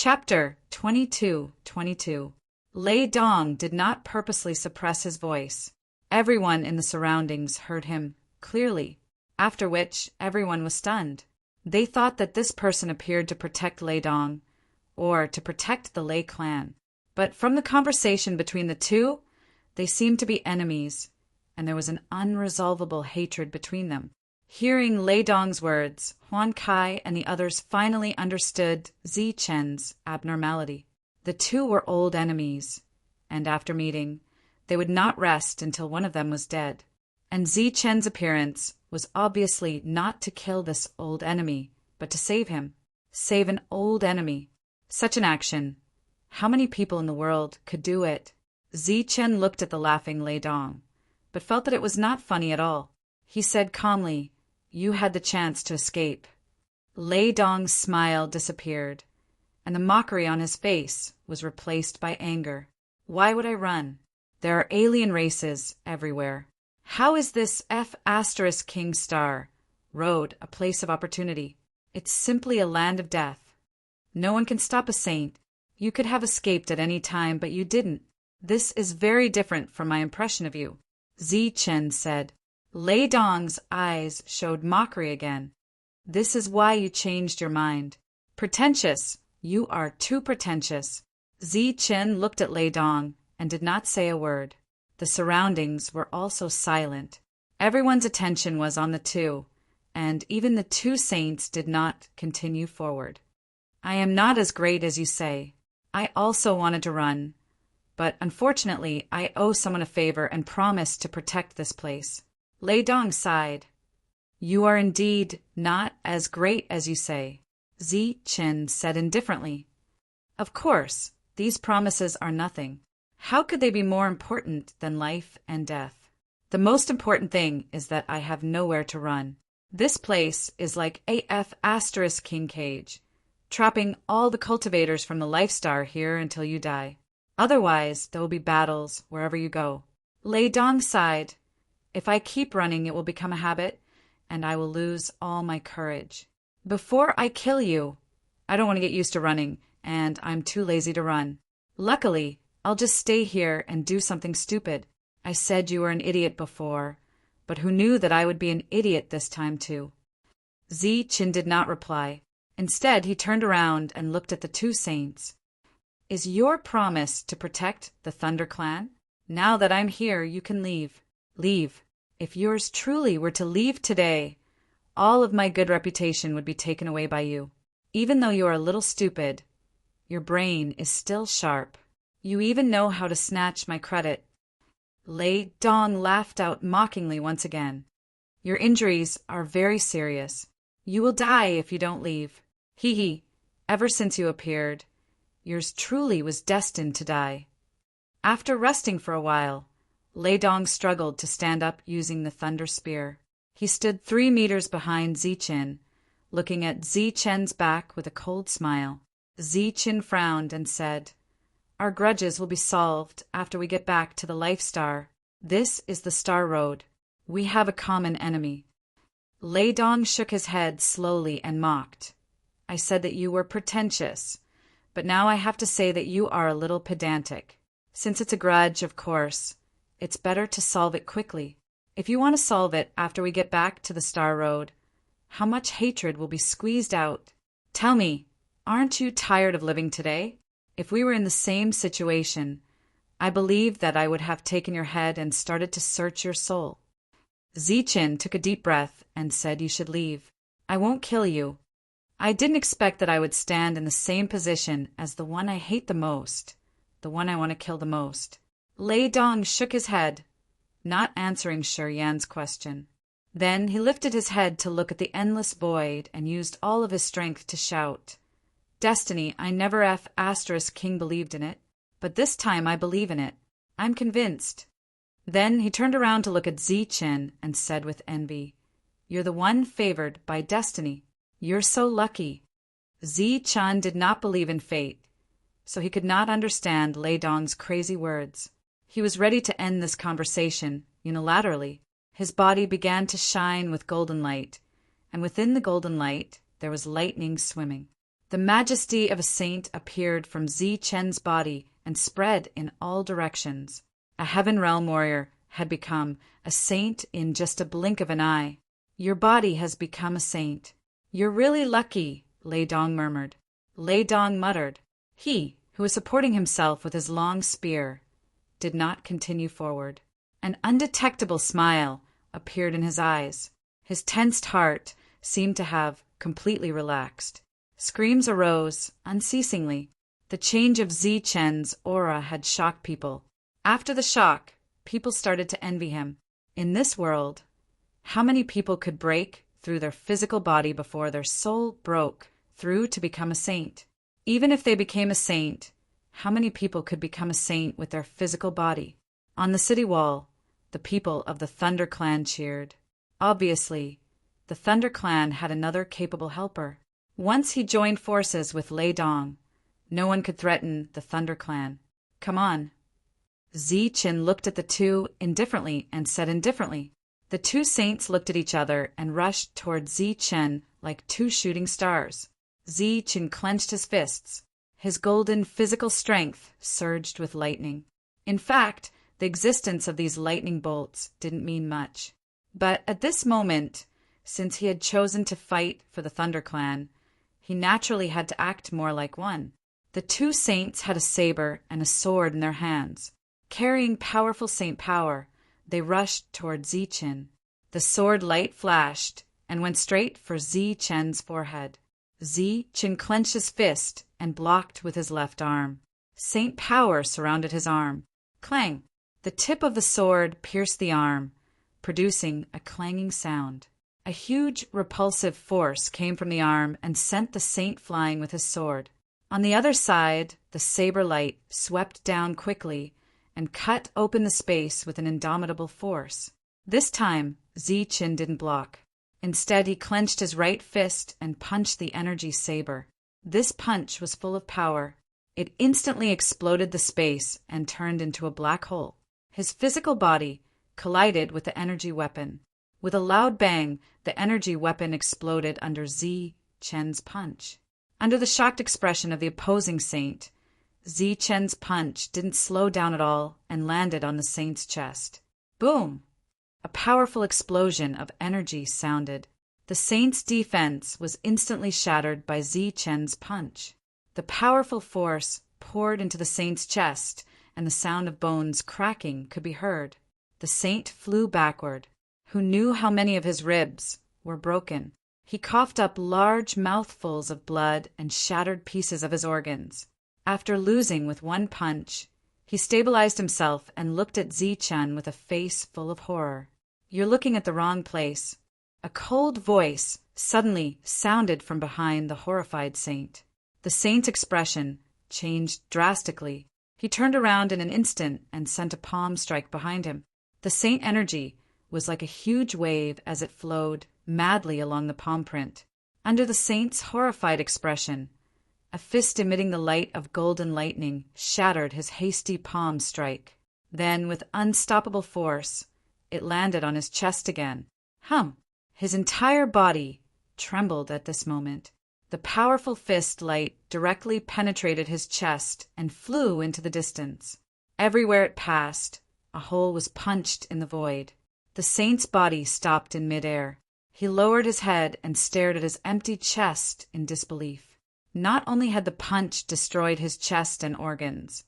Chapter 22:22. Lei Dong did not purposely suppress his voice. Everyone in the surroundings heard him clearly, after which everyone was stunned. They thought that this person appeared to protect Lei Dong, or to protect the Lei clan. But from the conversation between the two, they seemed to be enemies, and there was an unresolvable hatred between them. Hearing Lei Dong's words, Huan Kai and the others finally understood Zi Chen's abnormality. The two were old enemies, and after meeting, they would not rest until one of them was dead. And Zi Chen's appearance was obviously not to kill this old enemy, but to save him. Save an old enemy. Such an action. How many people in the world could do it? Zi Chen looked at the laughing Lei Dong, but felt that it was not funny at all. He said calmly, "You had the chance to escape." Lei Dong's smile disappeared, and the mockery on his face was replaced by anger. Why would I run? There are alien races everywhere. How is this F** King Star Road a place of opportunity? It's simply a land of death. No one can stop a saint. You could have escaped at any time, but you didn't. This is very different from my impression of you, Zi Chen said. Lei Dong's eyes showed mockery again. This is why you changed your mind. Pretentious. You are too pretentious. Zi Chen looked at Lei Dong and did not say a word. The surroundings were also silent. Everyone's attention was on the two, and even the two saints did not continue forward. I am not as great as you say. I also wanted to run, but unfortunately I owe someone a favor and promised to protect this place. Lei Dong sighed. You are indeed not as great as you say, Zi Chen said indifferently. Of course, these promises are nothing. How could they be more important than life and death? The most important thing is that I have nowhere to run. This place is like AF** King Cage, trapping all the cultivators from the Life Star here until you die. Otherwise, there will be battles wherever you go. Lei Dong sighed. If I keep running, it will become a habit, and I will lose all my courage. Before I kill you, I don't want to get used to running, and I'm too lazy to run. Luckily, I'll just stay here and do something stupid. I said you were an idiot before, but who knew that I would be an idiot this time too? Zi Chen did not reply. Instead, he turned around and looked at the two saints. Is your promise to protect the Thunder Clan? Now that I'm here, you can leave. Leave. If yours truly were to leave today, all of my good reputation would be taken away by you. Even though you are a little stupid, your brain is still sharp. You even know how to snatch my credit. Lei Dong laughed out mockingly once again. Your injuries are very serious. You will die if you don't leave. Hee hee. Ever since you appeared, yours truly was destined to die. After resting for a while, Lei Dong struggled to stand up using the thunder spear. He stood 3 meters behind Zi Chen, looking at Zi Chen's back with a cold smile. Zi Chen frowned and said, Our grudges will be solved after we get back to the Life Star. This is the Star Road. We have a common enemy. Lei Dong shook his head slowly and mocked. I said that you were pretentious, but now I have to say that you are a little pedantic. Since it's a grudge, of course, it's better to solve it quickly. If you want to solve it after we get back to the Star Road, how much hatred will be squeezed out? Tell me, aren't you tired of living today? If we were in the same situation, I believe that I would have taken your head and started to search your soul. Zi Chen took a deep breath and said you should leave. I won't kill you. I didn't expect that I would stand in the same position as the one I hate the most, the one I want to kill the most. Lei Dong shook his head, not answering Shi Yan's question. Then he lifted his head to look at the endless void and used all of his strength to shout, Destiny, I never King believed in it, but this time I believe in it. I'm convinced. Then he turned around to look at Zi Chen and said with envy, You're the one favored by destiny. You're so lucky. Zi Chen did not believe in fate, so he could not understand Lei Dong's crazy words. He was ready to end this conversation unilaterally. His body began to shine with golden light, and within the golden light there was lightning swimming. The majesty of a saint appeared from Zi Chen's body and spread in all directions. A heaven realm warrior had become a saint in just a blink of an eye. Your body has become a saint. You're really lucky, Lei Dong murmured. Lei Dong muttered. He, who was supporting himself with his long spear, did not continue forward. An undetectable smile appeared in his eyes. His tensed heart seemed to have completely relaxed. Screams arose unceasingly. The change of Zi Chen's aura had shocked people. After the shock, people started to envy him. In this world, how many people could break through their physical body before their soul broke through to become a saint? Even if they became a saint, how many people could become a saint with their physical body? On the city wall, the people of the Thunder Clan cheered. Obviously, the Thunder Clan had another capable helper. Once he joined forces with Lei Dong, no one could threaten the Thunder Clan. Come on. Zi Chen looked at the two indifferently and said indifferently. The two saints looked at each other and rushed toward Zi Chen like two shooting stars. Zi Chen clenched his fists. His golden physical strength surged with lightning. In fact, the existence of these lightning bolts didn't mean much. But at this moment, since he had chosen to fight for the Thunder Clan, he naturally had to act more like one. The two saints had a saber and a sword in their hands. Carrying powerful saint power, they rushed toward Zi Chen. The sword light flashed and went straight for Zi Chen's forehead. Zi Chen clenched his fist and blocked with his left arm. Saint power surrounded his arm. Clang! The tip of the sword pierced the arm, producing a clanging sound. A huge repulsive force came from the arm and sent the saint flying with his sword. On the other side, the saber light swept down quickly and cut open the space with an indomitable force. This time, Zi Chen didn't block. Instead, he clenched his right fist and punched the energy saber. This punch was full of power. It instantly exploded the space and turned into a black hole. His physical body collided with the energy weapon. With a loud bang, the energy weapon exploded under Zi Chen's punch. Under the shocked expression of the opposing saint, Zi Chen's punch didn't slow down at all and landed on the saint's chest. Boom! A powerful explosion of energy sounded. The saint's defense was instantly shattered by Zi Chen's punch. The powerful force poured into the saint's chest, and the sound of bones cracking could be heard. The saint flew backward. Who knew how many of his ribs were broken? He coughed up large mouthfuls of blood and shattered pieces of his organs. After losing with one punch, he stabilized himself and looked at Zi Chen with a face full of horror. You're looking at the wrong place. A cold voice suddenly sounded from behind the horrified saint. The saint's expression changed drastically. He turned around in an instant and sent a palm strike behind him. The saint energy was like a huge wave as it flowed madly along the palm print. Under the saint's horrified expression, a fist emitting the light of golden lightning shattered his hasty palm strike. Then, with unstoppable force, it landed on his chest again. His entire body trembled at this moment. The powerful fist light directly penetrated his chest and flew into the distance. Everywhere it passed, a hole was punched in the void. The saint's body stopped in midair. He lowered his head and stared at his empty chest in disbelief. Not only had the punch destroyed his chest and organs,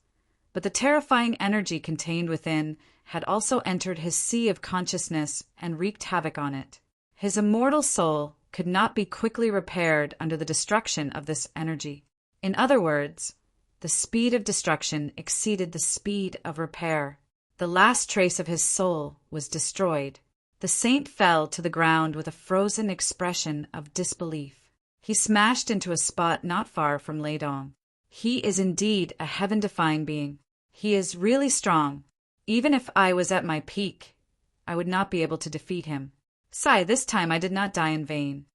but the terrifying energy contained within had also entered his sea of consciousness and wreaked havoc on it. His immortal soul could not be quickly repaired under the destruction of this energy. In other words, the speed of destruction exceeded the speed of repair. The last trace of his soul was destroyed. The saint fell to the ground with a frozen expression of disbelief. He smashed into a spot not far from Lei Dong. He is indeed a heaven-defying being. He is really strong. Even if I was at my peak, I would not be able to defeat him. Sigh, this time I did not die in vain.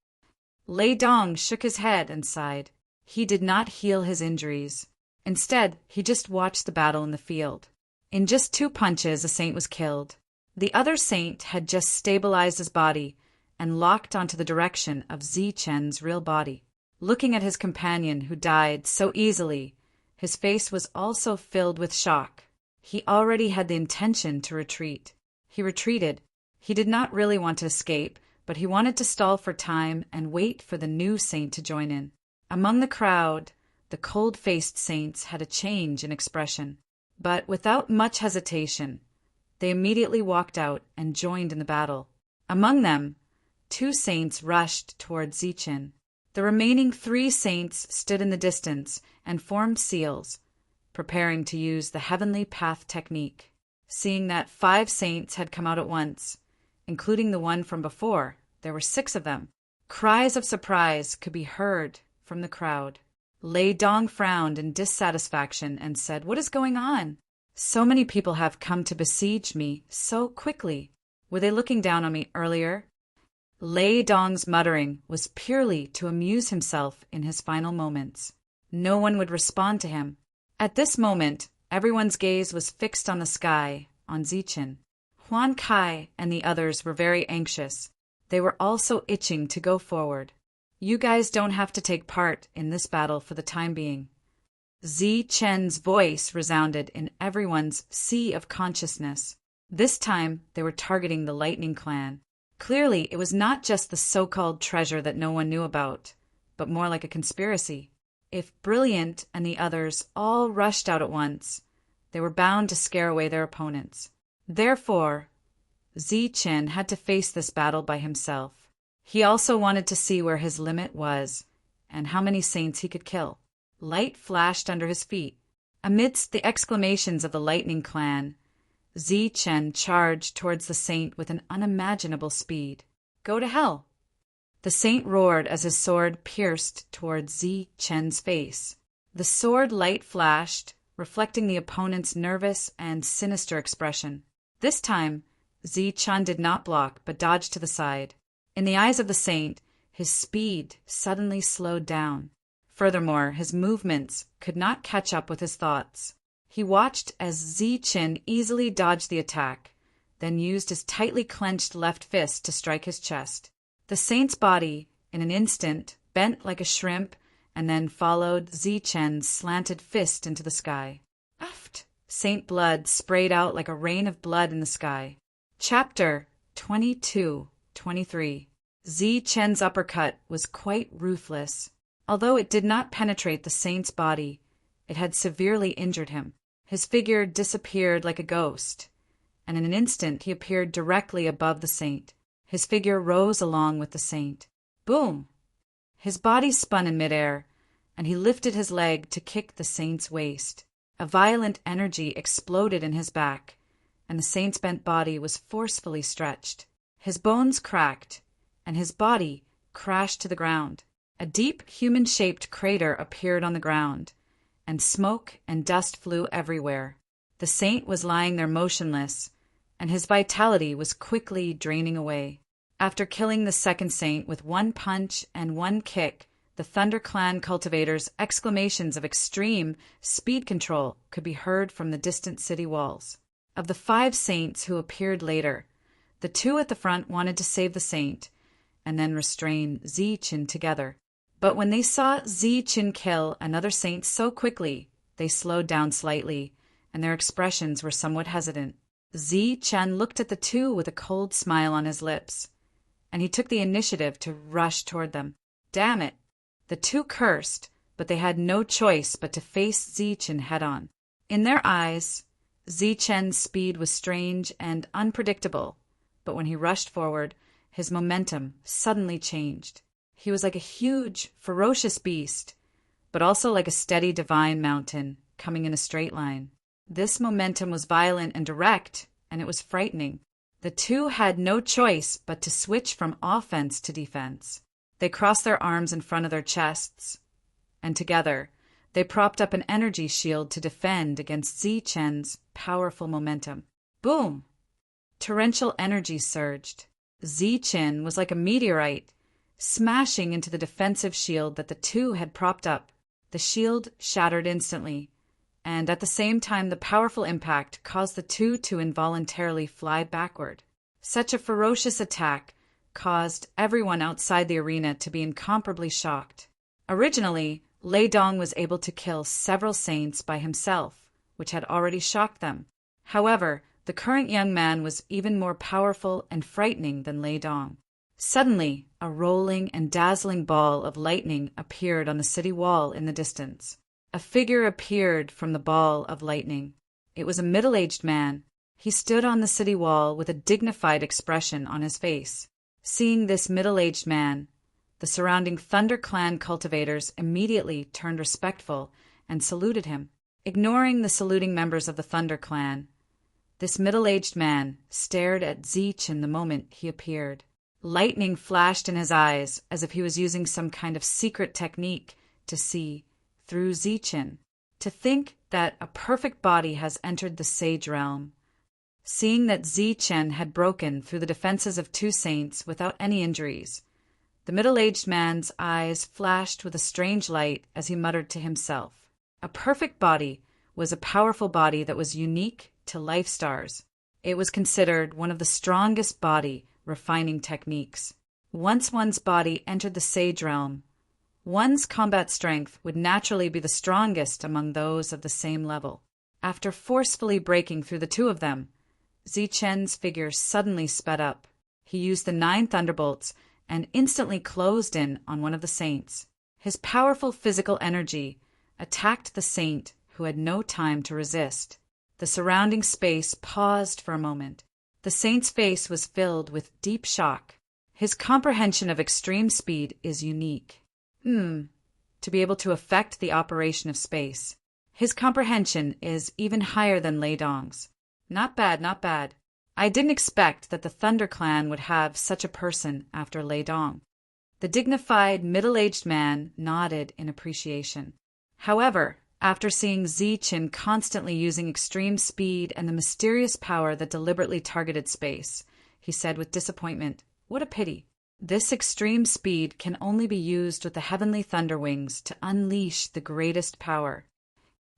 Lei Dong shook his head and sighed. He did not heal his injuries. Instead, he just watched the battle in the field. In just 2 punches, a saint was killed. The other saint had just stabilized his body and locked onto the direction of Zi Chen's real body. Looking at his companion who died so easily, his face was also filled with shock. He already had the intention to retreat. He retreated. He did not really want to escape, but he wanted to stall for time and wait for the new saint to join in. Among the crowd, the cold-faced saints had a change in expression. But without much hesitation, they immediately walked out and joined in the battle. Among them, 2 saints rushed toward Zichen. The remaining 3 saints stood in the distance and formed seals, preparing to use the heavenly path technique. Seeing that 5 saints had come out at once, including the one from before, there were 6 of them. Cries of surprise could be heard from the crowd. Lei Dong frowned in dissatisfaction and said, "What is going on? So many people have come to besiege me so quickly. Were they looking down on me earlier?" Lei Dong's muttering was purely to amuse himself in his final moments. No one would respond to him. At this moment, everyone's gaze was fixed on the sky, on Zichen. Huan Kai and the others were very anxious. They were also itching to go forward. "You guys don't have to take part in this battle for the time being." Zichen's voice resounded in everyone's sea of consciousness. This time, they were targeting the Lightning Clan. Clearly, it was not just the so-called treasure that no one knew about, but more like a conspiracy. If Brilliant and the others all rushed out at once, they were bound to scare away their opponents. Therefore, Zichen had to face this battle by himself. He also wanted to see where his limit was and how many saints he could kill. Light flashed under his feet. Amidst the exclamations of the Lightning Clan, Zichen charged towards the saint with an unimaginable speed. "Go to hell!" The saint roared as his sword pierced towards Zichen's face. The sword light flashed, reflecting the opponent's nervous and sinister expression. This time, Zichen did not block but dodged to the side. In the eyes of the saint, his speed suddenly slowed down. Furthermore, his movements could not catch up with his thoughts. He watched as Zichen easily dodged the attack, then used his tightly clenched left fist to strike his chest. The saint's body, in an instant, bent like a shrimp and then followed Zichen's slanted fist into the sky. Aft! Saint blood sprayed out like a rain of blood in the sky. Chapter 22-23. Zichen's uppercut was quite ruthless. Although it did not penetrate the saint's body, it had severely injured him. His figure disappeared like a ghost, and in an instant he appeared directly above the saint. His figure rose along with the saint. Boom! His body spun in midair, and he lifted his leg to kick the saint's waist. A violent energy exploded in his back, and the saint's bent body was forcefully stretched. His bones cracked, and his body crashed to the ground. A deep, human-shaped crater appeared on the ground, and smoke and dust flew everywhere. The saint was lying there motionless, and his vitality was quickly draining away. After killing the second saint with one punch and one kick, the Thunder Clan cultivators' exclamations of extreme speed control could be heard from the distant city walls. Of the 5 saints who appeared later, the 2 at the front wanted to save the saint and then restrain Zichen together. But when they saw Zichen kill another saint so quickly, they slowed down slightly, and their expressions were somewhat hesitant. Zichen looked at the 2 with a cold smile on his lips, and he took the initiative to rush toward them. Damn it! The 2 cursed, but they had no choice but to face Zichen head-on. In their eyes, Zichen's speed was strange and unpredictable, but when he rushed forward, his momentum suddenly changed. He was like a huge, ferocious beast, but also like a steady divine mountain coming in a straight line. This momentum was violent and direct, and it was frightening. The 2 had no choice but to switch from offense to defense. They crossed their arms in front of their chests, and together, they propped up an energy shield to defend against Zichen's powerful momentum. Boom! Torrential energy surged. Zichen was like a meteorite, smashing into the defensive shield that the 2 had propped up. The shield shattered instantly, and at the same time the powerful impact caused the 2 to involuntarily fly backward. Such a ferocious attack caused everyone outside the arena to be incomparably shocked. Originally, Lei Dong was able to kill several saints by himself, which had already shocked them. However, the current young man was even more powerful and frightening than Lei Dong. Suddenly, a rolling and dazzling ball of lightning appeared on the city wall in the distance. A figure appeared from the ball of lightning. It was a middle-aged man. He stood on the city wall with a dignified expression on his face. Seeing this middle-aged man, the surrounding Thunder Clan cultivators immediately turned respectful and saluted him. Ignoring the saluting members of the Thunder Clan, this middle-aged man stared at Zichen the moment he appeared. Lightning flashed in his eyes as if he was using some kind of secret technique to see through Zichen. To think that a perfect body has entered the sage realm. Seeing that Zichen had broken through the defenses of two saints without any injuries, the middle-aged man's eyes flashed with a strange light as he muttered to himself. A perfect body was a powerful body that was unique to life stars. It was considered one of the strongest body refining techniques. Once one's body entered the sage realm, one's combat strength would naturally be the strongest among those of the same level. After forcefully breaking through the two of them, Zichen's figure suddenly sped up. He used the 9 thunderbolts and instantly closed in on one of the saints. His powerful physical energy attacked the saint, who had no time to resist. The surrounding space paused for a moment. The saint's face was filled with deep shock. His comprehension of extreme speed is unique. To be able to affect the operation of space. His comprehension is even higher than Lei Dong's. Not bad, not bad. I didn't expect that the Thunder Clan would have such a person after Lei Dong. The dignified, middle-aged man nodded in appreciation. However, after seeing Zichen constantly using extreme speed and the mysterious power that deliberately targeted space, he said with disappointment, "What a pity. This extreme speed can only be used with the heavenly thunder wings to unleash the greatest power."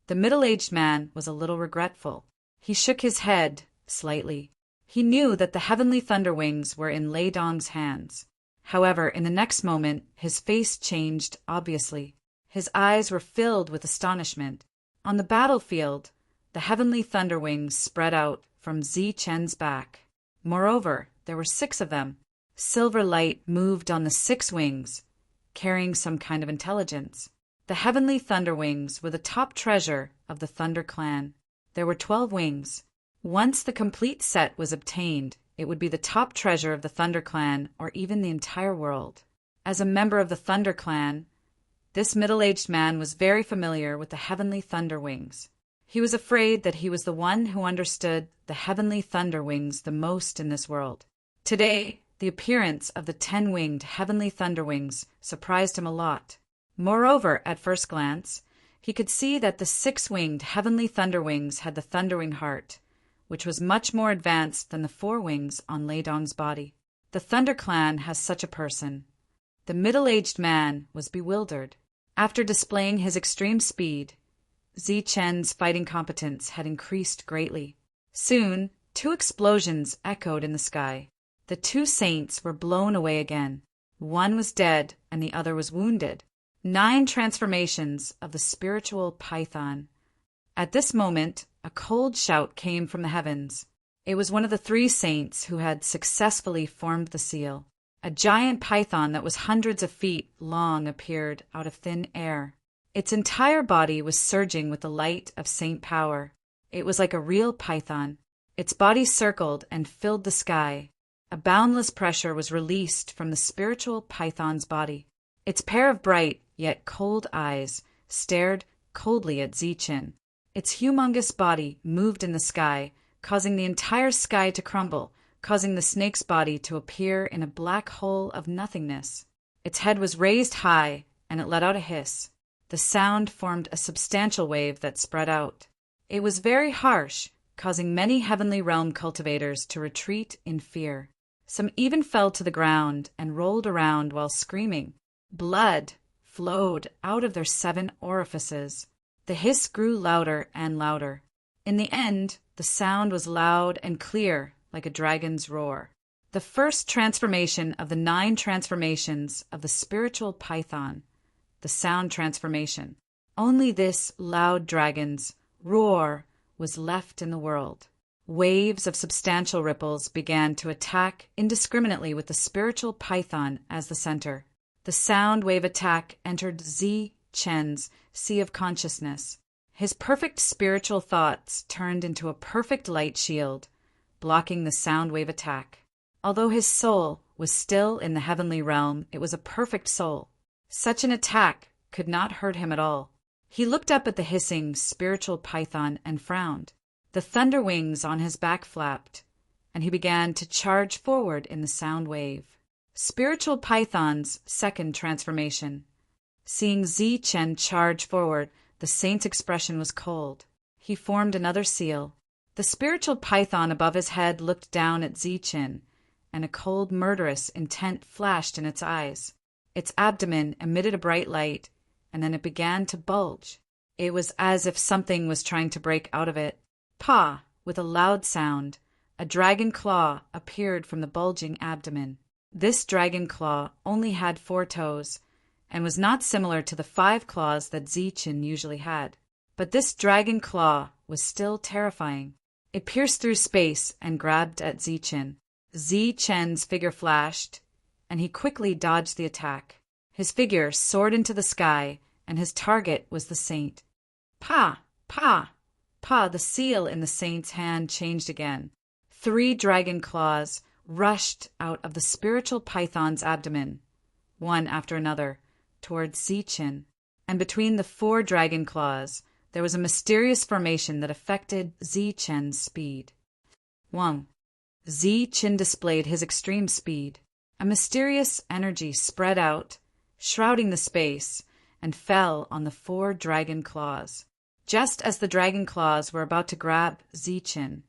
The middle-aged man was a little regretful. He shook his head slightly. He knew that the heavenly thunder wings were in Lei Dong's hands. However, in the next moment, his face changed obviously. His eyes were filled with astonishment. On the battlefield, the heavenly thunder wings spread out from Zichen's back. Moreover, there were 6 of them. Silver light moved on the 6 wings, carrying some kind of intelligence. The heavenly thunder wings were the top treasure of the Thunder Clan. There were 12 wings. Once the complete set was obtained, it would be the top treasure of the Thunder Clan or even the entire world. As a member of the Thunder Clan, this middle-aged man was very familiar with the heavenly thunder wings. He was afraid that he was the one who understood the heavenly thunder wings the most in this world. Today, the appearance of the 10-winged heavenly thunder wings surprised him a lot. Moreover, at first glance, he could see that the 6-winged heavenly thunder wings had the thundering heart, which was much more advanced than the 4 wings on Lei Dong's body. The Thunder Clan has such a person. The middle-aged man was bewildered. After displaying his extreme speed, Zichen's fighting competence had increased greatly. Soon, 2 explosions echoed in the sky. The 2 saints were blown away again. One was dead and the other was wounded. 9 transformations of the spiritual python. At this moment, a cold shout came from the heavens. It was one of the 3 saints who had successfully formed the seal. A giant python that was hundreds of feet long appeared out of thin air. Its entire body was surging with the light of saint power. It was like a real python. Its body circled and filled the sky. A boundless pressure was released from the spiritual python's body. Its pair of bright yet cold eyes stared coldly at Zichen. Its humongous body moved in the sky, causing the entire sky to crumble, causing the snake's body to appear in a black hole of nothingness. Its head was raised high, and it let out a hiss. The sound formed a substantial wave that spread out. It was very harsh, causing many heavenly realm cultivators to retreat in fear. Some even fell to the ground and rolled around while screaming. Blood flowed out of their 7 orifices. The hiss grew louder and louder. In the end, the sound was loud and clear, like a dragon's roar. The first transformation of the 9 transformations of the spiritual python. the sound transformation. Only this loud dragon's roar was left in the world. Waves of substantial ripples began to attack indiscriminately with the spiritual python as the center. The sound wave attack entered Zi Chen's sea of consciousness. His perfect spiritual thoughts turned into a perfect light shield, blocking the sound wave attack. Although his soul was still in the heavenly realm, it was a perfect soul. Such an attack could not hurt him at all. He looked up at the hissing spiritual python and frowned. The thunder wings on his back flapped, and he began to charge forward in the sound wave. Spiritual python's second transformation. Seeing Zi Chen charge forward, the saint's expression was cold. He formed another seal. The spiritual python above his head looked down at Zi Chen, and a cold, murderous intent flashed in its eyes. Its abdomen emitted a bright light, and then it began to bulge. It was as if something was trying to break out of it. Pa! With a loud sound, a dragon claw appeared from the bulging abdomen. This dragon claw only had 4 toes, and was not similar to the 5 claws that Zi Chen usually had. But this dragon claw was still terrifying. It pierced through space and grabbed at Zi Chen. Zi Chen's figure flashed, and he quickly dodged the attack. His figure soared into the sky, and his target was the saint. Pa! Pa! Pa! The seal in the saint's hand changed again. 3 dragon claws rushed out of the spiritual python's abdomen, one after another, towards Zi Chen. And between the 4 dragon claws, there was a mysterious formation that affected Zi Chen's speed. 1. Zi Chen displayed his extreme speed. A mysterious energy spread out, shrouding the space, and fell on the 4 dragon claws. Just as the dragon claws were about to grab Zi Chen,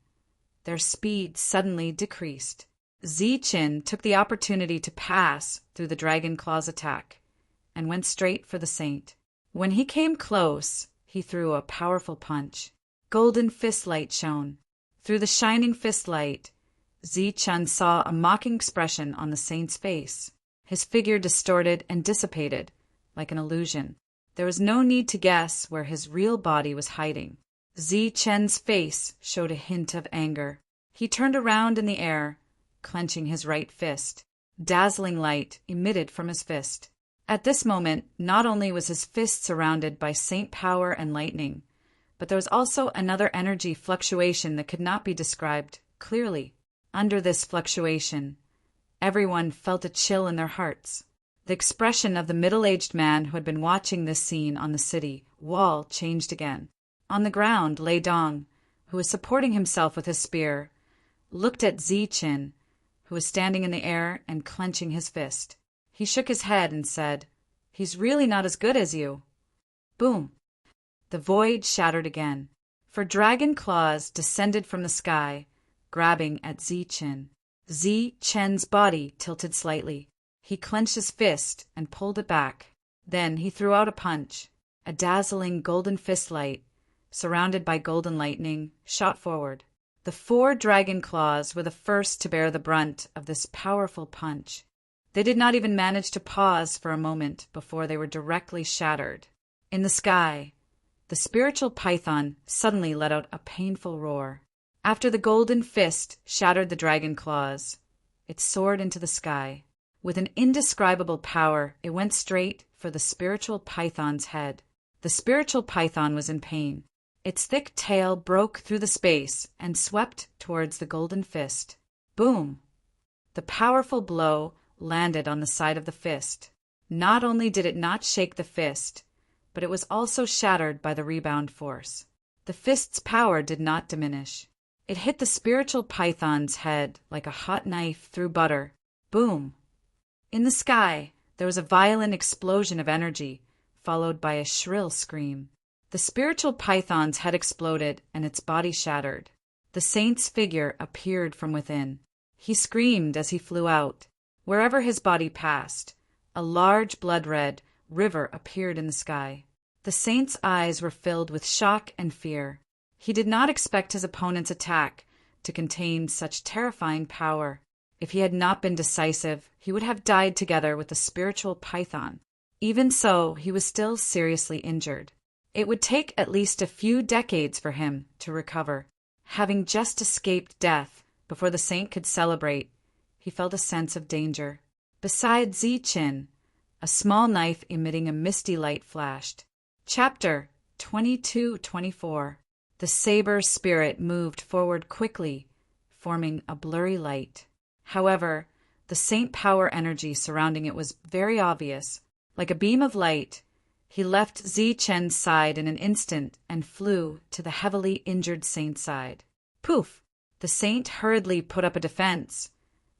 their speed suddenly decreased. Zi Chen took the opportunity to pass through the dragon claw's attack, and went straight for the saint. When he came close, he threw a powerful punch. Golden fist light shone. Through the shining fist light, Zi Chen saw a mocking expression on the saint's face. His figure distorted and dissipated, like an illusion. There was no need to guess where his real body was hiding. Zi Chen's face showed a hint of anger. He turned around in the air, clenching his right fist. Dazzling light emitted from his fist. At this moment, not only was his fist surrounded by saint power and lightning, but there was also another energy fluctuation that could not be described clearly. Under this fluctuation, everyone felt a chill in their hearts. The expression of the middle-aged man who had been watching this scene on the city wall changed again. On the ground lay Dong, who was supporting himself with his spear, looked at Zi Chen, who was standing in the air and clenching his fist. He shook his head and said, "He's really not as good as you." Boom! The void shattered again, for dragon claws descended from the sky, grabbing at Zi Chen. Zi Chen's body tilted slightly. He clenched his fist and pulled it back. Then he threw out a punch. A dazzling golden fist light, surrounded by golden lightning, shot forward. The 4 dragon claws were the first to bear the brunt of this powerful punch. They did not even manage to pause for a moment before they were directly shattered. In the sky, the spiritual python suddenly let out a painful roar. After the golden fist shattered the dragon claws, it soared into the sky. With an indescribable power, it went straight for the spiritual python's head. The spiritual python was in pain. Its thick tail broke through the space and swept towards the golden fist. Boom! The powerful blow landed on the side of the fist. Not only did it not shake the fist, but it was also shattered by the rebound force. The fist's power did not diminish. It hit the spiritual python's head like a hot knife through butter. Boom! In the sky, there was a violent explosion of energy, followed by a shrill scream. The spiritual python's head exploded and its body shattered. The saint's figure appeared from within. He screamed as he flew out. Wherever his body passed, a large blood-red river appeared in the sky. The saint's eyes were filled with shock and fear. He did not expect his opponent's attack to contain such terrifying power. If he had not been decisive, he would have died together with the spiritual python. Even so, he was still seriously injured. It would take at least a few decades for him to recover. Having just escaped death before the saint could celebrate, he felt a sense of danger. Beside Zi-Chin, a small knife emitting a misty light flashed. Chapter 22-24. The saber spirit moved forward quickly, forming a blurry light. However, the saint power energy surrounding it was very obvious. Like a beam of light, he left Zi-Chen's side in an instant and flew to the heavily injured saint's side. Poof! The saint hurriedly put up a defense,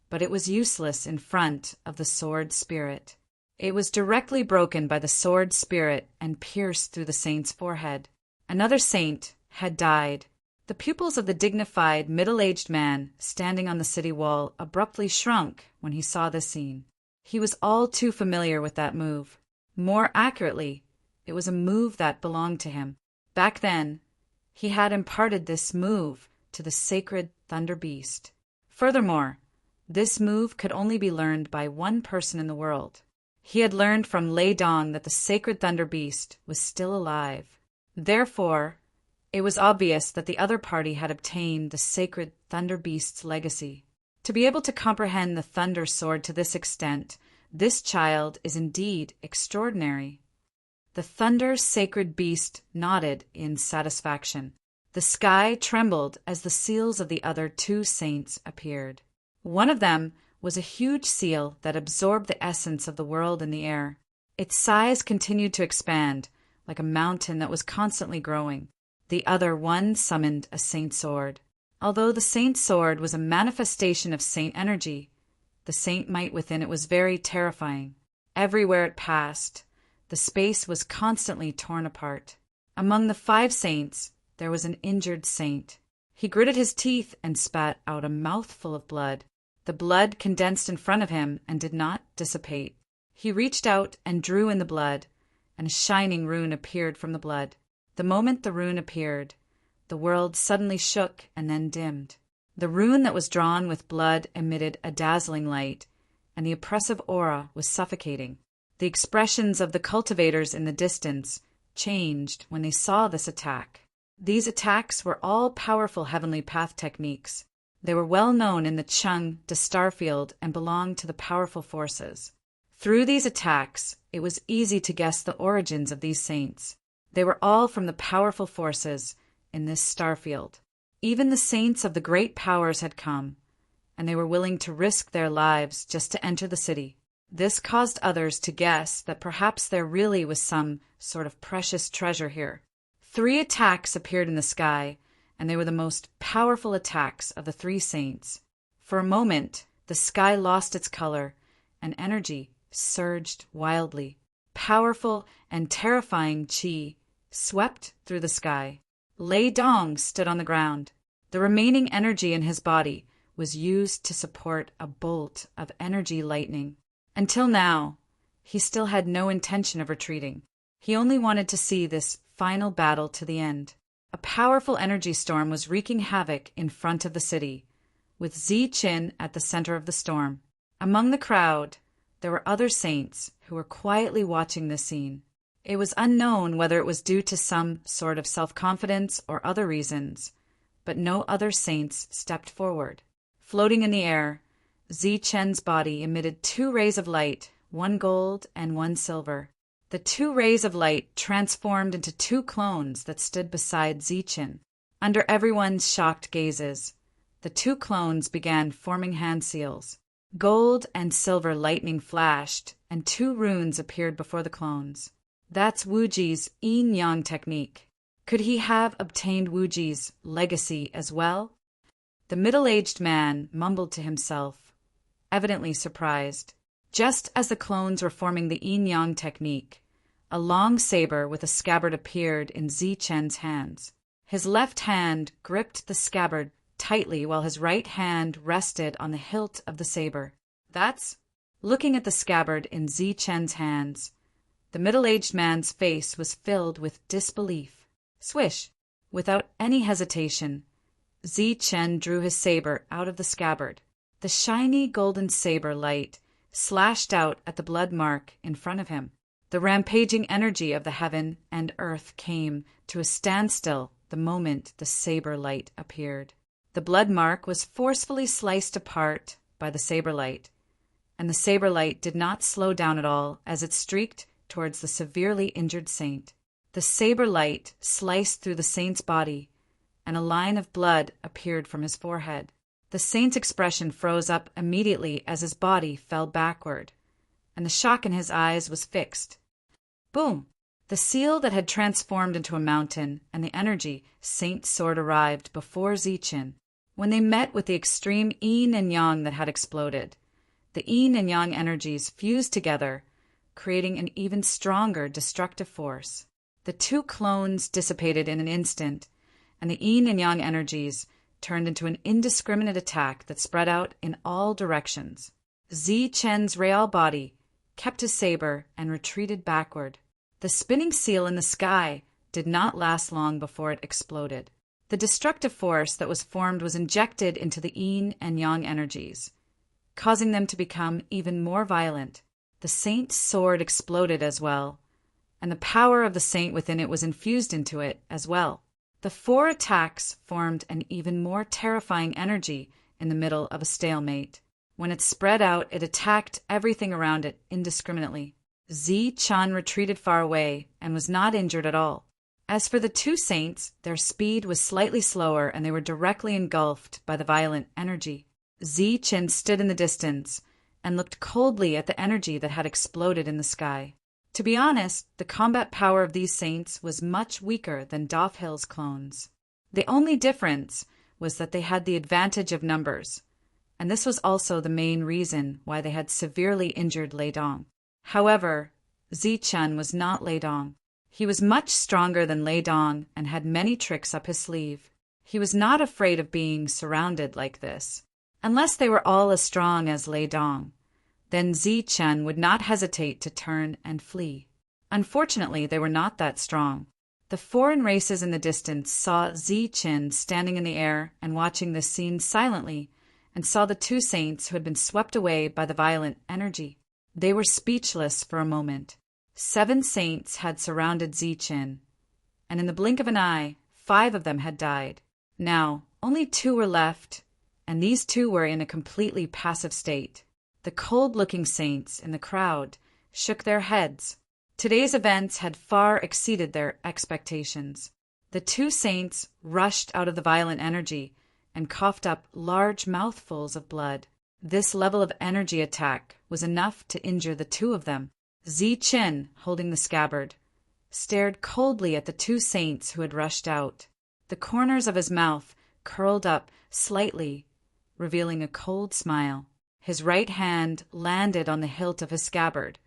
but it was useless in front of the sword spirit. It was directly broken by the sword spirit and pierced through the saint's forehead. Another saint had died. The pupils of the dignified, middle-aged man standing on the city wall abruptly shrunk when he saw this scene. He was all too familiar with that move. More accurately, it was a move that belonged to him. Back then, he had imparted this move to the sacred Thunder Beast. Furthermore, this move could only be learned by one person in the world. He had learned from Lei Dong that the sacred Thunder Beast was still alive. Therefore, it was obvious that the other party had obtained the sacred Thunder Beast's legacy. To be able to comprehend the Thunder Sword to this extent, this child is indeed extraordinary. The Thunder Sacred Beast nodded in satisfaction. The sky trembled as the seals of the other two saints appeared. One of them was a huge seal that absorbed the essence of the world in the air. Its size continued to expand, like a mountain that was constantly growing. The other one summoned a saint sword. Although the saint sword was a manifestation of saint energy, the saint might within it was very terrifying. Everywhere it passed, the space was constantly torn apart. Among the 5 saints, there was an injured saint. He gritted his teeth and spat out a mouthful of blood. The blood condensed in front of him and did not dissipate. He reached out and drew in the blood, and a shining rune appeared from the blood. The moment the rune appeared, the world suddenly shook and then dimmed. The rune that was drawn with blood emitted a dazzling light, and the oppressive aura was suffocating. The expressions of the cultivators in the distance changed when they saw this attack. These attacks were all powerful heavenly path techniques. They were well known in the Chung de Starfield and belonged to the powerful forces. Through these attacks, it was easy to guess the origins of these saints. They were all from the powerful forces in this starfield. Even the saints of the great powers had come, and they were willing to risk their lives just to enter the city. This caused others to guess that perhaps there really was some sort of precious treasure here. 3 attacks appeared in the sky, and they were the most powerful attacks of the 3 saints. For a moment, the sky lost its color, and energy surged wildly. Powerful and terrifying qi swept through the sky. Lei Dong stood on the ground. The remaining energy in his body was used to support a bolt of energy lightning. Until now, he still had no intention of retreating. He only wanted to see this final battle to the end. A powerful energy storm was wreaking havoc in front of the city, with Zi-Chin at the center of the storm. Among the crowd, there were other saints who were quietly watching this scene. It was unknown whether it was due to some sort of self-confidence or other reasons, but no other saints stepped forward. Floating in the air, Zi-Chen's body emitted 2 rays of light, 1 gold and 1 silver. The 2 rays of light transformed into 2 clones that stood beside Zi-Chen. Under everyone's shocked gazes, the 2 clones began forming hand seals. Gold and silver lightning flashed, and 2 runes appeared before the clones. That's Wuji's yin-yang technique. Could he have obtained Wuji's legacy as well? The middle-aged man mumbled to himself, evidently surprised. Just as the clones were forming the yin-yang technique, a long saber with a scabbard appeared in Zi-Chen's hands. His left hand gripped the scabbard tightly while his right hand rested on the hilt of the saber. Looking at the scabbard in Zi-Chen's hands, the middle-aged man's face was filled with disbelief. Swish! Without any hesitation, Zi-Chen drew his saber out of the scabbard. The shiny golden saber light slashed out at the blood mark in front of him. The rampaging energy of the heaven and earth came to a standstill the moment the saber light appeared. The blood mark was forcefully sliced apart by the saber light, and the saber light did not slow down at all as it streaked towards the severely injured saint. The saber light sliced through the saint's body, and a line of blood appeared from his forehead. The saint's expression froze up immediately as his body fell backward, and the shock in his eyes was fixed. Boom! The seal that had transformed into a mountain and the energy Saint's sword arrived before Zichen. When they met with the extreme yin and yang that had exploded, the yin and yang energies fused together, creating an even stronger destructive force. The two clones dissipated in an instant, and the yin and yang energies turned into an indiscriminate attack that spread out in all directions. Zichen's real body kept his saber and retreated backward. The spinning seal in the sky did not last long before it exploded. The destructive force that was formed was injected into the yin and yang energies, causing them to become even more violent. The saint's sword exploded as well, and the power of the saint within it was infused into it as well. The four attacks formed an even more terrifying energy in the middle of a stalemate. When it spread out, it attacked everything around it indiscriminately. Zichen retreated far away and was not injured at all. As for the two saints, their speed was slightly slower and they were directly engulfed by the violent energy. Zichen stood in the distance and looked coldly at the energy that had exploded in the sky. To be honest, the combat power of these saints was much weaker than Dofhill's clones. The only difference was that they had the advantage of numbers, and this was also the main reason why they had severely injured Lei Dong. However, Zichen was not Lei Dong. He was much stronger than Lei Dong and had many tricks up his sleeve. He was not afraid of being surrounded like this. Unless they were all as strong as Lei Dong, then Zichen would not hesitate to turn and flee. Unfortunately, they were not that strong. The foreign races in the distance saw Zichen standing in the air and watching this scene silently, and saw the two saints who had been swept away by the violent energy. They were speechless for a moment. 7 saints had surrounded Zichen, and in the blink of an eye, 5 of them had died. Now, only 2 were left, and these 2 were in a completely passive state. The cold-looking saints in the crowd shook their heads. Today's events had far exceeded their expectations. The 2 saints rushed out of the violent energy and coughed up large mouthfuls of blood. This level of energy attack was enough to injure the 2 of them. Zichen, holding the scabbard, stared coldly at the 2 saints who had rushed out. The corners of his mouth curled up slightly, revealing a cold smile. His right hand landed on the hilt of his scabbard,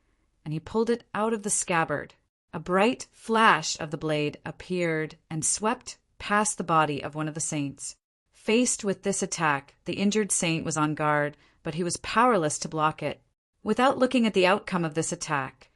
and he pulled it out of the scabbard. A bright flash of the blade appeared and swept past the body of one of the saints. Faced with this attack, the injured saint was on guard, but he was powerless to block it. Without looking at the outcome of this attack,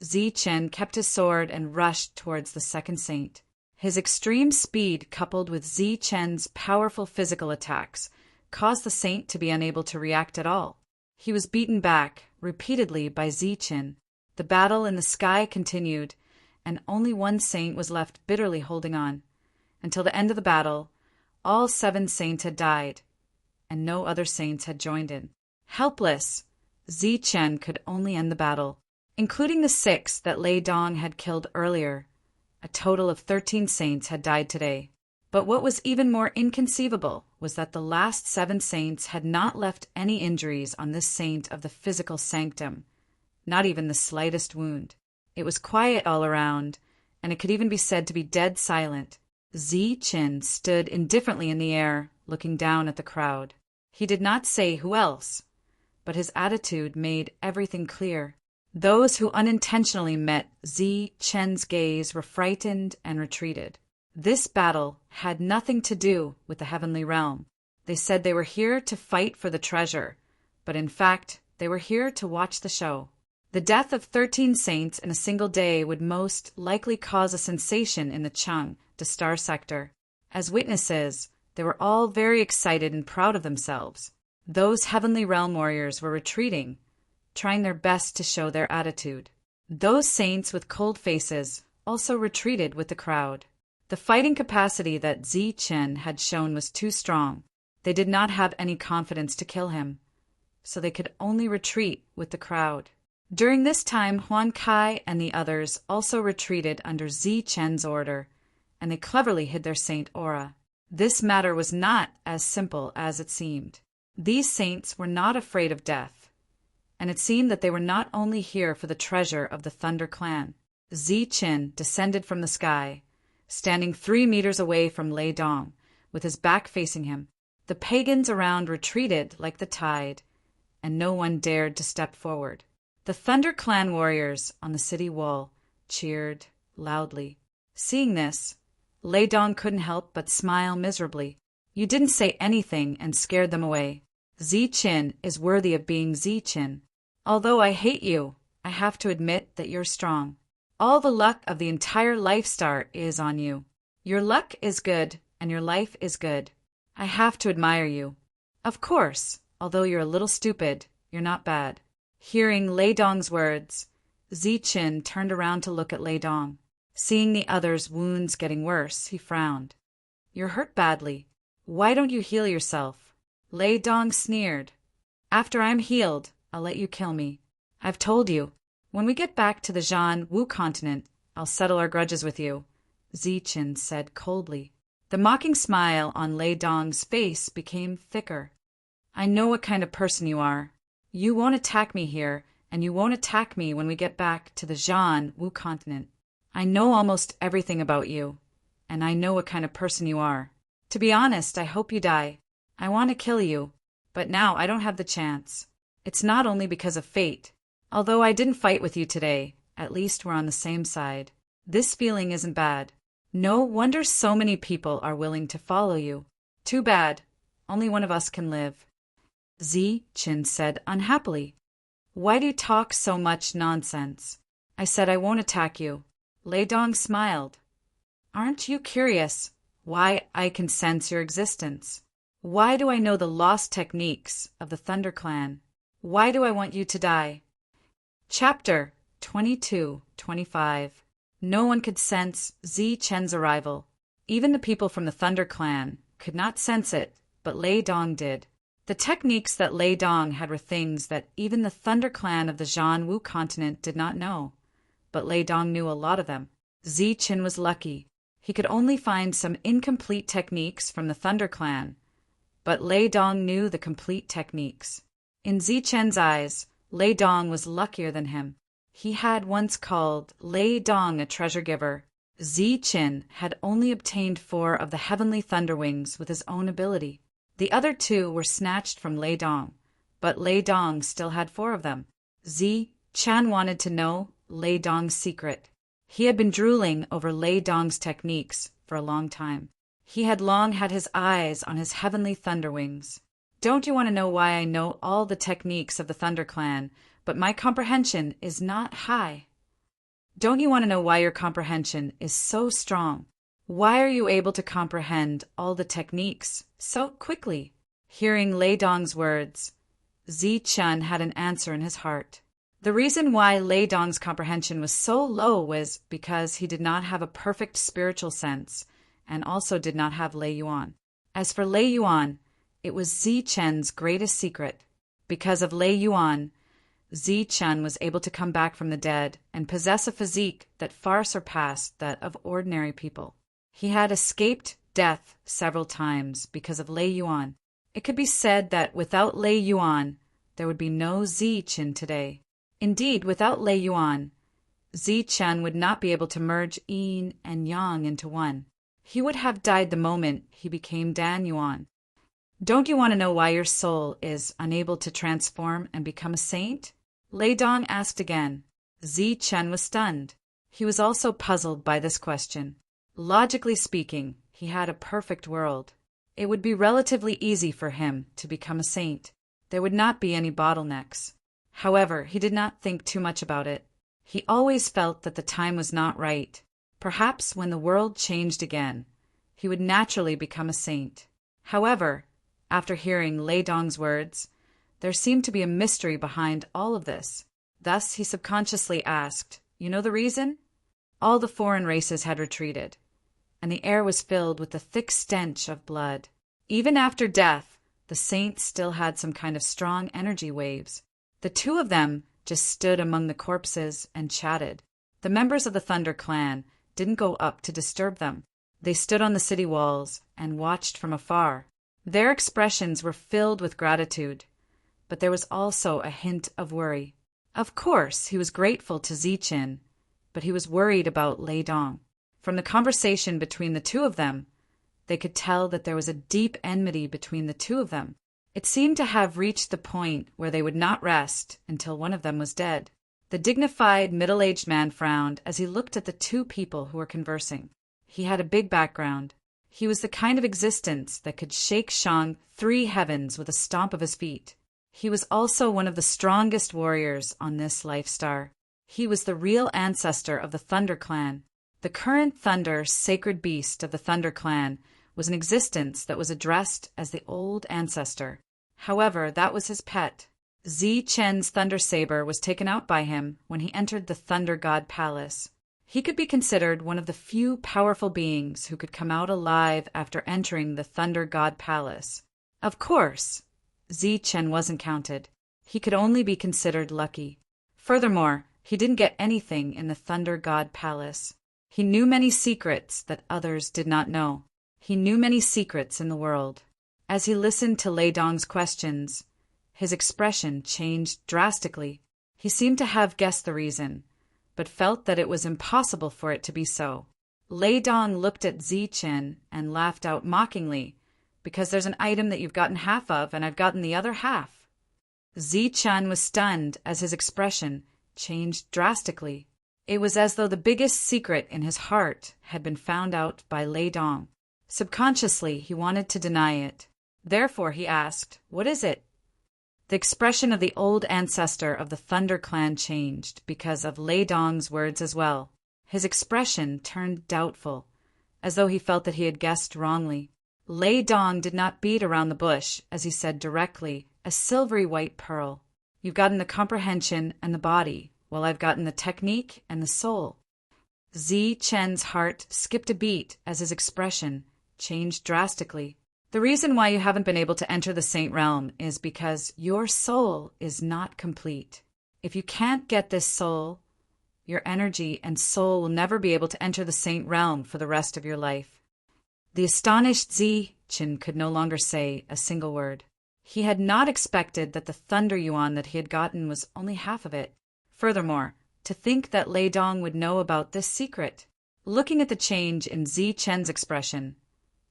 Zichen kept his sword and rushed towards the second saint. His extreme speed, coupled with Zichen's powerful physical attacks, caused the saint to be unable to react at all. He was beaten back repeatedly by Zichen. The battle in the sky continued, and only one saint was left bitterly holding on. Until the end of the battle, all 7 saints had died, and no other saints had joined in. Helpless, Zichen could only end the battle, including the 6 that Lei Dong had killed earlier. A total of 13 saints had died today. But what was even more inconceivable was that the last 7 saints had not left any injuries on this saint of the physical sanctum, not even the slightest wound. It was quiet all around, and it could even be said to be dead silent. Zichen stood indifferently in the air, looking down at the crowd. He did not say who else, but his attitude made everything clear. Those who unintentionally met Zichen's gaze were frightened and retreated. This battle had nothing to do with the heavenly realm. They said they were here to fight for the treasure, but in fact, they were here to watch the show. The death of 13 saints in a single day would most likely cause a sensation in the Chang, the star sector. As witnesses, they were all very excited and proud of themselves. Those heavenly realm warriors were retreating, trying their best to show their attitude. Those saints with cold faces also retreated with the crowd. The fighting capacity that Zi Chen had shown was too strong. They did not have any confidence to kill him, so they could only retreat with the crowd. During this time, Huan Kai and the others also retreated under Zi Chen's order, and they cleverly hid their saint aura. This matter was not as simple as it seemed. These saints were not afraid of death, and it seemed that they were not only here for the treasure of the Thunder Clan. Zi Chen descended from the sky, standing 3 meters away from Lei Dong, with his back facing him. The pagans around retreated like the tide, and no one dared to step forward. The Thunder Clan warriors on the city wall cheered loudly. Seeing this, Lei Dong couldn't help but smile miserably. You didn't say anything and scared them away. Zi Chen is worthy of being Zi Chen. Although I hate you, I have to admit that you're strong. All the luck of the entire life star is on you. Your luck is good, and your life is good. I have to admire you. Of course, although you're a little stupid, you're not bad. Hearing Lei Dong's words, Zi Chen turned around to look at Lei Dong. Seeing the other's wounds getting worse, he frowned. You're hurt badly. Why don't you heal yourself? Lei Dong sneered. After I'm healed, I'll let you kill me. I've told you. When we get back to the Zhan Wu continent, I'll settle our grudges with you, Zi Chen said coldly. The mocking smile on Lei Dong's face became thicker. I know what kind of person you are. You won't attack me here, and you won't attack me when we get back to the Zhan Wu continent. I know almost everything about you, and I know what kind of person you are. To be honest, I hope you die. I want to kill you, but now I don't have the chance. It's not only because of fate. Although I didn't fight with you today, at least we're on the same side. This feeling isn't bad. No wonder so many people are willing to follow you. Too bad. Only one of us can live. Zi Chen said unhappily. Why do you talk so much nonsense? I said I won't attack you. Lei Dong smiled. Aren't you curious why I can sense your existence? Why do I know the lost techniques of the Thunder Clan? Why do I want you to die? Chapter 22-25. No one could sense Zi Chen's arrival. Even the people from the Thunder Clan could not sense it, but Lei Dong did. The techniques that Lei Dong had were things that even the Thunder Clan of the Zhan Wu continent did not know, but Lei Dong knew a lot of them. Zi Chen was lucky. He could only find some incomplete techniques from the Thunder Clan, but Lei Dong knew the complete techniques. In Zi Chen's eyes, Lei Dong was luckier than him. He had once called Lei Dong a treasure giver. Zi Chen had only obtained 4 of the heavenly thunder wings with his own ability. The other 2 were snatched from Lei Dong, but Lei Dong still had 4 of them. Zi Chen wanted to know Lei Dong's secret. He had been drooling over Lei Dong's techniques for a long time. He had long had his eyes on his heavenly thunder wings. Don't you want to know why I know all the techniques of the Thunder Clan, but my comprehension is not high? Don't you want to know why your comprehension is so strong? Why are you able to comprehend all the techniques so quickly? Hearing Lei Dong's words, Zi Chen had an answer in his heart. The reason why Lei Dong's comprehension was so low was because he did not have a perfect spiritual sense, and also did not have Lei Yuan. As for Lei Yuan, it was Zi Chen's greatest secret. Because of Lei Yuan, Zi Chen was able to come back from the dead and possess a physique that far surpassed that of ordinary people. He had escaped death several times because of Lei Yuan. It could be said that without Lei Yuan, there would be no Zi Chen today. Indeed, without Lei Yuan, Zi Chen would not be able to merge yin and yang into one. He would have died the moment he became Dan Yuan. Don't you want to know why your soul is unable to transform and become a saint? Lei Dong asked again. Zi Chen was stunned. He was also puzzled by this question. Logically speaking, he had a perfect world. It would be relatively easy for him to become a saint. There would not be any bottlenecks. However, he did not think too much about it. He always felt that the time was not right. Perhaps when the world changed again, he would naturally become a saint. However, after hearing Lei Dong's words, there seemed to be a mystery behind all of this. Thus he subconsciously asked, "You know the reason?" All the foreign races had retreated, and the air was filled with the thick stench of blood. Even after death, the saints still had some kind of strong energy waves. The two of them just stood among the corpses and chatted. The members of the Thunder clan didn't go up to disturb them. They stood on the city walls and watched from afar. Their expressions were filled with gratitude, but there was also a hint of worry. Of course, he was grateful to Ziqin, but he was worried about Lei Dong. From the conversation between the two of them, they could tell that there was a deep enmity between the two of them. It seemed to have reached the point where they would not rest until one of them was dead. The dignified, middle-aged man frowned as he looked at the two people who were conversing. He had a big background. He was the kind of existence that could shake Shang 3 heavens with a stomp of his feet. He was also one of the strongest warriors on this life star. He was the real ancestor of the Thunder clan. The current Thunder, sacred beast of the Thunder clan, was an existence that was addressed as the old ancestor. However, that was his pet. Ziqin's thunder saber was taken out by him when he entered the Thunder God Palace. He could be considered one of the few powerful beings who could come out alive after entering the Thunder God Palace. Of course, Ziqin wasn't counted. He could only be considered lucky. Furthermore, he didn't get anything in the Thunder God Palace. He knew many secrets that others did not know. He knew many secrets in the world. As he listened to Lei Dong's questions, his expression changed drastically. He seemed to have guessed the reason, but felt that it was impossible for it to be so. Lei Dong looked at Ziqin and laughed out mockingly, "Because there's an item that you've gotten half of and I've gotten the other half." Ziqin was stunned as his expression changed drastically. It was as though the biggest secret in his heart had been found out by Lei Dong. Subconsciously, he wanted to deny it. Therefore, he asked, "What is it?" The expression of the old ancestor of the Thunder clan changed because of Lei Dong's words as well. His expression turned doubtful, as though he felt that he had guessed wrongly. Lei Dong did not beat around the bush as he said directly, "A silvery white pearl. You've gotten the comprehension and the body, while I've gotten the technique and the soul." Ziqin's heart skipped a beat as his expression changed drastically. "The reason why you haven't been able to enter the Saint Realm is because your soul is not complete. If you can't get this soul, your energy and soul will never be able to enter the Saint Realm for the rest of your life." The astonished Ziqin could no longer say a single word. He had not expected that the Thunder Yuan that he had gotten was only half of it. Furthermore, to think that Lei Dong would know about this secret. Looking at the change in Ziqin's expression,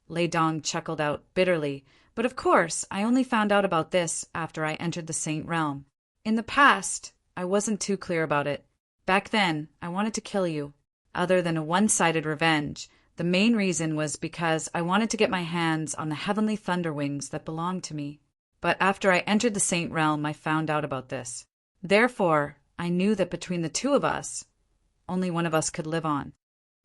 Lei Dong chuckled out bitterly, "But of course, I only found out about this after I entered the Saint Realm. In the past, I wasn't too clear about it. Back then, I wanted to kill you. Other than a one-sided revenge, the main reason was because I wanted to get my hands on the heavenly thunder wings that belonged to me. But after I entered the Saint Realm, I found out about this. Therefore, I knew that between the two of us, only one of us could live on."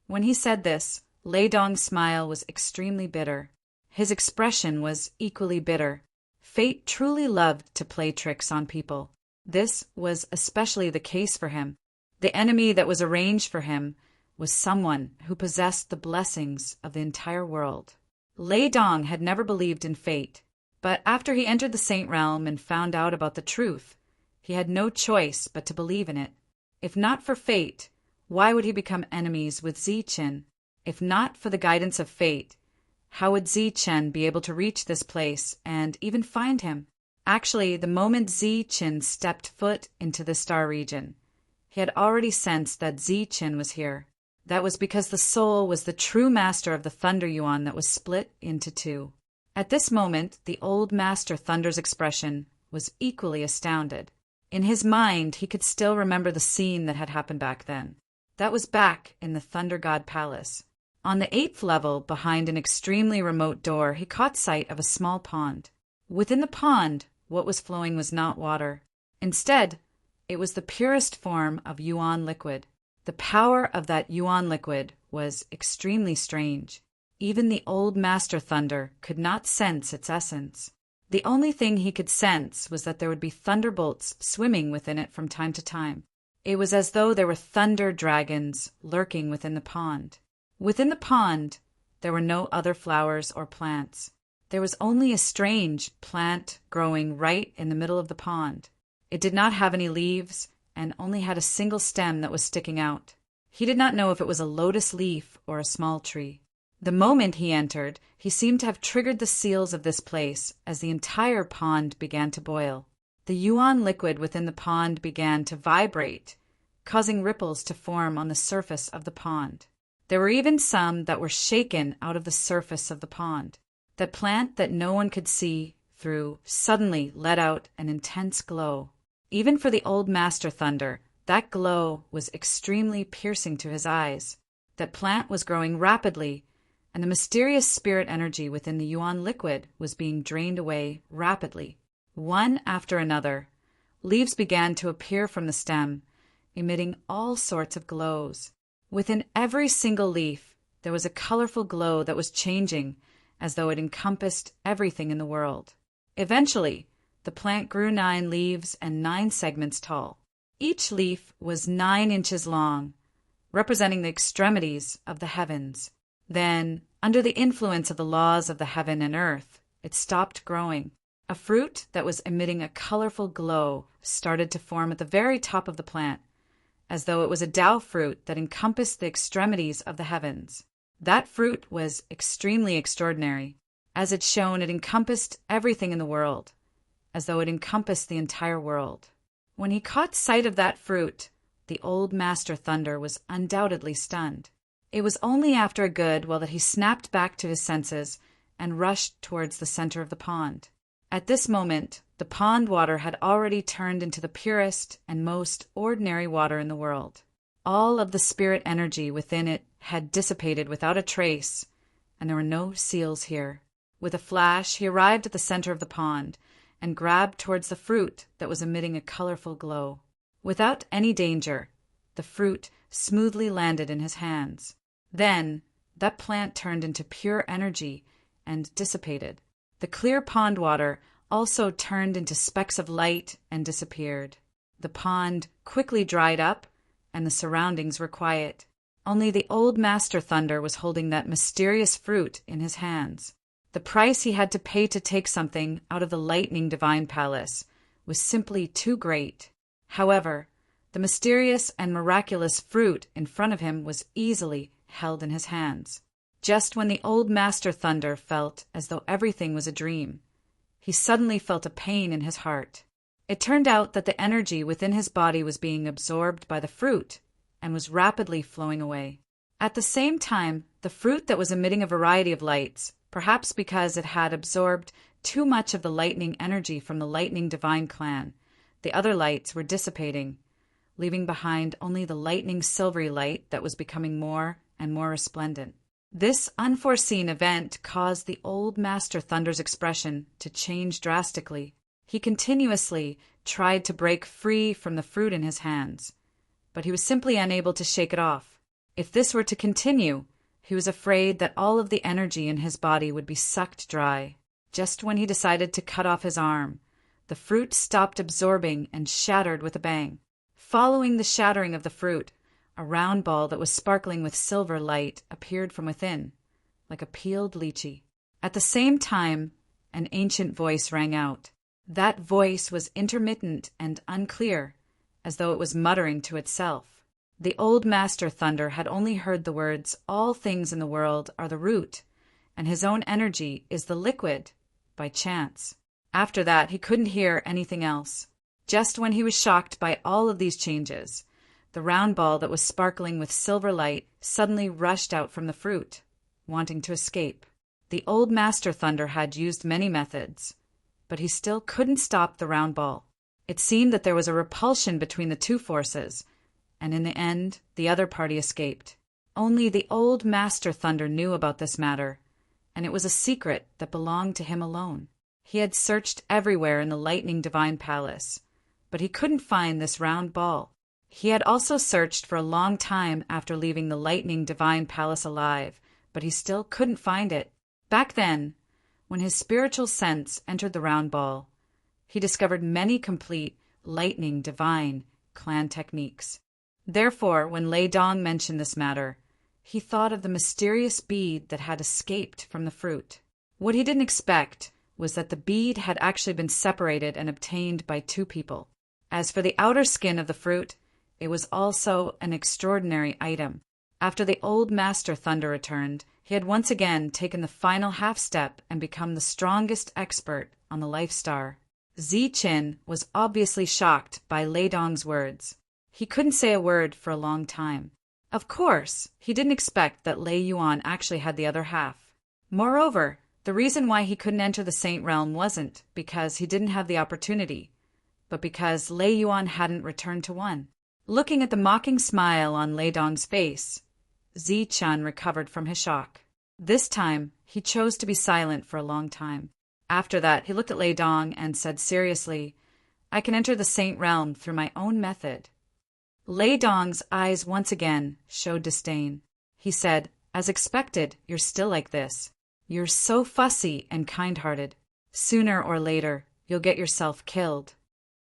When he said this, Lei Dong's smile was extremely bitter. His expression was equally bitter. Fate truly loved to play tricks on people. This was especially the case for him. The enemy that was arranged for him was someone who possessed the blessings of the entire world. Lei Dong had never believed in fate, but after he entered the Saint Realm and found out about the truth, he had no choice but to believe in it. If not for fate, why would he become enemies with Ziqin? If not for the guidance of fate, how would Ziqin be able to reach this place and even find him? Actually, the moment Ziqin stepped foot into the star region, he had already sensed that Ziqin was here. That was because the soul was the true master of the Thunder Yuan that was split into two. At this moment, the old Master Thunder's expression was equally astounded. In his mind, he could still remember the scene that had happened back then. That was back in the Thunder God Palace. On the 8th level, behind an extremely remote door, he caught sight of a small pond. Within the pond, what was flowing was not water. Instead, it was the purest form of Yuan liquid. The power of that Yuan liquid was extremely strange. Even the old Master Thunder could not sense its essence. The only thing he could sense was that there would be thunderbolts swimming within it from time to time. It was as though there were thunder dragons lurking within the pond. Within the pond, there were no other flowers or plants. There was only a strange plant growing right in the middle of the pond. It did not have any leaves and only had a single stem that was sticking out. He did not know if it was a lotus leaf or a small tree. The moment he entered, he seemed to have triggered the seals of this place as the entire pond began to boil. The yuan liquid within the pond began to vibrate, causing ripples to form on the surface of the pond. There were even some that were shaken out of the surface of the pond. The plant that no one could see through suddenly let out an intense glow. Even for the old Master Thunder, that glow was extremely piercing to his eyes. That plant was growing rapidly, and the mysterious spirit energy within the yuan liquid was being drained away rapidly. One after another, leaves began to appear from the stem, emitting all sorts of glows. Within every single leaf, there was a colorful glow that was changing as though it encompassed everything in the world. Eventually, the plant grew 9 leaves and 9 segments tall. Each leaf was 9 inches long, representing the extremities of the heavens. Then, under the influence of the laws of the heaven and earth, it stopped growing. A fruit that was emitting a colorful glow started to form at the very top of the plant, as though it was a Tao fruit that encompassed the extremities of the heavens. That fruit was extremely extraordinary. As it shone, it encompassed everything in the world, as though it encompassed the entire world. When he caught sight of that fruit, the old Master Thunder was undoubtedly stunned. It was only after a good while that he snapped back to his senses and rushed towards the center of the pond. At this moment, the pond water had already turned into the purest and most ordinary water in the world. All of the spirit energy within it had dissipated without a trace, and there were no seals here. With a flash, he arrived at the center of the pond and grabbed towards the fruit that was emitting a colorful glow. Without any danger, the fruit smoothly landed in his hands. Then, that plant turned into pure energy and dissipated. The clear pond water also turned into specks of light and disappeared. The pond quickly dried up, and the surroundings were quiet. Only the old Master Thunder was holding that mysterious fruit in his hands. The price he had to pay to take something out of the lightning divine palace was simply too great. However, the mysterious and miraculous fruit in front of him was easily held in his hands. Just when the old Master Thunder felt as though everything was a dream, he suddenly felt a pain in his heart. It turned out that the energy within his body was being absorbed by the fruit and was rapidly flowing away. At the same time, the fruit that was emitting a variety of lights, perhaps because it had absorbed too much of the lightning energy from the lightning divine clan, the other lights were dissipating, leaving behind only the lightning silvery light that was becoming more and more resplendent. This unforeseen event caused the old Master Thunder's expression to change drastically. He continuously tried to break free from the fruit in his hands, but he was simply unable to shake it off. If this were to continue, he was afraid that all of the energy in his body would be sucked dry. Just when he decided to cut off his arm, the fruit stopped absorbing and shattered with a bang. Following the shattering of the fruit, a round ball that was sparkling with silver light appeared from within, like a peeled lychee. At the same time, an ancient voice rang out. That voice was intermittent and unclear, as though it was muttering to itself. The old Master Thunder had only heard the words, "All things in the world are the root, and his own energy is the liquid," by chance. After that, he couldn't hear anything else. Just when he was shocked by all of these changes, the round ball that was sparkling with silver light suddenly rushed out from the fruit, wanting to escape. The old Master Thunder had used many methods, but he still couldn't stop the round ball. It seemed that there was a repulsion between the two forces, and in the end, the other party escaped. Only the old Master Thunder knew about this matter, and it was a secret that belonged to him alone. He had searched everywhere in the Lightning Divine Palace, but he couldn't find this round ball. He had also searched for a long time after leaving the Lightning Divine Palace alive, but he still couldn't find it. Back then, When his spiritual sense entered the round ball, he discovered many complete, lightning, divine clan techniques. Therefore, when Lei Dong mentioned this matter, he thought of the mysterious bead that had escaped from the fruit. What he didn't expect was that the bead had actually been separated and obtained by two people. As for the outer skin of the fruit, it was also an extraordinary item. After the old Master Thunder returned, he had once again taken the final half step and become the strongest expert on the Life Star. Ziqin was obviously shocked by Lei Dong's words. He couldn't say a word for a long time. Of course, he didn't expect that Lei Yuan actually had the other half. Moreover, the reason why he couldn't enter the Saint Realm wasn't because he didn't have the opportunity, but because Lei Yuan hadn't returned to one. Looking at the mocking smile on Lei Dong's face, Ziqin recovered from his shock. This time, he chose to be silent for a long time. After that, he looked at Lei Dong and said seriously, "I can enter the Saint Realm through my own method." Lei Dong's eyes once again showed disdain. He said, "As expected, you're still like this. You're so fussy and kind-hearted. Sooner or later, you'll get yourself killed.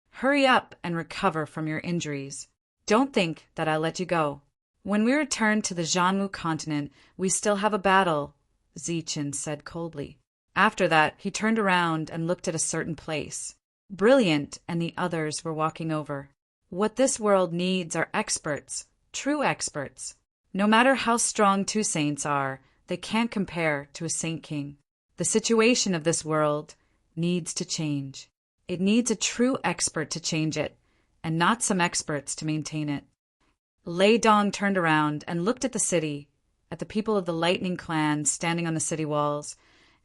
Hurry up and recover from your injuries. Don't think that I'll let you go. When we return to the Jianwu continent, we still have a battle," Ziqin said coldly. After that, he turned around and looked at a certain place. Brilliant and the others were walking over. What this world needs are experts, true experts. No matter how strong two saints are, they can't compare to a Saint King. The situation of this world needs to change. It needs a true expert to change it, and not some experts to maintain it. Lei Dong turned around and looked at the city, at the people of the Lightning Clan standing on the city walls,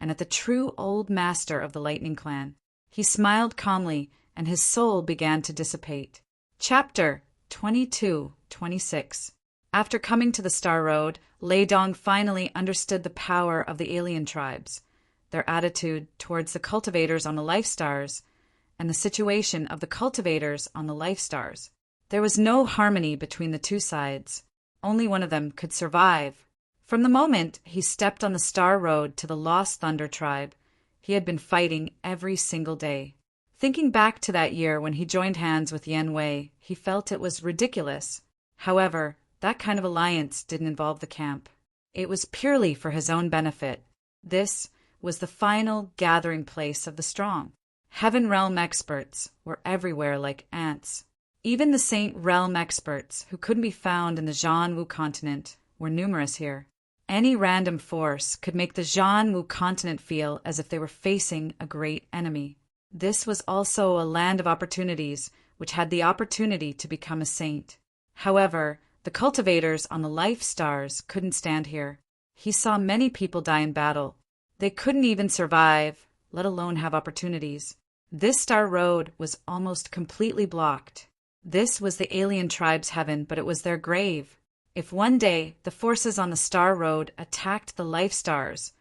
and at the true old master of the Lightning Clan. He smiled calmly, and his soul began to dissipate. Chapter 22-26. After coming to the Star Road, Lei Dong finally understood the power of the alien tribes, their attitude towards the cultivators on the Life Stars, and the situation of the cultivators on the Life Stars. There was no harmony between the two sides. Only one of them could survive. From the moment he stepped on the Star Road to the Lost Thunder tribe, he had been fighting every single day. Thinking back to that year when he joined hands with Yan Wei, he felt it was ridiculous. However, that kind of alliance didn't involve the camp. It was purely for his own benefit. This was the final gathering place of the strong. Heaven Realm experts were everywhere like ants. Even the Saint Realm experts, who couldn't be found in the Jianwu continent, were numerous here. Any random force could make the Jianwu continent feel as if they were facing a great enemy. This was also a land of opportunities, which had the opportunity to become a saint. However, the cultivators on the Life Stars couldn't stand here. He saw many people die in battle. They couldn't even survive, let alone have opportunities. This Star Road was almost completely blocked. This was the alien tribe's heaven, but it was their grave. If one day the forces on the Star Road attacked the Life Stars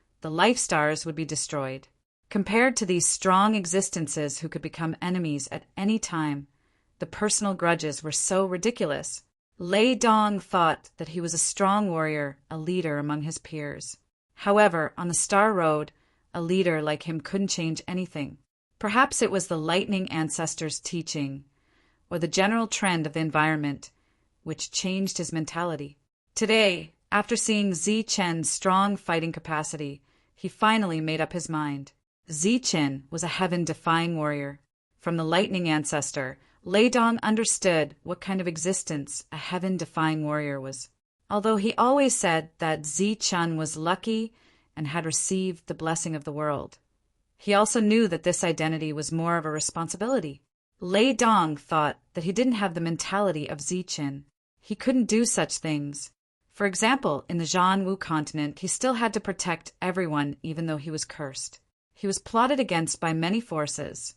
would be destroyed. Compared to these strong existences who could become enemies at any time, the personal grudges were so ridiculous. Lei Dong thought that he was a strong warrior, a leader among his peers. However, on the Star Road, a leader like him couldn't change anything. Perhaps it was the Lightning Ancestors' teaching, or the general trend of the environment, which changed his mentality. Today, after seeing Ziqin's strong fighting capacity, he finally made up his mind. Ziqin was a heaven-defying warrior. From the Lightning Ancestor, Lei Dong understood what kind of existence a heaven-defying warrior was. Although he always said that Ziqin was lucky and had received the blessing of the world, he also knew that this identity was more of a responsibility. Lei Dong thought that he didn't have the mentality of Ziqin. He couldn't do such things. For example, in the Jianwu continent, he still had to protect everyone even though he was cursed. He was plotted against by many forces,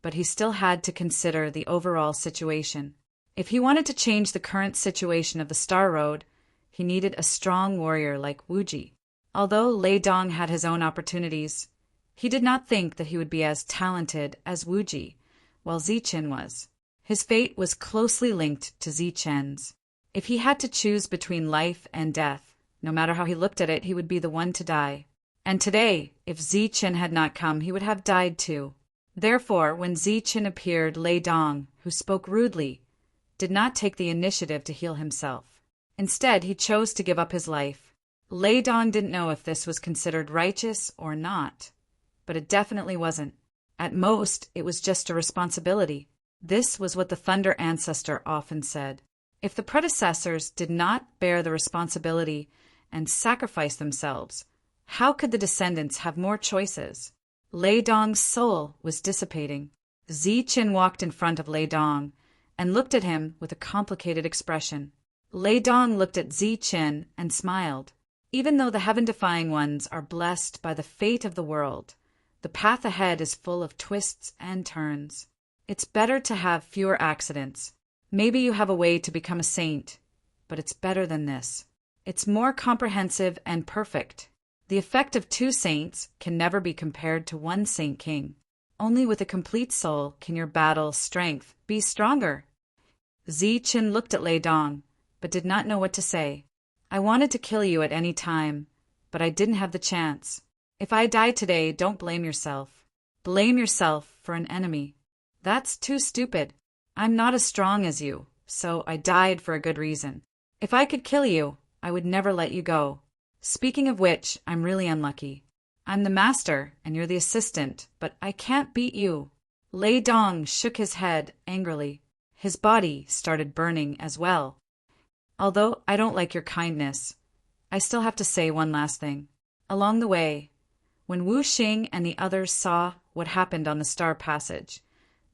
but he still had to consider the overall situation. If he wanted to change the current situation of the Star Road, he needed a strong warrior like Wuji. Although Lei Dong had his own opportunities, he did not think that he would be as talented as Wuji, while Ziqin was. His fate was closely linked to Ziqin's. If he had to choose between life and death, no matter how he looked at it, he would be the one to die. And today, if Zichen had not come, he would have died too. Therefore, when Zichen appeared, Lei Dong, who spoke rudely, did not take the initiative to heal himself. Instead, he chose to give up his life. Lei Dong didn't know if this was considered righteous or not, but it definitely wasn't. At most, it was just a responsibility. This was what the Thunder Ancestor often said. If the predecessors did not bear the responsibility and sacrifice themselves, how could the descendants have more choices? Lei Dong's soul was dissipating. Zichen walked in front of Lei Dong and looked at him with a complicated expression. Lei Dong looked at Zichen and smiled. Even though the heaven-defying ones are blessed by the fate of the world, the path ahead is full of twists and turns. It's better to have fewer accidents. Maybe you have a way to become a saint, but it's better than this. It's more comprehensive and perfect. The effect of 2 saints can never be compared to 1 saint king. Only with a complete soul can your battle strength be stronger. Zichen looked at Lei Dong, but did not know what to say. I wanted to kill you at any time, but I didn't have the chance. If I die today, don't blame yourself. Blame yourself for an enemy. That's too stupid. I'm not as strong as you, so I died for a good reason. If I could kill you, I would never let you go. Speaking of which, I'm really unlucky. I'm the master, and you're the assistant, but I can't beat you. Lei Dong shook his head angrily. His body started burning as well. Although I don't like your kindness, I still have to say one last thing. Along the way, when Wu Xing and the others saw what happened on the Star Passage,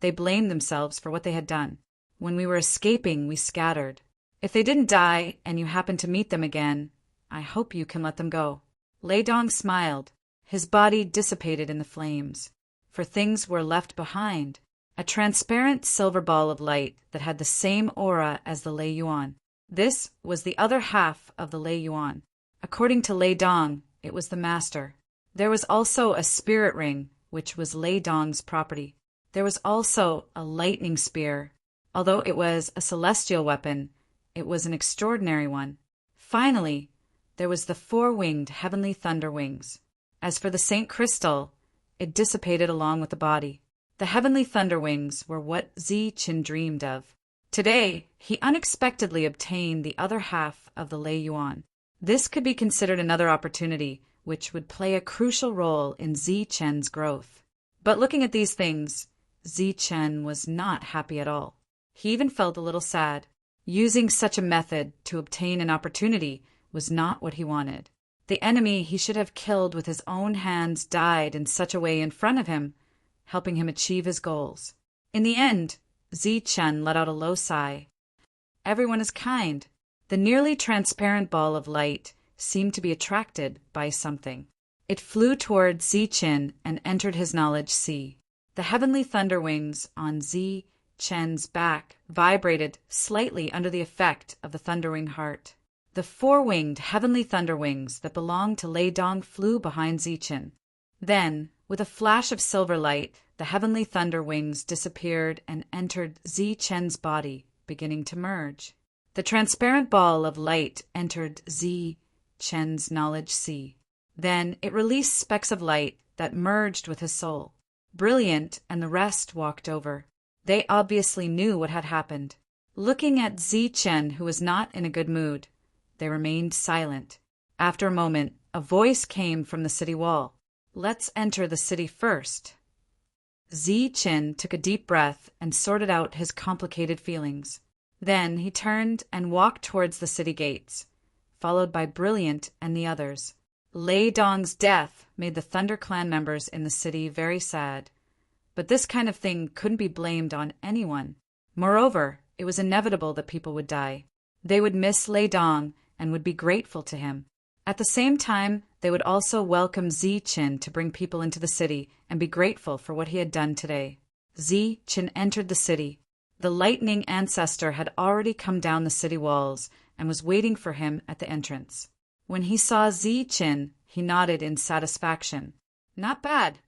they blamed themselves for what they had done. When we were escaping, we scattered. If they didn't die and you happen to meet them again, I hope you can let them go. Lei Dong smiled. His body dissipated in the flames, for things were left behind. A transparent silver ball of light that had the same aura as the Lei Yuan. This was the other half of the Lei Yuan. According to Lei Dong, it was the master. There was also a spirit ring, which was Lei Dong's property. There was also a lightning spear. Although it was a celestial weapon, it was an extraordinary one. Finally, there was the 4-winged heavenly thunder wings. As for the Saint Crystal, it dissipated along with the body. The heavenly thunder wings were what Zichen dreamed of. Today, he unexpectedly obtained the other half of the Lei Yuan. This could be considered another opportunity, which would play a crucial role in Zichen's growth. But looking at these things, Zichen was not happy at all. He even felt a little sad. Using such a method to obtain an opportunity was not what he wanted. The enemy he should have killed with his own hands died in such a way in front of him, helping him achieve his goals. In the end, Zichen let out a low sigh. Everyone is kind. The nearly transparent ball of light seemed to be attracted by something. It flew toward Zichen and entered his knowledge sea. The heavenly thunder wings on Zichen's back vibrated slightly under the effect of the thundering heart. The 4-winged heavenly thunder wings that belonged to Lei Dong flew behind Zichen. Then, with a flash of silver light, the heavenly thunder wings disappeared and entered Zichen's body, beginning to merge. The transparent ball of light entered Zichen's knowledge sea. Then it released specks of light that merged with his soul. Brilliant and the rest walked over. They obviously knew what had happened. Looking at Zichen, who was not in a good mood, they remained silent. After a moment, a voice came from the city wall. Let's enter the city first. Zichen took a deep breath and sorted out his complicated feelings. Then he turned and walked towards the city gates, followed by Brilliant and the others. Lei Dong's death made the Thunder Clan members in the city very sad, but this kind of thing couldn't be blamed on anyone. Moreover, it was inevitable that people would die. They would miss Lei Dong and would be grateful to him. At the same time, they would also welcome Zichen to bring people into the city and be grateful for what he had done today. Zichen entered the city. The lightning ancestor had already come down the city walls and was waiting for him at the entrance. When he saw Zichen, he nodded in satisfaction. Not bad.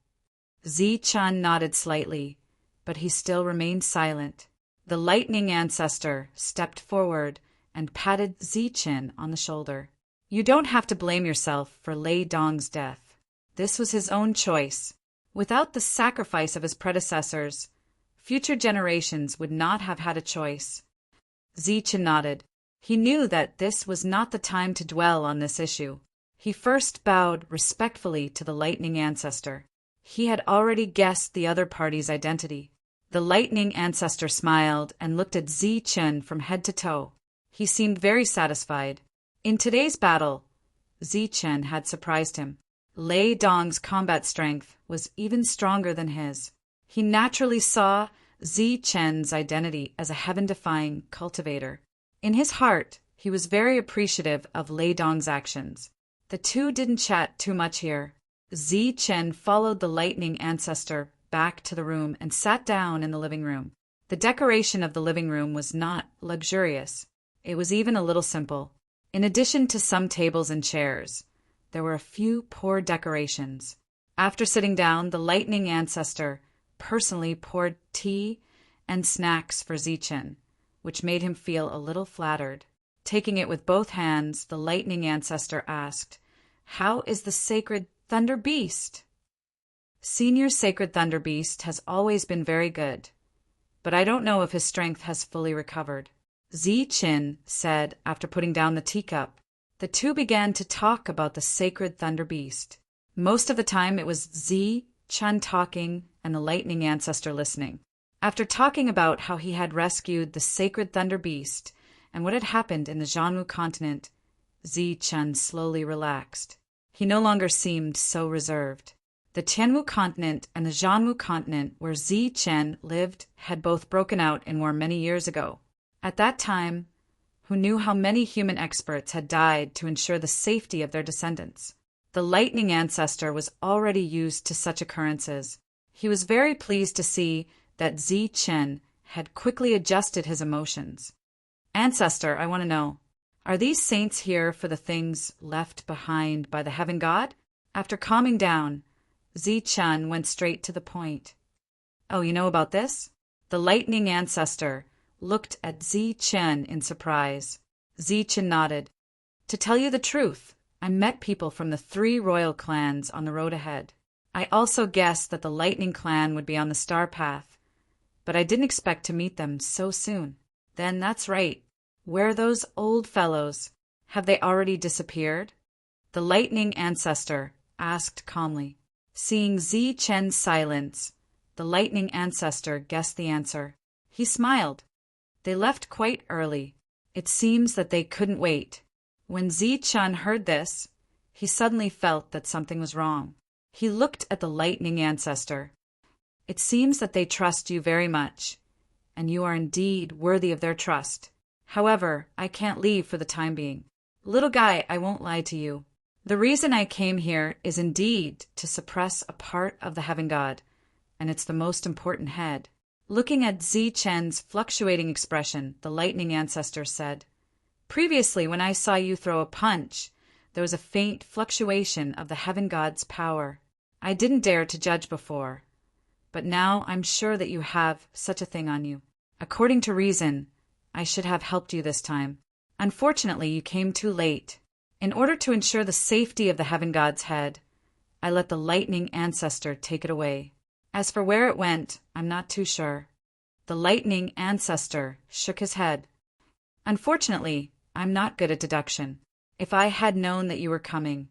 Zichen nodded slightly, but he still remained silent. The lightning ancestor stepped forward and patted Zichen on the shoulder. You don't have to blame yourself for Lei Dong's death. This was his own choice. Without the sacrifice of his predecessors, future generations would not have had a choice. Zichen nodded. He knew that this was not the time to dwell on this issue. He first bowed respectfully to the lightning ancestor. He had already guessed the other party's identity. The lightning ancestor smiled and looked at Zichen from head to toe. He seemed very satisfied. In today's battle, Zichen had surprised him. Lei Dong's combat strength was even stronger than his. He naturally saw Zichen's identity as a heaven-defying cultivator. In his heart, he was very appreciative of Lei Dong's actions. The two didn't chat too much here. Zichen followed the lightning ancestor back to the room and sat down in the living room. The decoration of the living room was not luxurious. It was even a little simple. In addition to some tables and chairs, there were a few poor decorations. After sitting down, the lightning ancestor personally poured tea and snacks for Zichen, which made him feel a little flattered. Taking it with both hands, the lightning ancestor asked, "How is the sacred Thunder Beast?" "Senior Sacred Thunder Beast has always been very good, but I don't know if his strength has fully recovered," Zichen said after putting down the teacup. The two began to talk about the Sacred Thunder Beast. Most of the time it was Zichen talking and the lightning ancestor listening. After talking about how he had rescued the Sacred Thunder Beast and what had happened in the Jianwu continent, Zichen slowly relaxed. He no longer seemed so reserved. The Tianwu continent and the Jianwu continent where Zichen lived had both broken out in war many years ago. At that time, who knew how many human experts had died to ensure the safety of their descendants? The lightning ancestor was already used to such occurrences. He was very pleased to see that Zichen had quickly adjusted his emotions. "Ancestor, I want to know, are these saints here for the things left behind by the heaven god?" After calming down, Zichen went straight to the point. "Oh, you know about this?" The lightning ancestor looked at Zichen in surprise. Zichen nodded. "To tell you the truth, I met people from the 3 royal clans on the road ahead. I also guessed that the lightning clan would be on the star path, but I didn't expect to meet them so soon." "Then that's right. Where are those old fellows? Have they already disappeared?" The lightning ancestor asked calmly. Seeing Zichen's silence, the lightning ancestor guessed the answer. He smiled. "They left quite early. It seems that they couldn't wait." When Zichen heard this, he suddenly felt that something was wrong. He looked at the lightning ancestor. "It seems that they trust you very much, and you are indeed worthy of their trust. However, I can't leave for the time being. Little guy, I won't lie to you. The reason I came here is indeed to suppress a part of the heaven god, and it's the most important head." Looking at Zichen's fluctuating expression, the lightning ancestor said, "Previously, when I saw you throw a punch, there was a faint fluctuation of the heaven god's power. I didn't dare to judge before, but now I'm sure that you have such a thing on you. According to reason, I should have helped you this time. Unfortunately, you came too late. In order to ensure the safety of the heaven god's head, I let the lightning ancestor take it away. As for where it went, I'm not too sure." The lightning ancestor shook his head. "Unfortunately, I'm not good at deduction. If I had known that you were coming,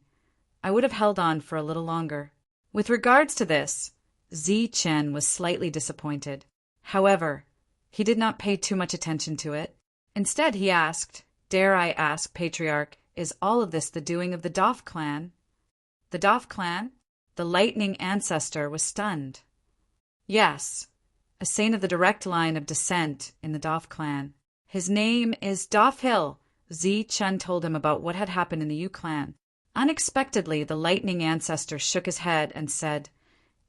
I would have held on for a little longer." With regards to this, Zichen was slightly disappointed. However, he did not pay too much attention to it. Instead, he asked, "Dare I ask, Patriarch, is all of this the doing of the Doff clan?" "The Doff clan?" The lightning ancestor was stunned. "Yes, a saint of the direct line of descent in the Doff clan. His name is Doff Hill." Zichen told him about what had happened in the Yu clan. Unexpectedly, the lightning ancestor shook his head and said,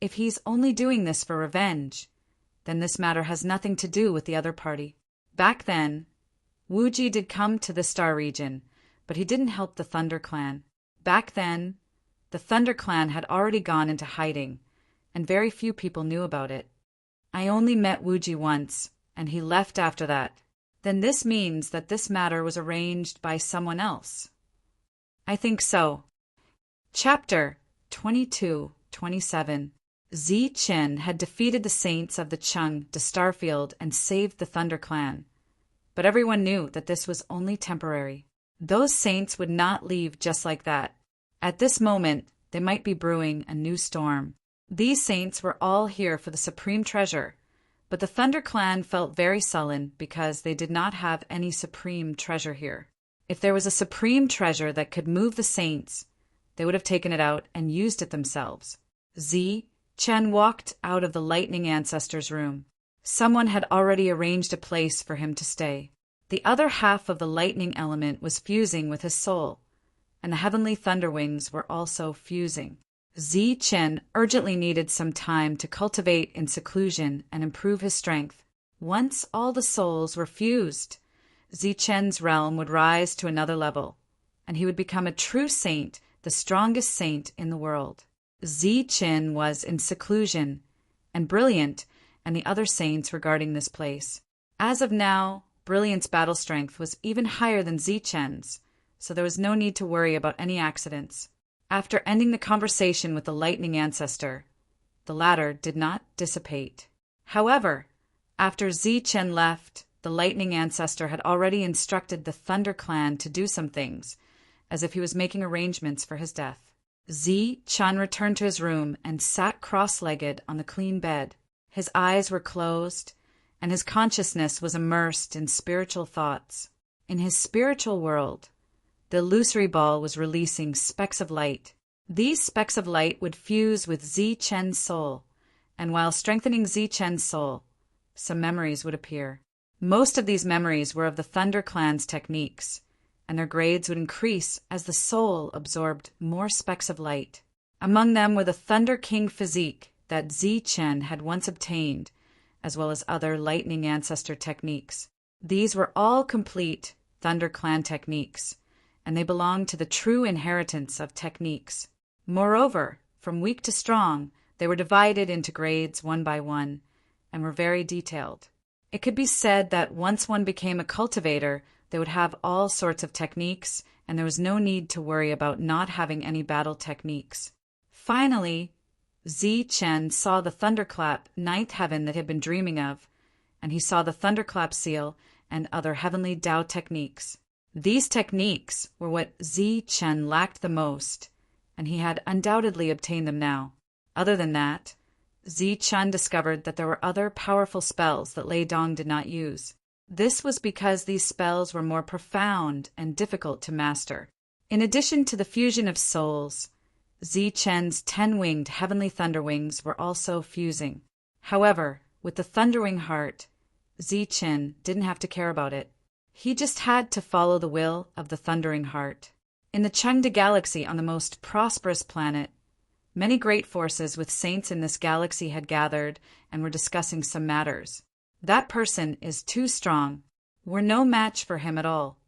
"If he's only doing this for revenge, then this matter has nothing to do with the other party. Back then, Wuji did come to the Star region, but he didn't help the Thunder clan. Back then, the Thunder clan had already gone into hiding, and very few people knew about it. I only met Wuji once, and he left after that. Then this means that this matter was arranged by someone else." "I think so." Chapter 22-27. Zi Qin had defeated the saints of the Chung de Starfield and saved the Thunder Clan. But everyone knew that this was only temporary. Those saints would not leave just like that. At this moment, they might be brewing a new storm. These saints were all here for the supreme treasure, but the Thunder Clan felt very sullen because they did not have any supreme treasure here. If there was a supreme treasure that could move the saints, they would have taken it out and used it themselves. Zi Chen walked out of the Lightning Ancestor's room. Someone had already arranged a place for him to stay. The other half of the lightning element was fusing with his soul, and the heavenly thunder wings were also fusing. Zi Chen urgently needed some time to cultivate in seclusion and improve his strength. Once all the souls were fused, Zi Chen's realm would rise to another level, and he would become a true saint, the strongest saint in the world. Zi Chen was in seclusion and Brilliant and the other saints were guarding this place. As of now, Brilliant's battle strength was even higher than Zi Chen's, so there was no need to worry about any accidents. After ending the conversation with the Lightning Ancestor, the latter did not dissipate. However, after Zi Chen left, the Lightning Ancestor had already instructed the Thunder Clan to do some things, as if he was making arrangements for his death. Zi Chen returned to his room and sat cross-legged on the clean bed. His eyes were closed, and his consciousness was immersed in spiritual thoughts. In his spiritual world, the illusory ball was releasing specks of light. These specks of light would fuse with Zi Chen's soul, and while strengthening Zi Chen's soul, some memories would appear. Most of these memories were of the Thunder Clan's techniques, and their grades would increase as the soul absorbed more specks of light. Among them were the Thunder King physique that Zi Chen had once obtained, as well as other Lightning Ancestor techniques. These were all complete Thunder Clan techniques, and they belonged to the true inheritance of techniques. Moreover, from weak to strong, they were divided into grades one by one, and were very detailed. It could be said that once one became a cultivator, they would have all sorts of techniques, and there was no need to worry about not having any battle techniques. Finally, Zi Chen saw the thunderclap ninth heaven that he had been dreaming of, and he saw the thunderclap seal and other heavenly Tao techniques. These techniques were what Zi Chen lacked the most, and he had undoubtedly obtained them now. Other than that, Zi Chen discovered that there were other powerful spells that Lei Dong did not use. This was because these spells were more profound and difficult to master. In addition to the fusion of souls, Zi Chen's 10-winged heavenly thunder wings were also fusing. However, with the thundering heart, Zi Chen didn't have to care about it. He just had to follow the will of the thundering heart. In the Chengde galaxy on the most prosperous planet, many great forces with saints in this galaxy had gathered and were discussing some matters. That person is too strong. We're no match for him at all.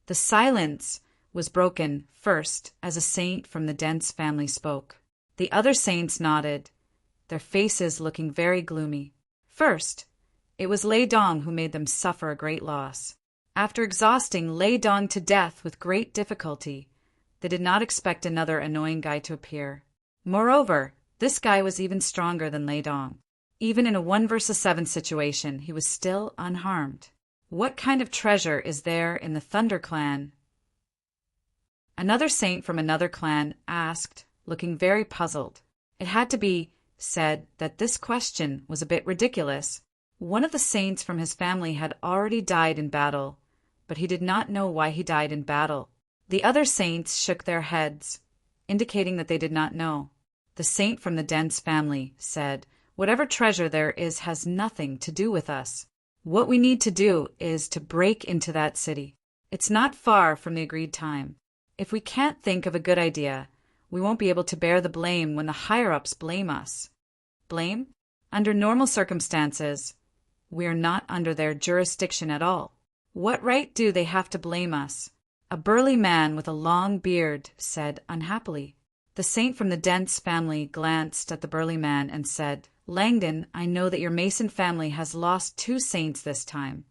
The silence was broken first as a saint from the dense family spoke. The other saints nodded, their faces looking very gloomy. First, it was Lei Dong who made them suffer a great loss. After exhausting Lei Dong to death with great difficulty, they did not expect another annoying guy to appear. Moreover, this guy was even stronger than Lei Dong. Even in a 1 versus 7 situation, he was still unharmed. What kind of treasure is there in the Thunder Clan? Another saint from another clan asked, looking very puzzled. It had to be said that this question was a bit ridiculous. One of the saints from his family had already died in battle, but he did not know why he died in battle. The other saints shook their heads, indicating that they did not know. The saint from the dense family said, "Whatever treasure there is has nothing to do with us. What we need to do is to break into that city. It's not far from the agreed time. If we can't think of a good idea, we won't be able to bear the blame when the higher-ups blame us." Blame? Under normal circumstances, we are not under their jurisdiction at all. What right do they have to blame us? A burly man with a long beard said unhappily. The saint from the dense family glanced at the burly man and said, "Langdon, I know that your Mason family has lost 2 saints this time,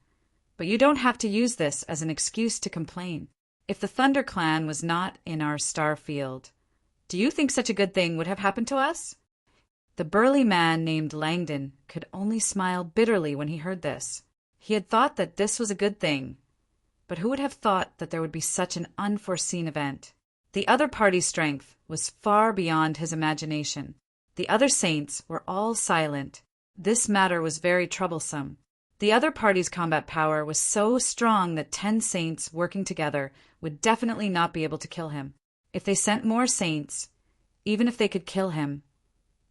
but you don't have to use this as an excuse to complain. If the Thunder Clan was not in our star field, Do you think such a good thing would have happened to us? The burly man named Langdon could only smile bitterly when he heard this. He had thought that this was a good thing, but who would have thought that there would be such an unforeseen event? The other party's strength was far beyond his imagination. The other saints were all silent. This matter was very troublesome. The other party's combat power was so strong that 10 saints working together would definitely not be able to kill him. If they sent more saints, even if they could kill him,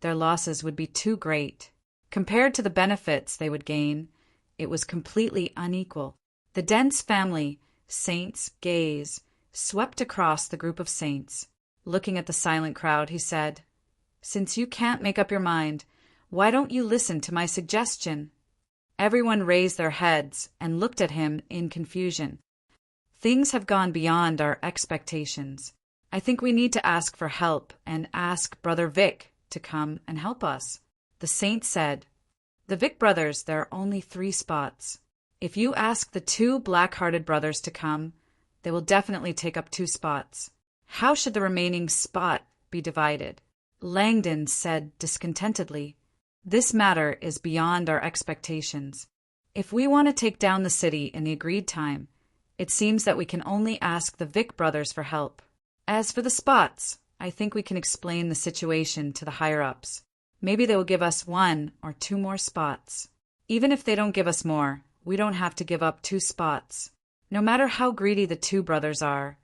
their losses would be too great. Compared to the benefits they would gain, it was completely unequal. The dense family, saint's gaze swept across the group of saints. Looking at the silent crowd, he said, "Since you can't make up your mind, why don't you listen to my suggestion?" Everyone raised their heads and looked at him in confusion. Things have gone beyond our expectations. I think we need to ask for help and ask Brother Vic to come and help us. The saint said, "The Vic brothers, there are only 3 spots. If you ask the 2 black-hearted brothers to come, they will definitely take up 2 spots. How should the remaining spot be divided?" Langdon said discontentedly, "This matter is beyond our expectations. If we want to take down the city in the agreed time, it seems that we can only ask the Vic brothers for help. As for the spots, I think we can explain the situation to the higher-ups. Maybe they will give us 1 or 2 more spots. Even if they don't give us more, we don't have to give up 2 spots. No matter how greedy the 2 brothers are,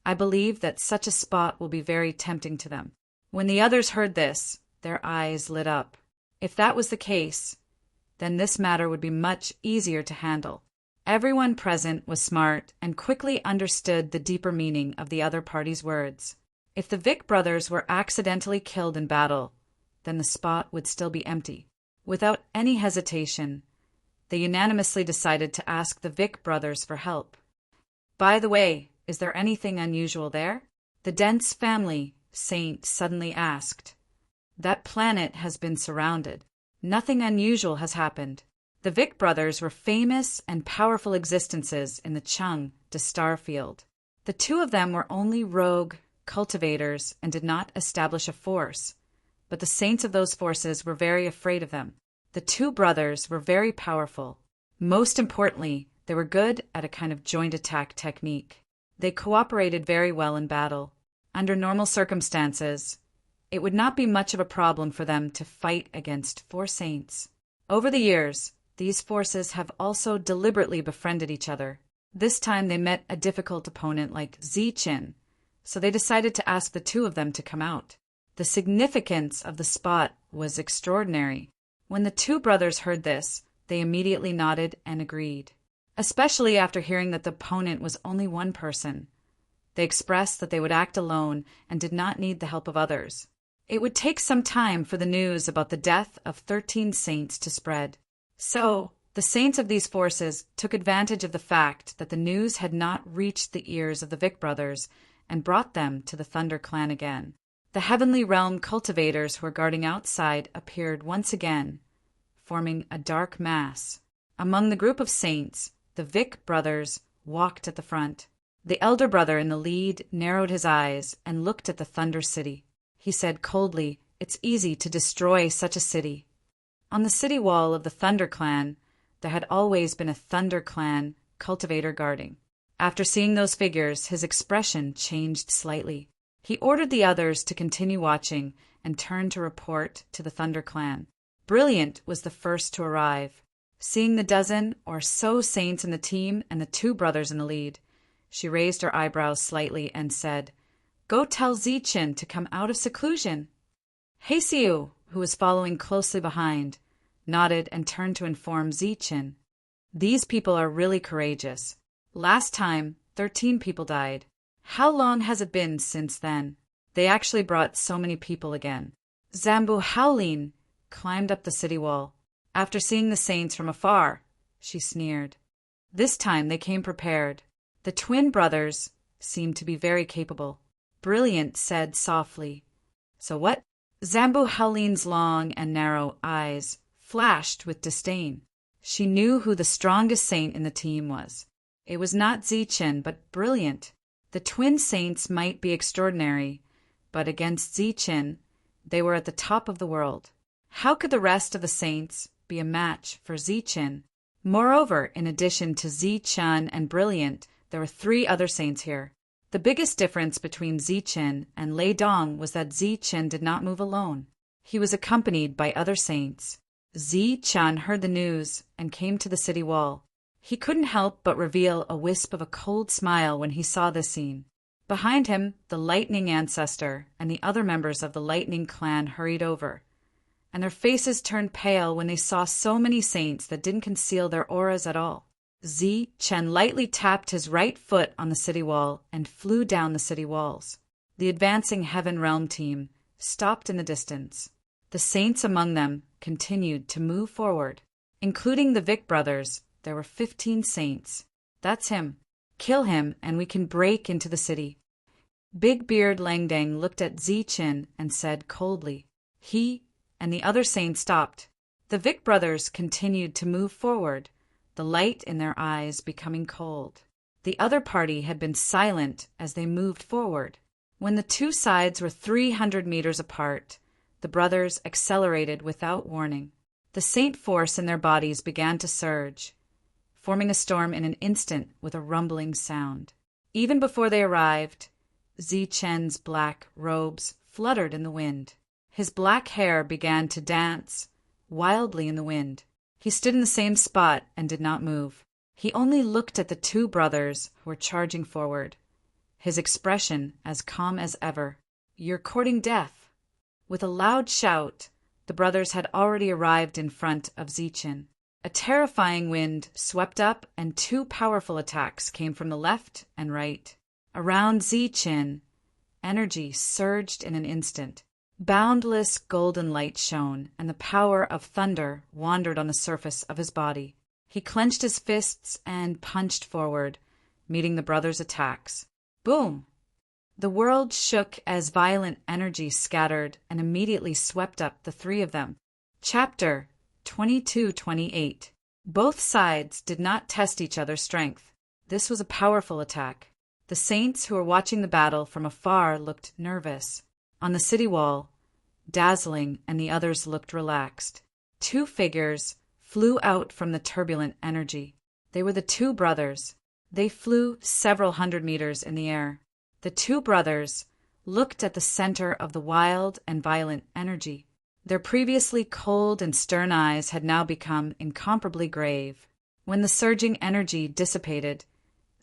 I believe that such a spot will be very tempting to them." When the others heard this, their eyes lit up. If that was the case, then this matter would be much easier to handle. Everyone present was smart and quickly understood the deeper meaning of the other party's words. If the Vic brothers were accidentally killed in battle, then the spot would still be empty. Without any hesitation, they unanimously decided to ask the Vic brothers for help. "By the way, is there anything unusual there?" the dense family saint suddenly asked. "That planet has been surrounded. Nothing unusual has happened. The Vic brothers were famous and powerful existences in the Chung de star field. The 2 of them were only rogue cultivators and did not establish a force, but the saints of those forces were very afraid of them. The 2 brothers were very powerful. Most importantly, they were good at a kind of joint attack technique. They cooperated very well in battle. Under normal circumstances, it would not be much of a problem for them to fight against 4 saints. Over the years, these forces have also deliberately befriended each other. This time they met a difficult opponent like Zichin, so they decided to ask the 2 of them to come out. The significance of the spot was extraordinary. When the 2 brothers heard this, they immediately nodded and agreed, especially after hearing that the opponent was only 1 person. They expressed that they would act alone and did not need the help of others. It would take some time for the news about the death of 13 saints to spread. So, the saints of these forces took advantage of the fact that the news had not reached the ears of the Vic brothers and brought them to the Thunder Clan again. The Heavenly Realm cultivators who were guarding outside appeared once again, forming a dark mass. Among the group of saints, the Vic brothers walked at the front. The elder brother in the lead narrowed his eyes and looked at the Thunder City. He said coldly, "It's easy to destroy such a city." On the city wall of the Thunder Clan, there had always been a Thunder Clan cultivator guarding. After seeing those figures, his expression changed slightly. He ordered the others to continue watching and turned to report to the Thunder Clan. Brilliant was the first to arrive. Seeing the dozen or so saints in the team and the 2 brothers in the lead, she raised her eyebrows slightly and said, "Go tell Zichin to come out of seclusion." Heisiu, who was following closely behind, nodded and turned to inform Zichin. "These people are really courageous. Last time, 13 people died. How long has it been since then? They actually brought so many people again." Zambu Howlin climbed up the city wall. After seeing the saints from afar, she sneered. This time they came prepared. The twin brothers seemed to be very capable. Brilliant said softly, "So what?" Zambu Howlin's long and narrow eyes flashed with disdain. She knew who the strongest saint in the team was. It was not Zichin, but Brilliant. The twin saints might be extraordinary, but against Ziqin, they were at the top of the world. How could the rest of the saints be a match for Ziqin? Moreover, in addition to Ziqin and Brilliant, there were 3 other saints here. The biggest difference between Ziqin and Lei Dong was that Ziqin did not move alone. He was accompanied by other saints. Ziqin heard the news and came to the city wall. He couldn't help but reveal a wisp of a cold smile when he saw this scene. Behind him, the Lightning Ancestor and the other members of the Lightning clan hurried over, and their faces turned pale when they saw so many saints that didn't conceal their auras at all. Ziqin lightly tapped his right foot on the city wall and flew down the city walls. The advancing Heaven Realm team stopped in the distance. The saints among them continued to move forward. Including the Vic brothers, there were 15 saints. That's him. Kill him and we can break into the city. Big Beard Langdang looked at Ziqin and said coldly. He and the other saints stopped. The Vic brothers continued to move forward, the light in their eyes becoming cold. The other party had been silent as they moved forward. When the 2 sides were 300 meters apart, the brothers accelerated without warning. The saint force in their bodies began to surge, forming a storm in an instant with a rumbling sound. Even before they arrived, Ziqin's black robes fluttered in the wind. His black hair began to dance wildly in the wind. He stood in the same spot and did not move. He only looked at the 2 brothers who were charging forward, his expression as calm as ever. You're courting death. With a loud shout, the brothers had already arrived in front of Ziqin. A terrifying wind swept up and 2 powerful attacks came from the left and right. Around Ziqin, energy surged in an instant. Boundless golden light shone, and the power of thunder wandered on the surface of his body. He clenched his fists and punched forward, meeting the brothers' attacks. Boom! The world shook as violent energy scattered and immediately swept up the 3 of them. Chapter 22-28. Both sides did not test each other's strength. This was a powerful attack. The saints who were watching the battle from afar looked nervous. On the city wall, Dazzling and the others looked relaxed. 2 figures flew out from the turbulent energy. They were the 2 brothers. They flew several hundred meters in the air. The 2 brothers looked at the center of the wild and violent energy. Their previously cold and stern eyes had now become incomparably grave. When the surging energy dissipated,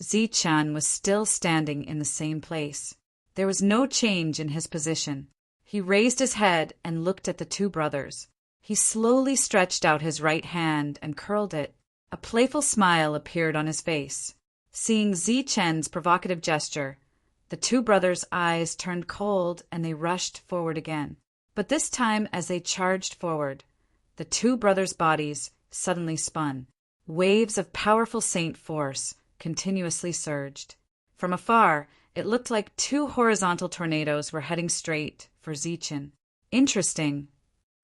Ziqin was still standing in the same place. There was no change in his position. He raised his head and looked at the 2 brothers. He slowly stretched out his right hand and curled it. A playful smile appeared on his face. Seeing Ziqin's provocative gesture, the 2 brothers' eyes turned cold and they rushed forward again. But this time, as they charged forward, the 2 brothers' bodies suddenly spun. Waves of powerful saint force continuously surged. From afar, it looked like 2 horizontal tornadoes were heading straight for Ziqin. Interesting.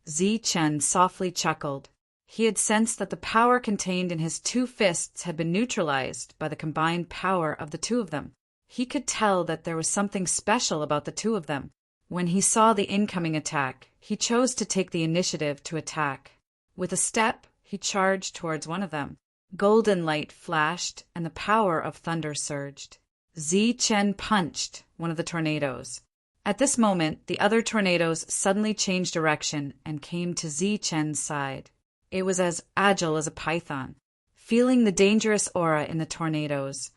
Ziqin softly chuckled. He had sensed that the power contained in his 2 fists had been neutralized by the combined power of the 2 of them. He could tell that there was something special about the 2 of them. When he saw the incoming attack, he chose to take the initiative to attack. With a step, he charged towards one of them. Golden light flashed, and the power of thunder surged. Ziqin punched one of the tornadoes. At this moment, the other tornadoes suddenly changed direction and came to Ziqin's side. It was as agile as a python. Feeling the dangerous aura in the tornadoes,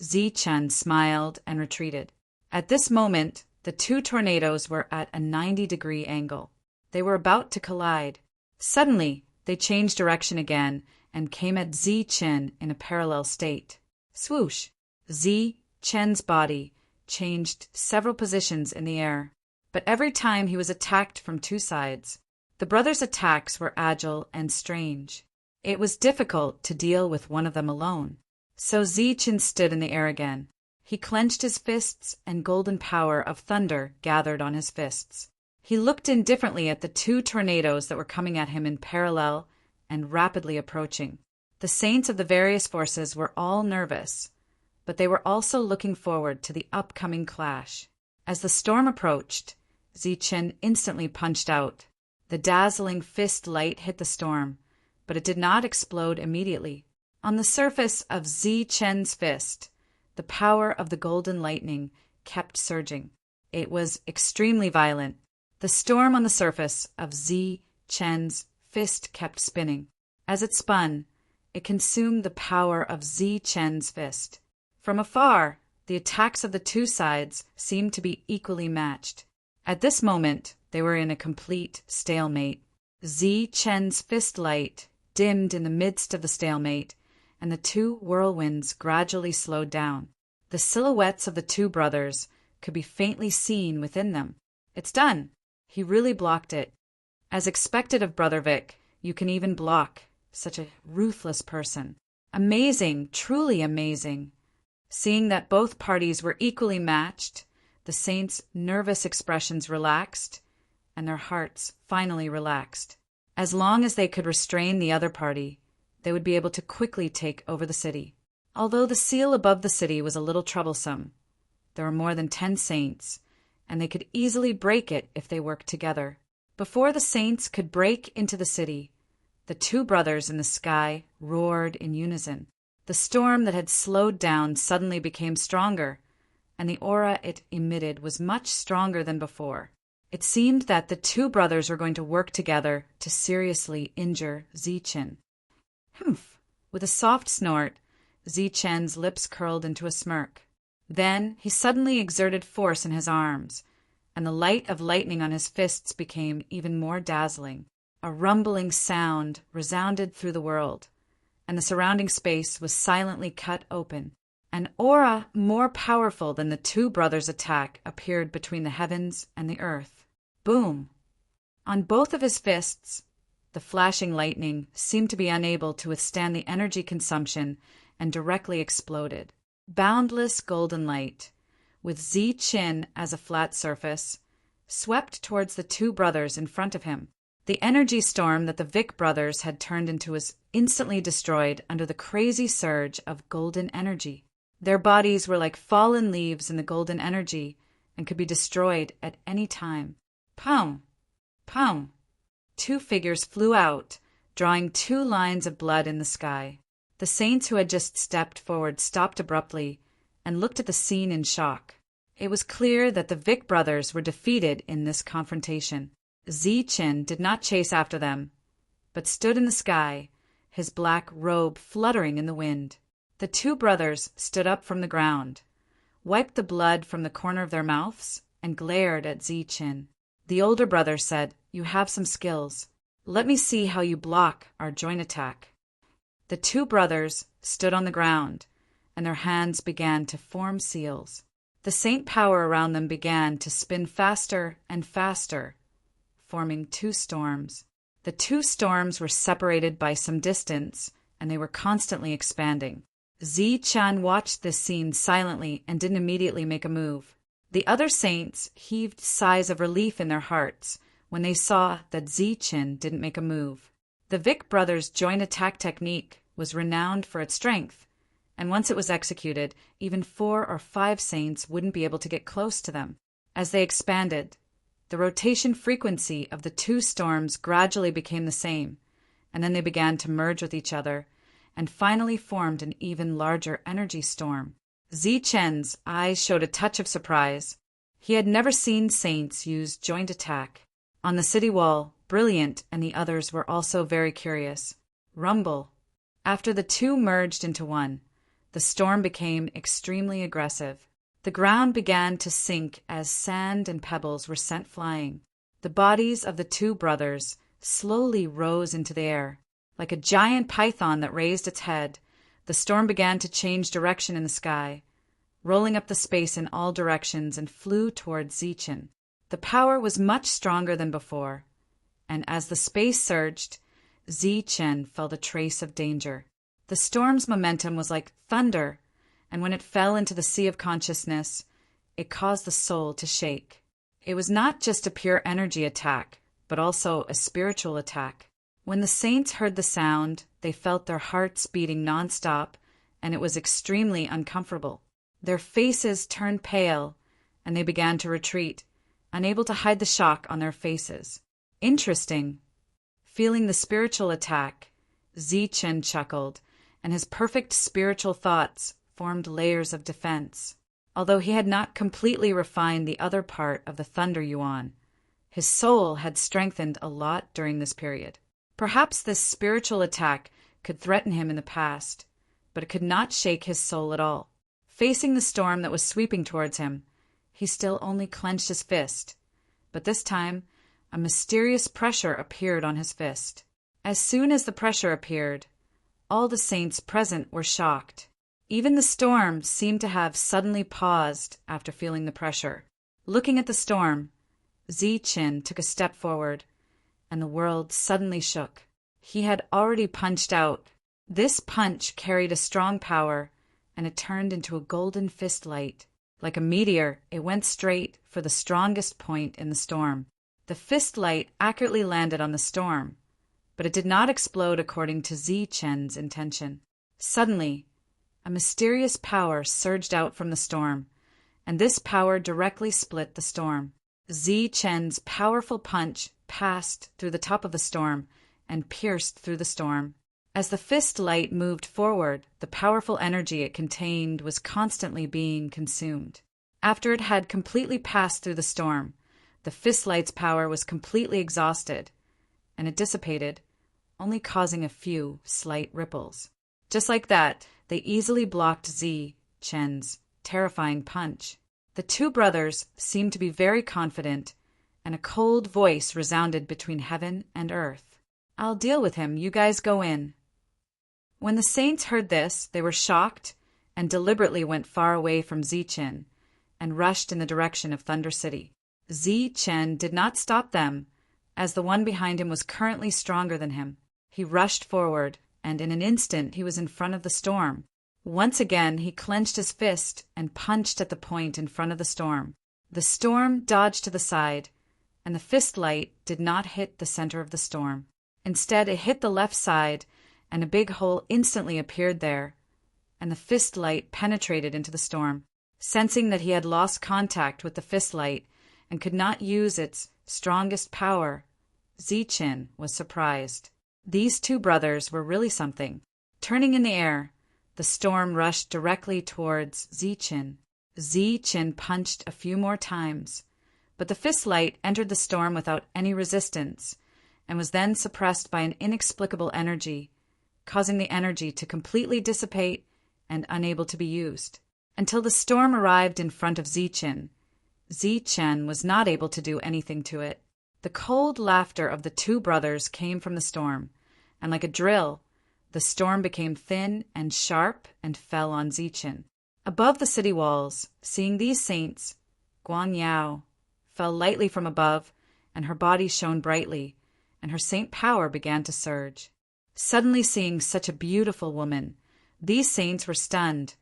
Ziqin smiled and retreated. At this moment, the 2 tornadoes were at a 90-degree angle. They were about to collide. Suddenly, they changed direction again and came at Ziqin in a parallel state. Swoosh! Ziqin's body changed several positions in the air, but every time he was attacked from 2 sides. The brothers' attacks were agile and strange. It was difficult to deal with one of them alone. So Ziqin stood in the air again. He clenched his fists, and golden power of thunder gathered on his fists. He looked indifferently at the 2 tornadoes that were coming at him in parallel and rapidly approaching. The saints of the various forces were all nervous, but they were also looking forward to the upcoming clash. As the storm approached, Zichen instantly punched out. The dazzling fist light hit the storm, but it did not explode immediately. On the surface of Zichen's fist, the power of the golden lightning kept surging. It was extremely violent. The storm on the surface of Zichen's fist kept spinning. As it spun, it consumed the power of Zichen's fist. From afar, the attacks of the two sides seemed to be equally matched. At this moment, they were in a complete stalemate. Zichen's fist light dimmed in the midst of the stalemate, and the two whirlwinds gradually slowed down. The silhouettes of the two brothers could be faintly seen within them. It's done. He really blocked it. As expected of Brother Vic, you can even block such a ruthless person. Amazing, truly amazing. Seeing that both parties were equally matched, the saints' nervous expressions relaxed, and their hearts finally relaxed. As long as they could restrain the other party, they would be able to quickly take over the city. Although the seal above the city was a little troublesome, there were more than 10 saints, and they could easily break it if they worked together. Before the saints could break into the city, the two brothers in the sky roared in unison. The storm that had slowed down suddenly became stronger, and the aura it emitted was much stronger than before. It seemed that the two brothers were going to work together to seriously injure Zichen. Humph! With a soft snort, Zichen's lips curled into a smirk. Then he suddenly exerted force in his arms, and the light of lightning on his fists became even more dazzling. A rumbling sound resounded through the world, and the surrounding space was silently cut open. An aura more powerful than the two brothers' attack appeared between the heavens and the earth. Boom! On both of his fists, the flashing lightning seemed to be unable to withstand the energy consumption and directly exploded. Boundless golden light, with Zichen as a flat surface, swept towards the two brothers in front of him. The energy storm that the Vic brothers had turned into was instantly destroyed under the crazy surge of golden energy. Their bodies were like fallen leaves in the golden energy and could be destroyed at any time. Pow! Pow! Two figures flew out, drawing 2 lines of blood in the sky. The saints who had just stepped forward stopped abruptly and looked at the scene in shock. It was clear that the Vic brothers were defeated in this confrontation. Zichen did not chase after them, but stood in the sky, his black robe fluttering in the wind. The two brothers stood up from the ground, wiped the blood from the corner of their mouths, and glared at Zichen. The older brother said, "You have some skills. Let me see how you block our joint attack." The two brothers stood on the ground, and their hands began to form seals. The saint power around them began to spin faster and faster, forming 2 storms. The 2 storms were separated by some distance, and they were constantly expanding. Zichen watched this scene silently and didn't immediately make a move. The other saints heaved sighs of relief in their hearts when they saw that Zichen didn't make a move. The Vic brothers' joint attack technique was renowned for its strength, and once it was executed, even 4 or 5 saints wouldn't be able to get close to them. As they expanded, the rotation frequency of the 2 storms gradually became the same, and then they began to merge with each other, and finally formed an even larger energy storm. Zichen's eyes showed a touch of surprise. He had never seen saints use joint attack. On the city wall, Brilliant and the others were also very curious. Rumble. After the 2 merged into one, the storm became extremely aggressive. The ground began to sink as sand and pebbles were sent flying. The bodies of the 2 brothers slowly rose into the air. Like a giant python that raised its head, the storm began to change direction in the sky, rolling up the space in all directions and flew towards Zichen. The power was much stronger than before, and as the space surged, Zichen felt a trace of danger. The storm's momentum was like thunder, and when it fell into the sea of consciousness, it caused the soul to shake. It was not just a pure energy attack, but also a spiritual attack. When the saints heard the sound, they felt their hearts beating nonstop, and it was extremely uncomfortable. Their faces turned pale, and they began to retreat, unable to hide the shock on their faces. Interesting. Feeling the spiritual attack, Zichen chuckled, and his perfect spiritual thoughts formed layers of defense. Although he had not completely refined the other part of the Thunder Yuan, his soul had strengthened a lot during this period. Perhaps this spiritual attack could threaten him in the past, but it could not shake his soul at all. Facing the storm that was sweeping towards him, he still only clenched his fist, but this time a mysterious pressure appeared on his fist. As soon as the pressure appeared, all the saints present were shocked. Even the storm seemed to have suddenly paused after feeling the pressure. Looking at the storm, Zichen took a step forward, and the world suddenly shook. He had already punched out. This punch carried a strong power, and it turned into a golden fist light. Like a meteor, it went straight for the strongest point in the storm. The fist light accurately landed on the storm, but it did not explode according to Zichen's intention. Suddenly, a mysterious power surged out from the storm, and this power directly split the storm. Zichen's powerful punch passed through the top of the storm and pierced through the storm. As the fist light moved forward, the powerful energy it contained was constantly being consumed. After it had completely passed through the storm, the fist light's power was completely exhausted, and it dissipated, only causing a few slight ripples. Just like that, they easily blocked Zichen's terrifying punch. The two brothers seemed to be very confident, and a cold voice resounded between heaven and earth. "I'll deal with him, you guys go in." When the saints heard this, they were shocked and deliberately went far away from Zichen and rushed in the direction of Thunder City. Zichen did not stop them, as the one behind him was currently stronger than him. He rushed forward, and in an instant he was in front of the storm. Once again he clenched his fist and punched at the point in front of the storm. The storm dodged to the side, and the fist light did not hit the center of the storm. Instead, it hit the left side, and a big hole instantly appeared there, and the fist light penetrated into the storm. Sensing that he had lost contact with the fist light and could not use its strongest power, Zichen was surprised. These two brothers were really something. Turning in the air, the storm rushed directly towards Zichen. Zichen punched a few more times, but the fist light entered the storm without any resistance and was then suppressed by an inexplicable energy, causing the energy to completely dissipate and unable to be used. Until the storm arrived in front of Zichen, Zichen was not able to do anything to it. The cold laughter of the two brothers came from the storm, and like a drill, the storm became thin and sharp and fell on Zichen. Above the city walls, seeing these saints, Guan Yao fell lightly from above, and her body shone brightly, and her saint power began to surge. Suddenly seeing such a beautiful woman, these saints were stunned,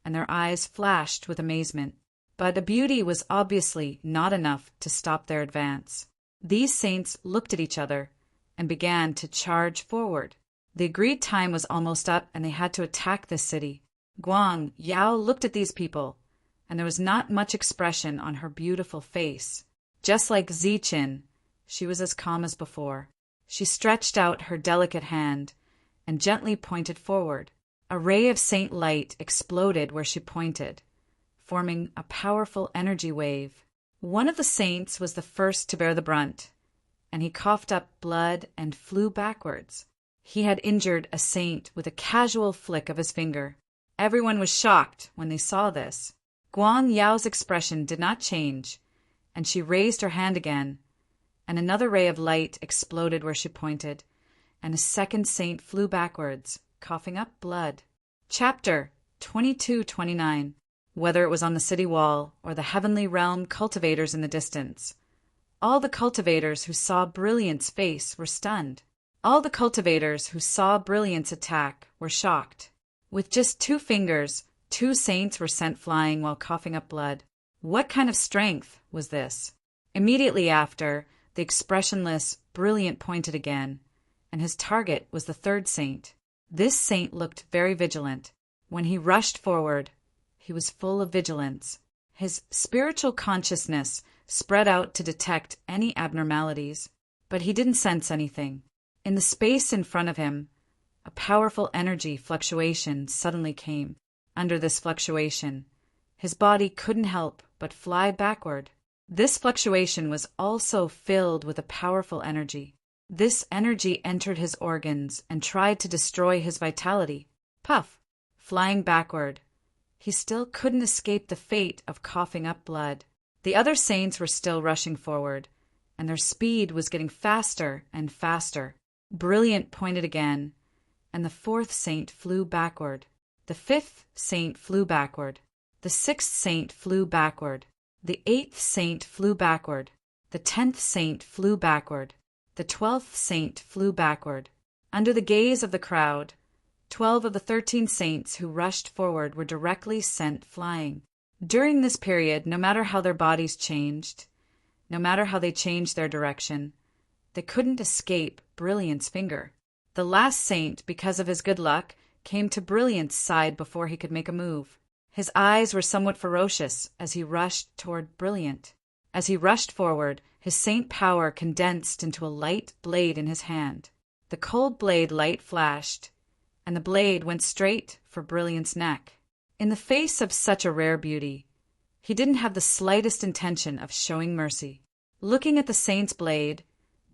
and their eyes flashed with amazement. But the beauty was obviously not enough to stop their advance. These saints looked at each other and began to charge forward. The agreed time was almost up, and they had to attack this city. Guan Yao looked at these people, and there was not much expression on her beautiful face. Just like Zichen, she was as calm as before. She stretched out her delicate hand and gently pointed forward. A ray of saint light exploded where she pointed, forming a powerful energy wave. One of the saints was the first to bear the brunt, and he coughed up blood and flew backwards. He had injured a saint with a casual flick of his finger. Everyone was shocked when they saw this. Guan Yao's expression did not change, and she raised her hand again, and another ray of light exploded where she pointed, and a second saint flew backwards, coughing up blood. Chapter 22-29. Whether it was on the city wall or the heavenly realm cultivators in the distance, all the cultivators who saw Brilliant's face were stunned. All the cultivators who saw Brilliant's attack were shocked. With just 2 fingers, 2 saints were sent flying while coughing up blood. What kind of strength was this? Immediately after, the expressionless Brilliant pointed again, and his target was the 3rd saint. This saint looked very vigilant. When he rushed forward, he was full of vigilance. His spiritual consciousness spread out to detect any abnormalities, but he didn't sense anything. In the space in front of him, a powerful energy fluctuation suddenly came. Under this fluctuation, his body couldn't help but fly backward. This fluctuation was also filled with a powerful energy. This energy entered his organs and tried to destroy his vitality. Puff! Flying backward, he still couldn't escape the fate of coughing up blood. The other saints were still rushing forward, and their speed was getting faster and faster. Brilliant pointed again, and the fourth saint flew backward. The fifth saint flew backward. The sixth saint flew backward. The eighth saint flew backward. The 10th saint flew backward. The 12th saint flew backward. Under the gaze of the crowd, 12 of the 13 saints who rushed forward were directly sent flying. During this period, no matter how their bodies changed, no matter how they changed their direction, they couldn't escape Brilliant's finger. The last saint, because of his good luck, came to Brilliant's side before he could make a move. His eyes were somewhat ferocious as he rushed toward Brilliant. As he rushed forward, his saint power condensed into a light blade in his hand. The cold blade light flashed, and the blade went straight for Brilliant's neck. In the face of such a rare beauty, he didn't have the slightest intention of showing mercy. Looking at the saint's blade,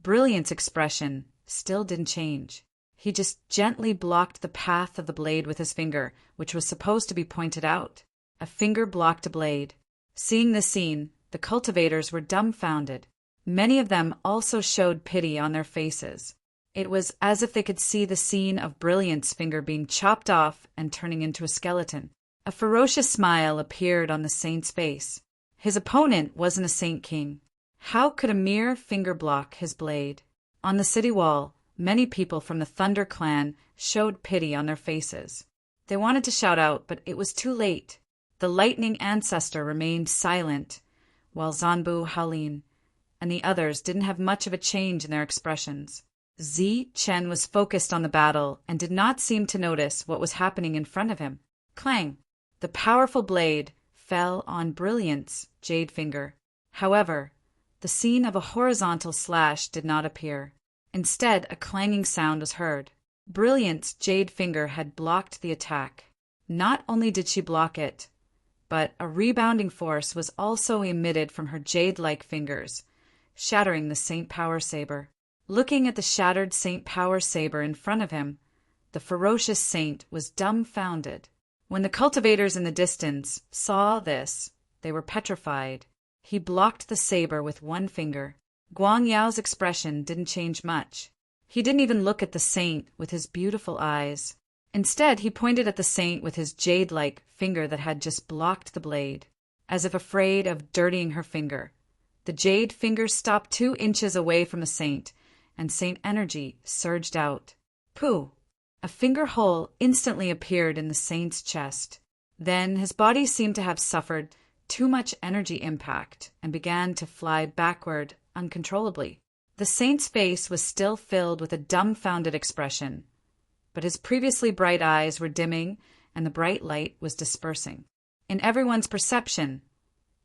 Brilliant's expression still didn't change. He just gently blocked the path of the blade with his finger, which was supposed to be pointed out. A finger blocked a blade. Seeing this scene, the cultivators were dumbfounded. Many of them also showed pity on their faces. It was as if they could see the scene of Brilliant's finger being chopped off and turning into a skeleton. A ferocious smile appeared on the saint's face. His opponent wasn't a saint king. How could a mere finger block his blade? On the city wall, many people from the Thunder clan showed pity on their faces. They wanted to shout out, but it was too late. The lightning ancestor remained silent, while Zanbu, Halin, and the others didn't have much of a change in their expressions. Zi Chen was focused on the battle and did not seem to notice what was happening in front of him. Clang! The powerful blade fell on Brilliant's jade finger. However, the scene of a horizontal slash did not appear. Instead, a clanging sound was heard. Brilliant's jade finger had blocked the attack. Not only did she block it, but a rebounding force was also emitted from her jade-like fingers, shattering the Saint Power Saber. Looking at the shattered Saint Power Saber in front of him, the ferocious saint was dumbfounded. When the cultivators in the distance saw this, they were petrified. He blocked the saber with one finger. Guang Yao's expression didn't change much. He didn't even look at the saint with his beautiful eyes. Instead, he pointed at the saint with his jade-like finger that had just blocked the blade, as if afraid of dirtying her finger. The jade finger stopped 2 inches away from the saint, and saint energy surged out. Pooh! A finger hole instantly appeared in the saint's chest. Then his body seemed to have suffered too much energy impact and began to fly backward uncontrollably. The saint's face was still filled with a dumbfounded expression, but his previously bright eyes were dimming and the bright light was dispersing. In everyone's perception,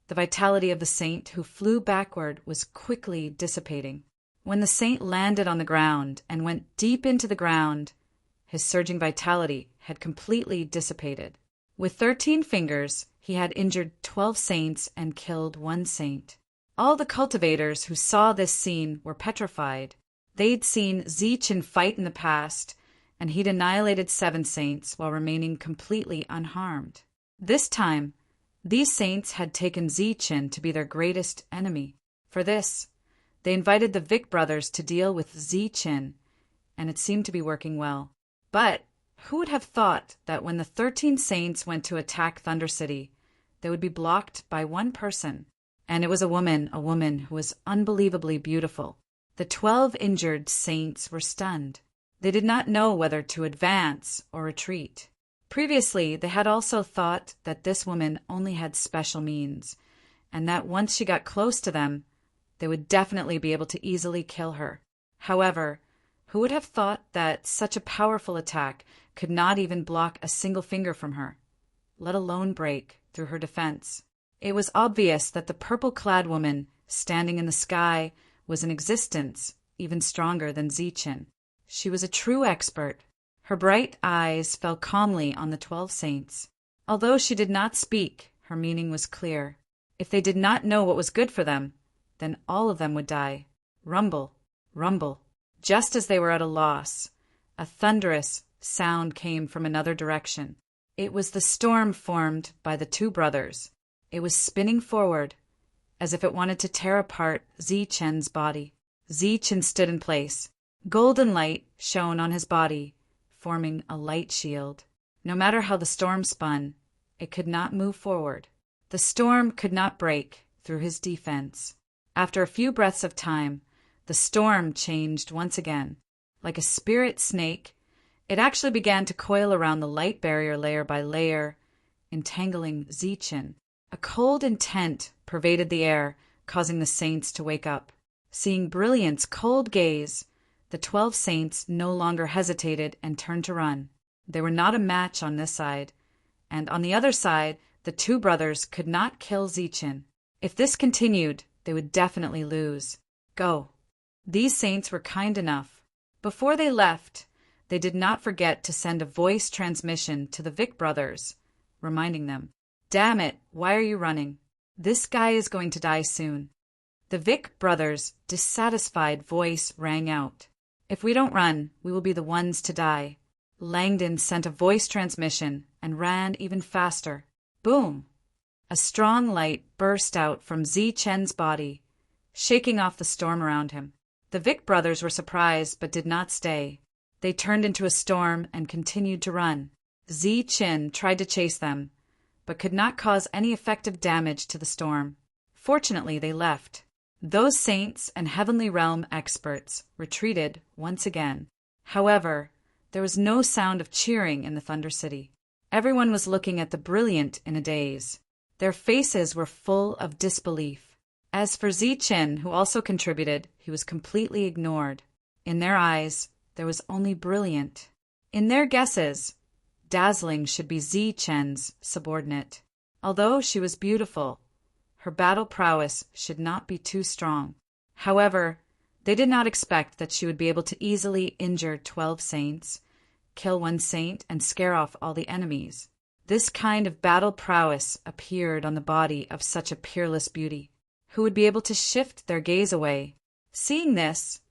the vitality of the saint who flew backward was quickly dissipating. When the saint landed on the ground and went deep into the ground, his surging vitality had completely dissipated. With 13 fingers, he had injured 12 saints and killed 1 saint. All the cultivators who saw this scene were petrified. They'd seen Zichen fight in the past, and he'd annihilated 7 saints while remaining completely unharmed. This time, these saints had taken Zichen to be their greatest enemy. For this, they invited the Vic brothers to deal with Zichen, and it seemed to be working well. But who would have thought that when the 13 saints went to attack Thunder City, they would be blocked by one person? And it was a woman who was unbelievably beautiful. The 12 injured saints were stunned. They did not know whether to advance or retreat. Previously, they had also thought that this woman only had special means, and that once she got close to them, they would definitely be able to easily kill her. However, who would have thought that such a powerful attack could not even block a single finger from her, let alone break through her defense? It was obvious that the purple-clad woman standing in the sky was in existence, even stronger than Zichen. She was a true expert. Her bright eyes fell calmly on the 12 saints. Although she did not speak, her meaning was clear. If they did not know what was good for them, then all of them would die. Rumble, rumble. Just as they were at a loss, a thunderous sound came from another direction. It was the storm formed by the two brothers. It was spinning forward, as if it wanted to tear apart Zichen's body. Zichen stood in place. Golden light shone on his body, forming a light shield. No matter how the storm spun, it could not move forward. The storm could not break through his defense. After a few breaths of time, the storm changed once again. Like a spirit snake, it actually began to coil around the light barrier layer by layer, entangling Zichen. A cold intent pervaded the air, causing the saints to wake up. Seeing Brilliant's cold gaze, the 12 saints no longer hesitated and turned to run. They were not a match on this side, and on the other side, the two brothers could not kill Zichen. If this continued, they would definitely lose. Go. These saints were kind enough. Before they left, they did not forget to send a voice transmission to the Vic brothers, reminding them, "Damn it, why are you running? This guy is going to die soon." The Vic brothers' dissatisfied voice rang out. "If we don't run, we will be the ones to die." Langdon sent a voice transmission and ran even faster. Boom! A strong light burst out from Zichen's body, shaking off the storm around him. The Vic brothers were surprised but did not stay. They turned into a storm and continued to run. Zichen tried to chase them, but could not cause any effective damage to the storm. Fortunately, they left. Those saints and Heavenly Realm experts retreated once again. However, there was no sound of cheering in the Thunder City. Everyone was looking at the Brilliant in a daze. Their faces were full of disbelief. As for Zichen, who also contributed, he was completely ignored. In their eyes, there was only Brilliant. In their guesses, Dazzling should be Zichen's subordinate. Although she was beautiful, her battle prowess should not be too strong. However, they did not expect that she would be able to easily injure 12 saints, kill one saint, and scare off all the enemies. This kind of battle prowess appeared on the body of such a peerless beauty, who would be able to shift their gaze away. Seeing this,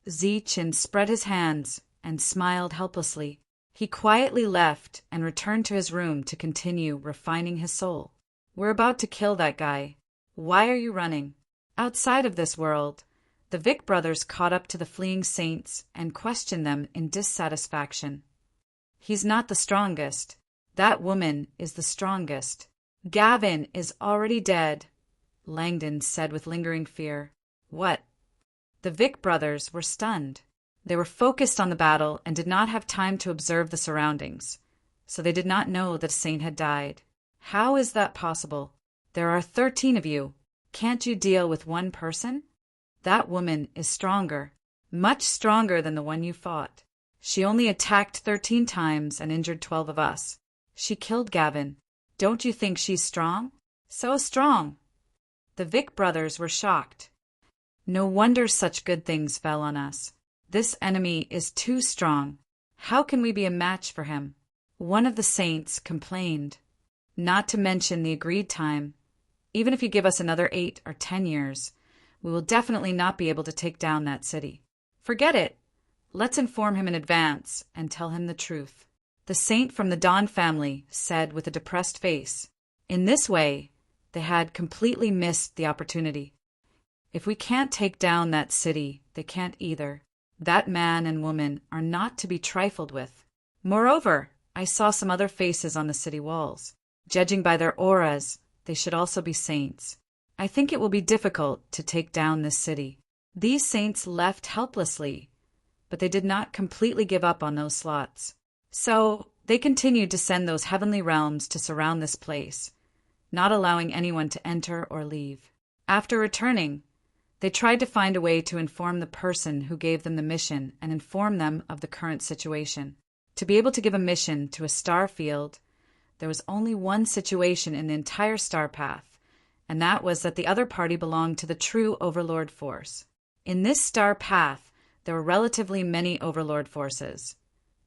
Zichen spread his hands and smiled helplessly. He quietly left and returned to his room to continue refining his soul. "We're about to kill that guy. Why are you running?" Outside of this world, the Vic brothers caught up to the fleeing saints and questioned them in dissatisfaction. "He's not the strongest. That woman is the strongest. Gavin is already dead," Langdon said with lingering fear. "What?" The Vic brothers were stunned. They were focused on the battle and did not have time to observe the surroundings, so they did not know that a saint had died. "How is that possible? There are 13 of you. Can't you deal with one person? That woman is stronger, much stronger than the one you fought. She only attacked 13 times and injured 12 of us. She killed Gavin. Don't you think she's strong? So strong." The Vic brothers were shocked. "No wonder such good things fell on us. This enemy is too strong. How can we be a match for him?" One of the saints complained. "Not to mention the agreed time. Even if you give us another 8 or 10 years, we will definitely not be able to take down that city. Forget it. Let's inform him in advance and tell him the truth." The saint from the Dawn family said with a depressed face. In this way, they had completely missed the opportunity. If we can't take down that city, they can't either. That man and woman are not to be trifled with. Moreover, I saw some other faces on the city walls. Judging by their auras, they should also be saints. I think it will be difficult to take down this city. These saints left helplessly, but they did not completely give up on those slots. So they continued to send those heavenly realms to surround this place, not allowing anyone to enter or leave. After returning, they tried to find a way to inform the person who gave them the mission and inform them of the current situation. To be able to give a mission to a star field, there was only one situation in the entire star path and that was that the other party belonged to the true Overlord force. In this star path, there were relatively many Overlord forces,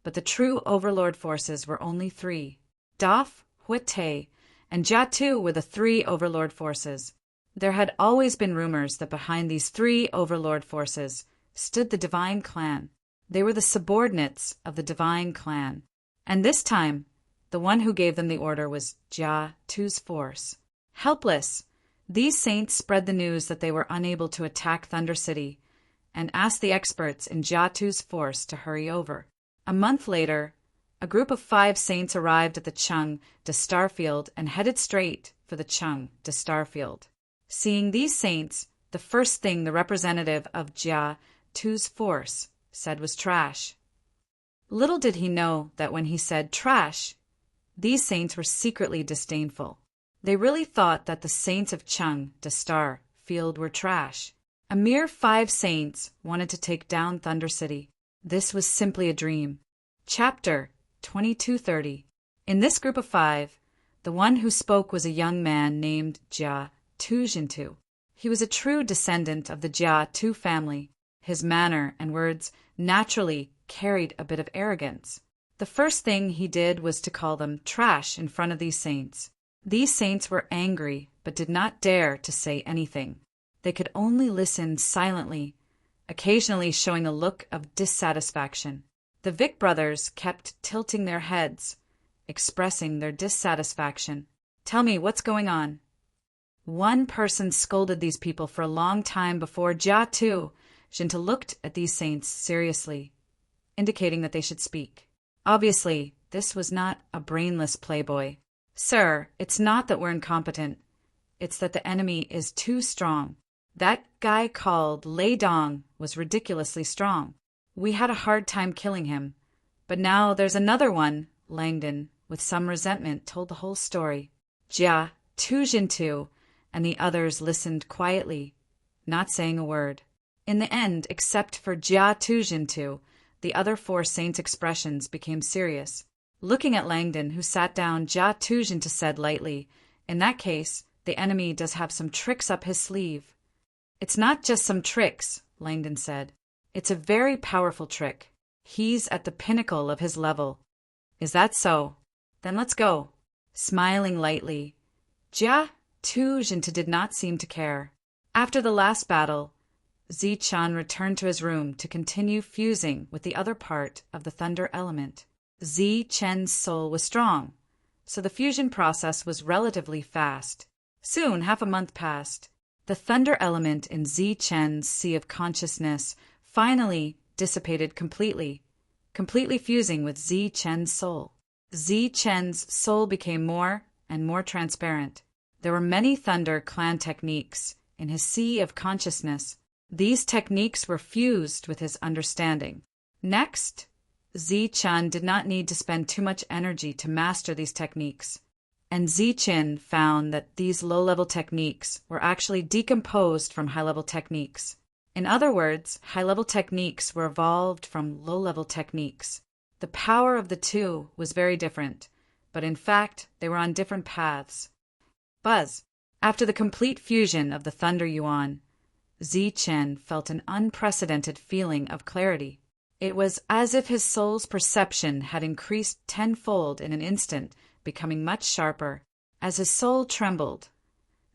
but the true Overlord forces were only three. Daf, Huete, and Jatu were the three Overlord forces. There had always been rumors that behind these three Overlord forces stood the Divine Clan. They were the subordinates of the Divine Clan. And this time, the one who gave them the order was Jatu's force. Helpless, these saints spread the news that they were unable to attack Thunder City and asked the experts in Jatu's force to hurry over. A month later, a group of 5 saints arrived at the Chung de Starfield and headed straight for the Chung de Starfield. Seeing these saints, the first thing the representative of Jatu's force said was trash. Little did he know that when he said trash, these saints were secretly disdainful. They really thought that the saints of Chung de Starfield were trash. A mere 5 saints wanted to take down Thunder City. This was simply a dream. Chapter 2230. In this group of 5, the one who spoke was a young man named Jatu. He was a true descendant of the Jatu family. His manner and words naturally carried a bit of arrogance. The first thing he did was to call them trash in front of these saints. These saints were angry, but did not dare to say anything. They could only listen silently, occasionally showing a look of dissatisfaction. The Vic brothers kept tilting their heads, expressing their dissatisfaction. "Tell me, what's going on?" One person scolded these people for a long time before Jatu looked at these saints seriously, indicating that they should speak. Obviously, this was not a brainless playboy. "Sir, it's not that we're incompetent. It's that the enemy is too strong. That guy called Lei Dong was ridiculously strong. We had a hard time killing him. But now there's another one," Langdon, with some resentment, told the whole story. Jatu and the others listened quietly, not saying a word. In the end, except for Jatu, the other 4 saints' expressions became serious. Looking at Langdon, who sat down, Jatu said lightly, "In that case, the enemy does have some tricks up his sleeve." "It's not just some tricks," Langdon said. "It's a very powerful trick. He's at the pinnacle of his level." "Is that so? Then let's go." Smiling lightly, Jatu did not seem to care. After the last battle, Zichun returned to his room to continue fusing with the other part of the thunder element. Zichun's soul was strong, so the fusion process was relatively fast. Soon, half a month passed. The thunder element in Zichun's sea of consciousness finally dissipated completely fusing with Zichun's soul. Zichun's soul became more and more transparent. There were many Thunder Clan techniques in his sea of consciousness. These techniques were fused with his understanding. Next, Zichun did not need to spend too much energy to master these techniques, and Zichun found that these low-level techniques were actually decomposed from high-level techniques. In other words, high-level techniques were evolved from low-level techniques. The power of the two was very different, but in fact, they were on different paths. Buzz. After the complete fusion of the Thunder Yuan, Zichun felt an unprecedented feeling of clarity. It was as if his soul's perception had increased tenfold in an instant, becoming much sharper. As his soul trembled,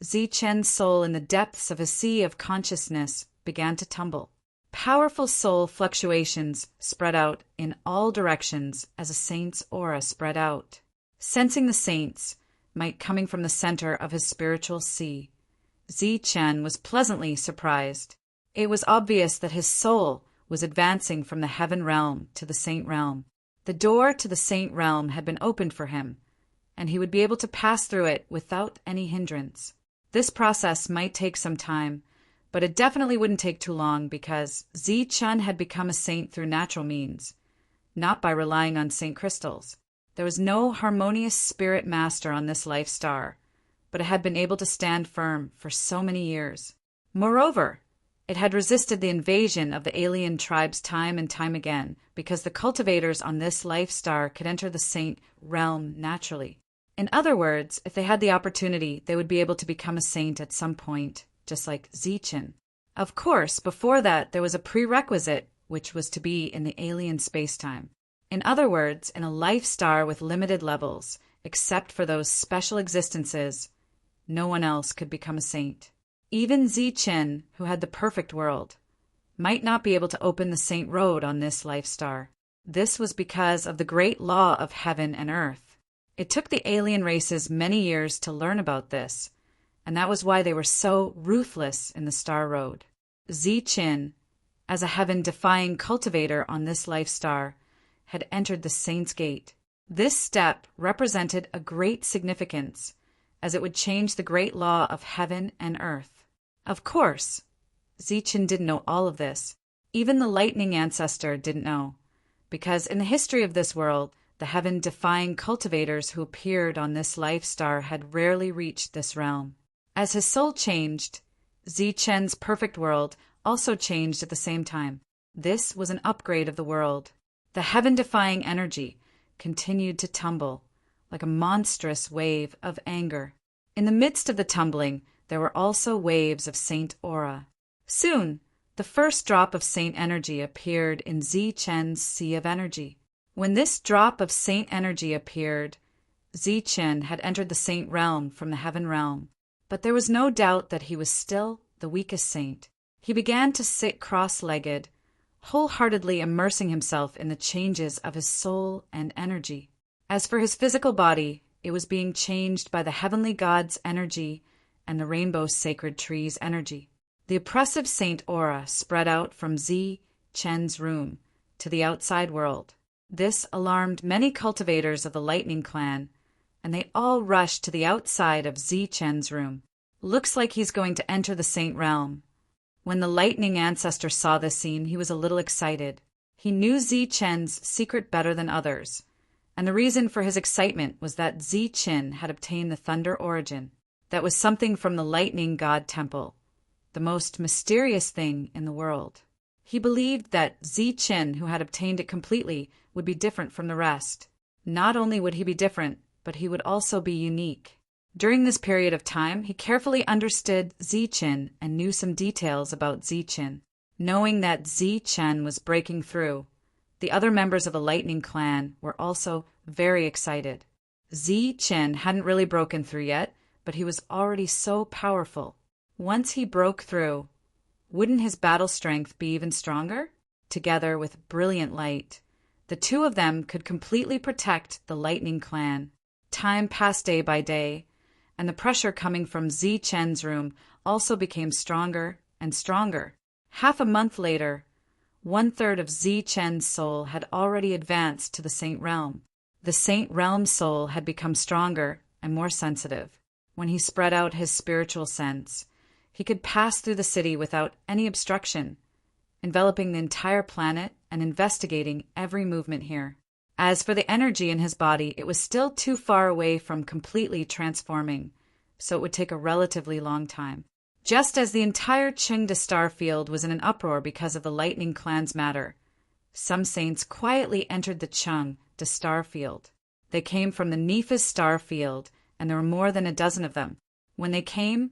Zichun's soul in the depths of his sea of consciousness began to tumble. Powerful soul fluctuations spread out in all directions as a saint's aura spread out. Sensing the saint's might coming from the center of his spiritual sea, Zichun was pleasantly surprised. It was obvious that his soul was advancing from the heaven realm to the saint realm. The door to the saint realm had been opened for him, and he would be able to pass through it without any hindrance. This process might take some time, but it definitely wouldn't take too long because Zichun had become a saint through natural means, not by relying on saint crystals. There was no harmonious spirit master on this life star, but it had been able to stand firm for so many years. Moreover, it had resisted the invasion of the alien tribes time and time again because the cultivators on this life star could enter the saint realm naturally. In other words, if they had the opportunity, they would be able to become a saint at some point, just like Zichen. Of course, before that, there was a prerequisite, which was to be in the alien spacetime. In other words, in a life star with limited levels, except for those special existences, no one else could become a saint. Even Zichen, who had the perfect world, might not be able to open the saint road on this life star. This was because of the great law of heaven and earth. It took the alien races many years to learn about this, and that was why they were so ruthless in the Star Road. Zichen, as a heaven-defying cultivator on this life star, had entered the Saint's Gate. This step represented a great significance, as it would change the great law of heaven and earth. Of course, Zichen didn't know all of this. Even the lightning ancestor didn't know, because in the history of this world, the heaven-defying cultivators who appeared on this life star had rarely reached this realm. As his soul changed, Zichen's perfect world also changed at the same time. This was an upgrade of the world. The heaven-defying energy continued to tumble like a monstrous wave of anger. In the midst of the tumbling, there were also waves of saint aura. Soon, the first drop of saint energy appeared in Zichen's sea of energy. When this drop of saint energy appeared, Zichen had entered the saint realm from the heaven realm. But there was no doubt that he was still the weakest saint. He began to sit cross-legged, wholeheartedly immersing himself in the changes of his soul and energy. As for his physical body, it was being changed by the heavenly God's energy and the rainbow sacred tree's energy. The oppressive saint aura spread out from Zichen's room to the outside world. This alarmed many cultivators of the Lightning Clan, and they all rushed to the outside of Zichen's room. Looks like he's going to enter the saint realm. When the lightning ancestor saw this scene, he was a little excited. He knew Zichen's secret better than others, and the reason for his excitement was that Zichen had obtained the thunder origin. That was something from the lightning god temple, the most mysterious thing in the world. He believed that Zichen, who had obtained it completely, would be different from the rest. Not only would he be different, but he would also be unique. During this period of time, he carefully understood Zichen and knew some details about Zichen. Knowing that Zichen was breaking through, the other members of the Lightning Clan were also very excited. Zichen hadn't really broken through yet, but he was already so powerful. Once he broke through, wouldn't his battle strength be even stronger? Together with brilliant light, the two of them could completely protect the Lightning Clan. Time passed day by day, and the pressure coming from Zichen's room also became stronger and stronger. Half a month later, 1/3 of Zichen's soul had already advanced to the Saint Realm. The Saint Realm soul had become stronger and more sensitive. When he spread out his spiritual sense, he could pass through the city without any obstruction, enveloping the entire planet and investigating every movement here. As for the energy in his body, it was still too far away from completely transforming, so it would take a relatively long time. Just as the entire Chengda star field was in an uproar because of the Lightning Clan's matter, some saints quietly entered the Chengda star field. They came from the Nephis star field, and there were more than a dozen of them. When they came,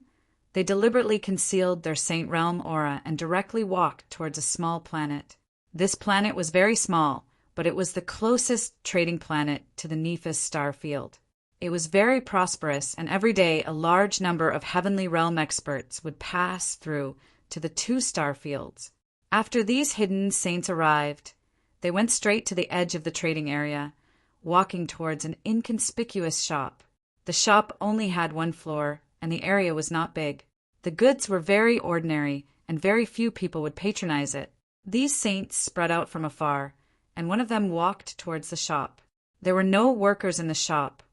they deliberately concealed their Saint Realm aura and directly walked towards a small planet. This planet was very small, but it was the closest trading planet to the Nephis star field. It was very prosperous, and every day a large number of heavenly realm experts would pass through to the 2 star fields. After these hidden saints arrived, they went straight to the edge of the trading area, walking towards an inconspicuous shop. The shop only had 1 floor, and the area was not big. The goods were very ordinary, and very few people would patronize it. These saints spread out from afar, and one of them walked towards the shop. There were no workers in the shop,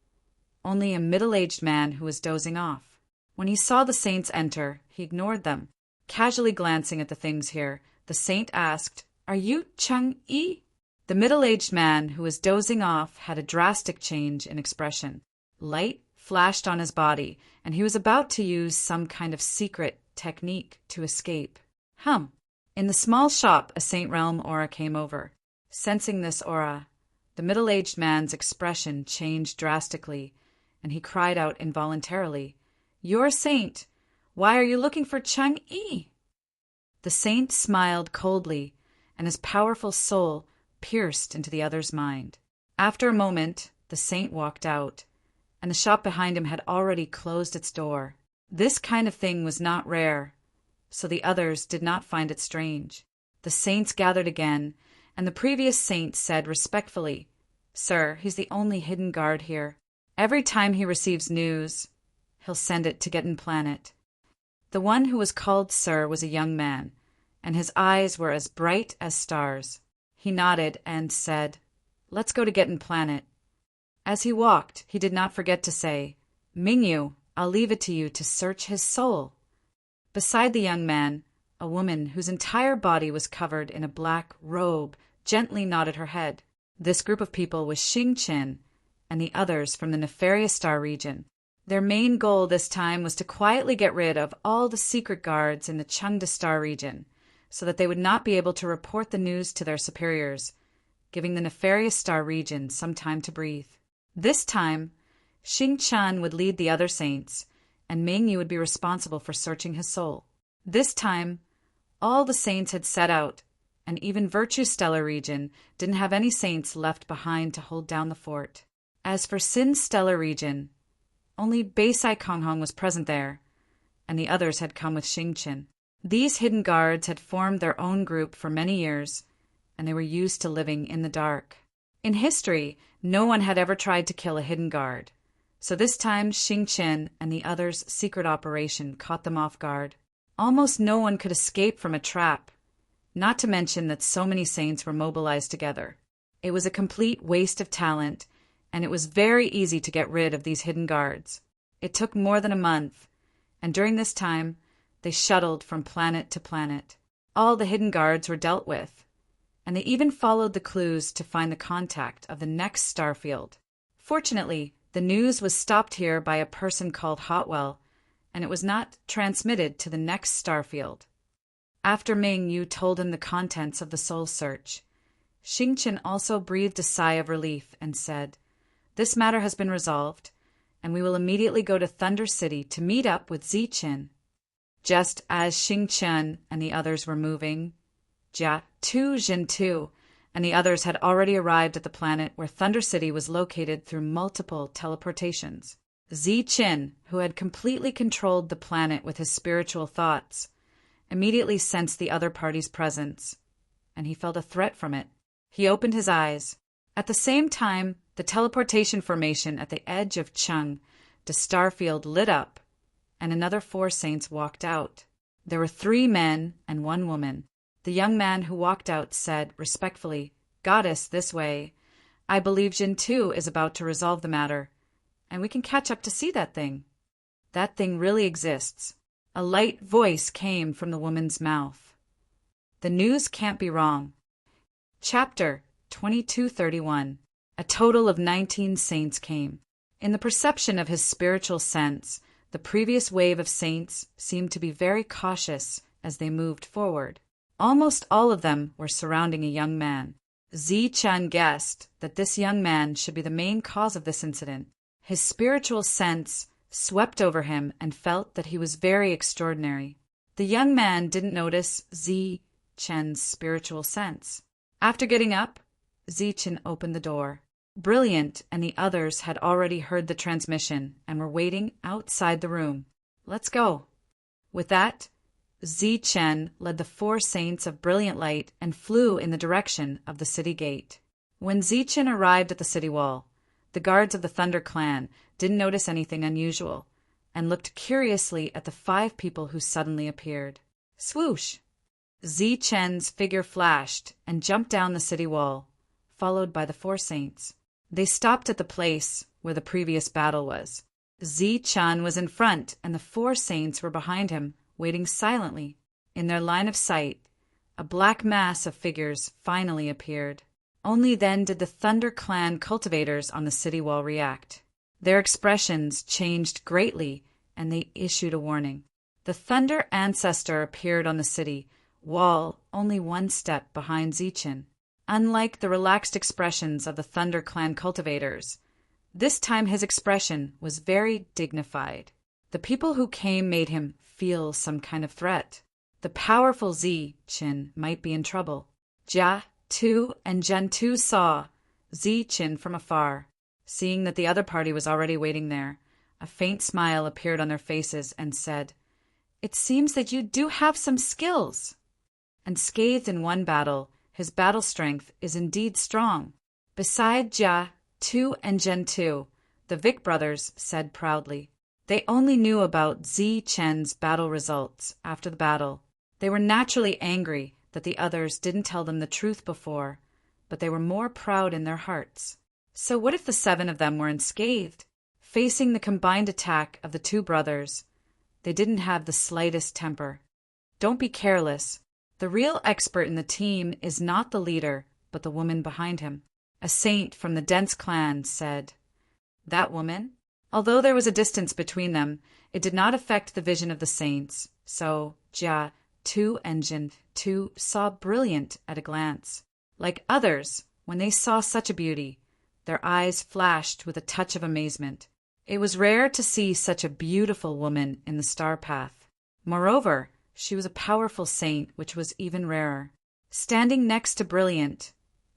only a middle-aged man who was dozing off. When he saw the saints enter, he ignored them. Casually glancing at the things here, the saint asked, "Are you Cheng-Yi?" The middle-aged man who was dozing off had a drastic change in expression. Light flashed on his body, and he was about to use some kind of secret technique to escape. In the small shop, a Saint Realm aura came over. Sensing this aura, the middle-aged man's expression changed drastically, and he cried out involuntarily, "Your saint! Why are you looking for Chang-yi?" The saint smiled coldly, and his powerful soul pierced into the other's mind. After a moment, the saint walked out, and the shop behind him had already closed its door. This kind of thing was not rare, so the others did not find it strange. The saints gathered again, and the previous saint said respectfully, "Sir, he's the only hidden guard here. Every time he receives news, he'll send it to Gettin Planet." The one who was called Sir was a young man, and his eyes were as bright as stars. He nodded and said, "Let's go to Gettin Planet." As he walked, he did not forget to say, "Mingyu, I'll leave it to you to search his soul." Beside the young man, a woman whose entire body was covered in a black robe gently nodded her head. This group of people was Xingqian and the others from the Nefarious Star region. Their main goal this time was to quietly get rid of all the secret guards in the Chengde Star region, so that they would not be able to report the news to their superiors, giving the Nefarious Star region some time to breathe. This time, Xingqian would lead the other saints, and Mingyu would be responsible for searching his soul. This time, all the saints had set out, and even Virtue Stellar region didn't have any saints left behind to hold down the fort. As for Sin Stellar region, only Beisai Konghong was present there, and the others had come with Xingqian. These hidden guards had formed their own group for many years, and they were used to living in the dark. In history, no one had ever tried to kill a hidden guard, so this time Xingqian and the others' secret operation caught them off guard. Almost no one could escape from a trap, not to mention that so many saints were mobilized together. It was a complete waste of talent, and it was very easy to get rid of these hidden guards. It took more than a month, and during this time, they shuttled from planet to planet. All the hidden guards were dealt with, and they even followed the clues to find the contact of the next starfield. Fortunately, the news was stopped here by a person called Hotwell, and it was not transmitted to the next starfield. After Ming Yu told him the contents of the soul search, Xingqian also breathed a sigh of relief and said, "This matter has been resolved, and we will immediately go to Thunder City to meet up with Ziqin." Just as Xingqian and the others were moving, Jia Tu Jintu and the others had already arrived at the planet where Thunder City was located through multiple teleportations. Ziqin, who had completely controlled the planet with his spiritual thoughts, immediately sensed the other party's presence, and he felt a threat from it. He opened his eyes. At the same time, the teleportation formation at the edge of Cheng, the starfield, lit up, and another 4 saints walked out. There were 3 men and 1 woman. The young man who walked out said respectfully, "Goddess, this way. I believe Jintu is about to resolve the matter, and we can catch up to see that thing." "That thing really exists." A light voice came from the woman's mouth. "The news can't be wrong." Chapter 2231. A total of 19 saints came. In the perception of his spiritual sense, the previous wave of saints seemed to be very cautious as they moved forward. Almost all of them were surrounding a young man. Ziqin guessed that this young man should be the main cause of this incident. His spiritual sense swept over him and felt that he was very extraordinary. The young man didn't notice Ziqin's spiritual sense. After getting up, Ziqin opened the door. Brilliant and the others had already heard the transmission and were waiting outside the room. "Let's go." With that, Ziqin led the 4 saints of brilliant light and flew in the direction of the city gate. When Ziqin arrived at the city wall, the guards of the Thunder clan didn't notice anything unusual and looked curiously at the 5 people who suddenly appeared. Swoosh! Ziqin's figure flashed and jumped down the city wall, followed by the 4 saints. They stopped at the place where the previous battle was. Ziqin was in front and the 4 saints were behind him, waiting silently. In their line of sight, a black mass of figures finally appeared. Only then did the Thunder Clan cultivators on the city wall react. Their expressions changed greatly, and they issued a warning. The Thunder Ancestor appeared on the city wall only 1 step behind Ziqin. Unlike the relaxed expressions of the Thunder Clan cultivators, This time his expression was very dignified. The people who came made him feel some kind of threat. The powerful Zi Qin might be in trouble. Jia Tu and Zhen Tu saw Zi Qin from afar. Seeing that the other party was already waiting there, a faint smile appeared on their faces and said, "It seems that you do have some skills." Unscathed in one battle, his battle strength is indeed strong. Beside Jia Tu and Zhen Tu, the Vic brothers said proudly. They only knew about Zi Chen's battle results after the battle. They were naturally angry that the others didn't tell them the truth before, but they were more proud in their hearts. So what if the 7 of them were unscathed? Facing the combined attack of the 2 brothers, they didn't have the slightest temper. Don't be careless. The real expert in the team is not the leader, but the woman behind him. A saint from the dense clan said. That woman? Although there was a distance between them, it did not affect the vision of the saints, so Jia Tu and Zhen Tu saw brilliant at a glance. Like others, when they saw such a beauty, their eyes flashed with a touch of amazement. It was rare to see such a beautiful woman in the star path. Moreover, she was a powerful saint, which was even rarer. Standing next to brilliant,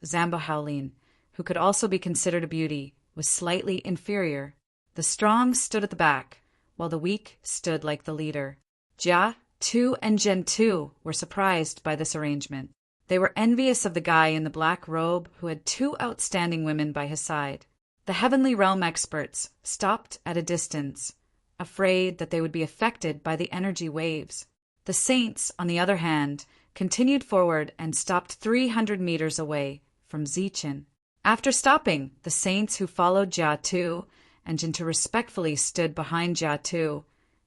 Zamba Haolin, who could also be considered a beauty, was slightly inferior. The strong stood at the back, while the weak stood like the leader. Jia Tu and Zhen Tu were surprised by this arrangement. They were envious of the guy in the black robe who had 2 outstanding women by his side. The Heavenly Realm experts stopped at a distance, afraid that they would be affected by the energy waves. The saints, on the other hand, continued forward and stopped 300 meters away from Zi Qin. After stopping, the saints who followed Jia Tu and Zhen Tu respectfully stood behind Jia Tu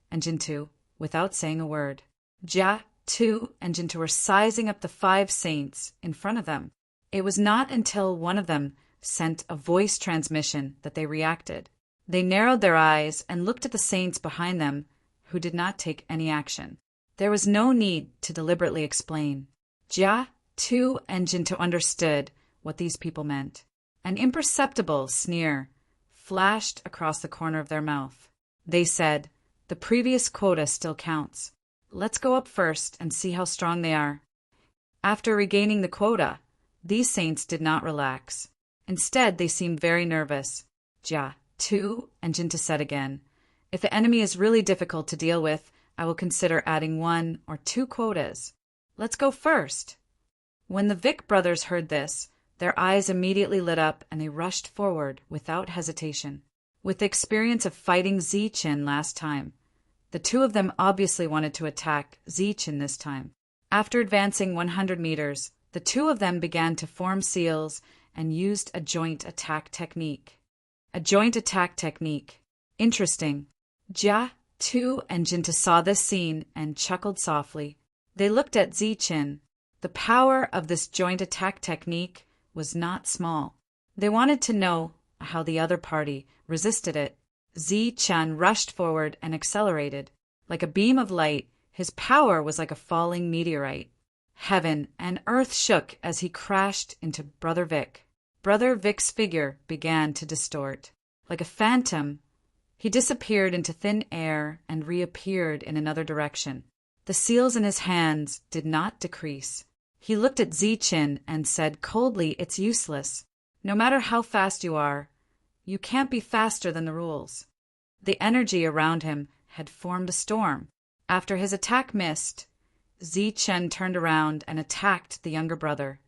and Zhen Tu without saying a word. Jia Tu and Zhen Tu were sizing up the 5 saints in front of them. It was not until one of them sent a voice transmission that they reacted. They narrowed their eyes and looked at the saints behind them, who did not take any action. There was no need to deliberately explain. Jia Tu and Zhen Tu understood what these people meant. An imperceptible sneer flashed across the corner of their mouth. They said, "The previous quota still counts. Let's go up first and see how strong they are." After regaining the quota, these saints did not relax. Instead, they seemed very nervous. Jia Tu and Zhen Tu said again, "If the enemy is really difficult to deal with, I will consider adding 1 or 2 quotas. Let's go first." When the Vic brothers heard this, their eyes immediately lit up and they rushed forward without hesitation. With the experience of fighting Zi Qin last time, the 2 of them obviously wanted to attack Zi Qin this time. After advancing 100 meters, the 2 of them began to form seals and used a joint attack technique. A joint attack technique. Interesting. Jia Tu and Zhen Tu saw this scene and chuckled softly. They looked at Zi Qin. The power of this joint attack technique was not small. They wanted to know how the other party resisted it. Zi Qin rushed forward and accelerated. Like a beam of light, his power was like a falling meteorite. Heaven and earth shook as he crashed into Brother Vic. Brother Vic's figure began to distort. Like a phantom, he disappeared into thin air and reappeared in another direction. The seals in his hands did not decrease. He looked at Zi Qin and said coldly, "It's useless. No matter how fast you are, you can't be faster than the rules." The energy around him had formed a storm. After his attack missed, Zi Qin turned around and attacked the younger brother.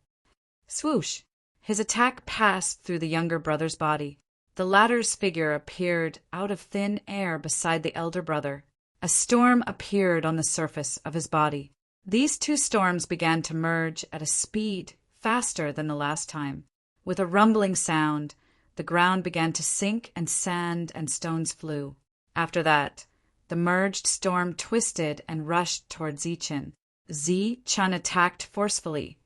Swoosh! His attack passed through the younger brother's body. The latter's figure appeared out of thin air beside the elder brother. A storm appeared on the surface of his body. These 2 storms began to merge at a speed faster than the last time. With a rumbling sound, the ground began to sink and sand and stones flew. After that, the merged storm twisted and rushed toward Zi Qin. Zi Qin attacked forcefully,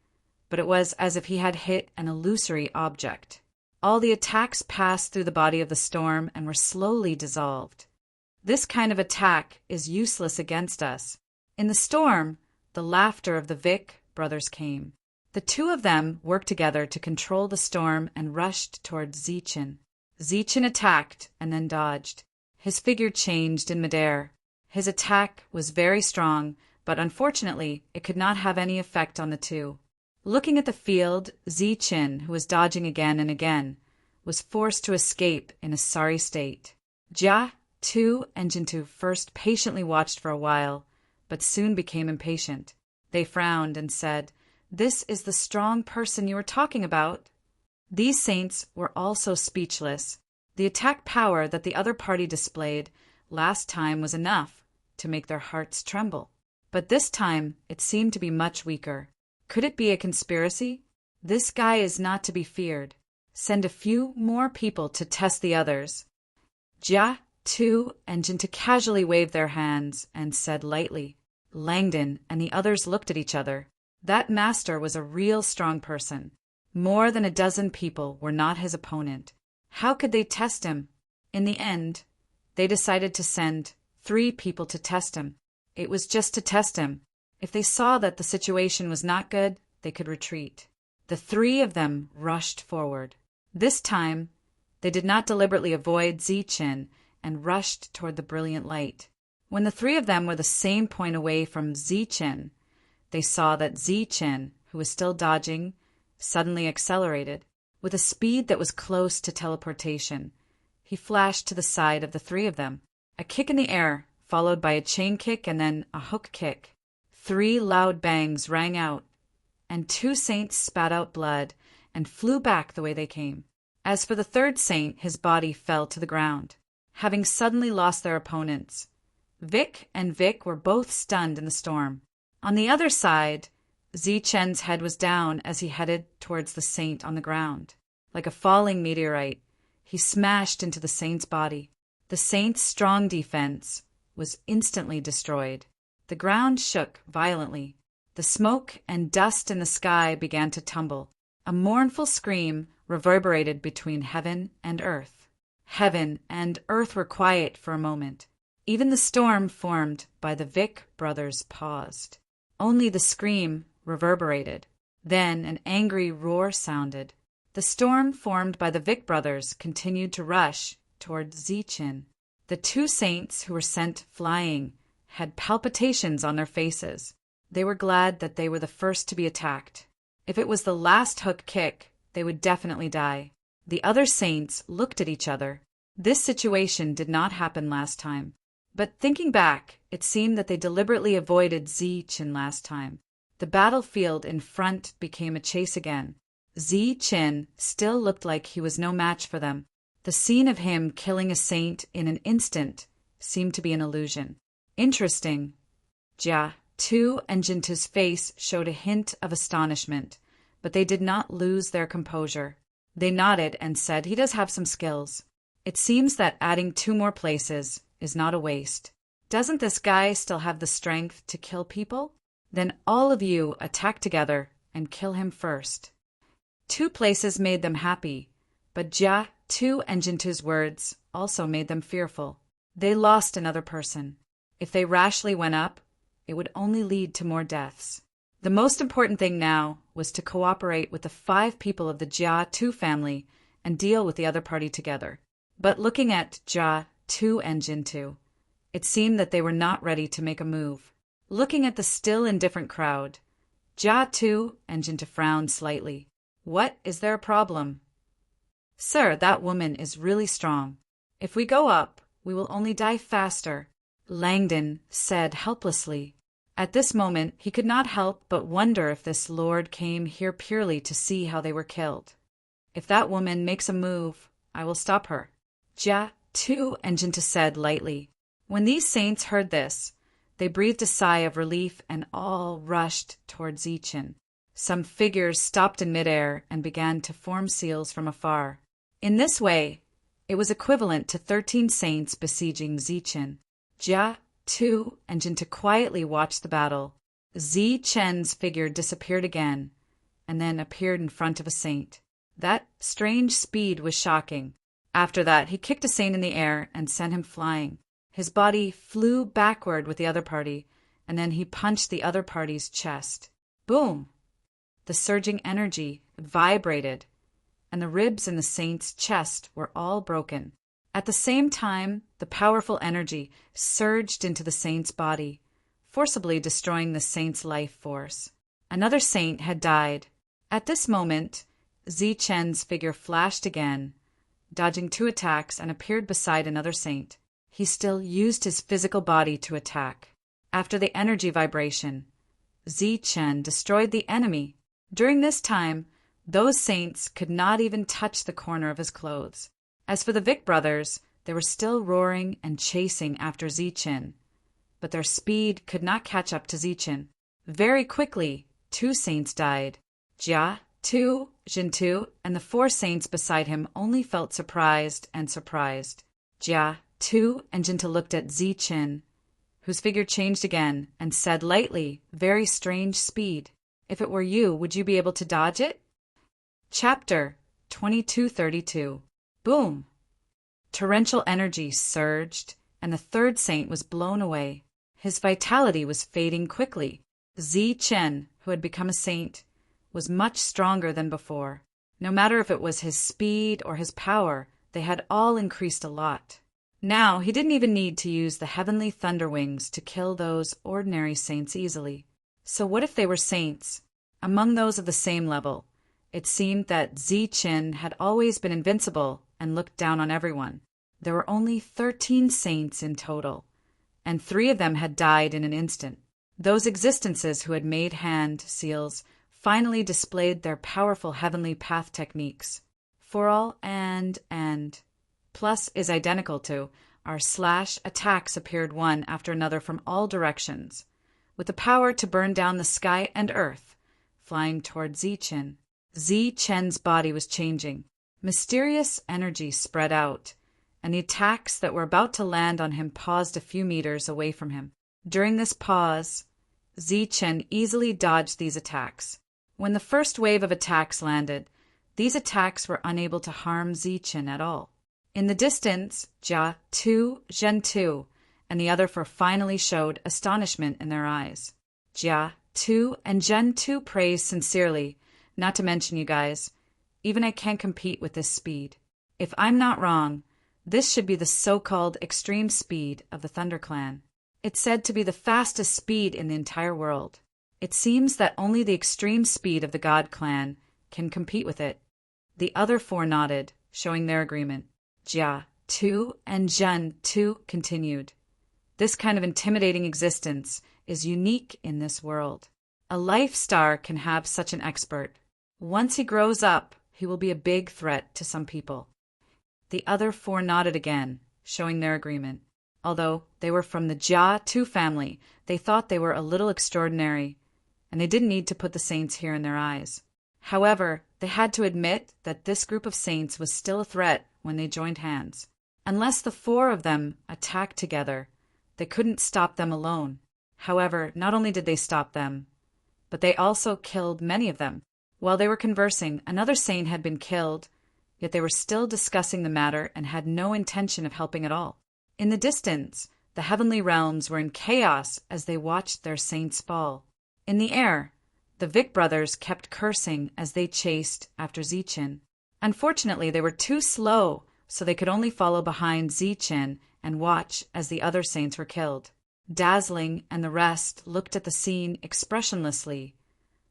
but it was as if he had hit an illusory object. All the attacks passed through the body of the storm and were slowly dissolved. This kind of attack is useless against us. In the storm, the laughter of the Vic brothers came. The 2 of them worked together to control the storm and rushed toward Zi Qin. Zichen attacked and then dodged. His figure changed in midair. His attack was very strong, but unfortunately it could not have any effect on the two. Looking at the field, Zichen, who was dodging again and again, was forced to escape in a sorry state. Jia, Tu, and Jintu first patiently watched for a while, but soon became impatient. They frowned and said, "This is the strong person you were talking about." These saints were also speechless. The attack power that the other party displayed last time was enough to make their hearts tremble. But this time it seemed to be much weaker. Could it be a conspiracy? This guy is not to be feared. Send a few more people to test the others. Jia, Tu, and Jintu casually waved their hands and said lightly. Langdon and the others looked at each other. That master was a real strong person. More than a dozen people were not his opponent. How could they test him? In the end, they decided to send 3 people to test him. It was just to test him. If they saw that the situation was not good, they could retreat. The 3 of them rushed forward. This time, they did not deliberately avoid Zichen and rushed toward the brilliant light. When the 3 of them were the same point away from Zichen, they saw that Zichen, who was still dodging, suddenly accelerated. With a speed that was close to teleportation, he flashed to the side of the 3 of them. A kick in the air, followed by a chain kick and then a hook kick. 3 loud bangs rang out, and 2 saints spat out blood and flew back the way they came. As for the 3rd saint, his body fell to the ground, having suddenly lost their opponents. Vic and Vic were both stunned in the storm. On the other side, Zichen's head was down as he headed towards the saint on the ground. Like a falling meteorite, he smashed into the saint's body. The saint's strong defense was instantly destroyed. The ground shook violently. The smoke and dust in the sky began to tumble. A mournful scream reverberated between heaven and earth. Heaven and earth were quiet for a moment. Even the storm formed by the Vic brothers paused. Only the scream reverberated. Then an angry roar sounded. The storm formed by the Vic brothers continued to rush toward Zichen. The 2 saints who were sent flying had palpitations on their faces. They were glad that they were the first to be attacked. If it was the last hook kick, they would definitely die. The other saints looked at each other. This situation did not happen last time. But thinking back, it seemed that they deliberately avoided Zichen last time. The battlefield in front became a chase again. Zichen still looked like he was no match for them. The scene of him killing a saint in an instant seemed to be an illusion. Interesting. Jia, Tu, and Jintu's face showed a hint of astonishment, but they did not lose their composure. They nodded and said, "He does have some skills. It seems that adding 2 more places is not a waste. Doesn't this guy still have the strength to kill people? Then all of you attack together and kill him first." 2 places made them happy, but Jia, Tu, and Jintu's words also made them fearful. They lost another person. If they rashly went up, it would only lead to more deaths. The most important thing now was to cooperate with the 5 people of the Jia Tu family and deal with the other party together. But looking at Jia, Tu, and Jintu, it seemed that they were not ready to make a move. Looking at the still indifferent crowd, Jia, Tu, and Jintu frowned slightly. "What is their problem?" "Sir, that woman is really strong. If we go up, we will only die faster," Langdon said helplessly. At this moment, he could not help but wonder if this lord came here purely to see how they were killed. "If that woman makes a move, I will stop her," Jia, Tu, and Jintu said lightly. When these saints heard this, they breathed a sigh of relief and all rushed toward Zichen. Some figures stopped in midair and began to form seals from afar. In this way, it was equivalent to 13 saints besieging Zichen. Jia, Tu, and Jintu quietly watched the battle. Zichen's figure disappeared again, and then appeared in front of a saint. That strange speed was shocking. After that, he kicked a saint in the air and sent him flying. His body flew backward with the other party, and then he punched the other party's chest. Boom! The surging energy vibrated and the ribs in the saint's chest were all broken. At the same time, the powerful energy surged into the saint's body, forcibly destroying the saint's life force. Another saint had died. At this moment, Zichen's figure flashed again, dodging 2 attacks, and appeared beside another saint. He still used his physical body to attack. After the energy vibration, Zichen destroyed the enemy. During this time, those saints could not even touch the corner of his clothes. As for the Vic brothers, they were still roaring and chasing after Zichen, but their speed could not catch up to Zichen. Very quickly, 2 saints died. Jia, Tu, Jintu, and the 4 saints beside him only felt surprised and surprised. Jia, Tu, and Jintu looked at Zichen, whose figure changed again, and said lightly, "Very strange speed. If it were you, would you be able to dodge it?" Chapter 2232. Boom! Torrential energy surged, and the 3rd saint was blown away. His vitality was fading quickly. Zichen, who had become a saint, was much stronger than before. No matter if it was his speed or his power, they had all increased a lot. Now he didn't even need to use the heavenly thunder wings to kill those ordinary saints easily. So what if they were saints? Among those of the same level, it seemed that Zichen had always been invincible and looked down on everyone. There were only 13 saints in total, and 3 of them had died in an instant. Those existences who had made hand seals finally displayed their powerful heavenly path techniques. For all and plus is identical to our / attacks appeared one after another from all directions, with the power to burn down the sky and earth, flying toward Zichen. Zichen's body was changing. Mysterious energy spread out, and the attacks that were about to land on him paused a few meters away from him. During this pause, Zichen easily dodged these attacks. When the first wave of attacks landed, these attacks were unable to harm Zichen at all. In the distance, Jia, Tu, Zhentu, and the other 4 finally showed astonishment in their eyes. Jia, Tu, and Zhentu praised sincerely, not to mention you guys, even I can't compete with this speed. If I'm not wrong, this should be the so-called extreme speed of the Thunder Clan. It's said to be the fastest speed in the entire world. It seems that only the extreme speed of the God Clan can compete with it. The other 4 nodded, showing their agreement. Jia, Tu, and Zhen Tu continued. This kind of intimidating existence is unique in this world. A life star can have such an expert. Once he grows up, he will be a big threat to some people. The other 4 nodded again, showing their agreement. Although they were from the Jia Tu family, they thought they were a little extraordinary, and they didn't need to put the saints here in their eyes. However, they had to admit that this group of saints was still a threat when they joined hands. Unless the 4 of them attacked together, they couldn't stop them alone. However, not only did they stop them, but they also killed many of them. While they were conversing, another saint had been killed, yet they were still discussing the matter and had no intention of helping at all. In the distance, the heavenly realms were in chaos as they watched their saints fall. In the air, the Vic brothers kept cursing as they chased after Zichen. Unfortunately, they were too slow, so they could only follow behind Zichen and watch as the other saints were killed. Dazzling and the rest looked at the scene expressionlessly,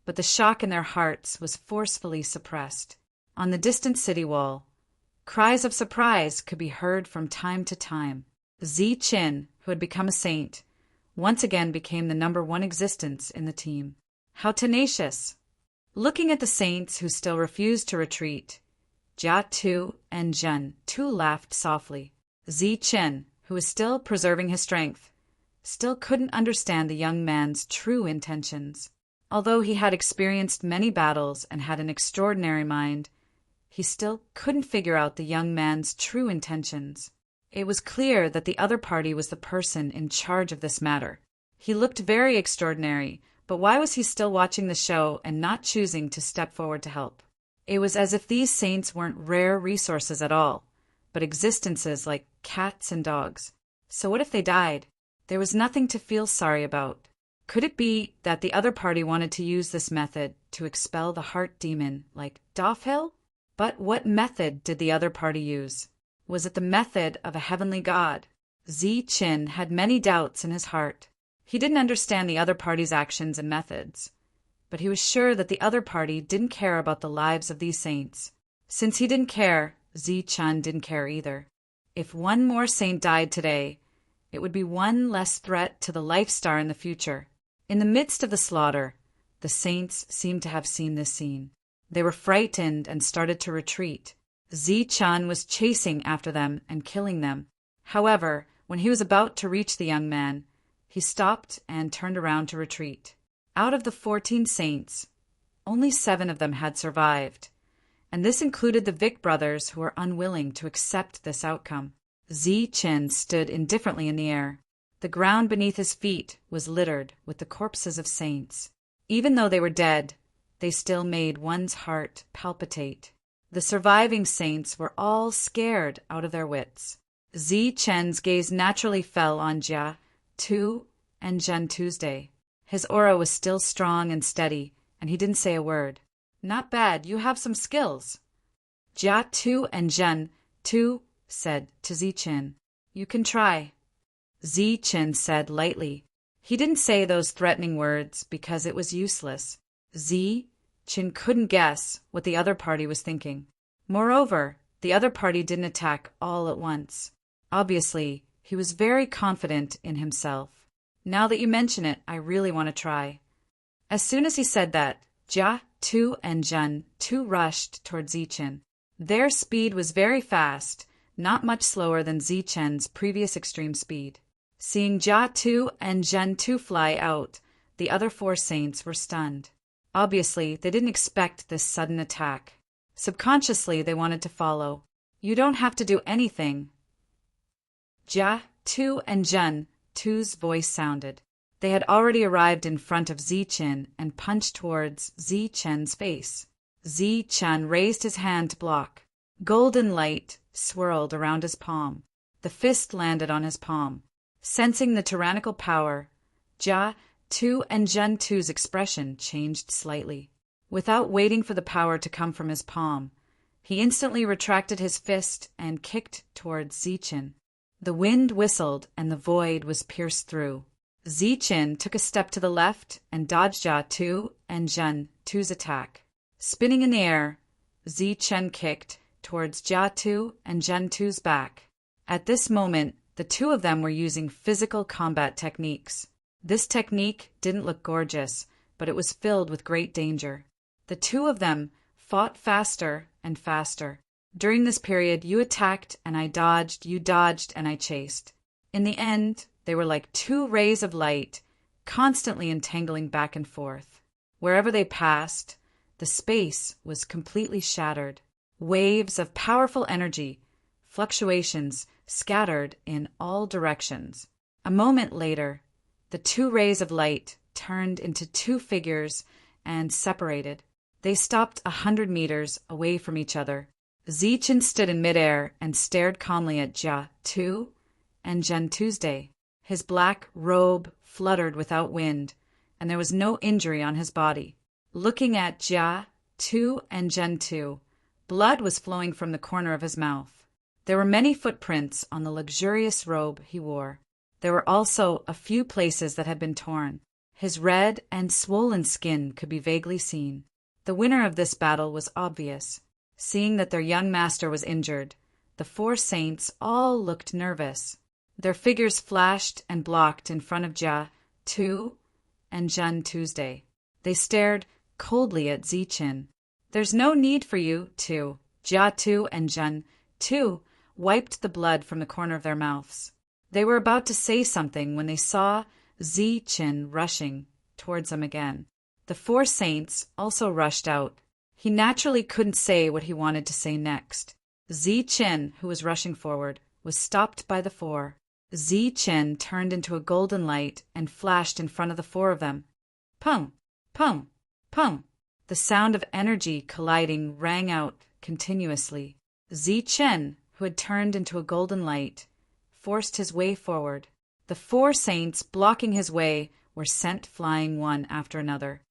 but the shock in their hearts was forcefully suppressed. On the distant city wall, cries of surprise could be heard from time to time. Zichen, who had become a saint, once again became the number 1 existence in the team. How tenacious! Looking at the saints who still refused to retreat, Jia Tu and Zhen Tu laughed softly. Zichen, who was still preserving his strength, still couldn't understand the young man's true intentions. Although he had experienced many battles and had an extraordinary mind, he still couldn't figure out the young man's true intentions. It was clear that the other party was the person in charge of this matter. He looked very extraordinary, but why was he still watching the show and not choosing to step forward to help? It was as if these saints weren't rare resources at all, but existences like cats and dogs. So what if they died? There was nothing to feel sorry about. Could it be that the other party wanted to use this method to expel the heart demon like Dofhill? But what method did the other party use? Was it the method of a heavenly god? Qin had many doubts in his heart. He didn't understand the other party's actions and methods, but he was sure that the other party didn't care about the lives of these saints. Since he didn't care, Qin didn't care either. If one more saint died today, it would be one less threat to the Life Star in the future. In the midst of the slaughter, the saints seemed to have seen this scene. They were frightened and started to retreat. Qin was chasing after them and killing them. However, when he was about to reach the young man, he stopped and turned around to retreat. Out of the 14 saints, only 7 of them had survived, and this included the Vic brothers, who were unwilling to accept this outcome. Qin stood indifferently in the air. The ground beneath his feet was littered with the corpses of saints. Even though they were dead, they still made one's heart palpitate. The surviving saints were all scared out of their wits. Qin's gaze naturally fell on Jia Tu and Zhen Tuesday. His aura was still strong and steady, and he didn't say a word. "Not bad, you have some skills." Jia Tu and Zhen Tu said to Qin. "You can try." Qin said lightly. He didn't say those threatening words because it was useless. Qin couldn't guess what the other party was thinking. Moreover, the other party didn't attack all at once. Obviously, he was very confident in himself. "Now that you mention it, I really want to try." As soon as he said that, Jia Tu and Zhen Tu rushed toward Qin. Their speed was very fast, not much slower than Qin's previous extreme speed. Seeing Jia Tu and Zhen Tu fly out, the other 4 saints were stunned. Obviously, they didn't expect this sudden attack. Subconsciously, they wanted to follow. "You don't have to do anything." Jia Tu and Zhen Tu's voice sounded. They had already arrived in front of Qin and punched towards Qin's face. Qin raised his hand to block. Golden light swirled around his palm. The fist landed on his palm. Sensing the tyrannical power, Jia Tu and Zhen Tu's expression changed slightly. Without waiting for the power to come from his palm, he instantly retracted his fist and kicked towards Qin. The wind whistled and the void was pierced through. Qin took a step to the left and dodged Jia Tu and Zhen Tu's attack. Spinning in the air, Qin kicked towards Jia Tu and Zhen Tu's back. At this moment, the 2 of them were using physical combat techniques. This technique didn't look gorgeous, but it was filled with great danger. The 2 of them fought faster and faster. During this period, you attacked and I dodged, you dodged and I chased. In the end, they were like 2 rays of light, constantly entangling back and forth. Wherever they passed, the space was completely shattered. Waves of powerful energy, fluctuations scattered in all directions. A moment later, the 2 rays of light turned into 2 figures and separated. They stopped 100 meters away from each other. Qin stood in midair and stared calmly at Jia Tu and Zhen Tuesday. His black robe fluttered without wind, and there was no injury on his body. Looking at Jia Tu and Zhen Tu, blood was flowing from the corner of his mouth. There were many footprints on the luxurious robe he wore. There were also a few places that had been torn. His red and swollen skin could be vaguely seen. The winner of this battle was obvious. Seeing that their young master was injured, the 4 saints all looked nervous. Their figures flashed and blocked in front of Jia Tu and Zhen Tuesday. They stared coldly at Qin. "There's no need for you to." Jia Tu and Zhen Tu wiped the blood from the corner of their mouths. They were about to say something when they saw Qin rushing towards them again. The 4 saints also rushed out. He naturally couldn't say what he wanted to say next. Qin, who was rushing forward, was stopped by the 4. Qin turned into a golden light and flashed in front of the 4 of them. Pum, pum, pum. The sound of energy colliding rang out continuously. Qin, who had turned into a golden light, forced his way forward. The 4 saints blocking his way were sent flying one after another.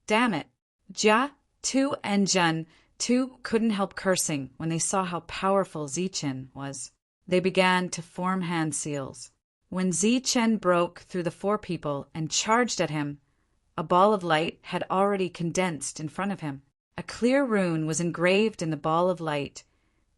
"Damn it!" Jia Tu and Zhen 2 couldn't help cursing when they saw how powerful Zichen was. They began to form hand seals. When Zichen broke through the 4 people and charged at him, a ball of light had already condensed in front of him. A clear rune was engraved in the ball of light,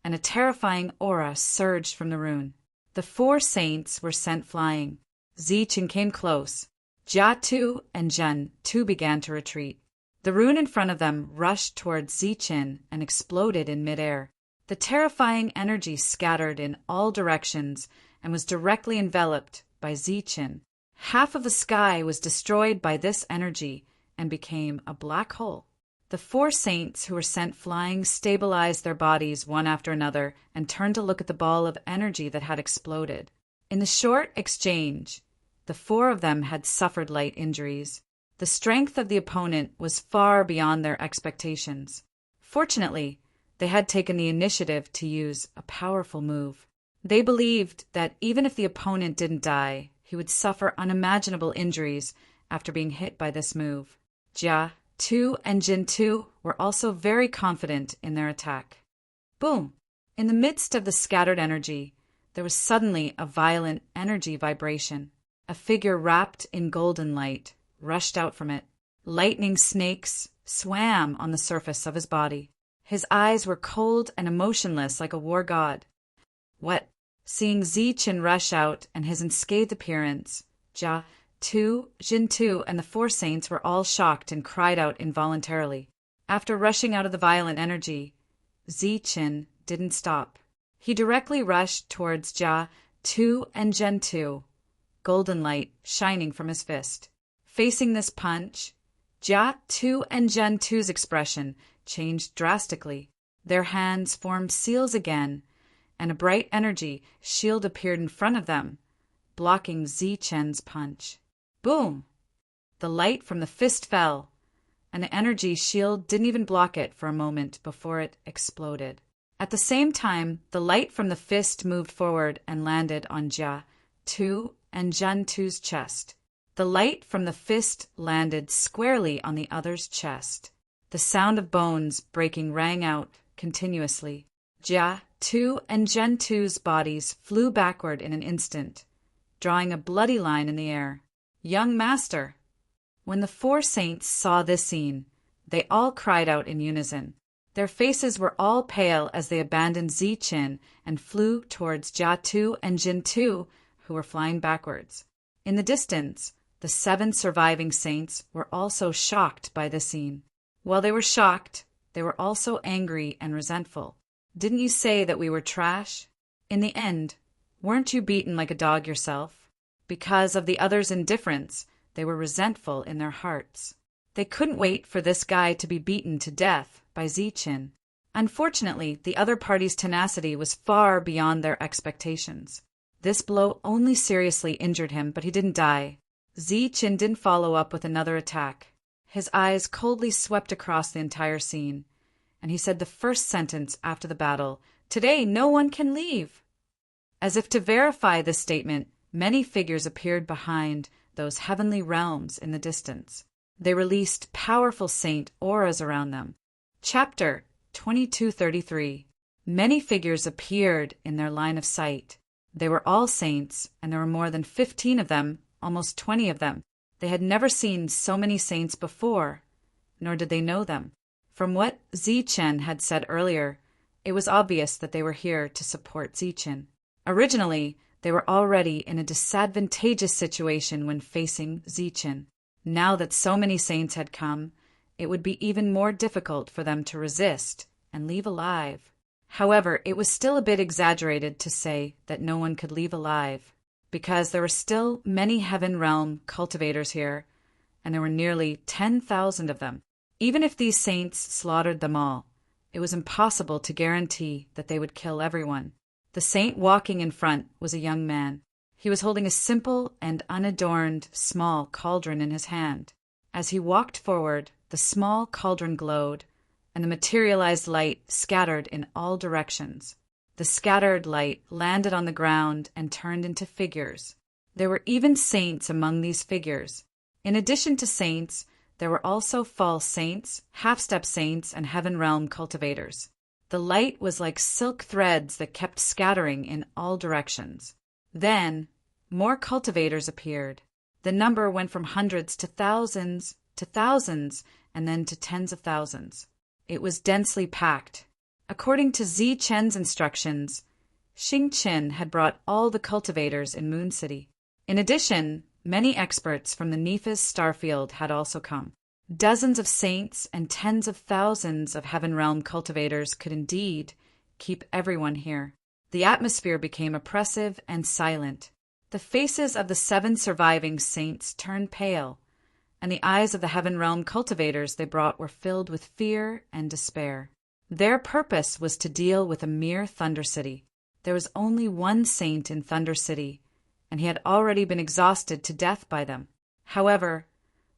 and a terrifying aura surged from the rune. The 4 saints were sent flying. Zichen came close. Jia-Tu and Zhen-Tu began to retreat. The rune in front of them rushed towards Zichen and exploded in midair. The terrifying energy scattered in all directions and was directly enveloped by Zichen. Half of the sky was destroyed by this energy and became a black hole. The 4 saints who were sent flying stabilized their bodies one after another and turned to look at the ball of energy that had exploded. In the short exchange, the 4 of them had suffered light injuries. The strength of the opponent was far beyond their expectations. Fortunately, they had taken the initiative to use a powerful move. They believed that even if the opponent didn't die, he would suffer unimaginable injuries after being hit by this move. Jia-Tu and Jin-Tu were also very confident in their attack. Boom! In the midst of the scattered energy, there was suddenly a violent energy vibration. A figure wrapped in golden light rushed out from it. Lightning snakes swam on the surface of his body. His eyes were cold and emotionless like a war god. What? Seeing Zichen rush out and his unscathed appearance, Jia-Tu, Jin-Tu, and the 4 saints were all shocked and cried out involuntarily. After rushing out of the violent energy, Zichen didn't stop. He directly rushed towards Jia-Tu and Jin-Tu, golden light shining from his fist. Facing this punch, Jia-Tu and Jin-Tu's expression changed drastically. Their hands formed seals again, and a bright energy shield appeared in front of them, blocking Zichen's punch. Boom! The light from the fist fell, and the energy shield didn't even block it for a moment before it exploded. At the same time, the light from the fist moved forward and landed on Jia-Tu and Jin-Tu's chest. The light from the fist landed squarely on the other's chest. The sound of bones breaking rang out continuously. Jia-Tu and Jin-Tu's bodies flew backward in an instant, drawing a bloody line in the air. Young master! When the 4 saints saw this scene, they all cried out in unison. Their faces were all pale as they abandoned Zichen and flew towards Jia-Tu and Jin-Tu, who were flying backwards. In the distance, the 7 surviving saints were also shocked by the scene. While they were shocked, they were also angry and resentful. Didn't you say that we were trash? In the end, weren't you beaten like a dog yourself? Because of the others' indifference, they were resentful in their hearts. They couldn't wait for this guy to be beaten to death by Zichen. Unfortunately, the other party's tenacity was far beyond their expectations. This blow only seriously injured him, but he didn't die. Zichen didn't follow up with another attack. His eyes coldly swept across the entire scene, and he said the first sentence after the battle, "Today no one can leave." As if to verify this statement, many figures appeared behind those heavenly realms in the distance. They released powerful saint auras around them. Chapter 2233. Many figures appeared in their line of sight. They were all saints, and there were more than 15 of them, almost 20 of them. They had never seen so many saints before, nor did they know them. From what Zichen had said earlier, it was obvious that they were here to support Zichen. Originally, they were already in a disadvantageous situation when facing Zichen. Now that so many saints had come, it would be even more difficult for them to resist and leave alive. However, it was still a bit exaggerated to say that no one could leave alive, because there were still many heaven realm cultivators here, and there were nearly 10,000 of them. Even if these saints slaughtered them all, it was impossible to guarantee that they would kill everyone. The saint walking in front was a young man. He was holding a simple and unadorned small cauldron in his hand. As he walked forward, the small cauldron glowed, and the materialized light scattered in all directions. The scattered light landed on the ground and turned into figures. There were even saints among these figures. In addition to saints, there were also false saints, half-step saints, and heaven realm cultivators. The light was like silk threads that kept scattering in all directions. Then, more cultivators appeared. The number went from hundreds to thousands, and then to tens of thousands. It was densely packed. According to Zi Chen's instructions, Xing Qin had brought all the cultivators in Moon City. In addition, many experts from the Nephis starfield had also come. Dozens of saints and tens of thousands of heaven realm cultivators could indeed keep everyone here. The atmosphere became oppressive and silent. The faces of the 7 surviving saints turned pale, and the eyes of the heaven realm cultivators they brought were filled with fear and despair. Their purpose was to deal with a mere Thunder City. There was only one saint in Thunder City, and he had already been exhausted to death by them. However,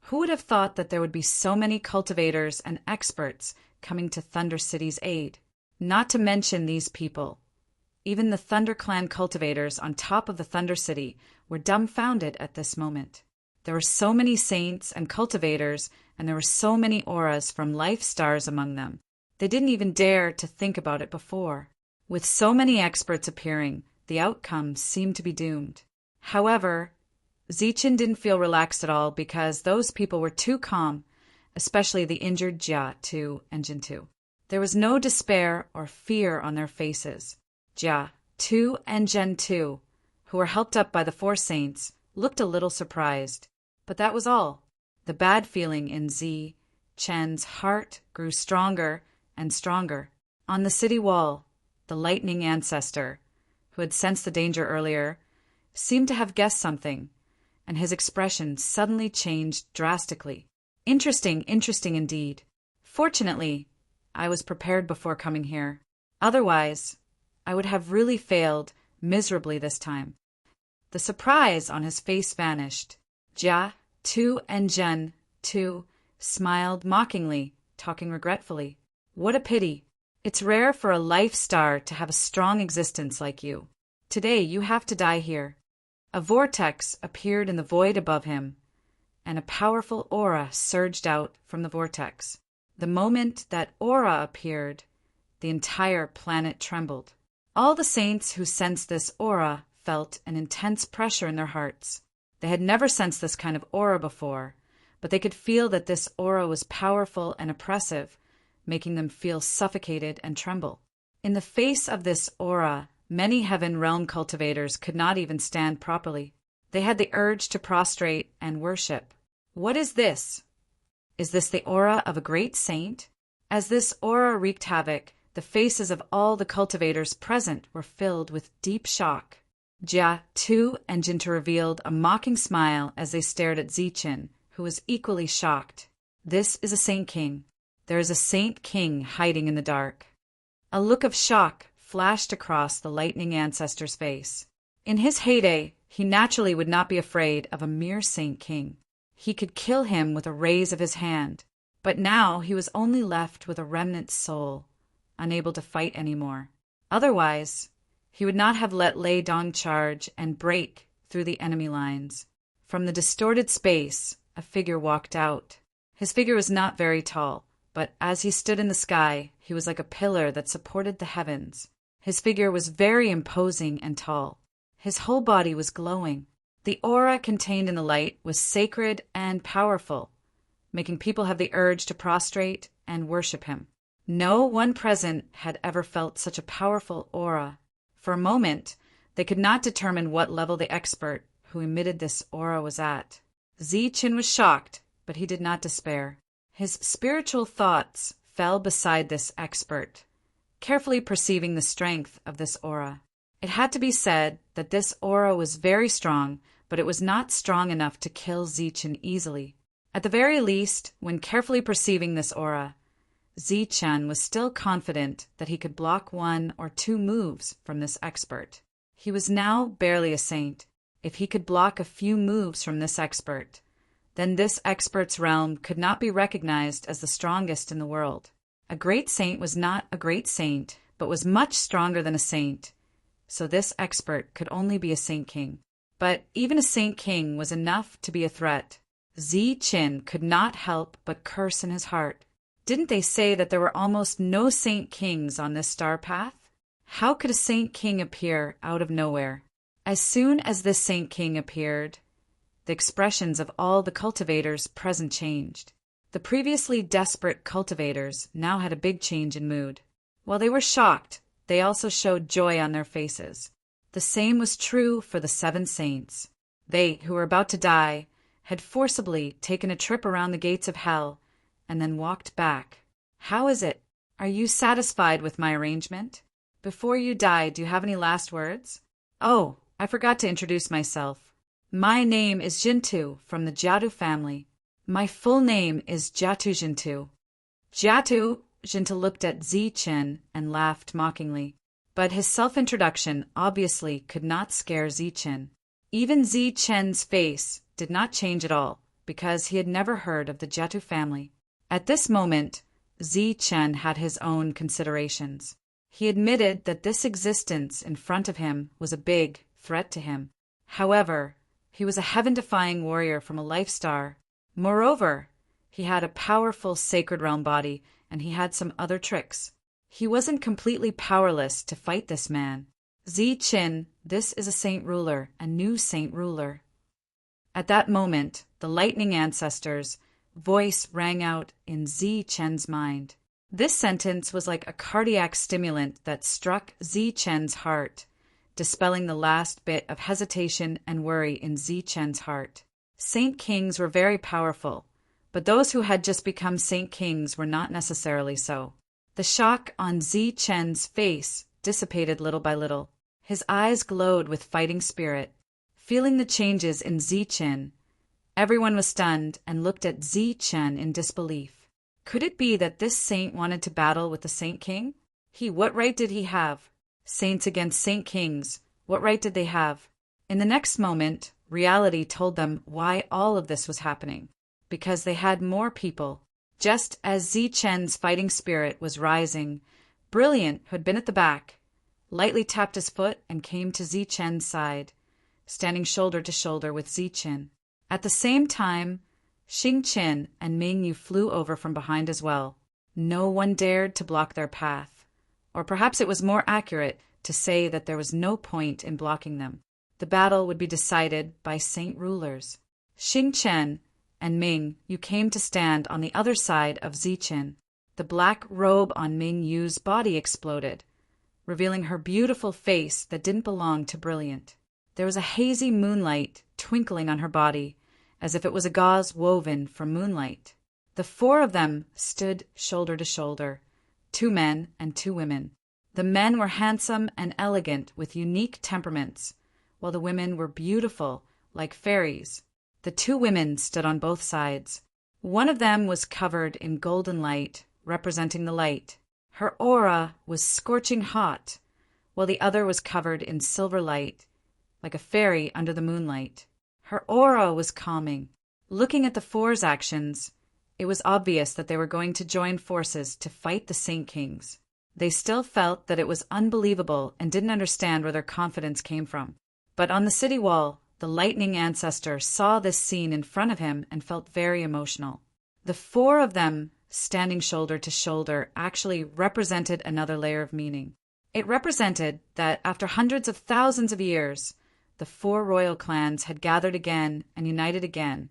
who would have thought that there would be so many cultivators and experts coming to Thunder City's aid? Not to mention these people. Even the Thunder Clan cultivators on top of the Thunder City were dumbfounded at this moment. There were so many saints and cultivators, and there were so many auras from life stars among them. They didn't even dare to think about it before. With so many experts appearing, the outcome seemed to be doomed. However, Zichen didn't feel relaxed at all because those people were too calm, especially the injured Jia 2 and Jin 2. There was no despair or fear on their faces. Jia 2 and Jin 2, who were helped up by the 4 saints, looked a little surprised. But that was all. The bad feeling in Zi Chen's heart grew stronger and stronger. On the city wall, the lightning ancestor, who had sensed the danger earlier, seemed to have guessed something, and his expression suddenly changed drastically. Interesting indeed. Fortunately, I was prepared before coming here. Otherwise, I would have really failed miserably this time. The surprise on his face vanished. Jia 2 and Zhen 2 smiled mockingly, talking regretfully. What a pity. It's rare for a life star to have a strong existence like you. Today you have to die here. A vortex appeared in the void above him, and a powerful aura surged out from the vortex. The moment that aura appeared, the entire planet trembled. All the saints who sensed this aura felt an intense pressure in their hearts. They had never sensed this kind of aura before, but they could feel that this aura was powerful and oppressive, making them feel suffocated and tremble. In the face of this aura, many heaven realm cultivators could not even stand properly. They had the urge to prostrate and worship. What is this? Is this the aura of a great saint? As this aura wreaked havoc, the faces of all the cultivators present were filled with deep shock. Jia 2 and Jinta revealed a mocking smile as they stared at Zichen, who was equally shocked. This is a Saint King. There is a Saint King hiding in the dark. A look of shock flashed across the lightning ancestor's face. In his heyday, he naturally would not be afraid of a mere Saint King. He could kill him with a raise of his hand. But now he was only left with a remnant soul, unable to fight anymore. Otherwise, he would not have let Lei Dong charge and break through the enemy lines. From the distorted space, a figure walked out. His figure was not very tall, but as he stood in the sky, he was like a pillar that supported the heavens. His figure was very imposing and tall. His whole body was glowing. The aura contained in the light was sacred and powerful, making people have the urge to prostrate and worship him. No one present had ever felt such a powerful aura. For a moment, they could not determine what level the expert who emitted this aura was at. Zichen was shocked, but he did not despair. His spiritual thoughts fell beside this expert, carefully perceiving the strength of this aura. It had to be said that this aura was very strong, but it was not strong enough to kill Zichen easily. At the very least, when carefully perceiving this aura, Zichen was still confident that he could block 1 or 2 moves from this expert. He was now barely a saint. If he could block a few moves from this expert, then this expert's realm could not be recognized as the strongest in the world. A great saint was not a great saint, but was much stronger than a saint, so this expert could only be a Saint King. But even a Saint King was enough to be a threat. Qin could not help but curse in his heart. Didn't they say that there were almost no saint kings on this star path? How could a saint king appear out of nowhere? As soon as this saint king appeared, the expressions of all the cultivators present changed. The previously desperate cultivators now had a big change in mood. While they were shocked, they also showed joy on their faces. The same was true for the 7 saints. They, who were about to die, had forcibly taken a trip around the gates of hell and then walked back. How is it? Are you satisfied with my arrangement? Before you die, do you have any last words? Oh, I forgot to introduce myself. My name is Jintu from the Jiatu family. My full name is Jiatu Jintu. Jiatu, Jintu looked at Qin and laughed mockingly. But his self-introduction obviously could not scare Qin. Even Qin's face did not change at all, because he had never heard of the Jiatu family. At this moment, Qin had his own considerations. He admitted that this existence in front of him was a big threat to him. However, he was a heaven-defying warrior from a life star. Moreover, he had a powerful sacred realm body, and he had some other tricks. He wasn't completely powerless to fight this man. Qin, this is a saint ruler, a new saint ruler. At that moment, the lightning ancestor's voice rang out in Qin's mind. This sentence was like a cardiac stimulant that struck Qin's heart, dispelling the last bit of hesitation and worry in Qin's heart. Saint kings were very powerful, but those who had just become saint kings were not necessarily so. The shock on Qin's face dissipated little by little. His eyes glowed with fighting spirit. Feeling the changes in Qin, everyone was stunned and looked at Qin in disbelief. Could it be that this saint wanted to battle with the saint king? What right did he have? Saints against saint kings, what right did they have? In the next moment, reality told them why all of this was happening. Because they had more people. Just as Qin's fighting spirit was rising, Brilliant, who had been at the back, lightly tapped his foot and came to Qin's side, standing shoulder to shoulder with Qin. At the same time, Qin and Ming Yu flew over from behind as well. No one dared to block their path. Or perhaps it was more accurate to say that there was no point in blocking them. The battle would be decided by saint rulers. Qin and Ming Yu came to stand on the other side of Qin. The black robe on Ming Yu's body exploded, revealing her beautiful face that didn't belong to Brilliant. There was a hazy moonlight twinkling on her body, as if it was a gauze woven from moonlight. The 4 of them stood shoulder to shoulder, 2 men and 2 women. The men were handsome and elegant with unique temperaments, while the women were beautiful, like fairies. The 2 women stood on both sides. One of them was covered in golden light, representing the light. Her aura was scorching hot, while the other was covered in silver light, like a fairy under the moonlight. Her aura was calming. Looking at the 4's actions, it was obvious that they were going to join forces to fight the Saint Kings. They still felt that it was unbelievable and didn't understand where their confidence came from. But on the city wall, the lightning ancestor saw this scene in front of him and felt very emotional. The 4 of them, standing shoulder to shoulder, actually represented another layer of meaning. It represented that after hundreds of thousands of years, the 4 royal clans had gathered again and united again,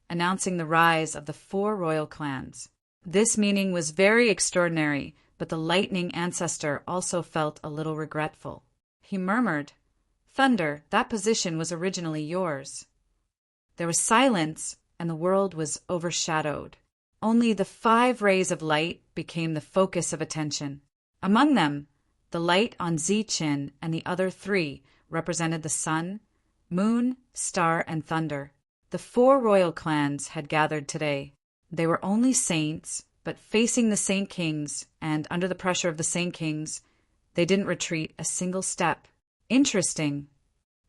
announcing the rise of the 4 royal clans. This meaning was very extraordinary, but the lightning ancestor also felt a little regretful. He murmured, "Thunder, that position was originally yours." There was silence, and the world was overshadowed. Only the 5 rays of light became the focus of attention. Among them, the light on Qin and the other 3 represented the sun, moon, star, and thunder. The 4 royal clans had gathered today. They were only saints, but facing the Saint Kings, and under the pressure of the Saint Kings, they didn't retreat a single step. Interesting.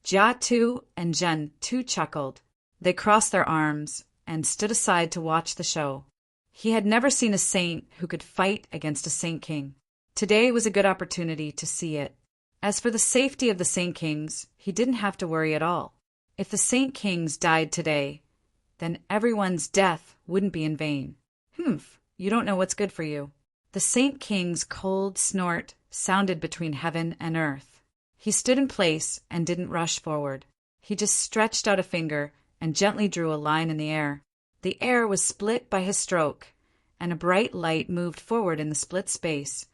Jiatu and Zhen chuckled. They crossed their arms and stood aside to watch the show. He had never seen a saint who could fight against a Saint King. Today was a good opportunity to see it. As for the safety of the Saint Kings, he didn't have to worry at all. If the Saint Kings died today, then everyone's death wouldn't be in vain. Humph, you don't know what's good for you. The Saint King's cold snort sounded between heaven and earth. He stood in place and didn't rush forward. He just stretched out a finger and gently drew a line in the air. The air was split by his stroke, and a bright light moved forward in the split space,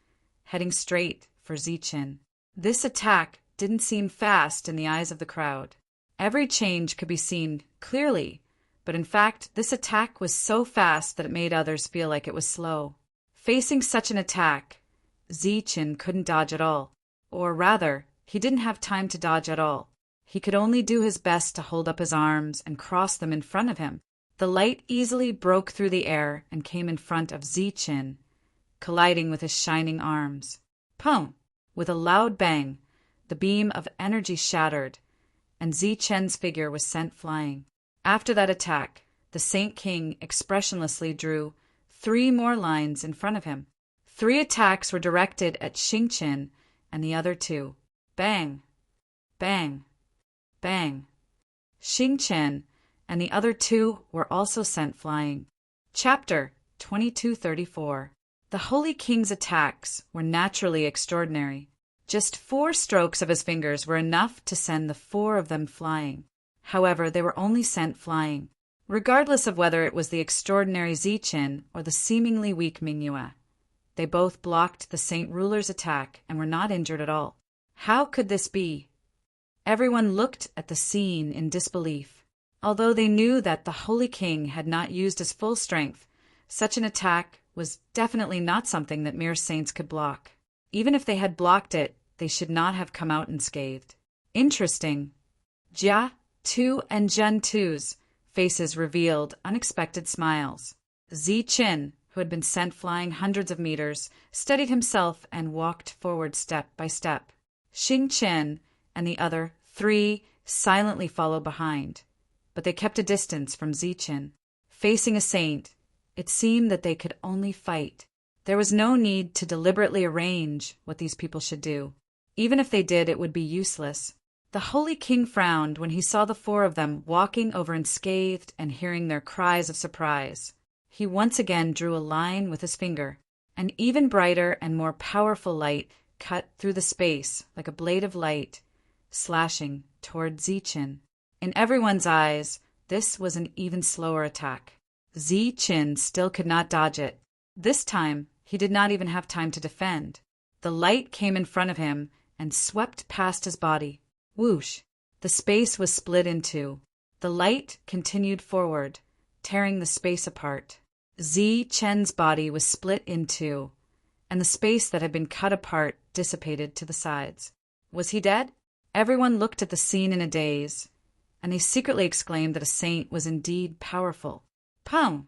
heading straight for Zichin. This attack didn't seem fast in the eyes of the crowd. Every change could be seen clearly, but in fact this attack was so fast that it made others feel like it was slow. Facing such an attack, Zichin couldn't dodge at all. Or rather, he didn't have time to dodge at all. He could only do his best to hold up his arms and cross them in front of him. The light easily broke through the air and came in front of Zichin, colliding with his shining arms. Pum! With a loud bang, the beam of energy shattered, and Zichen's figure was sent flying. After that attack, the Saint King expressionlessly drew 3 more lines in front of him. 3 attacks were directed at Xingqian and the other 2. Bang! Bang! Bang! Xingqian and the other 2 were also sent flying. Chapter 2234. The Holy King's attacks were naturally extraordinary. Just 4 strokes of his fingers were enough to send the 4 of them flying. However, they were only sent flying, regardless of whether it was the extraordinary Zichin or the seemingly weak Mingyue. They both blocked the Saint Ruler's attack and were not injured at all. How could this be? Everyone looked at the scene in disbelief. Although they knew that the Holy King had not used his full strength, such an attack was definitely not something that mere saints could block. Even if they had blocked it, they should not have come out unscathed. Interesting. Jia, Tu, and Zhen Tu's faces revealed unexpected smiles. Zichin, who had been sent flying hundreds of meters, steadied himself and walked forward step by step. Xingqian and the other 3 silently followed behind, but they kept a distance from Zichin. Facing a saint, it seemed that they could only fight. There was no need to deliberately arrange what these people should do. Even if they did, it would be useless. The Holy King frowned when he saw the 4 of them walking over unscathed and hearing their cries of surprise. He once again drew a line with his finger. An even brighter and more powerful light cut through the space like a blade of light, slashing toward Zichin. In everyone's eyes, this was an even slower attack. Zichin still could not dodge it. This time, he did not even have time to defend. The light came in front of him and swept past his body. Whoosh! The space was split in 2. The light continued forward, tearing the space apart. Zichen's body was split in 2, and the space that had been cut apart dissipated to the sides. Was he dead? Everyone looked at the scene in a daze, and they secretly exclaimed that a saint was indeed powerful. Pum!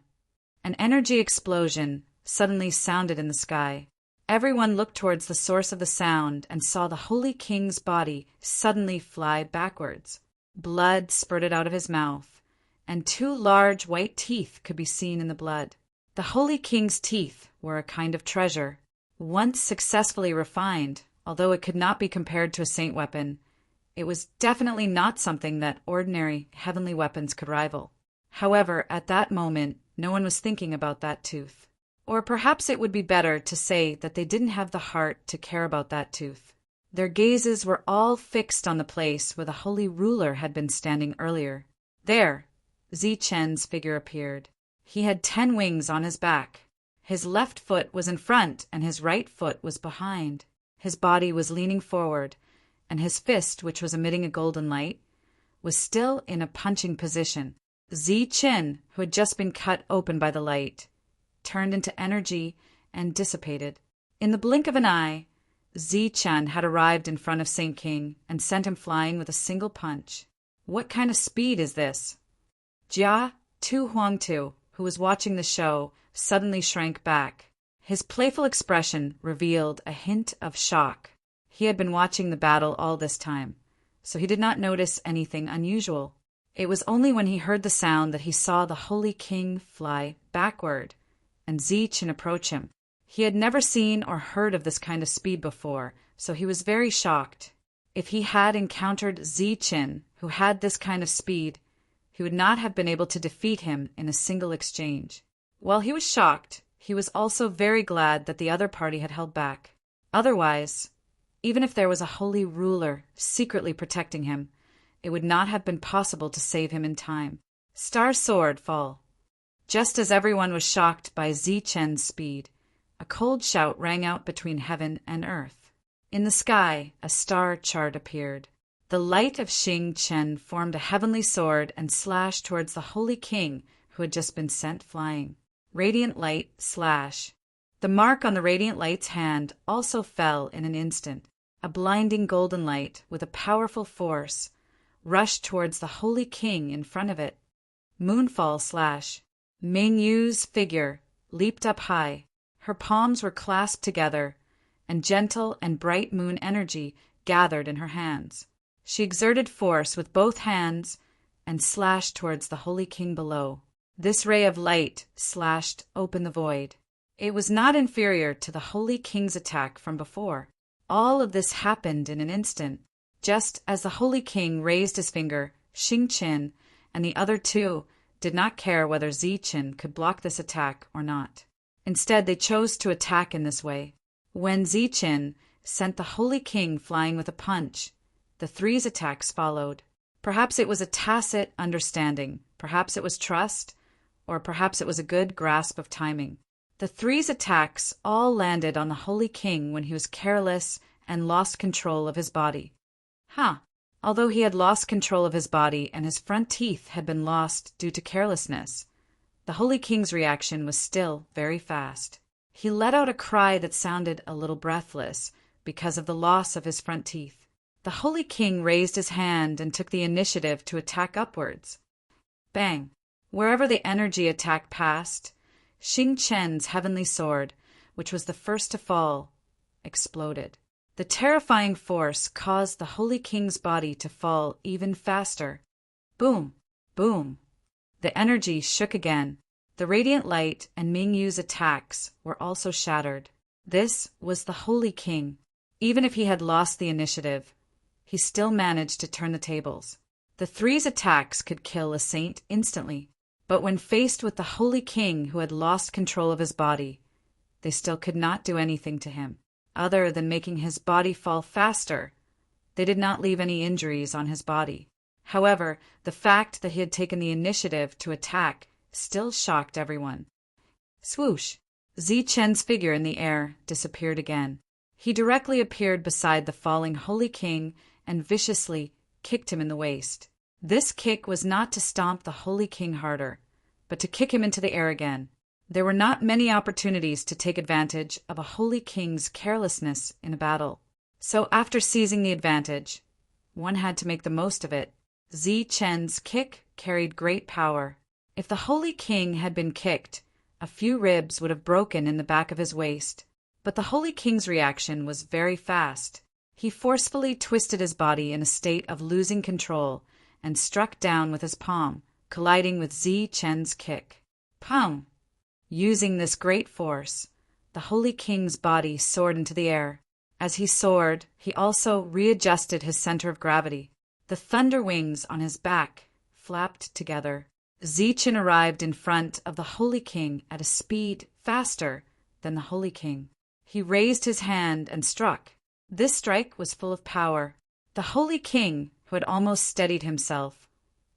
An energy explosion suddenly sounded in the sky. Everyone looked towards the source of the sound and saw the Holy King's body suddenly fly backwards. Blood spurted out of his mouth, and 2 large white teeth could be seen in the blood. The Holy King's teeth were a kind of treasure. Once successfully refined, although it could not be compared to a saint weapon, it was definitely not something that ordinary heavenly weapons could rival. However, at that moment, no one was thinking about that tooth. Or perhaps it would be better to say that they didn't have the heart to care about that tooth. Their gazes were all fixed on the place where the Holy Ruler had been standing earlier. There, Zichen's figure appeared. He had 10 wings on his back. His left foot was in front and his right foot was behind. His body was leaning forward, and his fist, which was emitting a golden light, was still in a punching position. Zichin, who had just been cut open by the light, turned into energy and dissipated. In the blink of an eye, Zichin had arrived in front of Saint King and sent him flying with a single punch. What kind of speed is this? Jia Tu Huangtu, who was watching the show, suddenly shrank back. His playful expression revealed a hint of shock. He had been watching the battle all this time, so he did not notice anything unusual. It was only when he heard the sound that he saw the Holy King fly backward and Zichin approach him. He had never seen or heard of this kind of speed before, so he was very shocked. If he had encountered Zichin, who had this kind of speed, he would not have been able to defeat him in a single exchange. While he was shocked, he was also very glad that the other party had held back. Otherwise, even if there was a holy ruler secretly protecting him, it would not have been possible to save him in time. Star's sword fall. Just as everyone was shocked by Zichen's speed, a cold shout rang out between heaven and earth. In the sky, a star chart appeared. The light of Xing Chen formed a heavenly sword and slashed towards the holy king who had just been sent flying. Radiant light slash. The mark on the radiant light's hand also fell in an instant. A blinding golden light with a powerful force rushed towards the holy king in front of it. Moonfall slash. Ming Yu's figure leaped up high. Her palms were clasped together, and gentle and bright moon energy gathered in her hands. She exerted force with both hands and slashed towards the holy king below. This ray of light slashed open the void. It was not inferior to the holy king's attack from before. All of this happened in an instant. Just as the holy king raised his finger, Xing Qin and the other two did not care whether Zichen could block this attack or not. Instead, they chose to attack in this way. When Zichen sent the holy king flying with a punch, the three's attacks followed. Perhaps it was a tacit understanding, perhaps it was trust, or perhaps it was a good grasp of timing. The three's attacks all landed on the holy king when he was careless and lost control of his body. Although he had lost control of his body and his front teeth had been lost due to carelessness, the holy king's reaction was still very fast. He let out a cry that sounded a little breathless because of the loss of his front teeth. The holy king raised his hand and took the initiative to attack upwards. Bang! Wherever the energy attack passed, Xing Chen's heavenly sword, which was the first to fall, exploded. The terrifying force caused the holy king's body to fall even faster. Boom! Boom! The energy shook again. The radiant light and Ming Yu's attacks were also shattered. This was the holy king. Even if he had lost the initiative, he still managed to turn the tables. The three's attacks could kill a saint instantly, but when faced with the holy king who had lost control of his body, they still could not do anything to him, other than making his body fall faster. They did not leave any injuries on his body. However, the fact that he had taken the initiative to attack still shocked everyone. Swoosh! Zichen's figure in the air disappeared again. He directly appeared beside the falling holy king and viciously kicked him in the waist. This kick was not to stomp the holy king harder, but to kick him into the air again. There were not many opportunities to take advantage of a holy king's carelessness in a battle. So after seizing the advantage, one had to make the most of it. Zichen's kick carried great power. If the holy king had been kicked, a few ribs would have broken in the back of his waist. But the holy king's reaction was very fast. He forcefully twisted his body in a state of losing control and struck down with his palm, colliding with Zichen's kick. Pum! Using this great force, the holy king's body soared into the air. As he soared, he also readjusted his center of gravity. The thunder wings on his back flapped together. Zichen arrived in front of the holy king at a speed faster than the holy king. He raised his hand and struck. This strike was full of power. The holy king, who had almost steadied himself,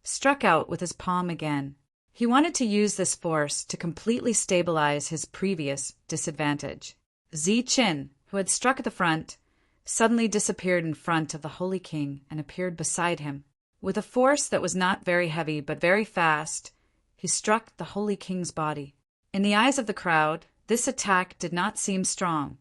struck out with his palm again. He wanted to use this force to completely stabilize his previous disadvantage. Zichen, who had struck at the front, suddenly disappeared in front of the holy king and appeared beside him. With a force that was not very heavy but very fast, he struck the holy king's body. In the eyes of the crowd, this attack did not seem strong,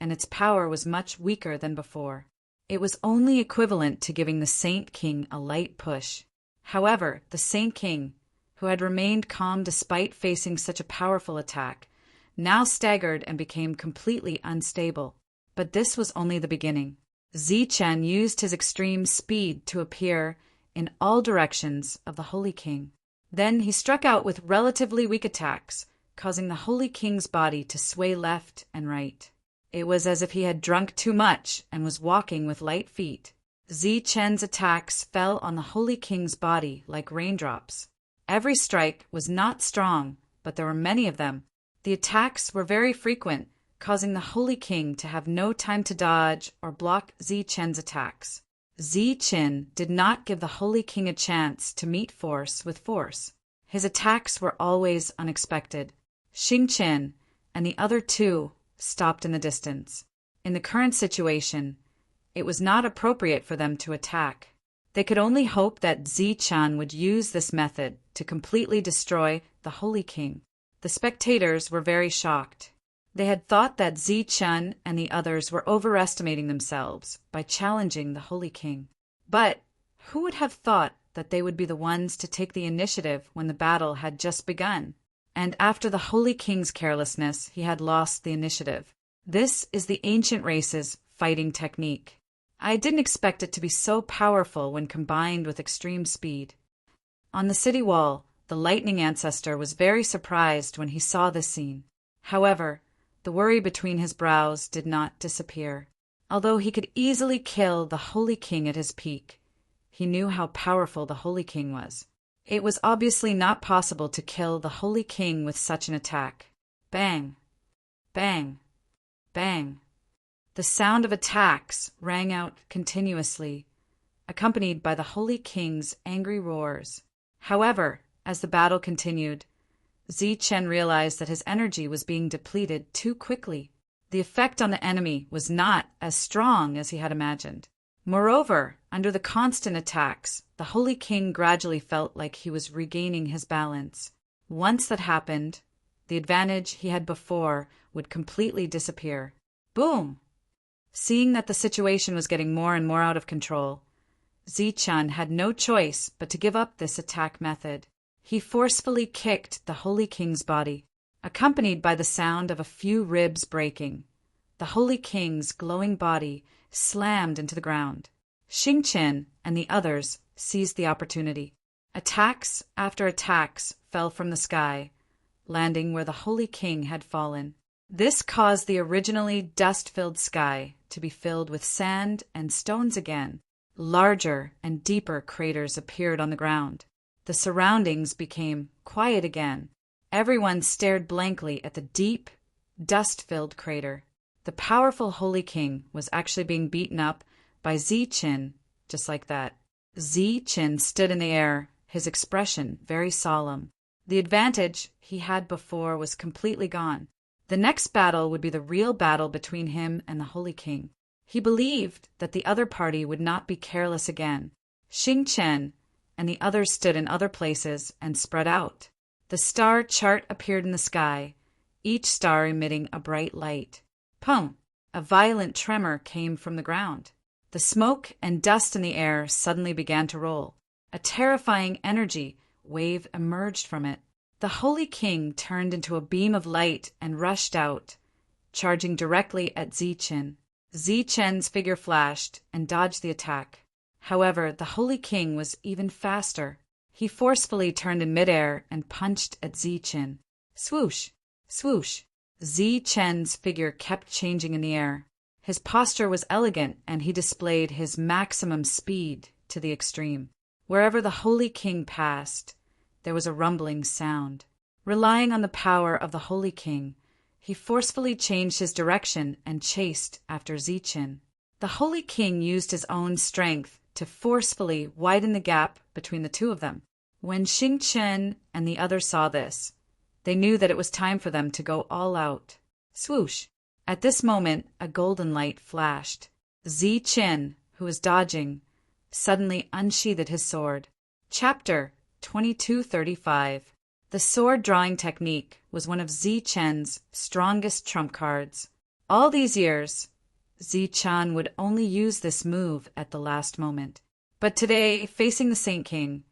and its power was much weaker than before. It was only equivalent to giving the Saint King a light push. However, the Saint King, who had remained calm despite facing such a powerful attack, now staggered and became completely unstable. But this was only the beginning. Zichen used his extreme speed to appear in all directions of the Holy King. Then he struck out with relatively weak attacks, causing the Holy King's body to sway left and right. It was as if he had drunk too much and was walking with light feet. Zi Chen's attacks fell on the Holy King's body like raindrops. Every strike was not strong, but there were many of them. The attacks were very frequent, causing the Holy King to have no time to dodge or block Zi Chen's attacks. Zi Chen did not give the Holy King a chance to meet force with force. His attacks were always unexpected. Xing Chen and the other two stopped in the distance. In the current situation, it was not appropriate for them to attack. They could only hope that Zi Chen would use this method to completely destroy the Holy King. The spectators were very shocked. They had thought that Zi Chen and the others were overestimating themselves by challenging the Holy King. But who would have thought that they would be the ones to take the initiative when the battle had just begun? And after the Holy King's carelessness, he had lost the initiative. This is the ancient race's fighting technique. I didn't expect it to be so powerful when combined with extreme speed. On the city wall, the lightning ancestor was very surprised when he saw this scene. However, the worry between his brows did not disappear. Although he could easily kill the Holy King at his peak, he knew how powerful the Holy King was. It was obviously not possible to kill the Holy King with such an attack. Bang! Bang! Bang! The sound of attacks rang out continuously, accompanied by the Holy King's angry roars. However, as the battle continued, Zi Chen realized that his energy was being depleted too quickly. The effect on the enemy was not as strong as he had imagined. Moreover, under the constant attacks, the Holy King gradually felt like he was regaining his balance. Once that happened, the advantage he had before would completely disappear. Boom! Seeing that the situation was getting more and more out of control, Zi Chen had no choice but to give up this attack method. He forcefully kicked the Holy King's body, accompanied by the sound of a few ribs breaking. The Holy King's glowing body slammed into the ground. Xing Chen and the others seized the opportunity. Attacks after attacks fell from the sky, landing where the Holy King had fallen. This caused the originally dust-filled sky to be filled with sand and stones again. Larger and deeper craters appeared on the ground. The surroundings became quiet again. Everyone stared blankly at the deep, dust-filled crater. The powerful Holy King was actually being beaten up by Zi Chen, just like that. Zi Chen stood in the air, his expression very solemn. The advantage he had before was completely gone. The next battle would be the real battle between him and the Holy King. He believed that the other party would not be careless again. Xing Chen and the others stood in other places and spread out. The star chart appeared in the sky, each star emitting a bright light. Pum! A violent tremor came from the ground. The smoke and dust in the air suddenly began to roll. A terrifying energy wave emerged from it. The Holy King turned into a beam of light and rushed out, charging directly at Zi Chen. Zi Chen's figure flashed and dodged the attack. However, the Holy King was even faster. He forcefully turned in midair and punched at Zi Chen. Swoosh! Swoosh! Zi Chen's figure kept changing in the air. His posture was elegant, and he displayed his maximum speed to the extreme. Wherever the Holy King passed, there was a rumbling sound. Relying on the power of the Holy King, he forcefully changed his direction and chased after Zi Chen. The Holy King used his own strength to forcefully widen the gap between the two of them. When Xing Chen and the others saw this, they knew that it was time for them to go all out. Swoosh! At this moment, a golden light flashed. Zi Chen, who was dodging, suddenly unsheathed his sword. Chapter 2235. The sword drawing technique was one of Zi Chen's strongest trump cards. All these years, Zi Chen would only use this move at the last moment. But today, facing the Saint King,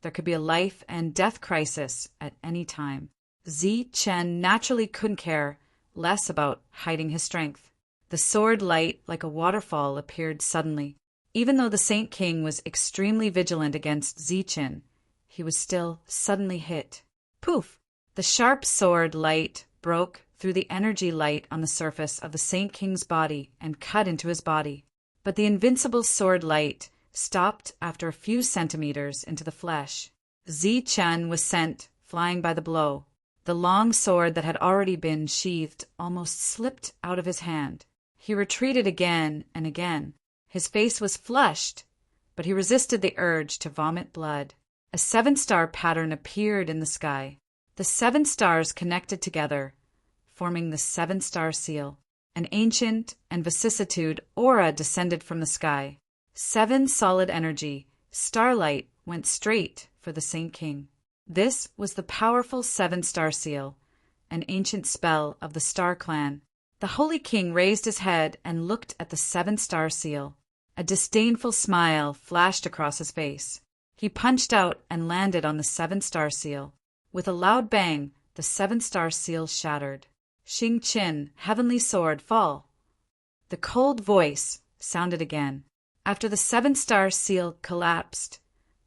there could be a life and death crisis at any time. Zi Chen naturally couldn't care less about hiding his strength. The sword light, like a waterfall, appeared suddenly. Even though the Saint King was extremely vigilant against Zi Chen, he was still suddenly hit. Poof! The sharp sword light broke through the energy light on the surface of the Saint King's body and cut into his body. but the invincible sword light stopped after a few centimeters into the flesh. Zichen was sent flying by the blow. The long sword that had already been sheathed almost slipped out of his hand. He retreated again and again. His face was flushed, but he resisted the urge to vomit blood. A 7-star pattern appeared in the sky. The 7 stars connected together, forming the 7-star seal. An ancient and vicissitude aura descended from the sky. 7 solid energy, starlight, went straight for the Saint King. This was the powerful 7-star seal, an ancient spell of the Star Clan. The Holy King raised his head and looked at the 7-star seal. A disdainful smile flashed across his face. He punched out and landed on the 7-star seal. With a loud bang, the 7-star seal shattered. Xing Qin, heavenly sword, fall. The cold voice sounded again. After the 7-star seal collapsed,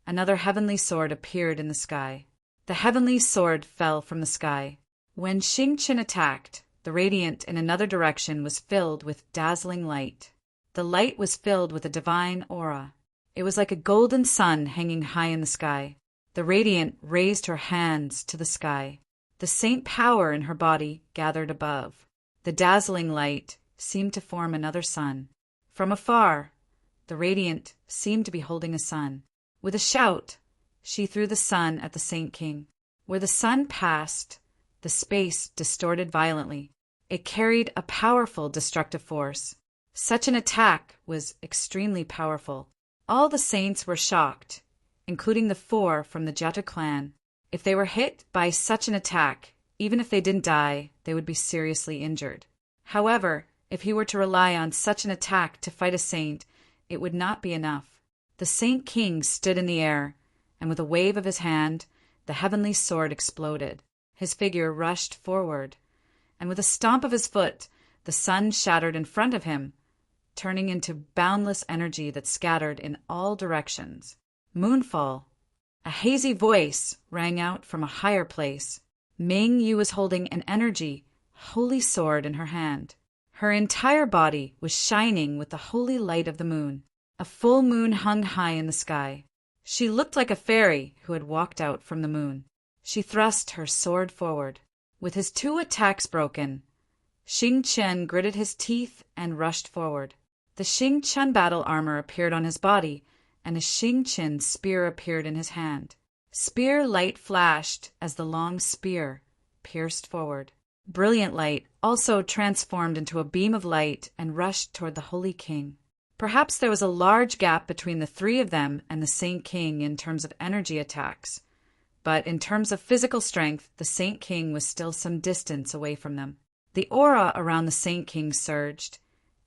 another heavenly sword appeared in the sky. The heavenly sword fell from the sky. When Xing Qin attacked, the radiant in another direction was filled with dazzling light. The light was filled with a divine aura. It was like a golden sun hanging high in the sky. The radiant raised her hands to the sky. The saint power in her body gathered above. The dazzling light seemed to form another sun. From afar, the radiant seemed to be holding a sun. With a shout, she threw the sun at the Saint King. Where the sun passed, the space distorted violently. It carried a powerful destructive force. Such an attack was extremely powerful. All the saints were shocked, including the 4 from the Jeta clan. If they were hit by such an attack, even if they didn't die, they would be seriously injured. However, if he were to rely on such an attack to fight a saint, it would not be enough. The Saint King stood in the air, and with a wave of his hand, the heavenly sword exploded. His figure rushed forward, and with a stomp of his foot, the sun shattered in front of him, turning into boundless energy that scattered in all directions. Moonfall. A hazy voice rang out from a higher place. Ming Yu was holding an energy, holy sword in her hand. Her entire body was shining with the holy light of the moon. A full moon hung high in the sky. She looked like a fairy who had walked out from the moon. She thrust her sword forward. With his 2 attacks broken, Xing Chen gritted his teeth and rushed forward. The Xing Chen battle armor appeared on his body, and a Xing Chen spear appeared in his hand. Spear light flashed as the long spear pierced forward. Brilliant light also transformed into a beam of light and rushed toward the Holy King. Perhaps there was a large gap between the 3 of them and the Saint King in terms of energy attacks, but in terms of physical strength, the Saint King was still some distance away from them. The aura around the Saint King surged,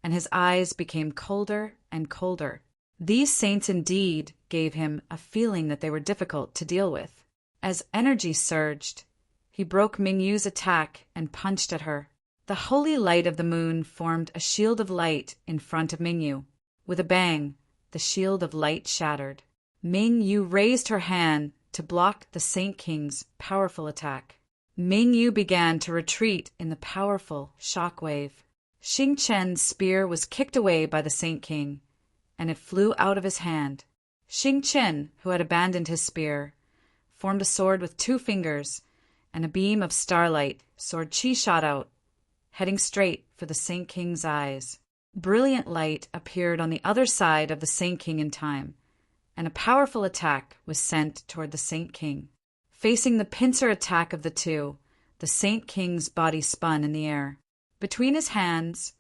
and his eyes became colder and colder. These saints indeed gave him a feeling that they were difficult to deal with. As energy surged, he broke Mingyu's attack and punched at her. The holy light of the moon formed a shield of light in front of Mingyu. With a bang, the shield of light shattered. Mingyu raised her hand to block the Saint King's powerful attack. Mingyu began to retreat in the powerful shock wave. Xing Chen's spear was kicked away by the Saint King, and it flew out of his hand. Xing Chen, who had abandoned his spear, formed a sword with 2 fingers, and a beam of starlight, sword Qi shot out, heading straight for the Saint King's eyes. Brilliant light appeared on the other side of the Saint King in time, and a powerful attack was sent toward the Saint King. Facing the pincer attack of the 2, the Saint King's body spun in the air. Between his hands,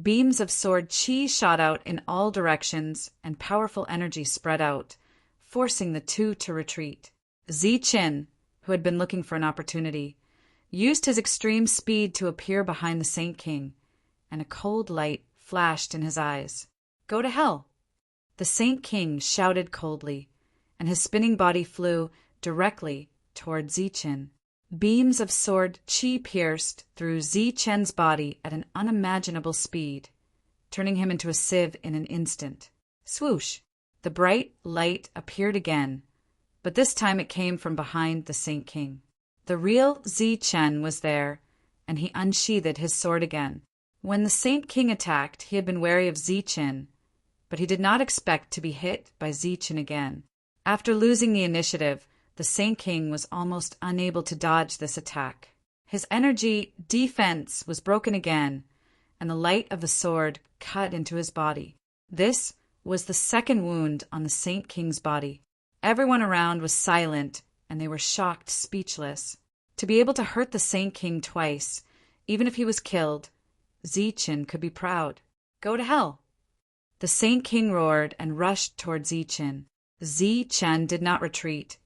beams of sword Qi shot out in all directions, and powerful energy spread out, forcing the 2 to retreat. Zichen, who had been looking for an opportunity, used his extreme speed to appear behind the Saint King, and a cold light flashed in his eyes. "Go to hell!" The Saint King shouted coldly, and his spinning body flew directly toward Zichen. Beams of sword Qi pierced through Zichen's body at an unimaginable speed, turning him into a sieve in an instant. Swoosh! The bright light appeared again, but this time it came from behind the Saint King. The real Zichen was there, and he unsheathed his sword again. When the Saint King attacked, he had been wary of Zichen, but he did not expect to be hit by Zichen again. After losing the initiative, the Saint King was almost unable to dodge this attack. His energy defense was broken again, and the light of the sword cut into his body. This was the second wound on the Saint King's body. Everyone around was silent, and they were shocked, speechless. To be able to hurt the Saint King twice, even if he was killed, Zichen could be proud. Go to hell! The Saint King roared and rushed toward Zichen. Zichen did not retreat,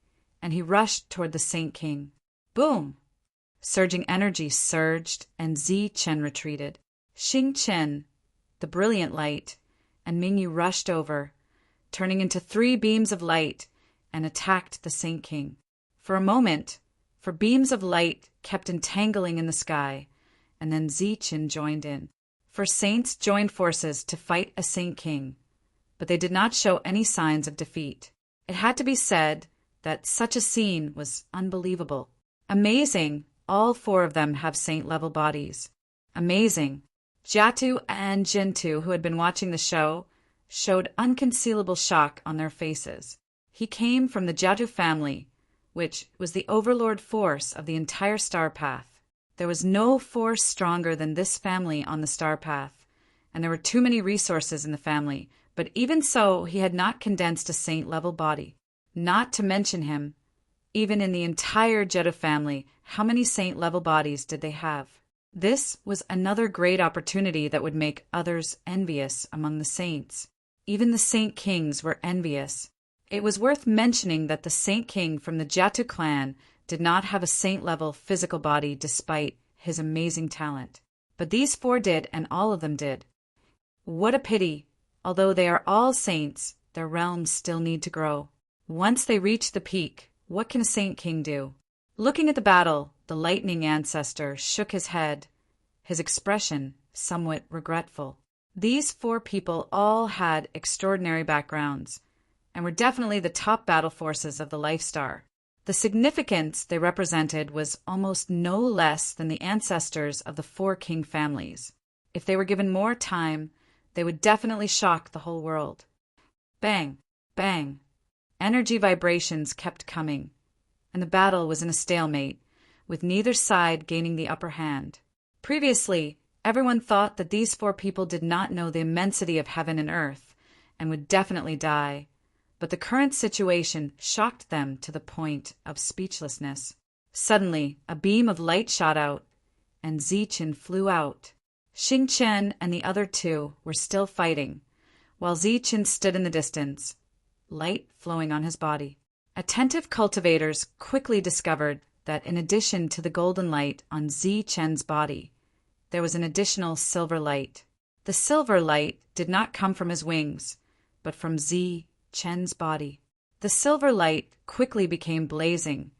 and he rushed toward the Saint King. Boom! Surging energy surged, and Zichen retreated. Xingchen, the brilliant light, and Mingyu rushed over, turning into 3 beams of light, and attacked the Saint King. For a moment, beams of light kept entangling in the sky, and then Zichen joined in. For saints joined forces to fight a Saint King, but they did not show any signs of defeat. It had to be said that such a scene was unbelievable. Amazing, all 4 of them have saint-level bodies. Amazing. Jiatu and Jintu, who had been watching the show, showed unconcealable shock on their faces. He came from the Jiatu family, which was the overlord force of the entire star path. There was no force stronger than this family on the star path, and there were too many resources in the family, but even so he had not condensed a saint-level body. Not to mention him, even in the entire Jiatu family, how many saint-level bodies did they have? This was another great opportunity that would make others envious among the saints. Even the Saint Kings were envious. It was worth mentioning that the Saint King from the Jiatu clan did not have a saint-level physical body despite his amazing talent. But these 4 did, and all of them did. What a pity! Although they are all saints, their realms still need to grow. Once they reach the peak, what can a Saint King do? Looking at the battle, the lightning ancestor shook his head, his expression somewhat regretful. These 4 people all had extraordinary backgrounds, and were definitely the top battle forces of the Life Star. The significance they represented was almost no less than the ancestors of the 4 king families. If they were given more time, they would definitely shock the whole world. Bang! Bang! Energy vibrations kept coming, and the battle was in a stalemate, with neither side gaining the upper hand. Previously, everyone thought that these 4 people did not know the immensity of heaven and earth, and would definitely die. But the current situation shocked them to the point of speechlessness. Suddenly, a beam of light shot out, and Zichen flew out. Xingchen and the other 2 were still fighting, while Zichen stood in the distance, light flowing on his body. Attentive cultivators quickly discovered that in addition to the golden light on Zichen's body, there was an additional silver light. The silver light did not come from his wings, but from Zichen's body. The silver light quickly became blazing,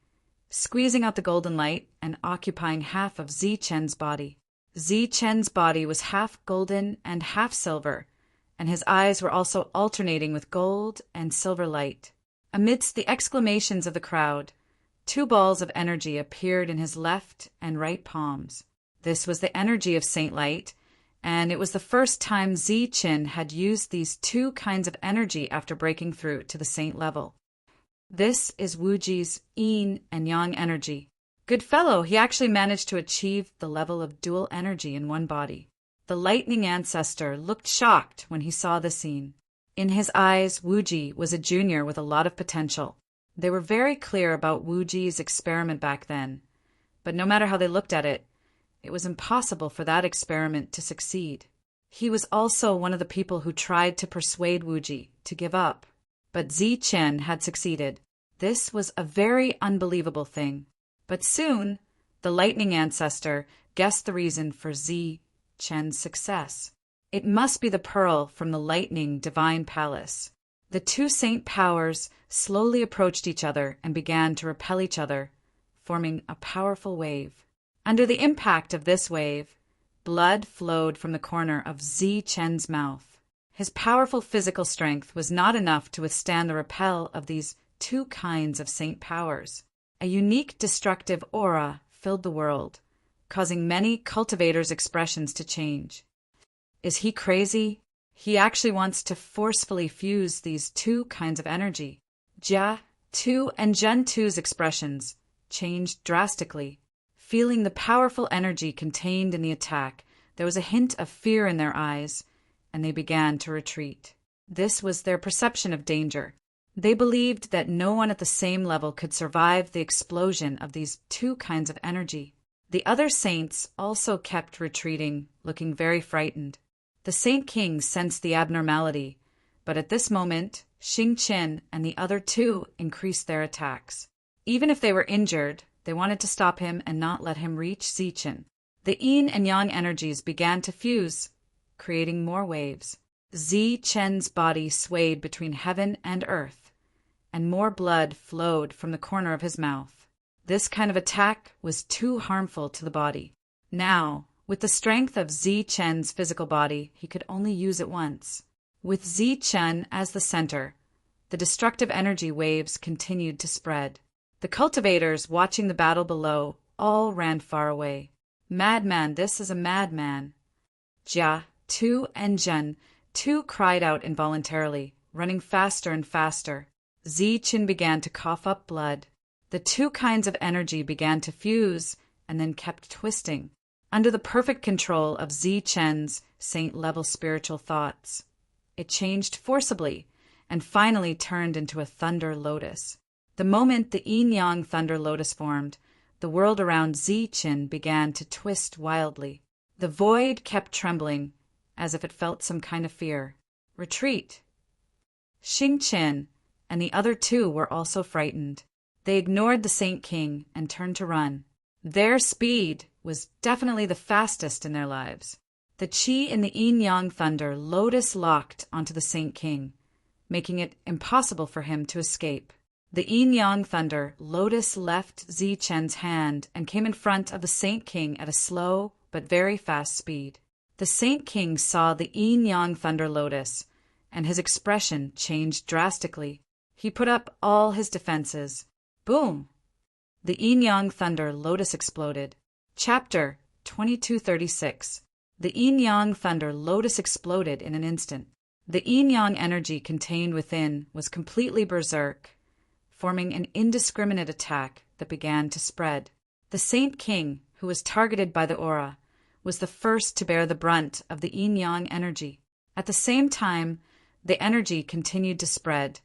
squeezing out the golden light and occupying half of Zichen's body. Zichen's body was half golden and half silver, and his eyes were also alternating with gold and silver light. Amidst the exclamations of the crowd, 2 balls of energy appeared in his left and right palms. This was the energy of Saint Light, and it was the first time Zichen had used these 2 kinds of energy after breaking through to the saint level. This is Wuji's yin and yang energy. Good fellow, he actually managed to achieve the level of dual energy in one body. The lightning ancestor looked shocked when he saw the scene. In his eyes, Wuji was a junior with a lot of potential. They were very clear about Wuji's experiment back then, but no matter how they looked at it, it was impossible for that experiment to succeed. He was also one of the people who tried to persuade Wuji to give up, but Zichen had succeeded. This was a very unbelievable thing. But soon, the lightning ancestor guessed the reason for Zichen's success. It must be the pearl from the lightning divine palace. The 2 saint powers slowly approached each other and began to repel each other, forming a powerful wave. Under the impact of this wave, blood flowed from the corner of Zichen's mouth. His powerful physical strength was not enough to withstand the repel of these 2 kinds of saint powers. A unique destructive aura filled the world, causing many cultivators' expressions to change. Is he crazy? He actually wants to forcefully fuse these two kinds of energy. Jia 2 and Zhen 2's expressions changed drastically. Feeling the powerful energy contained in the attack, there was a hint of fear in their eyes, and they began to retreat. This was their perception of danger. They believed that no one at the same level could survive the explosion of these two kinds of energy. The other saints also kept retreating, looking very frightened. The Saint King sensed the abnormality, but at this moment, Xing Qin and the other two increased their attacks. Even if they were injured, they wanted to stop him and not let him reach Zichen. The yin and yang energies began to fuse, creating more waves. Zichen's body swayed between heaven and earth, and more blood flowed from the corner of his mouth. This kind of attack was too harmful to the body. Now, with the strength of Zichen's physical body, he could only use it once. With Zichen as the center, the destructive energy waves continued to spread. The cultivators watching the battle below all ran far away. Madman, this is a madman. Jia 2 and Zhen 2 cried out involuntarily, running faster and faster. Zichen began to cough up blood. The two kinds of energy began to fuse and then kept twisting, under the perfect control of Zichen's saint-level spiritual thoughts. It changed forcibly and finally turned into a thunder lotus. The moment the yin-yang thunder lotus formed, the world around Zichen began to twist wildly. The void kept trembling, as if it felt some kind of fear. Retreat! Xing Qin and the other two were also frightened. They ignored the Saint King and turned to run. Their speed was definitely the fastest in their lives. The qi in the yin-yang thunder lotus locked onto the Saint King, making it impossible for him to escape. The yin-yang thunder lotus left Zichen's hand and came in front of the Saint King at a slow but very fast speed. The Saint King saw the yin-yang thunder lotus, and his expression changed drastically. He put up all his defenses. Boom! The yin-yang thunder lotus exploded. Chapter 2236. The yin-yang thunder lotus exploded in an instant. The yin-yang energy contained within was completely berserk, forming an indiscriminate attack that began to spread. The Saint King, who was targeted by the aura, was the first to bear the brunt of the yin-yang energy. At the same time, the energy continued to spread,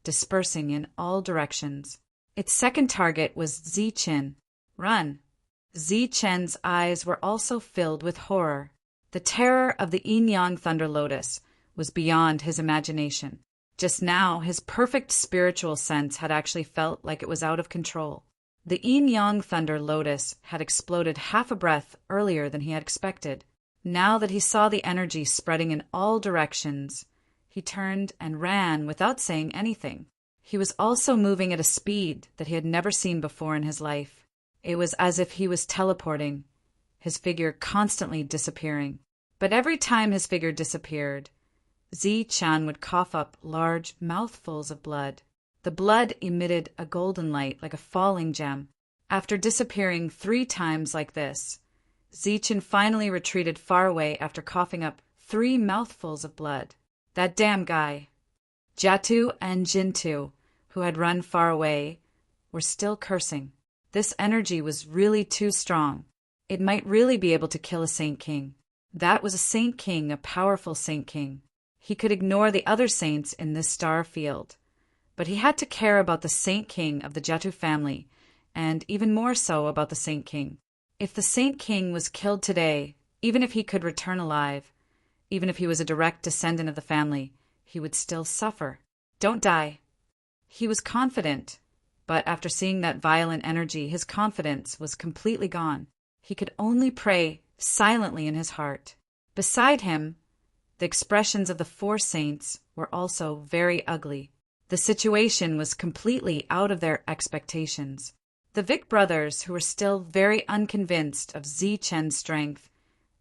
dispersing in all directions. Its second target was Zichen. Run! Zichen's eyes were also filled with horror. The terror of the yin-yang thunder lotus was beyond his imagination. Just now, his perfect spiritual sense had actually felt like it was out of control. The yin-yang thunder lotus had exploded half a breath earlier than he had expected. Now that he saw the energy spreading in all directions, he turned and ran without saying anything. He was also moving at a speed that he had never seen before in his life. It was as if he was teleporting, his figure constantly disappearing. But every time his figure disappeared, Zichen would cough up large mouthfuls of blood. The blood emitted a golden light like a falling gem. After disappearing 3 times like this, Zichen finally retreated far away after coughing up 3 mouthfuls of blood. That damn guy! Jiatu and Jintu, who had run far away, were still cursing. This energy was really too strong. It might really be able to kill a Saint King. That was a Saint King, a powerful Saint King. He could ignore the other saints in this star field, but he had to care about the Saint King of the Jiatu family, and even more so about the Saint King. If the Saint King was killed today, even if he could return alive, even if he was a direct descendant of the family, he would still suffer. Don't die. He was confident, but after seeing that violent energy, his confidence was completely gone. He could only pray silently in his heart. Beside him, the expressions of the 4 saints were also very ugly. The situation was completely out of their expectations. The Vic brothers, who were still very unconvinced of Zichen's strength,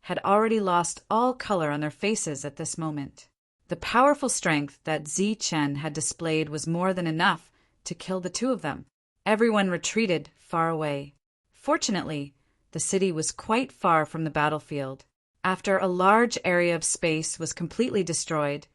had already lost all color on their faces at this moment. The powerful strength that Zichen had displayed was more than enough to kill the 2 of them. Everyone retreated far away. Fortunately, the city was quite far from the battlefield. After a large area of space was completely destroyed,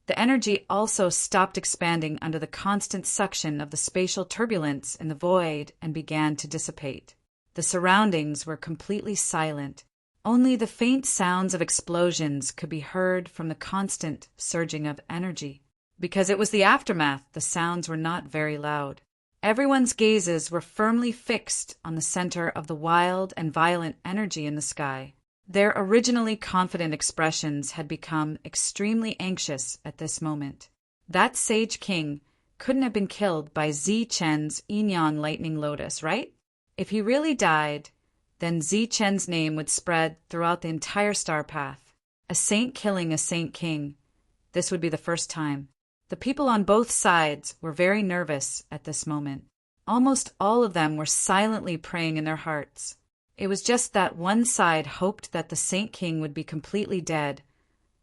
the energy also stopped expanding under the constant suction of the spatial turbulence in the void and began to dissipate. The surroundings were completely silent. Only the faint sounds of explosions could be heard from the constant surging of energy. Because it was the aftermath, the sounds were not very loud. Everyone's gazes were firmly fixed on the center of the wild and violent energy in the sky. Their originally confident expressions had become extremely anxious at this moment. That sage king couldn't have been killed by Zichen's Inyan lightning lotus, right? If he really died, then Zichen's name would spread throughout the entire star path. A saint killing a saint king. This would be the first time. The people on both sides were very nervous at this moment. Almost all of them were silently praying in their hearts. It was just that one side hoped that the Saint King would be completely dead,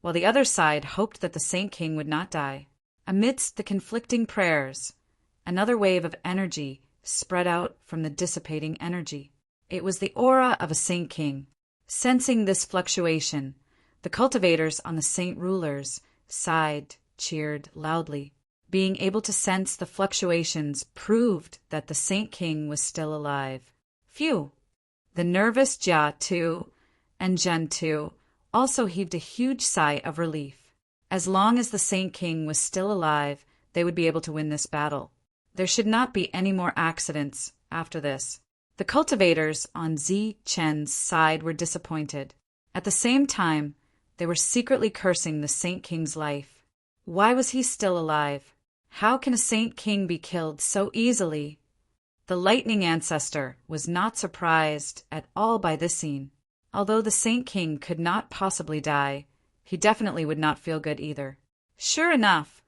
while the other side hoped that the Saint King would not die. Amidst the conflicting prayers, another wave of energy spread out from the dissipating energy. It was the aura of a Saint King. Sensing this fluctuation, the cultivators on the Saint Rulers sighed, cheered loudly. Being able to sense the fluctuations proved that the Saint King was still alive. Phew! The nervous Jia Tu and Zhen Tu also heaved a huge sigh of relief. As long as the Saint King was still alive, they would be able to win this battle. There should not be any more accidents after this. The cultivators on Zi Chen's side were disappointed. At the same time, they were secretly cursing the Saint King's life. Why was he still alive? How can a Saint King be killed so easily? The lightning ancestor was not surprised at all by this scene. Although the Saint King could not possibly die, he definitely would not feel good either. Sure enough,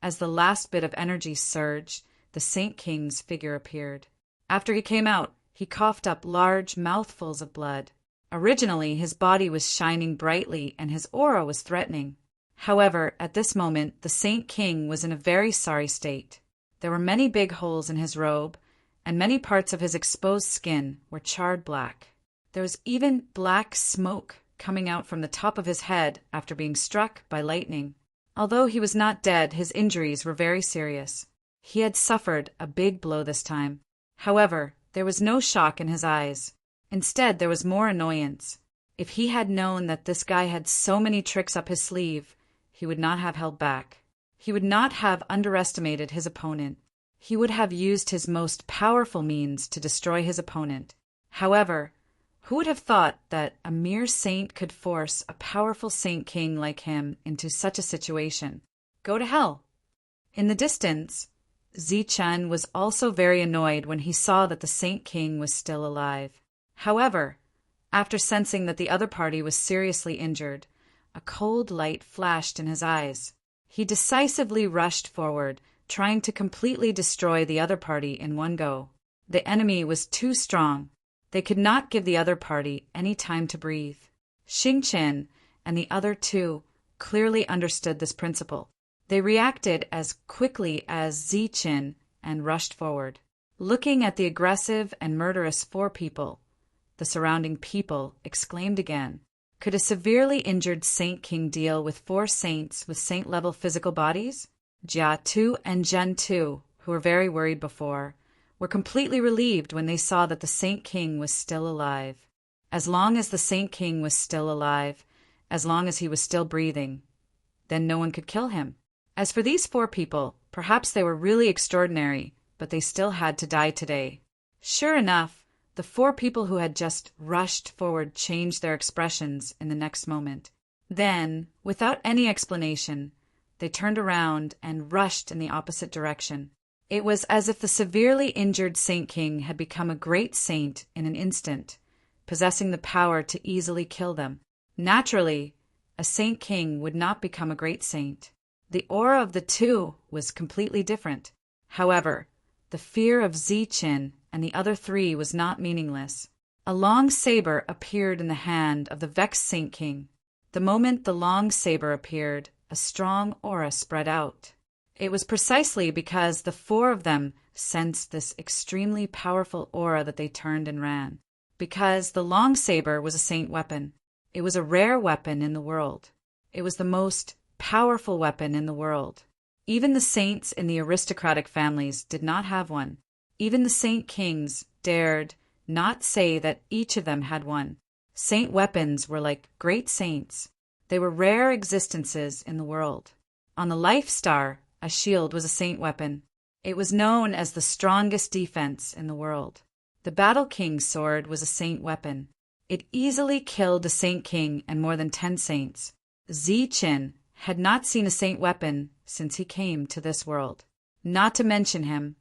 as the last bit of energy surged, the Saint King's figure appeared. After he came out, he coughed up large mouthfuls of blood. Originally, his body was shining brightly and his aura was threatening. However, at this moment, the Saint King was in a very sorry state. There were many big holes in his robe, and many parts of his exposed skin were charred black. There was even black smoke coming out from the top of his head after being struck by lightning. Although he was not dead, his injuries were very serious. He had suffered a big blow this time. However, there was no shock in his eyes. Instead, there was more annoyance. If he had known that this guy had so many tricks up his sleeve, he would not have held back. He would not have underestimated his opponent. He would have used his most powerful means to destroy his opponent. However, who would have thought that a mere saint could force a powerful Saint King like him into such a situation? Go to hell! In the distance, Zichen was also very annoyed when he saw that the Saint King was still alive. However, after sensing that the other party was seriously injured, a cold light flashed in his eyes. He decisively rushed forward, trying to completely destroy the other party in one go. The enemy was too strong. They could not give the other party any time to breathe. Xingqian and the other two clearly understood this principle. They reacted as quickly as Zichen and rushed forward. Looking at the aggressive and murderous four people, the surrounding people exclaimed again, "Could a severely injured Saint King deal with four saints with saint-level physical bodies?" Jia Tu and Zhen Tu, who were very worried before, were completely relieved when they saw that the Saint King was still alive. As long as the Saint King was still alive, as long as he was still breathing, then no one could kill him. As for these four people, perhaps they were really extraordinary, but they still had to die today. Sure enough, the four people who had just rushed forward changed their expressions in the next moment. Then, without any explanation, they turned around and rushed in the opposite direction. It was as if the severely injured Saint King had become a great saint in an instant, possessing the power to easily kill them. Naturally, a Saint King would not become a great saint. The aura of the two was completely different. However, the fear of Zichen and the other three was not meaningless. A long saber appeared in the hand of the vexed Saint King. The moment the long saber appeared, a strong aura spread out. It was precisely because the four of them sensed this extremely powerful aura that they turned and ran. Because the long saber was a saint weapon. It was a rare weapon in the world. It was the most powerful weapon in the world. Even the saints in the aristocratic families did not have one. Even the saint kings dared not say that each of them had one. Saint weapons were like great saints. They were rare existences in the world. On the Life Star, a shield was a saint weapon. It was known as the strongest defense in the world. The Battle King's sword was a saint weapon. It easily killed a saint king and more than 10 saints. Zichen had not seen a saint weapon since he came to this world. Not to mention him,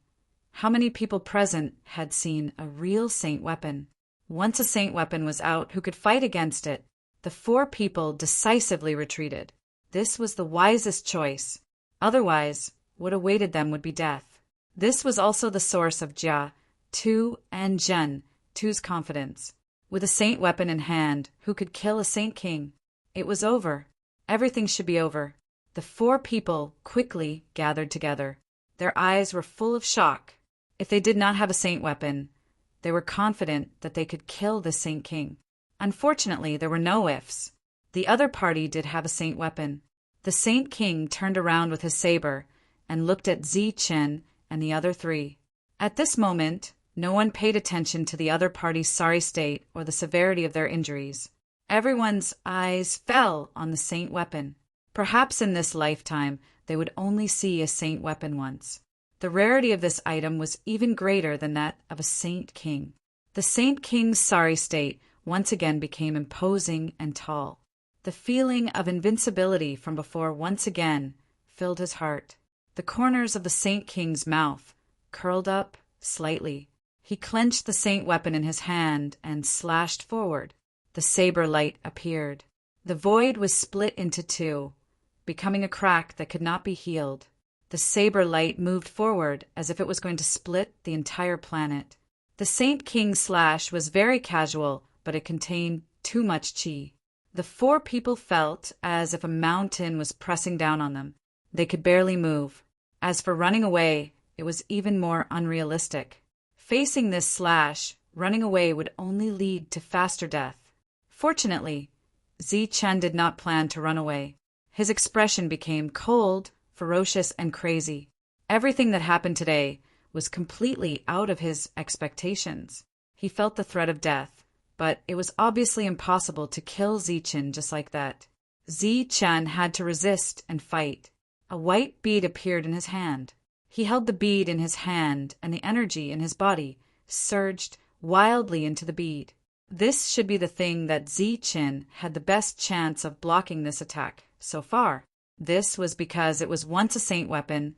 how many people present had seen a real saint weapon? Once a saint weapon was out, who could fight against it? The 4 people decisively retreated. This was the wisest choice. Otherwise, what awaited them would be death. This was also the source of Jia, Tu, and Zhen, Tu's confidence. With a saint weapon in hand, who could kill a saint king? It was over. Everything should be over. The 4 people quickly gathered together. Their eyes were full of shock. If they did not have a saint weapon, they were confident that they could kill the saint king. Unfortunately, there were no ifs. The other party did have a saint weapon. The saint king turned around with his saber and looked at Zichen and the other 3. At this moment, no one paid attention to the other party's sorry state or the severity of their injuries. Everyone's eyes fell on the saint weapon. Perhaps in this lifetime, they would only see a saint weapon once. The rarity of this item was even greater than that of a saint king. The saint king's sorry state once again became imposing and tall. The feeling of invincibility from before once again filled his heart. The corners of the saint king's mouth curled up slightly. He clenched the saint weapon in his hand and slashed forward. The saber light appeared. The void was split into 2, becoming a crack that could not be healed. The saber light moved forward as if it was going to split the entire planet. The Saint King's slash was very casual, but it contained too much chi. The 4 people felt as if a mountain was pressing down on them. They could barely move. As for running away, it was even more unrealistic. Facing this slash, running away would only lead to faster death. Fortunately, Zichen did not plan to run away. His expression became cold, ferocious, and crazy. Everything that happened today was completely out of his expectations. He felt the threat of death, but it was obviously impossible to kill Zichen just like that. Zichen had to resist and fight. A white bead appeared in his hand. He held the bead in his hand, and the energy in his body surged wildly into the bead. This should be the thing that Zichen had the best chance of blocking this attack so far. This was because it was once a saint weapon,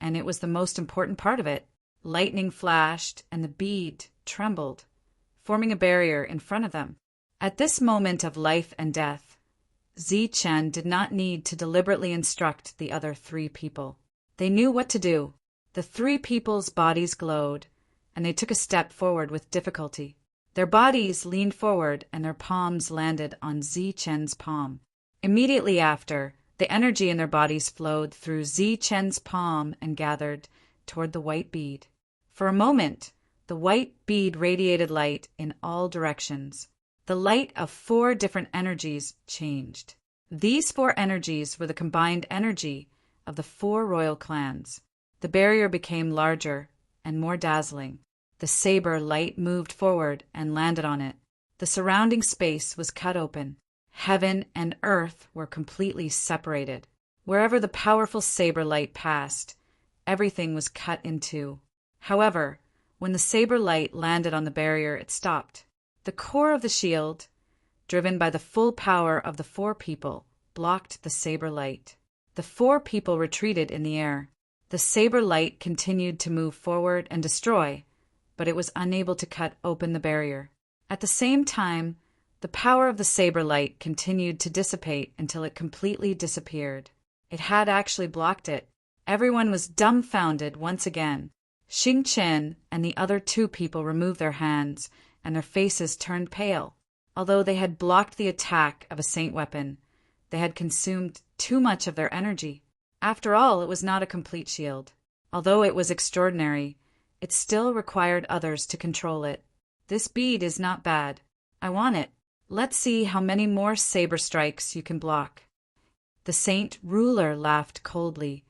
and it was the most important part of it. Lightning flashed, and the bead trembled, forming a barrier in front of them. At this moment of life and death, Zichen did not need to deliberately instruct the other 3 people. They knew what to do. The 3 people's bodies glowed, and they took a step forward with difficulty. Their bodies leaned forward, and their palms landed on Zichen's palm. Immediately after, the energy in their bodies flowed through Zichen's palm and gathered toward the white bead. For a moment, the white bead radiated light in all directions. The light of 4 different energies changed. These 4 energies were the combined energy of the 4 royal clans. The barrier became larger and more dazzling. The saber light moved forward and landed on it. The surrounding space was cut open. Heaven and earth were completely separated. Wherever the powerful saber light passed, everything was cut in 2. However, when the saber light landed on the barrier, it stopped. The core of the shield, driven by the full power of the 4 people, blocked the saber light. The 4 people retreated in the air. The saber light continued to move forward and destroy, but it was unable to cut open the barrier. At the same time, the power of the saber light continued to dissipate until it completely disappeared. It had actually blocked it. Everyone was dumbfounded once again. Xing Chen and the other 2 people removed their hands, and their faces turned pale. Although they had blocked the attack of a saint weapon, they had consumed too much of their energy. After all, it was not a complete shield. Although it was extraordinary, it still required others to control it. This bead is not bad. I want it. Let's see how many more saber strikes you can block." The saint ruler laughed coldly,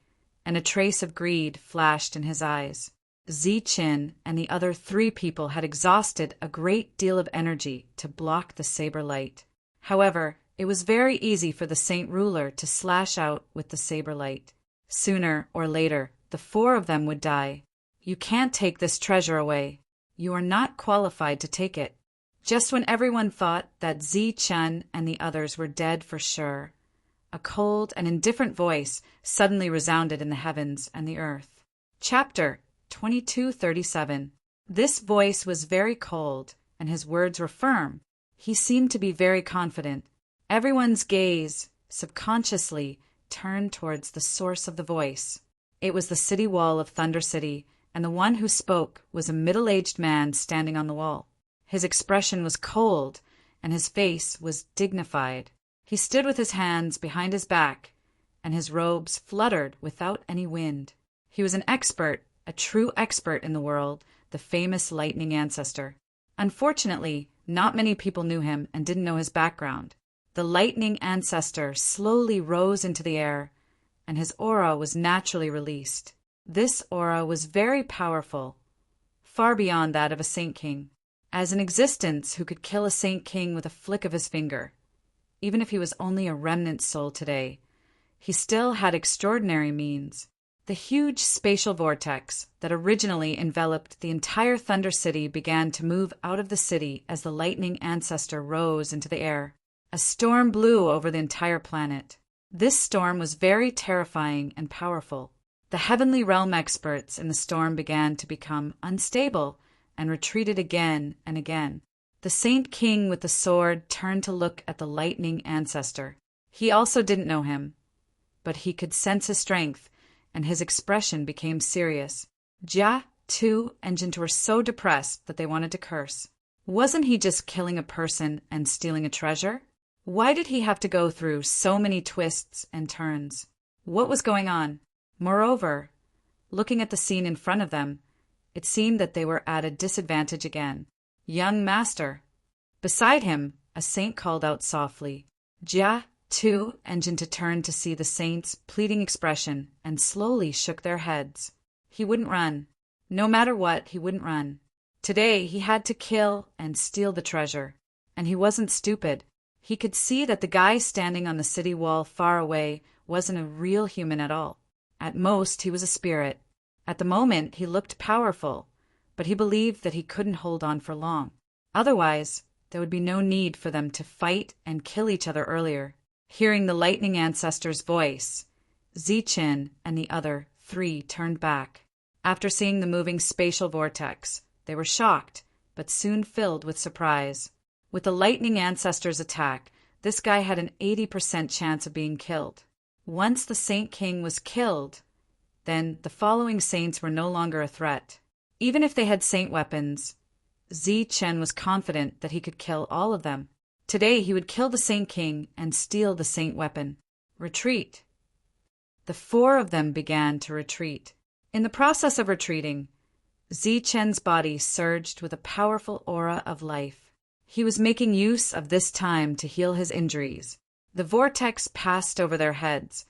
and a trace of greed flashed in his eyes. Zichen and the other 3 people had exhausted a great deal of energy to block the saber light. However, it was very easy for the saint ruler to slash out with the saber light. Sooner or later, the 4 of them would die. "You can't take this treasure away. You are not qualified to take it." Just when everyone thought that Zichen and the others were dead for sure, a cold and indifferent voice suddenly resounded in the heavens and the earth. Chapter 2237. This voice was very cold, and his words were firm. He seemed to be very confident. Everyone's gaze, subconsciously, turned towards the source of the voice. It was the city wall of Thunder City, and the one who spoke was a middle-aged man standing on the wall. His expression was cold, and his face was dignified. He stood with his hands behind his back, and his robes fluttered without any wind. He was an expert, a true expert in the world, the famous lightning ancestor. Unfortunately, not many people knew him and didn't know his background. The lightning ancestor slowly rose into the air, and his aura was naturally released. This aura was very powerful, far beyond that of a saint king. As an existence who could kill a saint king with a flick of his finger, even if he was only a remnant soul today, he still had extraordinary means. The huge spatial vortex that originally enveloped the entire Thunder City began to move out of the city as the lightning ancestor rose into the air. A storm blew over the entire planet. This storm was very terrifying and powerful. The heavenly realm experts in the storm began to become unstable and retreated again and again. The Saint King with the sword turned to look at the lightning ancestor. He also didn't know him, but he could sense his strength, and his expression became serious. Jia, Tu, and Jintu were so depressed that they wanted to curse. Wasn't he just killing a person and stealing a treasure? Why did he have to go through so many twists and turns? What was going on? Moreover, looking at the scene in front of them, it seemed that they were at a disadvantage again. "Young master." Beside him, a saint called out softly. Jia, Tu, and Jinta turned to see the saint's pleading expression and slowly shook their heads. He wouldn't run. No matter what, he wouldn't run. Today he had to kill and steal the treasure. And he wasn't stupid. He could see that the guy standing on the city wall far away wasn't a real human at all. At most, he was a spirit. At the moment, he looked powerful, but he believed that he couldn't hold on for long. Otherwise, there would be no need for them to fight and kill each other earlier. Hearing the lightning ancestor's voice, Zichen and the other 3 turned back. After seeing the moving spatial vortex, they were shocked, but soon filled with surprise. With the lightning ancestor's attack, this guy had an 80% chance of being killed. Once the Saint King was killed, then the following saints were no longer a threat. Even if they had saint weapons, Zichen was confident that he could kill all of them. Today he would kill the Saint King and steal the saint weapon. Retreat. The 4 of them began to retreat. In the process of retreating, Zichen's body surged with a powerful aura of life. He was making use of this time to heal his injuries. The vortex passed over their heads,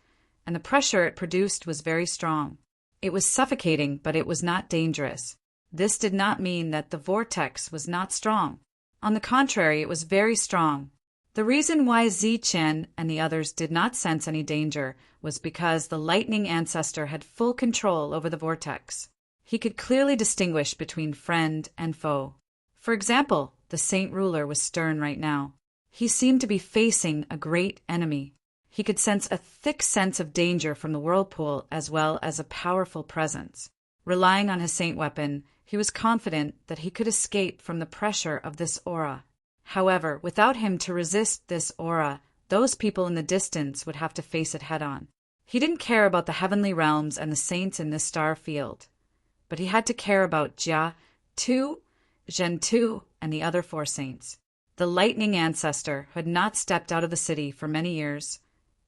and the pressure it produced was very strong. It was suffocating, but it was not dangerous. This did not mean that the vortex was not strong. On the contrary, it was very strong. The reason why Zichen and the others did not sense any danger was because the lightning ancestor had full control over the vortex. He could clearly distinguish between friend and foe. For example, the saint ruler was stern right now. He seemed to be facing a great enemy. He could sense a thick sense of danger from the whirlpool as well as a powerful presence. Relying on his saint weapon, he was confident that he could escape from the pressure of this aura. However, without him to resist this aura, those people in the distance would have to face it head-on. He didn't care about the heavenly realms and the saints in this star field, but he had to care about Jia, Tu, Zhentu, and the other 4 saints. The lightning ancestor, who had not stepped out of the city for many years,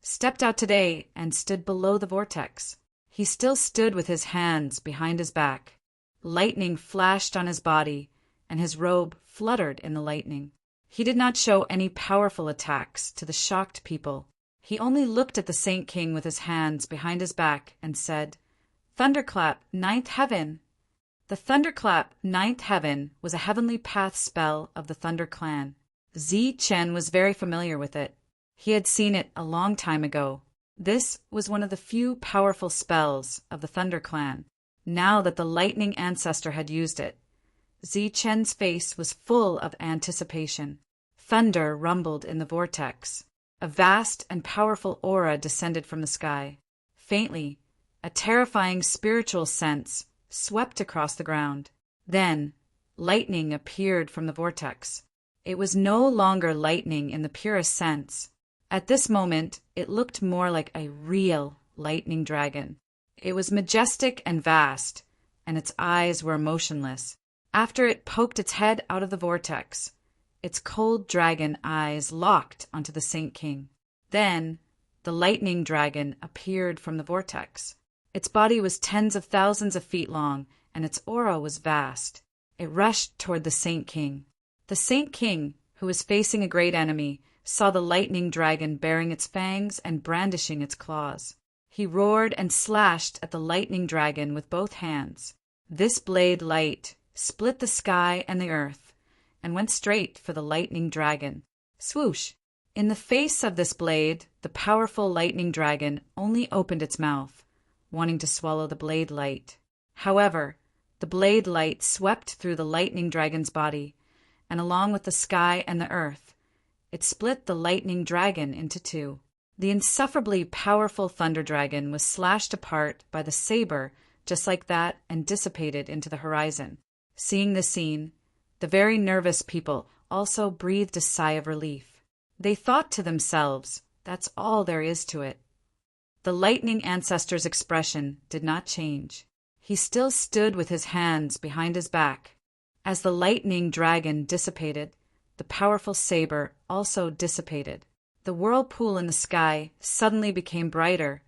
stepped out today and stood below the vortex. He still stood with his hands behind his back. Lightning flashed on his body, and his robe fluttered in the lightning. He did not show any powerful attacks to the shocked people. He only looked at the Saint King with his hands behind his back and said, "Thunderclap, ninth heaven." The Thunderclap, ninth heaven was a heavenly path spell of the Thunder Clan. Zi Chen was very familiar with it. He had seen it a long time ago. This was one of the few powerful spells of the Thunder Clan. Now that the lightning ancestor had used it, Zi Chen's face was full of anticipation. Thunder rumbled in the vortex. A vast and powerful aura descended from the sky. Faintly, a terrifying spiritual sense swept across the ground. Then, lightning appeared from the vortex. It was no longer lightning in the purest sense. At this moment, it looked more like a real lightning dragon. It was majestic and vast, and its eyes were motionless. After it poked its head out of the vortex, its cold dragon eyes locked onto the Saint King. Then, the lightning dragon appeared from the vortex. Its body was tens of thousands of feet long, and its aura was vast. It rushed toward the Saint King. The Saint King, who was facing a great enemy, saw the lightning dragon baring its fangs and brandishing its claws. He roared and slashed at the lightning dragon with both hands. This blade light split the sky and the earth, and went straight for the lightning dragon. Swoosh! In the face of this blade, the powerful lightning dragon only opened its mouth, wanting to swallow the blade light. However, the blade light swept through the lightning dragon's body, and along with the sky and the earth, it split the lightning dragon into two. The insufferably powerful thunder dragon was slashed apart by the saber just like that and dissipated into the horizon. Seeing the scene, the very nervous people also breathed a sigh of relief. They thought to themselves, that's all there is to it. The lightning ancestor's expression did not change. He still stood with his hands behind his back. As the lightning dragon dissipated, the powerful saber also dissipated. The whirlpool in the sky suddenly became brighter,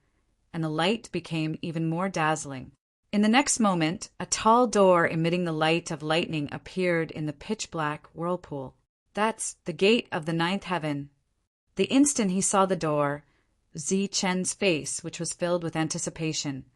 and the light became even more dazzling. In the next moment, a tall door emitting the light of lightning appeared in the pitch-black whirlpool. That's the gate of the ninth heaven. The instant he saw the door, Zi Chen's face, which was filled with anticipation,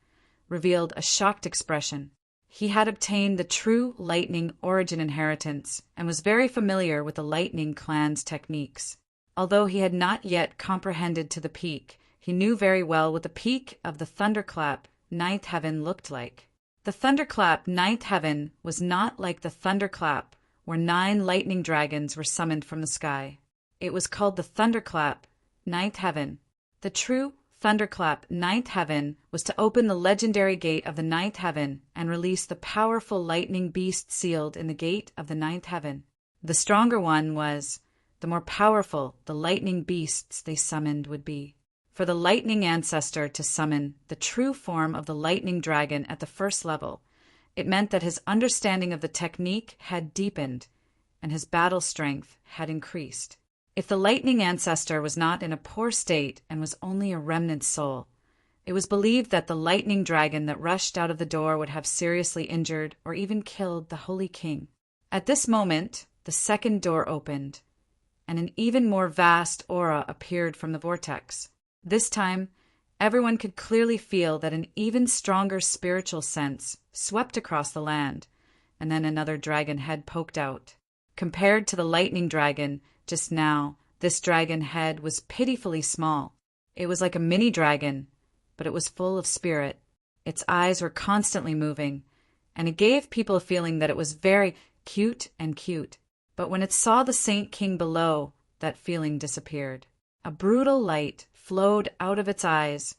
revealed a shocked expression. He had obtained the true lightning origin inheritance and was very familiar with the lightning clan's techniques. Although he had not yet comprehended to the peak, he knew very well what the peak of the Thunderclap ninth heaven looked like. The Thunderclap ninth heaven was not like the Thunderclap where 9 lightning dragons were summoned from the sky. It was called the Thunderclap ninth heaven. The true Thunderclap ninth heaven was to open the legendary gate of the ninth heaven and release the powerful lightning beast sealed in the gate of the ninth heaven. The stronger one was, the more powerful the lightning beasts they summoned would be. For the lightning ancestor to summon the true form of the lightning dragon at the first level, it meant that his understanding of the technique had deepened and his battle strength had increased. If the lightning ancestor was not in a poor state and was only a remnant soul, it was believed that the lightning dragon that rushed out of the door would have seriously injured or even killed the Holy King. At this moment, the second door opened, and an even more vast aura appeared from the vortex. This time, everyone could clearly feel that an even stronger spiritual sense swept across the land, and then another dragon head poked out. Compared to the lightning dragon just now, this dragon head was pitifully small. It was like a mini dragon, but it was full of spirit. Its eyes were constantly moving, and it gave people a feeling that it was very cute. But when it saw the Saint King below, that feeling disappeared. A brutal light flowed out of its eyes,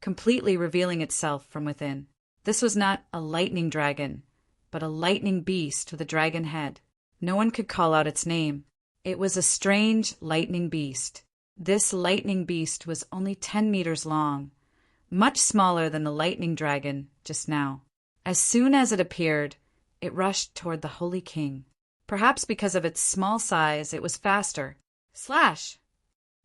completely revealing itself from within. This was not a lightning dragon, but a lightning beast with a dragon head. No one could call out its name. It was a strange lightning beast. This lightning beast was only 10 meters long, much smaller than the lightning dragon just now. As soon as it appeared, it rushed toward the Holy King. Perhaps because of its small size, it was faster. Slash!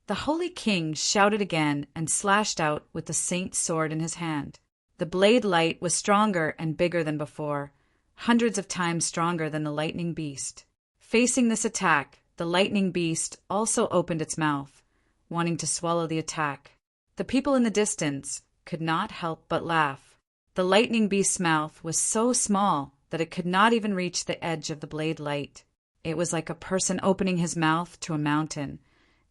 The Holy King shouted again and slashed out with the saint's sword in his hand. The blade light was stronger and bigger than before, hundreds of times stronger than the lightning beast. Facing this attack, the lightning beast also opened its mouth, wanting to swallow the attack. The people in the distance could not help but laugh. The lightning beast's mouth was so small that it could not even reach the edge of the blade light. It was like a person opening his mouth to a mountain,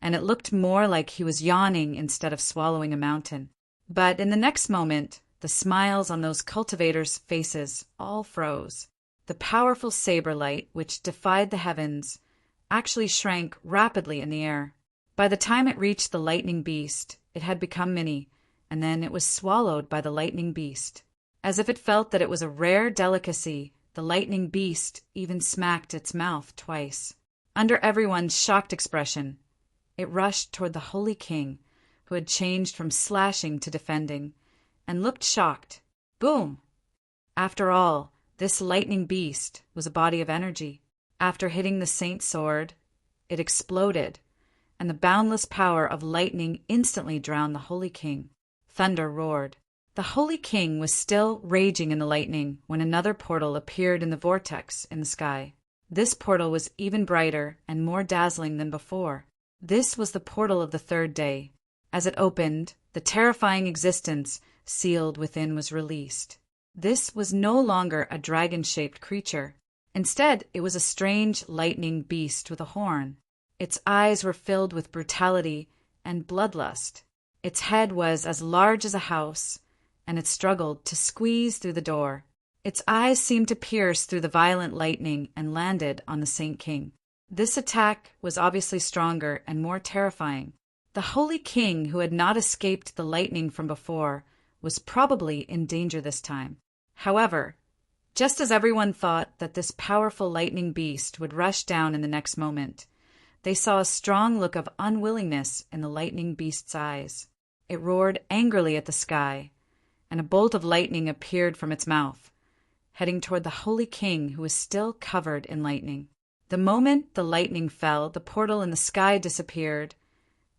and it looked more like he was yawning instead of swallowing a mountain. But in the next moment, the smiles on those cultivators' faces all froze. The powerful saber light, which defied the heavens, actually shrank rapidly in the air. By the time it reached the lightning beast, it had become mini, and then it was swallowed by the lightning beast. As if it felt that it was a rare delicacy, the lightning beast even smacked its mouth twice. Under everyone's shocked expression, it rushed toward the holy king, who had changed from slashing to defending, and looked shocked. Boom! After all, this lightning beast was a body of energy. After hitting the saint's sword, it exploded, and the boundless power of lightning instantly drowned the holy king. Thunder roared. The holy king was still raging in the lightning when another portal appeared in the vortex in the sky. This portal was even brighter and more dazzling than before. This was the portal of the third day. As it opened, the terrifying existence sealed within was released. This was no longer a dragon-shaped creature. Instead, it was a strange lightning beast with a horn. Its eyes were filled with brutality and bloodlust. Its head was as large as a house, and it struggled to squeeze through the door. Its eyes seemed to pierce through the violent lightning and landed on the Saint King. This attack was obviously stronger and more terrifying. The Holy King, who had not escaped the lightning from before, was probably in danger this time. However, just as everyone thought that this powerful lightning beast would rush down in the next moment, they saw a strong look of unwillingness in the lightning beast's eyes. It roared angrily at the sky, and a bolt of lightning appeared from its mouth, heading toward the Holy King, who was still covered in lightning. The moment the lightning fell, the portal in the sky disappeared,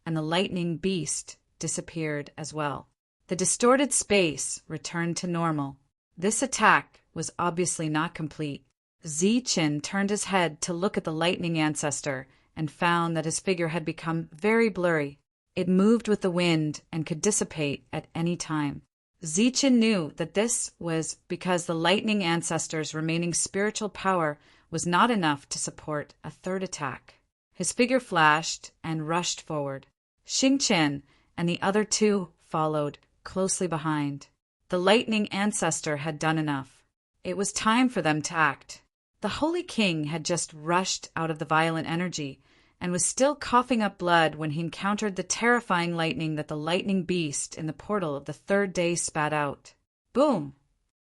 and the lightning beast disappeared as well. The distorted space returned to normal. This attack was obviously not complete. Zichen turned his head to look at the lightning ancestor and found that his figure had become very blurry. It moved with the wind and could dissipate at any time. Zichen knew that this was because the lightning ancestor's remaining spiritual power was not enough to support a third attack. His figure flashed and rushed forward. Xingqian and the other two followed closely behind. The lightning ancestor had done enough. It was time for them to act. The Holy King had just rushed out of the violent energy and was still coughing up blood when he encountered the terrifying lightning that the lightning beast in the portal of the third day spat out. Boom!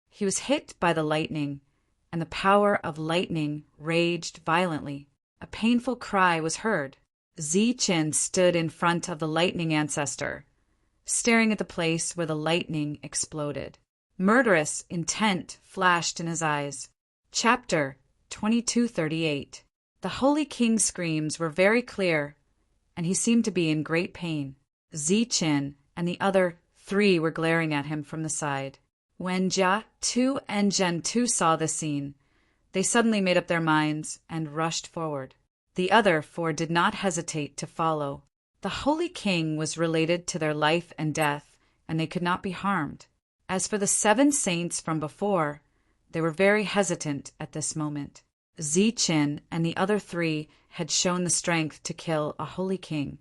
He was hit by the lightning, and the power of lightning raged violently. A painful cry was heard. Zichen stood in front of the lightning ancestor, staring at the place where the lightning exploded. Murderous intent flashed in his eyes. Chapter 2238. The Holy King's screams were very clear, and he seemed to be in great pain. Zichen and the other three were glaring at him from the side. When Jia Tu and Zhen Tu saw this scene, they suddenly made up their minds and rushed forward. The other four did not hesitate to follow. The Holy King was related to their life and death, and they could not be harmed. As for the 7 saints from before, they were very hesitant at this moment. Zichen and the other 3 had shown the strength to kill a holy king,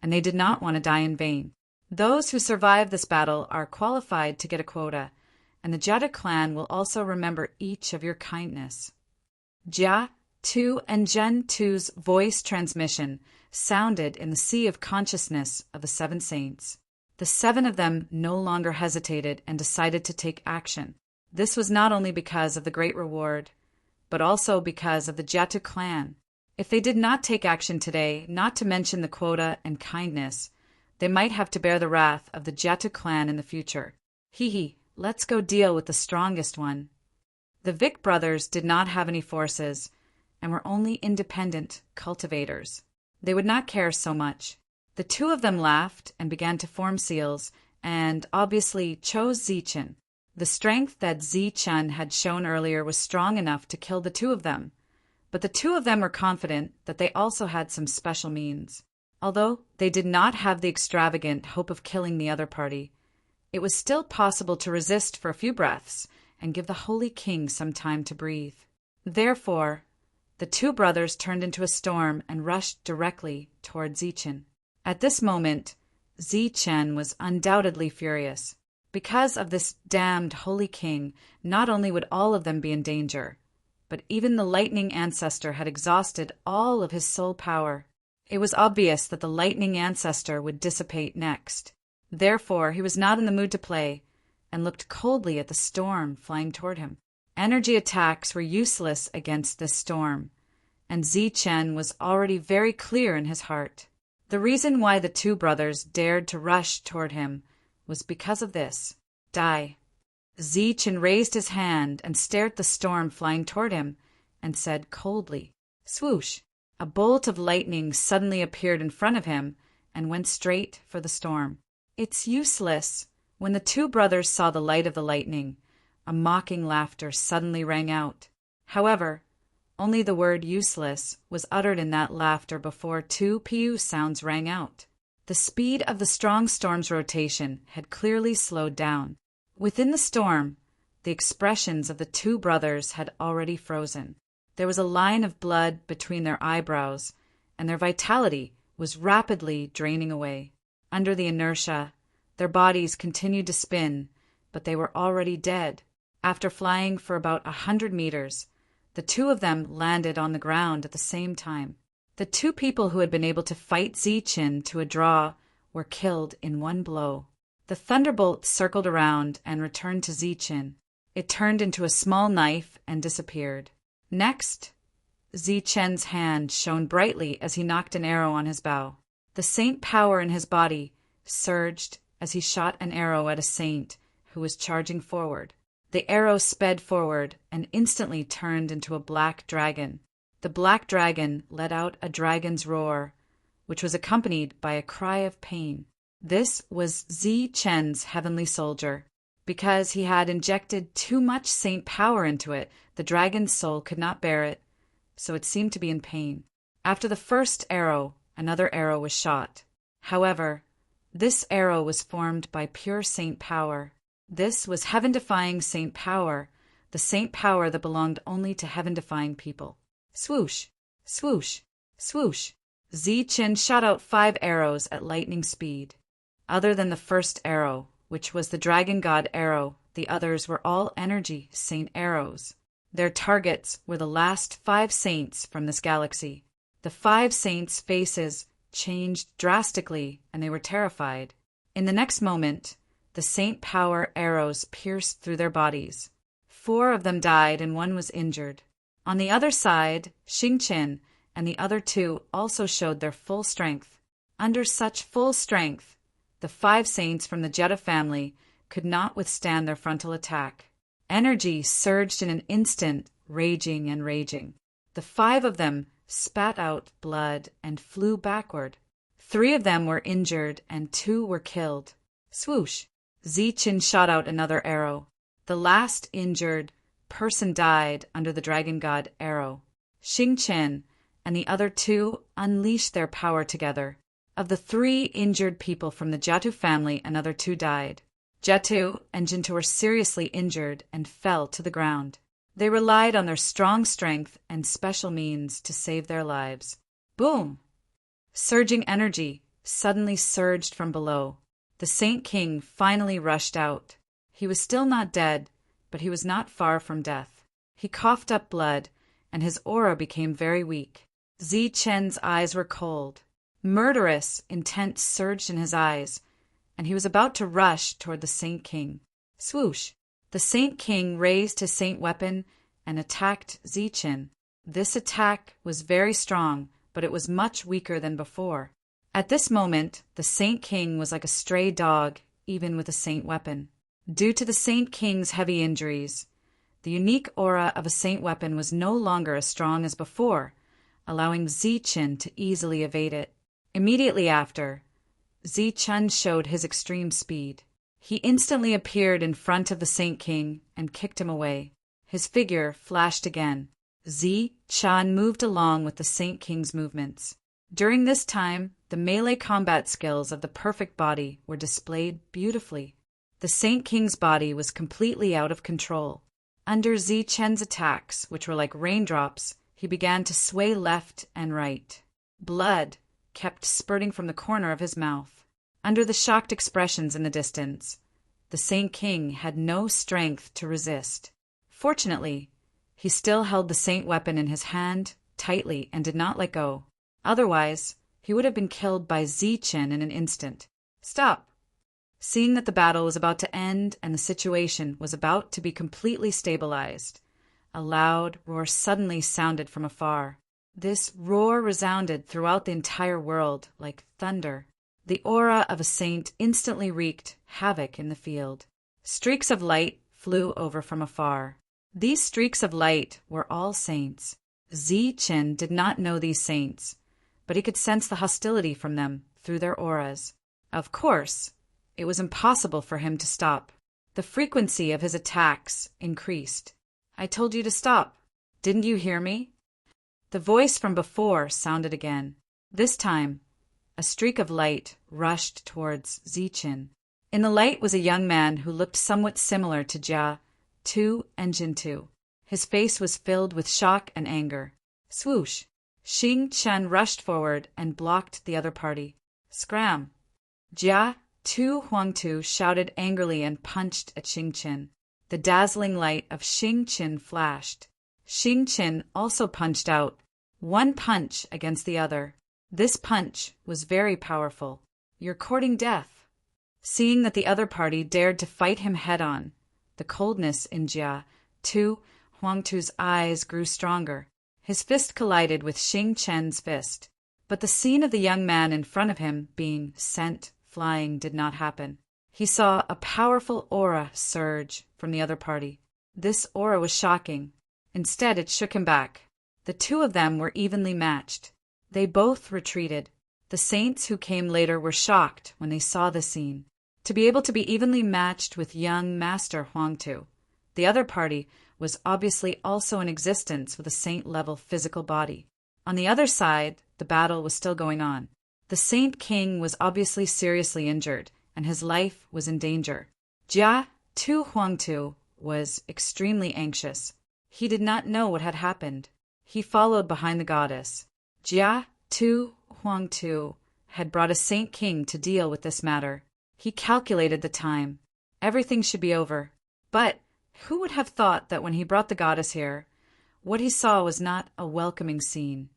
and they did not want to die in vain. Those who survive this battle are qualified to get a quota, and the Jada clan will also remember each of your kindness. Jia Tu and Zhen Tu's voice transmission sounded in the sea of consciousness of the 7 saints. The 7 of them no longer hesitated and decided to take action. This was not only because of the great reward, but also because of the Jatu clan. If they did not take action today, not to mention the quota and kindness, they might have to bear the wrath of the Jatu clan in the future. Let's go deal with the strongest one. The Vic brothers did not have any forces and were only independent cultivators. They would not care so much. The 2 of them laughed and began to form seals, and obviously chose Zichen. The strength that Zichen had shown earlier was strong enough to kill the 2 of them, But the two of them were confident that they also had some special means. Although they did not have the extravagant hope of killing the other party, it was still possible to resist for a few breaths and give the Holy King some time to breathe. Therefore, the two brothers turned into a storm and rushed directly toward Zichen. At this moment, Zichen was undoubtedly furious. Because of this damned Holy King, not only would all of them be in danger, but even the lightning ancestor had exhausted all of his soul power. It was obvious that the lightning ancestor would dissipate next. Therefore, he was not in the mood to play and looked coldly at the storm flying toward him. Energy attacks were useless against this storm, and Zichen was already very clear in his heart. The reason why the two brothers dared to rush toward him was because of this. Die. Zichen raised his hand and stared at the storm flying toward him and said coldly, swoosh. A bolt of lightning suddenly appeared in front of him and went straight for the storm. It's useless. When the two brothers saw the light of the lightning, a mocking laughter suddenly rang out. However, only the word useless was uttered in that laughter before two PU sounds rang out. The speed of the strong storm's rotation had clearly slowed down. Within the storm, the expressions of the two brothers had already frozen. There was a line of blood between their eyebrows, and their vitality was rapidly draining away. Under the inertia, their bodies continued to spin, but they were already dead. After flying for about 100 meters, the two of them landed on the ground at the same time. The two people who had been able to fight Zichen to a draw were killed in one blow. The thunderbolt circled around and returned to Zichen. It turned into a small knife and disappeared. Next, Zichen's hand shone brightly as he knocked an arrow on his bow. The saint power in his body surged as he shot an arrow at a saint who was charging forward. The arrow sped forward and instantly turned into a black dragon. The black dragon let out a dragon's roar, which was accompanied by a cry of pain. This was Zichen's heavenly soldier. Because he had injected too much saint power into it, the dragon's soul could not bear it, so it seemed to be in pain. After the first arrow, another arrow was shot. However, this arrow was formed by pure saint power. This was heaven-defying saint power, the saint power that belonged only to heaven-defying people. Swoosh, swoosh, swoosh. Zichen shot out 5 arrows at lightning speed. Other than the first arrow, which was the dragon god arrow, the others were all energy saint arrows. Their targets were the last 5 saints from this galaxy. The 5 saints' faces changed drastically, and they were terrified. In the next moment, the saint power arrows pierced through their bodies. 4 of them died and 1 was injured. On the other side, Xingqian and the other 2 also showed their full strength. Under such full strength, the 5 saints from the Jetta family could not withstand their frontal attack. Energy surged in an instant, raging and raging. The 5 of them spat out blood and flew backward. 3 of them were injured and 2 were killed. Swoosh! Zichen shot out another arrow. The last injured person died under the dragon god arrow. Xingqian and the other 2 unleashed their power together. Of the 3 injured people from the Jatu family, another 2 died. Jatu and Jintu were seriously injured and fell to the ground. They relied on their strong strength and special means to save their lives. Boom! Surging energy suddenly surged from below. The Saint King finally rushed out. He was still not dead, but he was not far from death. He coughed up blood, and his aura became very weak. Zichen's eyes were cold. Murderous intent surged in his eyes, and he was about to rush toward the Saint King. Swoosh! The Saint King raised his saint weapon and attacked Zichen. This attack was very strong, but it was much weaker than before. At this moment, the Saint King was like a stray dog, even with a saint weapon. Due to the Saint King's heavy injuries, the unique aura of a saint weapon was no longer as strong as before, allowing Zichen to easily evade it. Immediately after, Zichen showed his extreme speed. He instantly appeared in front of the Saint King and kicked him away. His figure flashed again. Zi Chan moved along with the Saint King's movements. During this time, the melee combat skills of the perfect body were displayed beautifully. The Saint King's body was completely out of control. Under Zi Chen's attacks, which were like raindrops, he began to sway left and right. Blood kept spurting from the corner of his mouth. Under the shocked expressions in the distance, the Saint King had no strength to resist. Fortunately, he still held the Saint weapon in his hand tightly and did not let go. Otherwise, he would have been killed by Zi Chen in an instant. Stop! Seeing that the battle was about to end and the situation was about to be completely stabilized, a loud roar suddenly sounded from afar. This roar resounded throughout the entire world like thunder. The aura of a saint instantly wreaked havoc in the field. Streaks of light flew over from afar. These streaks of light were all saints. Zi Chen did not know these saints, but he could sense the hostility from them through their auras. Of course, it was impossible for him to stop. The frequency of his attacks increased. I told you to stop. Didn't you hear me? The voice from before sounded again. This time, a streak of light rushed towards Zi Chen. In the light was a young man who looked somewhat similar to Jia Tu and Jintu. His face was filled with shock and anger. Swoosh! Xing Chen rushed forward and blocked the other party. Scram! Jia Tu Huangtu shouted angrily and punched at Xing Chen. The dazzling light of Xing Chen flashed. Xing Chen also punched out, one punch against the other. This punch was very powerful. You're courting death. Seeing that the other party dared to fight him head-on, the coldness in Jia Tu Huangtu's eyes grew stronger. His fist collided with Xing Chen's fist. But the scene of the young man in front of him being sent flying did not happen. He saw a powerful aura surge from the other party. This aura was shocking. Instead, it shook him back. The two of them were evenly matched. They both retreated. The saints who came later were shocked when they saw the scene. To be able to be evenly matched with young Master Huangtu, the other party was obviously also in existence with a saint-level physical body. On the other side, the battle was still going on. The Saint King was obviously seriously injured, and his life was in danger. Jia Tu Huangtu was extremely anxious. He did not know what had happened. He followed behind the goddess. Jia Tu Huangtu had brought a Saint King to deal with this matter. He calculated the time. Everything should be over. But who would have thought that when he brought the goddess here, what he saw was not a welcoming scene,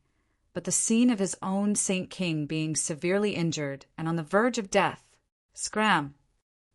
but the scene of his own Saint King being severely injured and on the verge of death. Scram!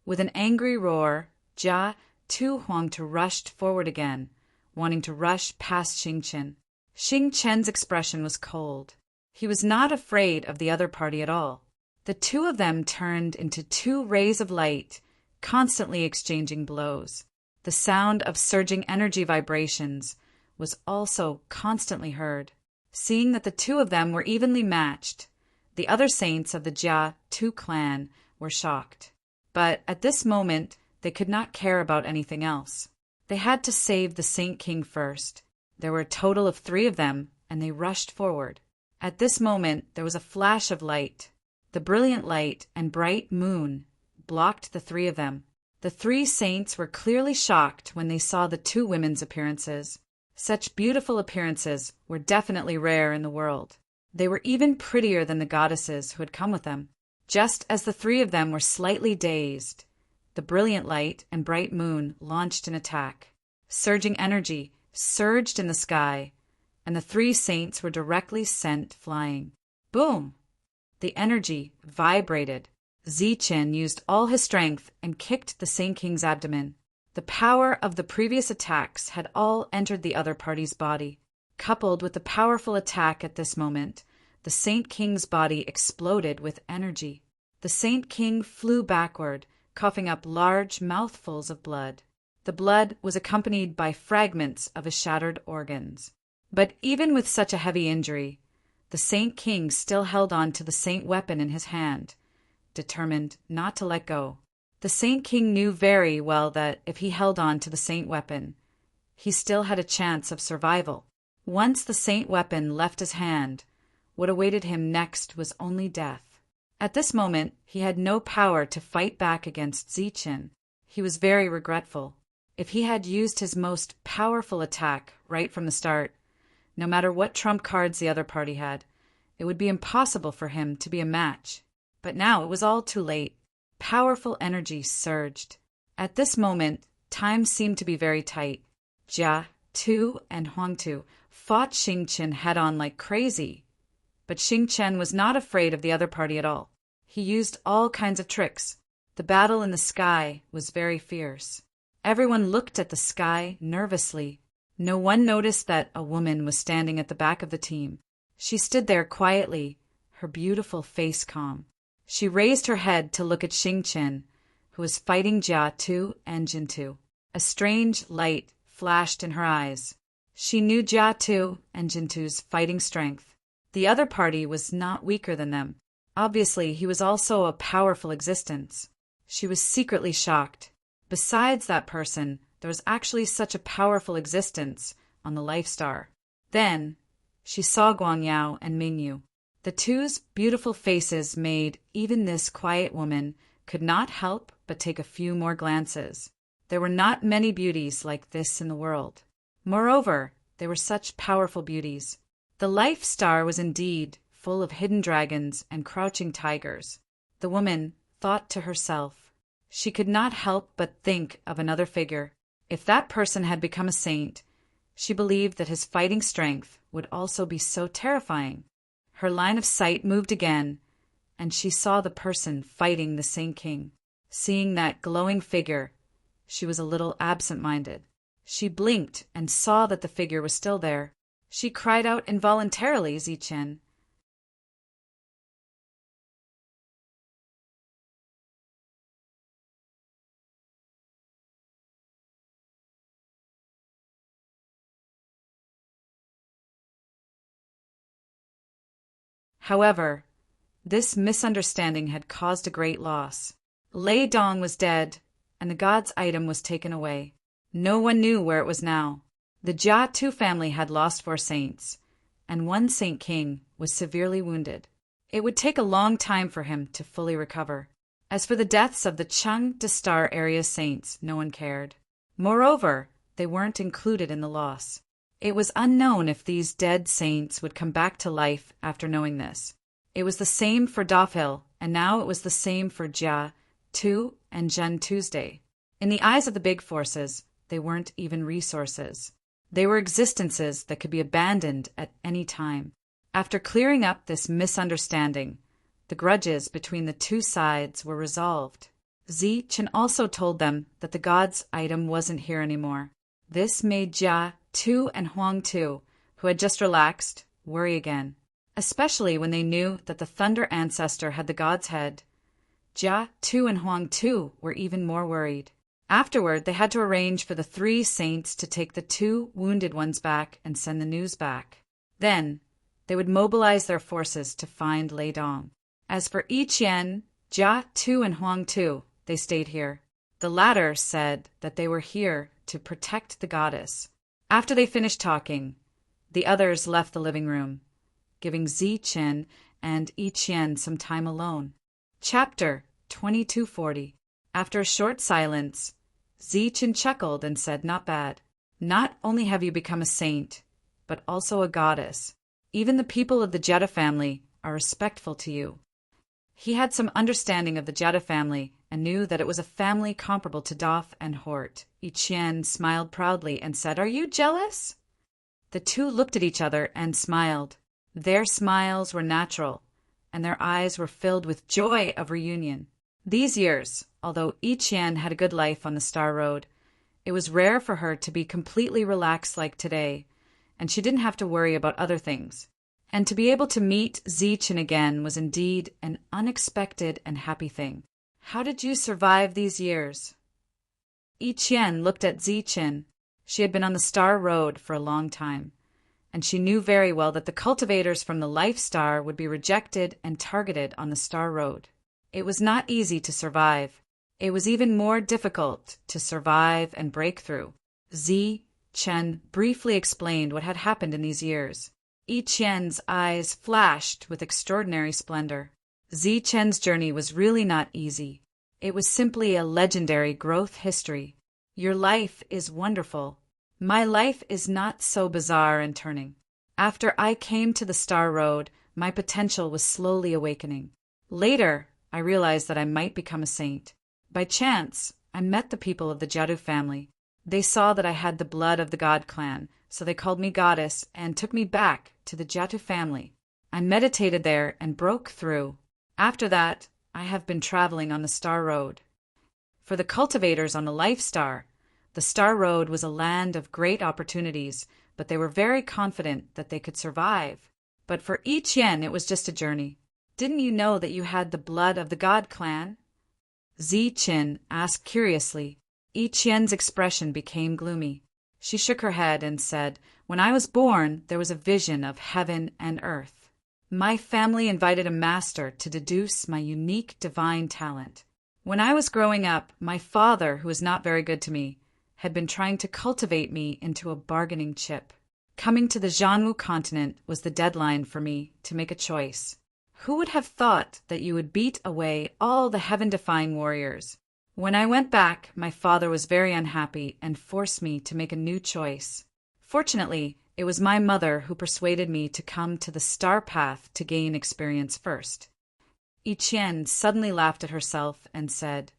With an angry roar, Jia Tu Huangtu rushed forward again, wanting to rush past Xing Chen. Xing Chen's expression was cold. He was not afraid of the other party at all. The two of them turned into two rays of light, constantly exchanging blows. The sound of surging energy vibrations was also constantly heard. Seeing that the two of them were evenly matched, the other saints of the Jia Tu clan were shocked. But at this moment, they could not care about anything else. They had to save the Saint King first. There were a total of 3 of them, and they rushed forward. At this moment, there was a flash of light. The brilliant light and bright moon blocked the 3 of them. The 3 saints were clearly shocked when they saw the 2 women's appearances. Such beautiful appearances were definitely rare in the world. They were even prettier than the goddesses who had come with them. Just as the 3 of them were slightly dazed, the brilliant light and bright moon launched an attack. Surging energy surged in the sky, and the 3 saints were directly sent flying. Boom! The energy vibrated. Zi Chen used all his strength and kicked the Saint King's abdomen. The power of the previous attacks had all entered the other party's body. Coupled with the powerful attack at this moment, the Saint King's body exploded with energy. The Saint King flew backward, coughing up large mouthfuls of blood. The blood was accompanied by fragments of his shattered organs. But even with such a heavy injury, the Saint King still held on to the Saint weapon in his hand, determined not to let go. The Saint King knew very well that if he held on to the Saint weapon, he still had a chance of survival. Once the saint weapon left his hand, what awaited him next was only death. At this moment, he had no power to fight back against Zichen. He was very regretful. If he had used his most powerful attack right from the start, no matter what trump cards the other party had, it would be impossible for him to be a match. But now it was all too late. Powerful energy surged. At this moment, time seemed to be very tight. Jia Tu and Huang Tu fought Xing Chen head-on like crazy. But Xing Chen was not afraid of the other party at all. He used all kinds of tricks. The battle in the sky was very fierce. Everyone looked at the sky nervously. No one noticed that a woman was standing at the back of the team. She stood there quietly, her beautiful face calm. She raised her head to look at Xing Chen, who was fighting Jia Tu and Jin Tu. A strange light flashed in her eyes. She knew Jia Tu and Jin Tu's fighting strength. The other party was not weaker than them. Obviously, he was also a powerful existence. She was secretly shocked. Besides that person, there was actually such a powerful existence on the Life Star. Then, she saw Guang Yao and Ming Yu. The two's beautiful faces made even this quiet woman could not help but take a few more glances. There were not many beauties like this in the world. Moreover, they were such powerful beauties. The Life Star was indeed full of hidden dragons and crouching tigers. The woman thought to herself. She could not help but think of another figure. If that person had become a saint, she believed that his fighting strength would also be so terrifying. Her line of sight moved again, and she saw the person fighting the Saint King. Seeing that glowing figure, she was a little absent-minded. She blinked and saw that the figure was still there. She cried out involuntarily, Zichen. However, this misunderstanding had caused a great loss. Lei Dong was dead, and the god's item was taken away. No one knew where it was now. The Jia Tu family had lost 4 saints, and one Saint King was severely wounded. It would take a long time for him to fully recover. As for the deaths of the Chung de Star area saints, no one cared. Moreover, they weren't included in the loss. It was unknown if these dead saints would come back to life after knowing this. It was the same for Dafil, and now it was the same for Jia Tu and Zhen Tuesday. In the eyes of the big forces, they weren't even resources. They were existences that could be abandoned at any time. After clearing up this misunderstanding, the grudges between the two sides were resolved. Zichen also told them that the god's item wasn't here anymore. This made Jia Tu and Huang Tu, who had just relaxed, worry again, especially when they knew that the Thunder Ancestor had the god's head. Jia Tu and Huang Tu were even more worried. Afterward, they had to arrange for the 3 saints to take the 2 wounded ones back and send the news back. Then, they would mobilize their forces to find Lei Dong. As for Yi Qian, Jia Tu and Huang Tu, they stayed here. The latter said that they were here to protect the goddess. After they finished talking, the others left the living room, giving Zichen and Yi Qian some time alone. Chapter 2240. After a short silence, Zichen chuckled and said, "Not bad. Not only have you become a saint, but also a goddess. Even the people of the Jetta family are respectful to you." He had some understanding of the Jetta family and knew that it was a family comparable to Daf and Hort. Yi Qian smiled proudly and said, "Are you jealous?" The two looked at each other and smiled. Their smiles were natural, and their eyes were filled with joy of reunion. These years, although Yi Qian had a good life on the Star Road, it was rare for her to be completely relaxed like today, and she didn't have to worry about other things. And to be able to meet Zichen again was indeed an unexpected and happy thing. "How did you survive these years?" Yi Qian looked at Zichen. She had been on the Star Road for a long time, and she knew very well that the cultivators from the Life Star would be rejected and targeted on the Star Road. It was not easy to survive. It was even more difficult to survive and break through. Chen briefly explained what had happened in these years. Yi Qian's eyes flashed with extraordinary splendor. Zi Chen's journey was really not easy. It was simply a legendary growth history. Your life is wonderful. My life is not so bizarre and turning. After I came to the Star Road, my potential was slowly awakening. Later, I realized that I might become a saint. By chance, I met the people of the Jiadu family. They saw that I had the blood of the God clan, so they called me goddess and took me back to the Jiadu family. I meditated there and broke through. After that, I have been traveling on the Star Road. For the cultivators on the Life Star, the Star Road was a land of great opportunities, but they were very confident that they could survive. But for Yi Qian, it was just a journey. Didn't you know that you had the blood of the God clan? Zi Qin asked curiously. Yi Qian's expression became gloomy. She shook her head and said, "When I was born, there was a vision of heaven and earth. My family invited a master to deduce my unique divine talent. When I was growing up, my father, who was not very good to me, had been trying to cultivate me into a bargaining chip. Coming to the Zhanwu continent was the deadline for me to make a choice. Who would have thought that you would beat away all the heaven-defying warriors? When I went back, my father was very unhappy and forced me to make a new choice. Fortunately, it was my mother who persuaded me to come to the Star Path to gain experience first." Yi Qian suddenly laughed at herself and said,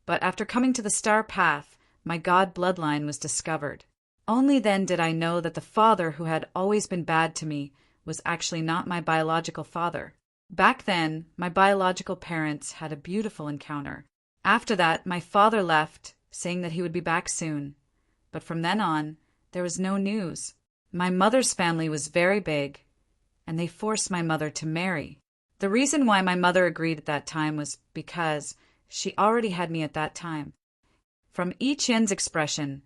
"But after coming to the Star Path, my god bloodline was discovered. Only then did I know that the father who had always been bad to me was actually not my biological father. Back then, my biological parents had a beautiful encounter. After that, my father left, saying that he would be back soon. But from then on, there was no news. My mother's family was very big, and they forced my mother to marry. The reason why my mother agreed at that time was because she already had me at that time." From Yi Qian's expression,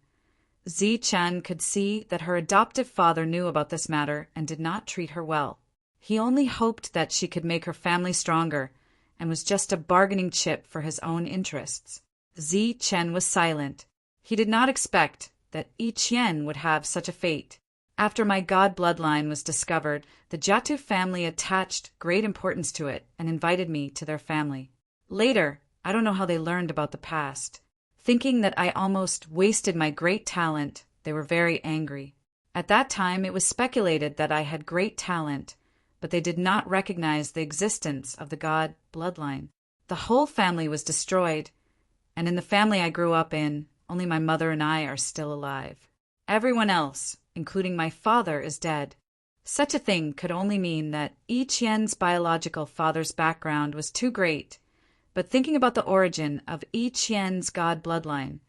Zi Chen could see that her adoptive father knew about this matter and did not treat her well. He only hoped that she could make her family stronger and was just a bargaining chip for his own interests. Zi Chen was silent. He did not expect that Yi Qian would have such a fate. After my god bloodline was discovered, the Jiatu family attached great importance to it and invited me to their family. Later, I don't know how they learned about the past. Thinking that I almost wasted my great talent, they were very angry. At that time, it was speculated that I had great talent, but they did not recognize the existence of the god bloodline. The whole family was destroyed, and in the family I grew up in, only my mother and I are still alive. Everyone else, including my father, is dead. Such a thing could only mean that Yi Qian's biological father's background was too great, but thinking about the origin of Yi Qian's god bloodline,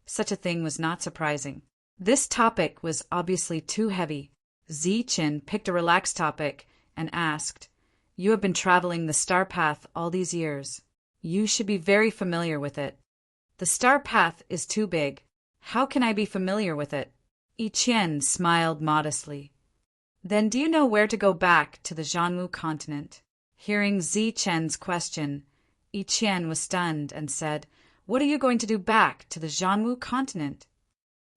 such a thing was not surprising. This topic was obviously too heavy. Zi Qin picked a relaxed topic and asked, "You have been traveling the Star Path all these years. You should be very familiar with it." "The Star Path is too big. How can I be familiar with it?" Yi Qian smiled modestly. "Then do you know where to go back to the Zhanwu continent?" Hearing Zi Chen's question, Yi Qian was stunned and said, "What are you going to do back to the Zhanwu continent?"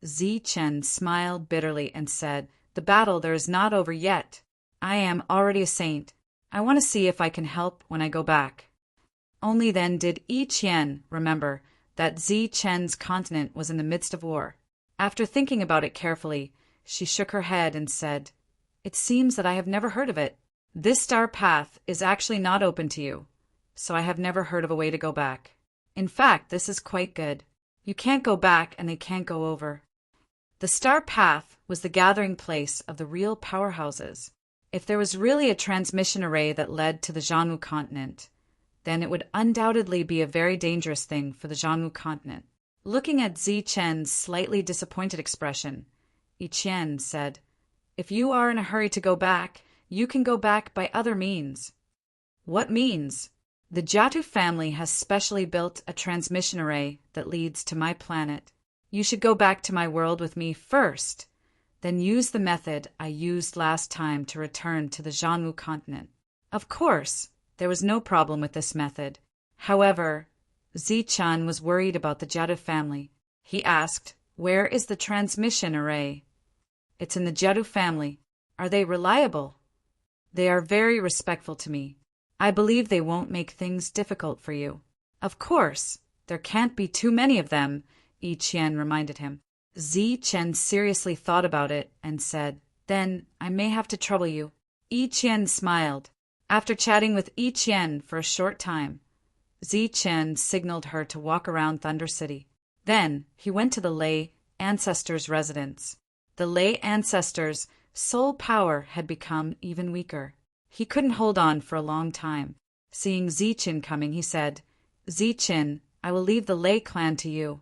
Zi Chen smiled bitterly and said, "The battle there is not over yet. I am already a saint. I want to see if I can help when I go back." Only then did Yi Qian remember that Zi Chen's continent was in the midst of war. After thinking about it carefully, she shook her head and said, "It seems that I have never heard of it. This Star Path is actually not open to you, so I have never heard of a way to go back. In fact, this is quite good. You can't go back and they can't go over." The Star Path was the gathering place of the real powerhouses. If there was really a transmission array that led to the Zhanwu continent, then it would undoubtedly be a very dangerous thing for the Zhanwu continent. Looking at Zi Chen's slightly disappointed expression, Yi Qian said, "If you are in a hurry to go back, you can go back by other means." "What means?" "The Jiatu family has specially built a transmission array that leads to my planet. You should go back to my world with me first, then use the method I used last time to return to the Zhanwu continent." Of course, there was no problem with this method. However, Zi Chen was worried about the Jiatu family. He asked, "Where is the transmission array It's in the Jeru family. Are they reliable? They are very respectful to me. I believe they won't make things difficult for you. Of course, there can't be too many of them, Yi Qian reminded him. Zi Chen seriously thought about it and said, Then I may have to trouble you. Yi Qian smiled. After chatting with Yi Qian for a short time, Zi Chen signaled her to walk around Thunder City. Then he went to the Lei ancestors' residence. The Lei ancestors' soul power had become even weaker. He couldn't hold on for a long time. Seeing Zi Chen coming, he said, Zi Chen, I will leave the Lei clan to you.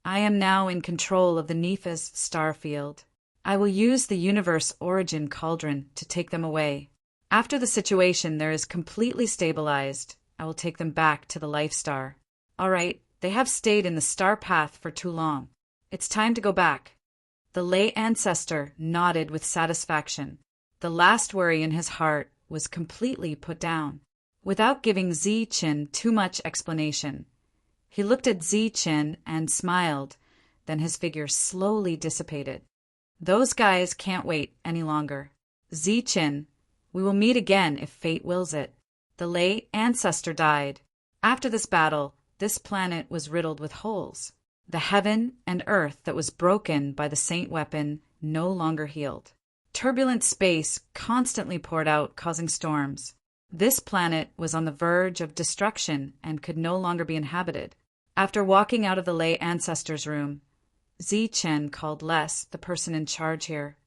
I am now in control of the Nephis star field. I will use the universe origin cauldron to take them away. After the situation there is completely stabilized, I will take them back to the life star. All right, they have stayed in the star path for too long. It's time to go back. The Lei ancestor nodded with satisfaction. The last worry in his heart was completely put down. Without giving Zi Chen too much explanation, he looked at Zi Chen and smiled, then his figure slowly dissipated. Those guys can't wait any longer. Zi Chen, we will meet again if fate wills it. The Lei ancestor died. After this battle, this planet was riddled with holes. The heaven and earth that was broken by the saint weapon no longer healed. Turbulent space constantly poured out, causing storms. This planet was on the verge of destruction and could no longer be inhabited. After walking out of the Lei ancestor's room, Zi Chen called Les, the person in charge here.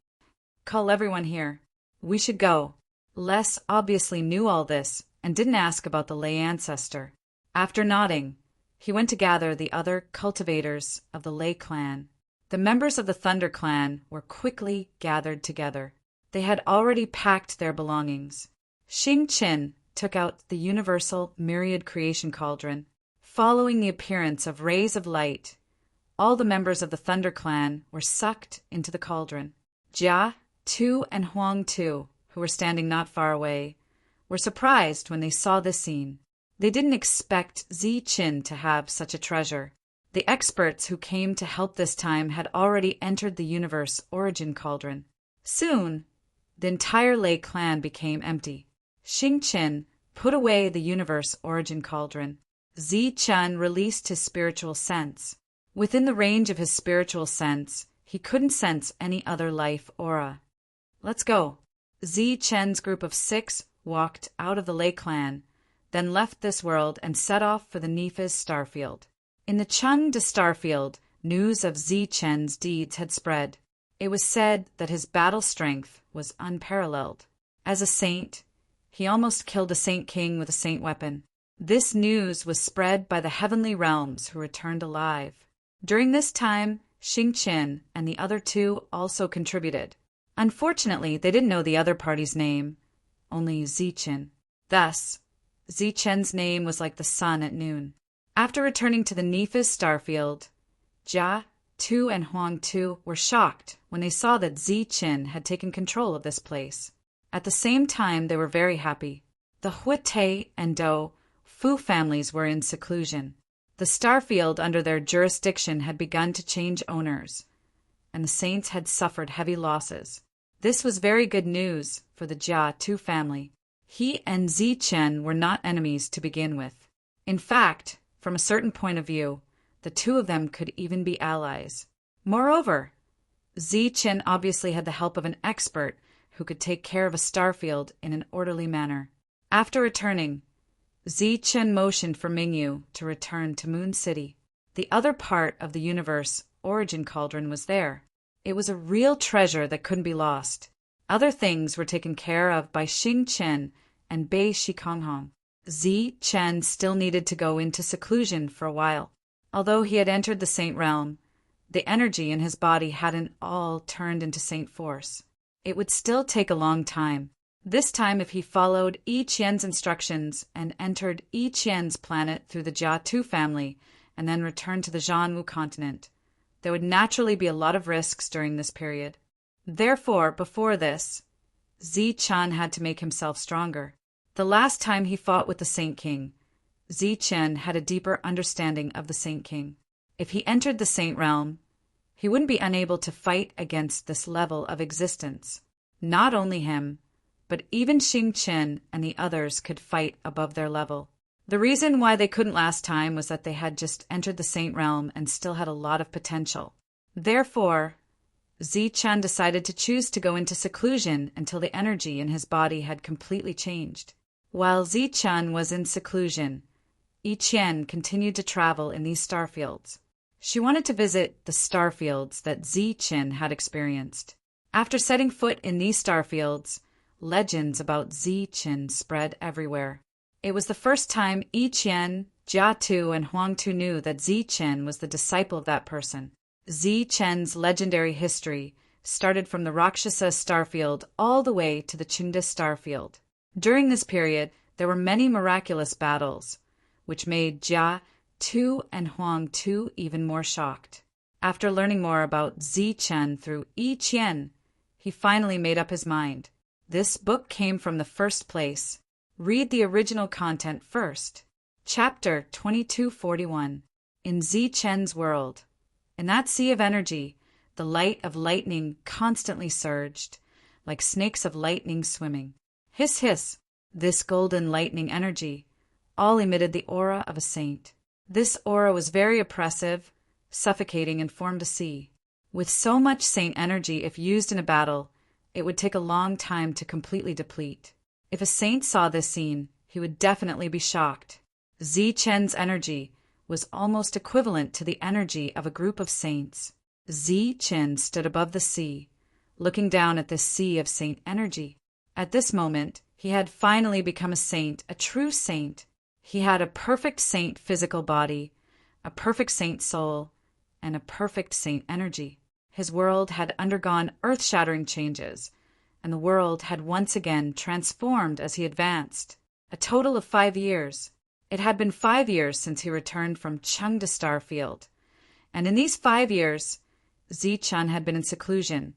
Call everyone here. We should go. Les obviously knew all this and didn't ask about the Lei ancestor. After nodding, he went to gather the other cultivators of the Lei clan. The members of the Thunder clan were quickly gathered together. They had already packed their belongings. Xing Qin took out the universal myriad creation cauldron. Following the appearance of rays of light, all the members of the Thunder clan were sucked into the cauldron. Jia, Tu, and Huang Tu, who were standing not far away, were surprised when they saw this scene. They didn't expect Zi Chen to have such a treasure. The experts who came to help this time had already entered the universe origin cauldron. Soon, the entire Lei clan became empty. Xing Chen put away the universe origin cauldron. Zi Chen released his spiritual sense. Within the range of his spiritual sense, he couldn't sense any other life aura. Let's go. Zi Chen's group of 6 walked out of the Lei clan, then left this world and set off for the Nephis starfield. In the Chengde starfield, news of Zi Chen's deeds had spread. It was said that his battle strength was unparalleled. As a saint, he almost killed a saint king with a saint weapon. This news was spread by the heavenly realms who returned alive. During this time, Xing Qin and the other 2 also contributed. Unfortunately, they didn't know the other party's name, only Zi Chen. Thus, Zi Chen's name was like the sun at noon. After returning to the Nephis starfield, Jia, Tu, and Huang Tu were shocked when they saw that Zi Chen had taken control of this place. At the same time, they were very happy. The Huite and Dou Fu families were in seclusion. The starfield under their jurisdiction had begun to change owners, and the saints had suffered heavy losses. This was very good news for the Jia Tu family. He and Zi Chen were not enemies to begin with. In fact, from a certain point of view, the 2 of them could even be allies. Moreover, Zi Chen obviously had the help of an expert who could take care of a starfield in an orderly manner. After returning, Zi Chen motioned for Mingyu to return to Moon City. The other part of the universe origin cauldron was there. It was a real treasure that couldn't be lost. Other things were taken care of by Xing Chen and Bei Shikonghong. Zi Chen still needed to go into seclusion for a while. Although he had entered the saint realm, the energy in his body hadn't all turned into saint force. It would still take a long time. This time, if he followed Yi Qian's instructions and entered Yi Qian's planet through the Jia Tu family and then returned to the Zhanwu continent, there would naturally be a lot of risks during this period. Therefore, before this, Zi Chen had to make himself stronger. The last time he fought with the Saint King, Zi Chen had a deeper understanding of the Saint King. If he entered the Saint realm, He wouldn't be unable to fight against this level of existence. Not only him, but even Xing Qin and the others could fight above their level. The reason why they couldn't last time was that they had just entered the Saint Realm and still had a lot of potential. Therefore, Zichen decided to choose to go into seclusion until the energy in his body had completely changed. While Zichen was in seclusion, Yi Qian continued to travel in these starfields. She wanted to visit the starfields that Zichen had experienced. After setting foot in these starfields, legends about Zichen spread everywhere. It was the first time Yi Qian, Jia Tu, and Huang Tu knew that Zichen was the disciple of that person. Zichen's legendary history started from the Rakshasa starfield all the way to the Chengde starfield. During this period, there were many miraculous battles, which made Jia Tu and Huang Tu even more shocked. After learning more about Zichen through Yi Qian, he finally made up his mind. This book came from the first place. Read the original content first. Chapter 2241. In Zichen's world. In that sea of energy, the light of lightning constantly surged, like snakes of lightning swimming. Hiss, hiss, this golden lightning energy, all emitted the aura of a saint. This aura was very oppressive, suffocating, and formed a sea. With so much saint energy, if used in a battle, it would take a long time to completely deplete. If a saint saw this scene, he would definitely be shocked. Zichen's energy was almost equivalent to the energy of a group of saints. Zichen stood above the sea, looking down at this sea of saint energy. At this moment, he had finally become a saint, a true saint. He had a perfect saint physical body, a perfect saint soul, and a perfect saint energy. His world had undergone earth-shattering changes, and the world had once again transformed as he advanced. A total of 5 years. It had been 5 years since he returned from Chengde Starfield, and in these 5 years, Zichen had been in seclusion,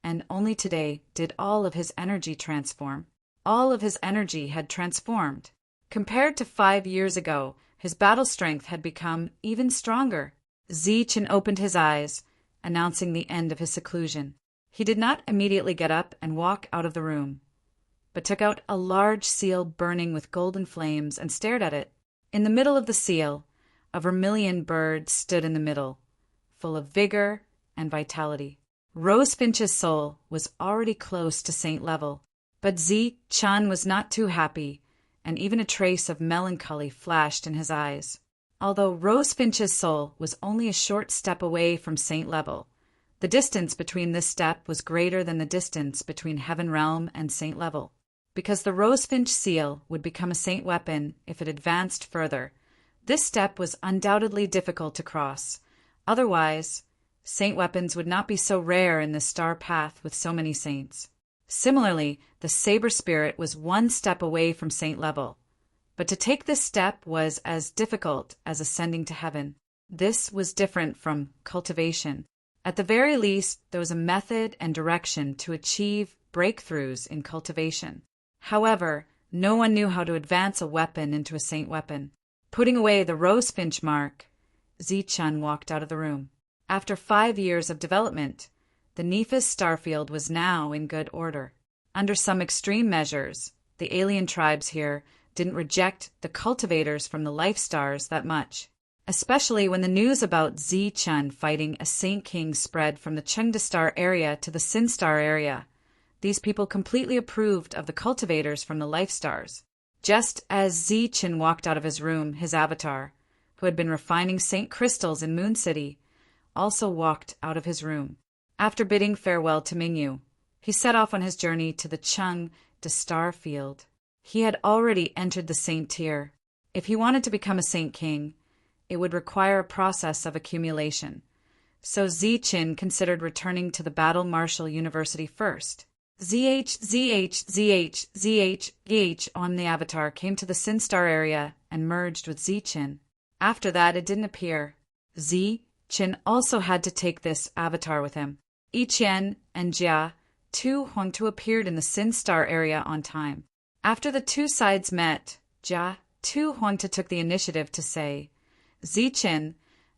and only today did all of his energy transform. All of his energy had transformed. Compared to 5 years ago, his battle strength had become even stronger. Zichen opened his eyes, announcing the end of his seclusion. He did not immediately get up and walk out of the room, but took out a large seal burning with golden flames and stared at it. In the middle of the seal, a vermilion bird stood in the middle, full of vigor and vitality. Rosefinch's soul was already close to saint level, but Zichen was not too happy, and even a trace of melancholy flashed in his eyes. Although Rosefinch's soul was only a short step away from saint level, the distance between this step was greater than the distance between heaven realm and saint level. Because the Rosefinch seal would become a saint weapon if it advanced further, this step was undoubtedly difficult to cross. Otherwise, saint weapons would not be so rare in this star path with so many saints. Similarly, the saber spirit was 1 step away from saint level, but to take this step was as difficult as ascending to heaven. This was different from cultivation. At the very least, there was a method and direction to achieve breakthroughs in cultivation. However, no one knew how to advance a weapon into a saint weapon. Putting away the Rosefinch mark, Zichen walked out of the room. After 5 years of development, the Nephis starfield was now in good order. Under some extreme measures, the alien tribes here didn't reject the cultivators from the life stars that much. Especially when the news about Zichen fighting a Saint King spread from the Chengde Star area to the Sin Star area. These people completely approved of the cultivators from the life stars. Just as Zichen walked out of his room, his avatar, who had been refining Saint crystals in Moon City, also walked out of his room. After bidding farewell to Mingyu, he set off on his journey to the Chengde Star field. He had already entered the Saint tier. If he wanted to become a Saint King, it would require a process of accumulation. So Zichen considered returning to the Battle Marshal University first. ZH on the avatar came to the Sin Star area and merged with Zichen. After that, it didn't appear. Zichen also had to take this avatar with him. Yi Qian and Jia Tu Huang Tu appeared in the Sin Star area on time. After the two sides met, Jia Tu Huang Tu took the initiative to say, Zichen,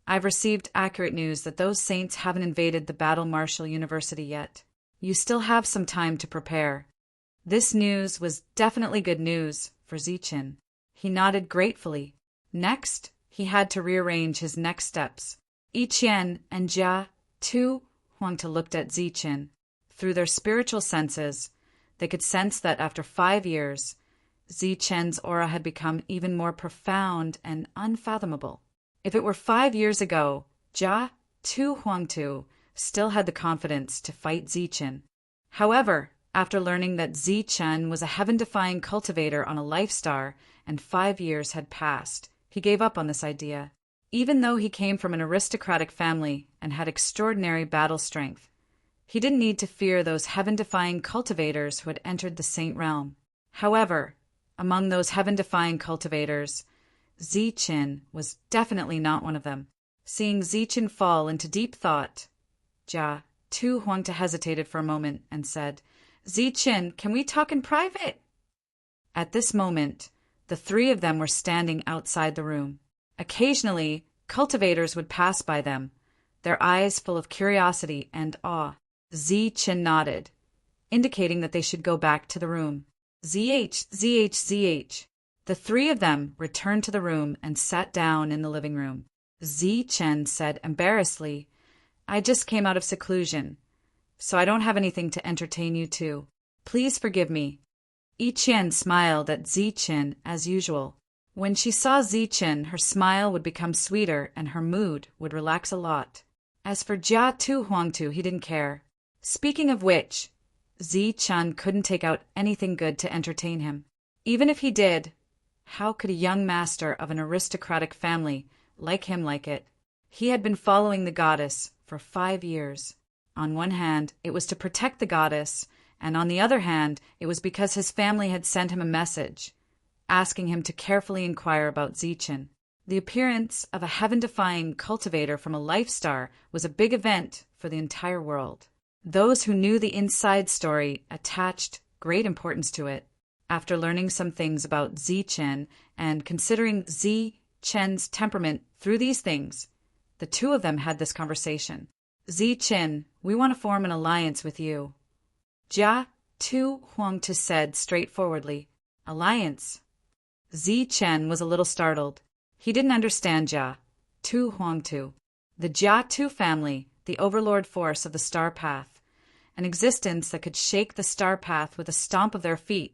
I've received accurate news that those saints haven't invaded the Battle Marshal University yet. You still have some time to prepare. This news was definitely good news for Zichen. He nodded gratefully. Next, he had to rearrange his next steps. Yi Qian and Jia Tu Huangte looked at Zichen. Through their spiritual senses, they could sense that after 5 years, Zichen's aura had become even more profound and unfathomable. If it were 5 years ago, Jia Tu Huangte still had the confidence to fight Zichen. However, after learning that Zichen was a heaven-defying cultivator on a life star and 5 years had passed, he gave up on this idea. Even though he came from an aristocratic family and had extraordinary battle strength, he didn't need to fear those heaven-defying cultivators who had entered the Saint Realm. However, among those heaven-defying cultivators, Zichen was definitely not one of them. Seeing Zichen fall into deep thought, Jia Tu Huangte hesitated for a moment and said, "Zichen, can we talk in private?" At this moment, the three of them were standing outside the room. Occasionally, cultivators would pass by them, their eyes full of curiosity and awe. Zichen nodded, indicating that they should go back to the room. ZH. The three of them returned to the room and sat down in the living room. Zichen said embarrassedly, "I just came out of seclusion, so I don't have anything to entertain you two. Please forgive me." Yi Qian smiled at Zichen as usual. When she saw Zichen, her smile would become sweeter and her mood would relax a lot. As for Jia Tu Huangte, he didn't care. Speaking of which, Zichen couldn't take out anything good to entertain him. Even if he did, how could a young master of an aristocratic family like him like it? He had been following the goddess for 5 years. On one hand, it was to protect the goddess, and on the other hand, it was because his family had sent him a message, asking him to carefully inquire about Zichen. The appearance of a heaven-defying cultivator from a life star was a big event for the entire world. Those who knew the inside story attached great importance to it. After learning some things about Zichen and considering Zichen's temperament through these things, the two of them had this conversation. "Zichen, we want to form an alliance with you." Jia Tu Huangte said straightforwardly, "Alliance?" Zichen was a little startled. He didn't understand Jia Tu Huangte. The Jia Tu family, the overlord force of the star path, an existence that could shake the star path with a stomp of their feet,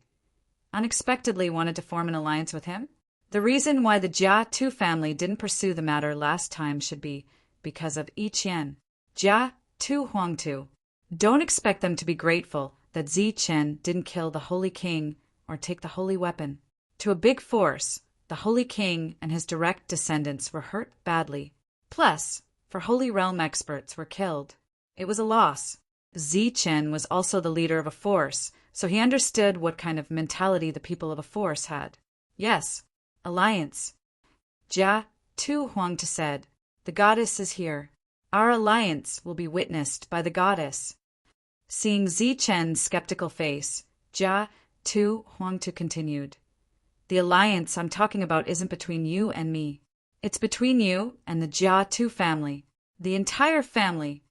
unexpectedly wanted to form an alliance with him? The reason why the Jia Tu family didn't pursue the matter last time should be because of Yi Qian. Jia Tu Huangte. Don't expect them to be grateful that Zichen didn't kill the Holy King or take the Holy Weapon. To a big force, the Holy King and his direct descendants were hurt badly. Plus, for Holy Realm experts were killed. It was a loss. Zichen was also the leader of a force, so he understood what kind of mentality the people of a force had. Yes, alliance. Jia Tu Huangte said, "The goddess is here. Our alliance will be witnessed by the goddess." Seeing Zichen's skeptical face, Jia Tu Huangte continued, "The alliance I'm talking about isn't between you and me. It's between you and the Jia Tu family, the entire family.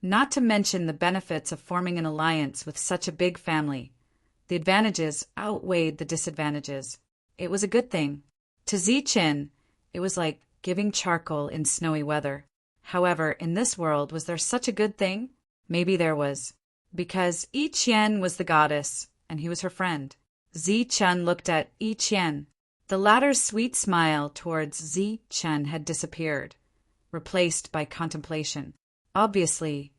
Not to mention the benefits of forming an alliance with such a big family. The advantages outweighed the disadvantages. It was a good thing. To Zichen, it was like giving charcoal in snowy weather. However, in this world, was there such a good thing? Maybe there was. Because Yi Qian was the goddess, and he was her friend. Zichen looked at Yi Qian. The latter's sweet smile towards Zichen had disappeared, replaced by contemplation. Obviously,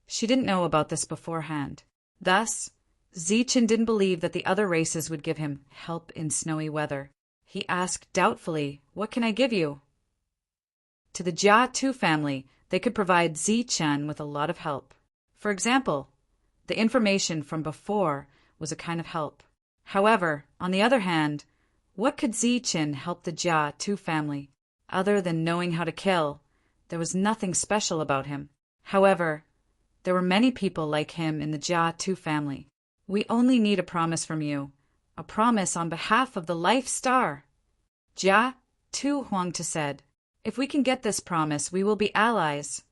she didn't know about this beforehand. Thus, Zichen didn't believe that the other races would give him help in snowy weather. He asked doubtfully, "What can I give you?" To the Jia Tu family, they could provide Zichen with a lot of help. For example, the information from before was a kind of help. However, on the other hand, what could Zichen help the Jia Tu family? Other than knowing how to kill, there was nothing special about him. However, there were many people like him in the Jia Tu family. "We only need a promise from you, a promise on behalf of the Life Star." Jia Tu Huangte said, If we can get this promise, we will be allies.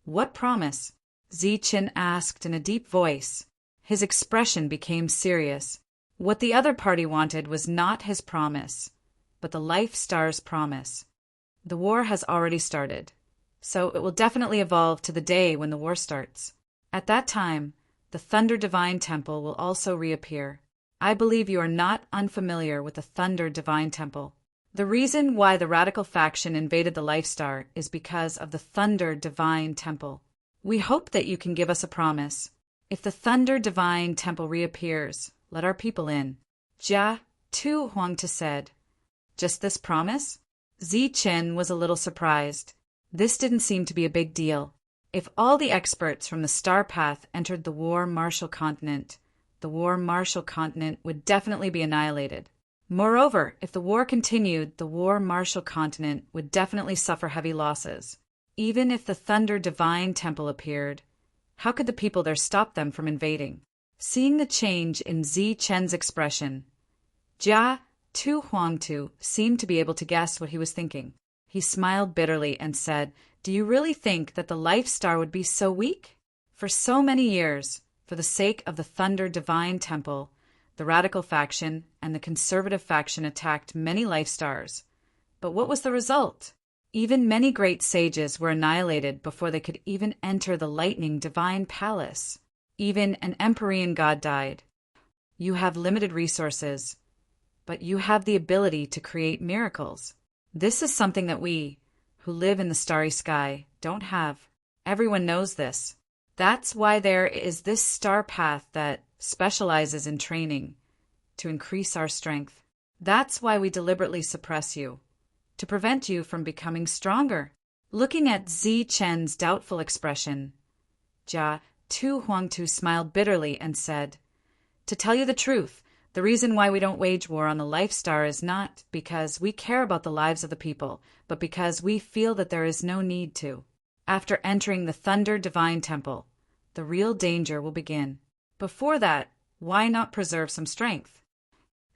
What promise? Zichen asked in a deep voice. His expression became serious. What the other party wanted was not his promise, but the Life Star's promise. The war has already started, so it will definitely evolve to the day when the war starts. At that time, the Thunder Divine Temple will also reappear. I believe you are not unfamiliar with the Thunder Divine Temple. The reason why the radical faction invaded the Life Star is because of the Thunder Divine Temple. We hope that you can give us a promise. If the Thunder Divine Temple reappears, let our people in. Jia Tu Huangta said. Just this promise? Zichen was a little surprised. This didn't seem to be a big deal. If all the experts from the Star Path entered the War Marshal Continent, the War Marshal Continent would definitely be annihilated. Moreover, if the war continued, the War Marshal Continent would definitely suffer heavy losses. Even if the Thunder Divine Temple appeared, how could the people there stop them from invading? Seeing the change in Zichen's expression, Jia Tu Huangtu seemed to be able to guess what he was thinking. He smiled bitterly and said, "Do you really think that the Life Star would be so weak? For so many years, for the sake of the Thunder Divine Temple, the radical faction and the conservative faction attacked many Life Stars. But what was the result? Even many great sages were annihilated before they could even enter the Lightning Divine Palace. Even an Empyrean god died. You have limited resources, but you have the ability to create miracles. This is something that we, who live in the starry sky, don't have. Everyone knows this. That's why there is this star path that specializes in training to increase our strength. That's why we deliberately suppress you, to prevent you from becoming stronger." Looking at Zichen's doubtful expression, Jia Tu Huangtu smiled bitterly and said, "To tell you the truth, the reason why we don't wage war on the Life Star is not because we care about the lives of the people, but because we feel that there is no need to. After entering the Thunder Divine Temple, the real danger will begin. Before that, why not preserve some strength?"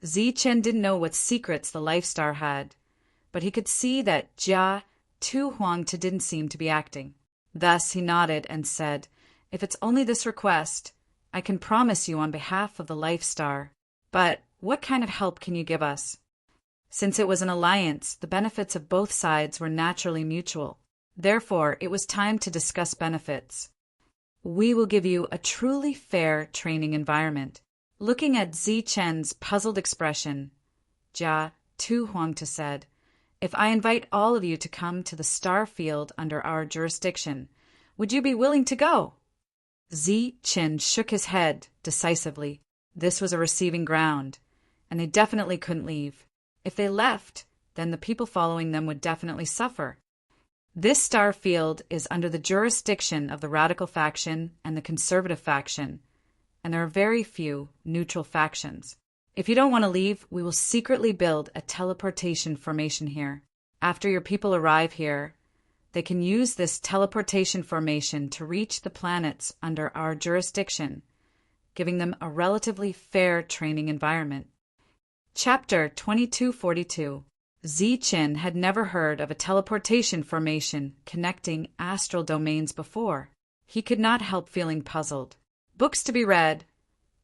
Zichen didn't know what secrets the Life Star had, but he could see that Jia Tu Huangta didn't seem to be acting. Thus he nodded and said, "If it's only this request, I can promise you on behalf of the Life Star. But what kind of help can you give us?" Since it was an alliance, the benefits of both sides were naturally mutual. Therefore, it was time to discuss benefits. "We will give you a truly fair training environment." Looking at Zichen's puzzled expression, Jia Tu Huangta said, "If I invite all of you to come to the star field under our jurisdiction, would you be willing to go?" Zichen shook his head decisively. This was a receiving ground, and they definitely couldn't leave. If they left, then the people following them would definitely suffer. This star field is under the jurisdiction of the radical faction and the conservative faction, and there are very few neutral factions. If you don't want to leave, we will secretly build a teleportation formation here. After your people arrive here, they can use this teleportation formation to reach the planets under our jurisdiction, giving them a relatively fair training environment. Chapter 2242. Zichen had never heard of a teleportation formation connecting astral domains before. He could not help feeling puzzled. Books to be read: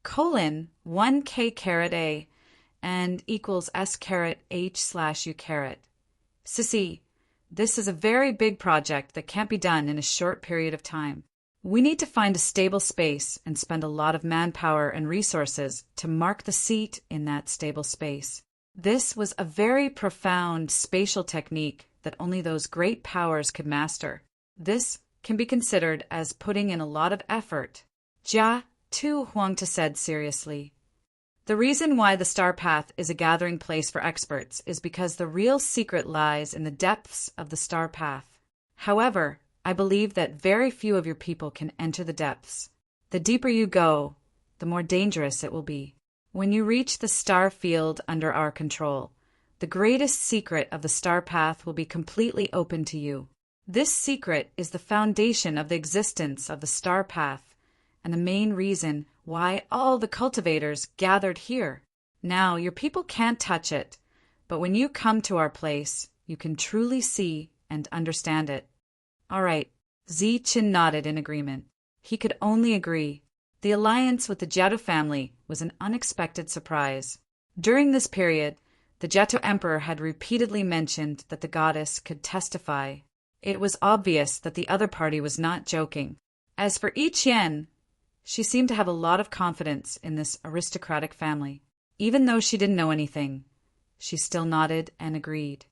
1K(A) and equals S(H)/U. Sissy, this is a very big project that can't be done in a short period of time. We need to find a stable space and spend a lot of manpower and resources to mark the seat in that stable space. This was a very profound spatial technique that only those great powers could master. This can be considered as putting in a lot of effort. Jia Tu Huangta said seriously. The reason why the Star Path is a gathering place for experts is because the real secret lies in the depths of the Star Path. However, I believe that very few of your people can enter the depths. The deeper you go, the more dangerous it will be. When you reach the star field under our control, the greatest secret of the Star Path will be completely open to you. This secret is the foundation of the existence of the Star Path and the main reason why all the cultivators gathered here. Now, your people can't touch it, but when you come to our place, you can truly see and understand it. All right. Zichen nodded in agreement. He could only agree. The alliance with the Jiatu family was an unexpected surprise. During this period, the Jiatu emperor had repeatedly mentioned that the goddess could testify. It was obvious that the other party was not joking. As for Yi Qian, she seemed to have a lot of confidence in this aristocratic family. Even though she didn't know anything, she still nodded and agreed.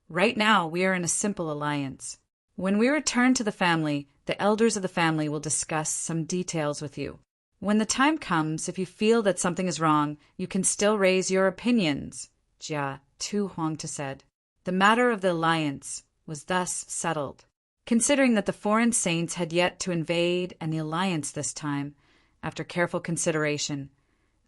Right now, we are in a simple alliance. When we return to the family, the elders of the family will discuss some details with you. When the time comes, if you feel that something is wrong, you can still raise your opinions, Jia Tu Huangtu said. The matter of the alliance was thus settled. Considering that the foreign saints had yet to invade and the alliance this time, after careful consideration,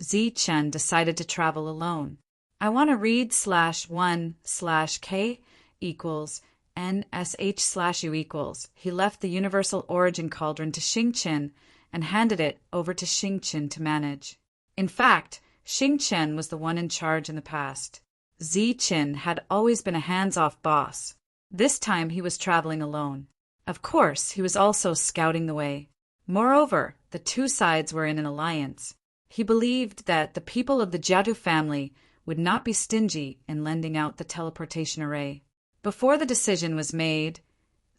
Zichen decided to travel alone. I want to read /1/K equals NSH/U equals. He left the universal origin cauldron to Xingchen and handed it over to Xingchen to manage. In fact, Xingchen was the one in charge in the past. Zichen had always been a hands-off boss. This time he was traveling alone. Of course, he was also scouting the way. Moreover, the two sides were in an alliance. He believed that the people of the Jiatu family would not be stingy in lending out the teleportation array. Before the decision was made,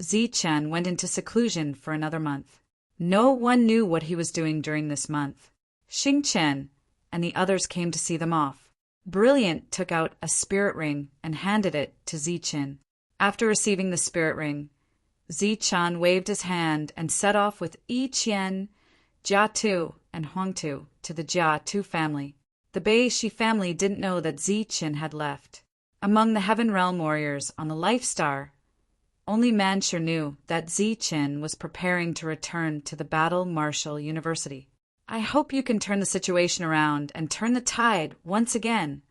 Zichen went into seclusion for another month. No one knew what he was doing during this month. Xingchen and the others came to see them off. Brilliant took out a spirit ring and handed it to Zichen. After receiving the spirit ring, Zichen waved his hand and set off with Yi Qian, Jia Tu, and Huangtu to the Jia Tu family. The Bei-Shi family didn't know that Zichen had left. Among the Heaven Realm warriors on the Life Star, only Manshur knew that Zichen was preparing to return to the Battle Martial University. I hope you can turn the situation around and turn the tide once again.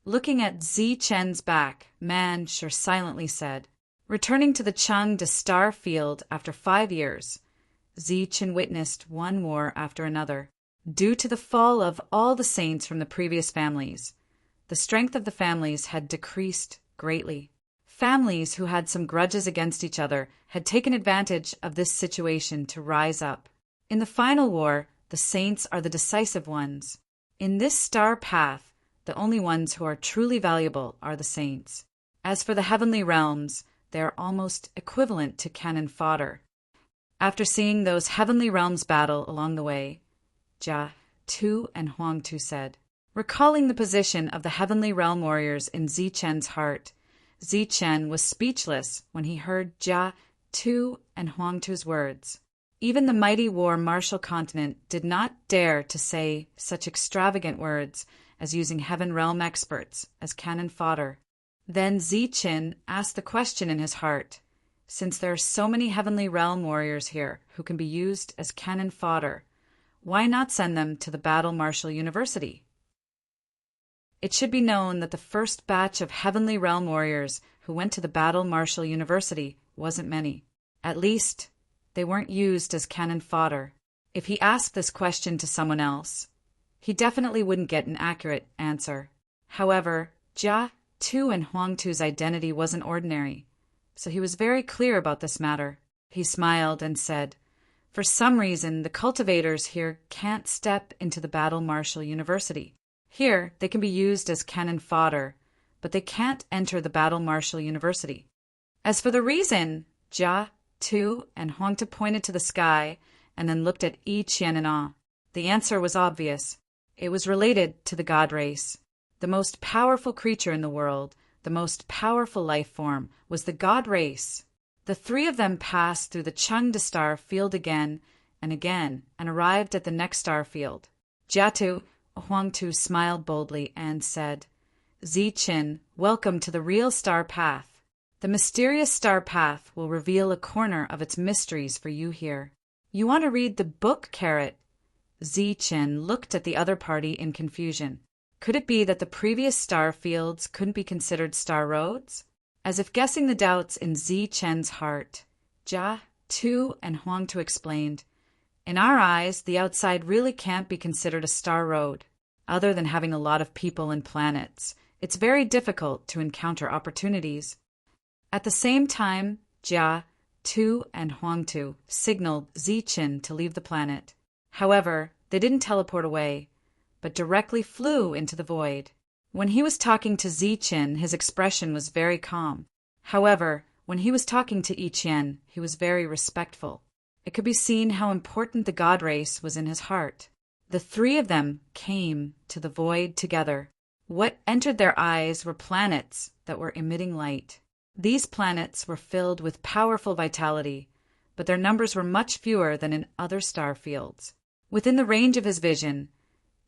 Looking at Zichen's back, Manshur silently said. Returning to the Chung de Star Field after 5 years, Zichen witnessed one war after another. Due to the fall of all the saints from the previous families, the strength of the families had decreased greatly. Families who had some grudges against each other had taken advantage of this situation to rise up. In the final war, the saints are the decisive ones. In this star path, the only ones who are truly valuable are the saints. As for the heavenly realms, they are almost equivalent to cannon fodder. After seeing those heavenly realms battle along the way, Jia Tu and Huangtu said, recalling the position of the heavenly realm warriors in Zichen's heart, Zichen was speechless when he heard Jia Tu and Huangtu's words. Even the mighty war martial continent did not dare to say such extravagant words as using heaven realm experts as cannon fodder. Then Zichen asked the question in his heart, since there are so many heavenly realm warriors here who can be used as cannon fodder, why not send them to the Battle Martial University? It should be known that the first batch of heavenly realm warriors who went to the Battle Martial University wasn't many. At least, they weren't used as cannon fodder. If he asked this question to someone else, he definitely wouldn't get an accurate answer. However, Jia Tu and Huangtu's identity wasn't ordinary, so he was very clear about this matter. He smiled and said, for some reason, the cultivators here can't step into the Battle Martial University. Here, they can be used as cannon fodder, but they can't enter the Battle Martial University. As for the reason, Jia Tu and Huangtu pointed to the sky and then looked at Yi Qian in awe. The answer was obvious. It was related to the god race. The most powerful creature in the world, the most powerful life form, was the god race. The three of them passed through the Chung de Star Field again and arrived at the next star field. Jia Tu, Huangtu smiled boldly and said, Zichen, welcome to the real star path. The mysterious star path will reveal a corner of its mysteries for you here. You want to read the book, Carrot? Zichen looked at the other party in confusion. Could it be that the previous star fields couldn't be considered star roads? As if guessing the doubts in Zichen's heart, Jia Tu and Huangtu explained, in our eyes, the outside really can't be considered a star road. Other than having a lot of people and planets, it's very difficult to encounter opportunities. At the same time, Jia, Tu, and Huangtu signaled Ziqin to leave the planet. However, they didn't teleport away, but directly flew into the void. When he was talking to Ziqin, his expression was very calm. However, when he was talking to Yiqian, he was very respectful. It could be seen how important the god race was in his heart. The three of them came to the void together. What entered their eyes were planets that were emitting light. These planets were filled with powerful vitality, but their numbers were much fewer than in other star fields. Within the range of his vision,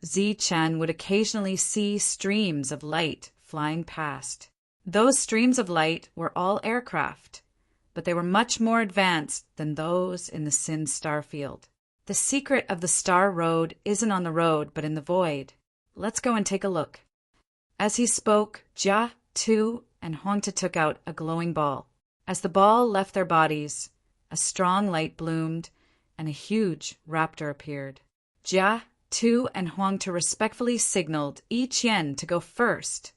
Ziqian would occasionally see streams of light flying past. Those streams of light were all aircraft, but they were much more advanced than those in the Sin star field. The secret of the star road isn't on the road, but in the void. Let's go and take a look. As he spoke, Jia, Tu, and Huangta took out a glowing ball. As the ball left their bodies, a strong light bloomed, and a huge raptor appeared. Jia, Tu, and Huangta respectfully signaled Yiqian to go first,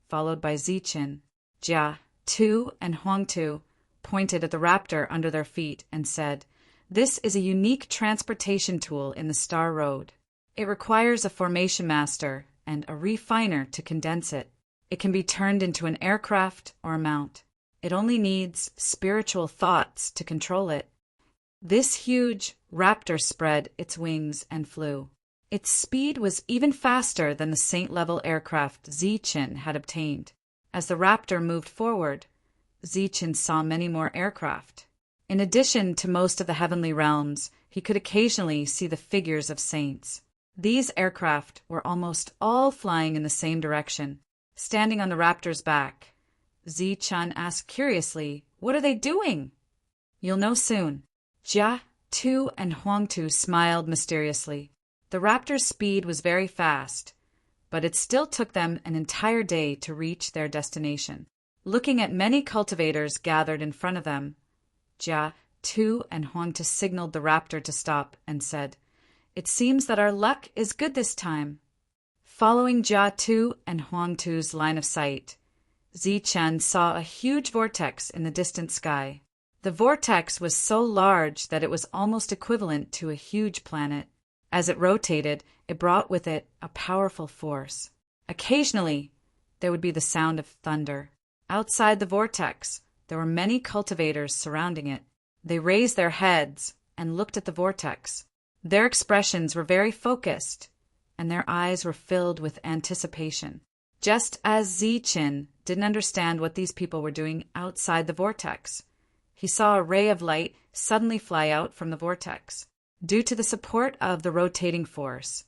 followed by Ziqin. Jia, Tu, and Huangtu pointed at the raptor under their feet and said, "This is a unique transportation tool in the Star Road. It requires a formation master and a refiner to condense it. It can be turned into an aircraft or a mount. It only needs spiritual thoughts to control it." This huge raptor spread its wings and flew. Its speed was even faster than the saint-level aircraft Ziqin had obtained. As the raptor moved forward, Ziqin saw many more aircraft. In addition to most of the heavenly realms, he could occasionally see the figures of saints. These aircraft were almost all flying in the same direction. Standing on the raptor's back, Ziqian asked curiously, "What are they doing?" "You'll know soon." Jia, Tu, and Huangtu smiled mysteriously. The raptor's speed was very fast, but it still took them an entire day to reach their destination. Looking at many cultivators gathered in front of them, Jia, Tu, and Huangtu signaled the raptor to stop and said, "It seems that our luck is good this time." Following Jia, Tu, and Huangtu's line of sight, Ziqian saw a huge vortex in the distant sky. The vortex was so large that it was almost equivalent to a huge planet. As it rotated, it brought with it a powerful force. Occasionally, there would be the sound of thunder. Outside the vortex, there were many cultivators surrounding it. They raised their heads and looked at the vortex. Their expressions were very focused, and their eyes were filled with anticipation. Just as Ziqin didn't understand what these people were doing outside the vortex, he saw a ray of light suddenly fly out from the vortex. Due to the support of the rotating force,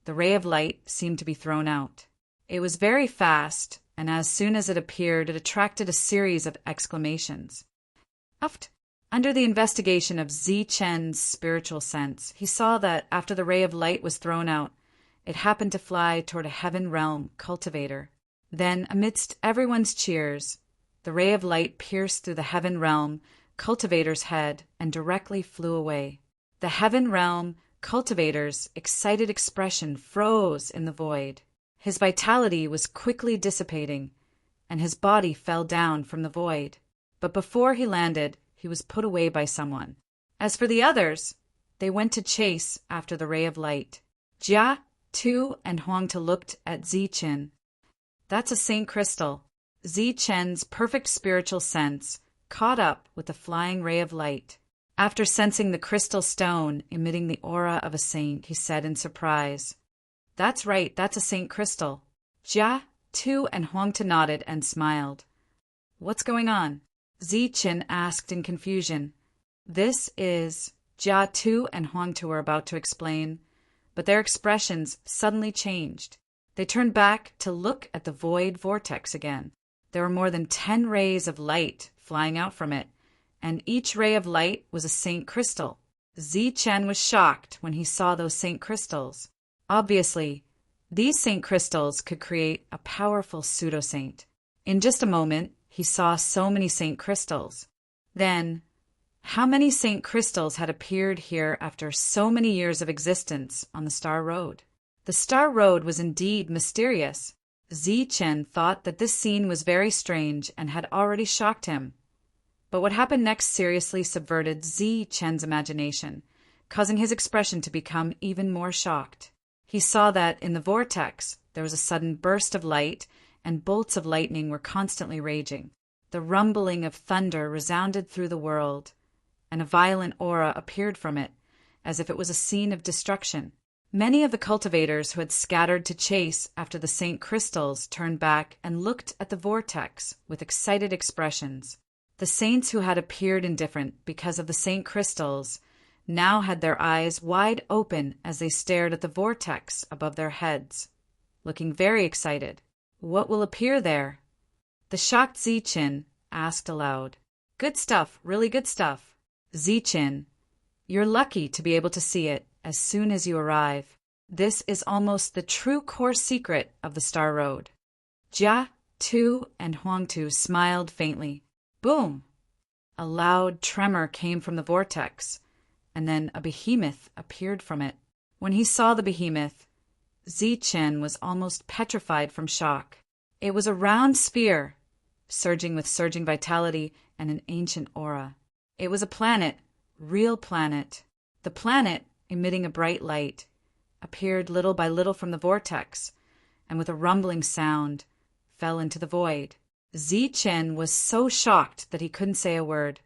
the ray of light seemed to be thrown out. It was very fast, and as soon as it appeared, it attracted a series of exclamations. Under the investigation of Ziqian's spiritual sense, he saw that after the ray of light was thrown out, it happened to fly toward a heaven realm cultivator. Then, amidst everyone's cheers, the ray of light pierced through the heaven realm cultivator's head and directly flew away. The heaven realm cultivator's excited expression froze in the void. His vitality was quickly dissipating, and his body fell down from the void. But before he landed, he was put away by someone. As for the others, they went to chase after the ray of light. Jia, Tu, and Huangta looked at Ziqin. "That's a saint crystal." Ziqian's perfect spiritual sense caught up with the flying ray of light. After sensing the crystal stone emitting the aura of a saint, he said in surprise, "That's right, that's a saint crystal." Jia, Tu, and Huangta nodded and smiled. "What's going on?" Ziqin asked in confusion. This is... Jia, Tu, and Huangta were about to explain, but their expressions suddenly changed. They turned back to look at the void vortex again. There were more than 10 rays of light flying out from it, and each ray of light was a saint crystal. Ziqian was shocked when he saw those saint crystals. Obviously, these saint crystals could create a powerful pseudo-saint. In just a moment, he saw so many saint crystals. Then, how many saint crystals had appeared here after so many years of existence on the Star Road? The Star Road was indeed mysterious. Ziqian thought that this scene was very strange and had already shocked him. But what happened next seriously subverted Zi Chen's imagination, causing his expression to become even more shocked. He saw that, in the vortex, there was a sudden burst of light, and bolts of lightning were constantly raging. The rumbling of thunder resounded through the world, and a violent aura appeared from it, as if it was a scene of destruction. Many of the cultivators who had scattered to chase after the Saint Crystals turned back and looked at the vortex with excited expressions. The saints who had appeared indifferent because of the Saint Crystals now had their eyes wide open as they stared at the vortex above their heads, looking very excited. What will appear there? The shocked Ziqin asked aloud. Good stuff, really good stuff. Ziqin, you're lucky to be able to see it as soon as you arrive. This is almost the true core secret of the Star Road. Jia, Tu, and Huangtu smiled faintly. Boom! A loud tremor came from the vortex, and then a behemoth appeared from it. When he saw the behemoth, Ziqin was almost petrified from shock. It was a round sphere, surging with surging vitality and an ancient aura. It was a planet, real planet. The planet, emitting a bright light, appeared little by little from the vortex, and with a rumbling sound, fell into the void. Ziqin was so shocked that he couldn't say a word.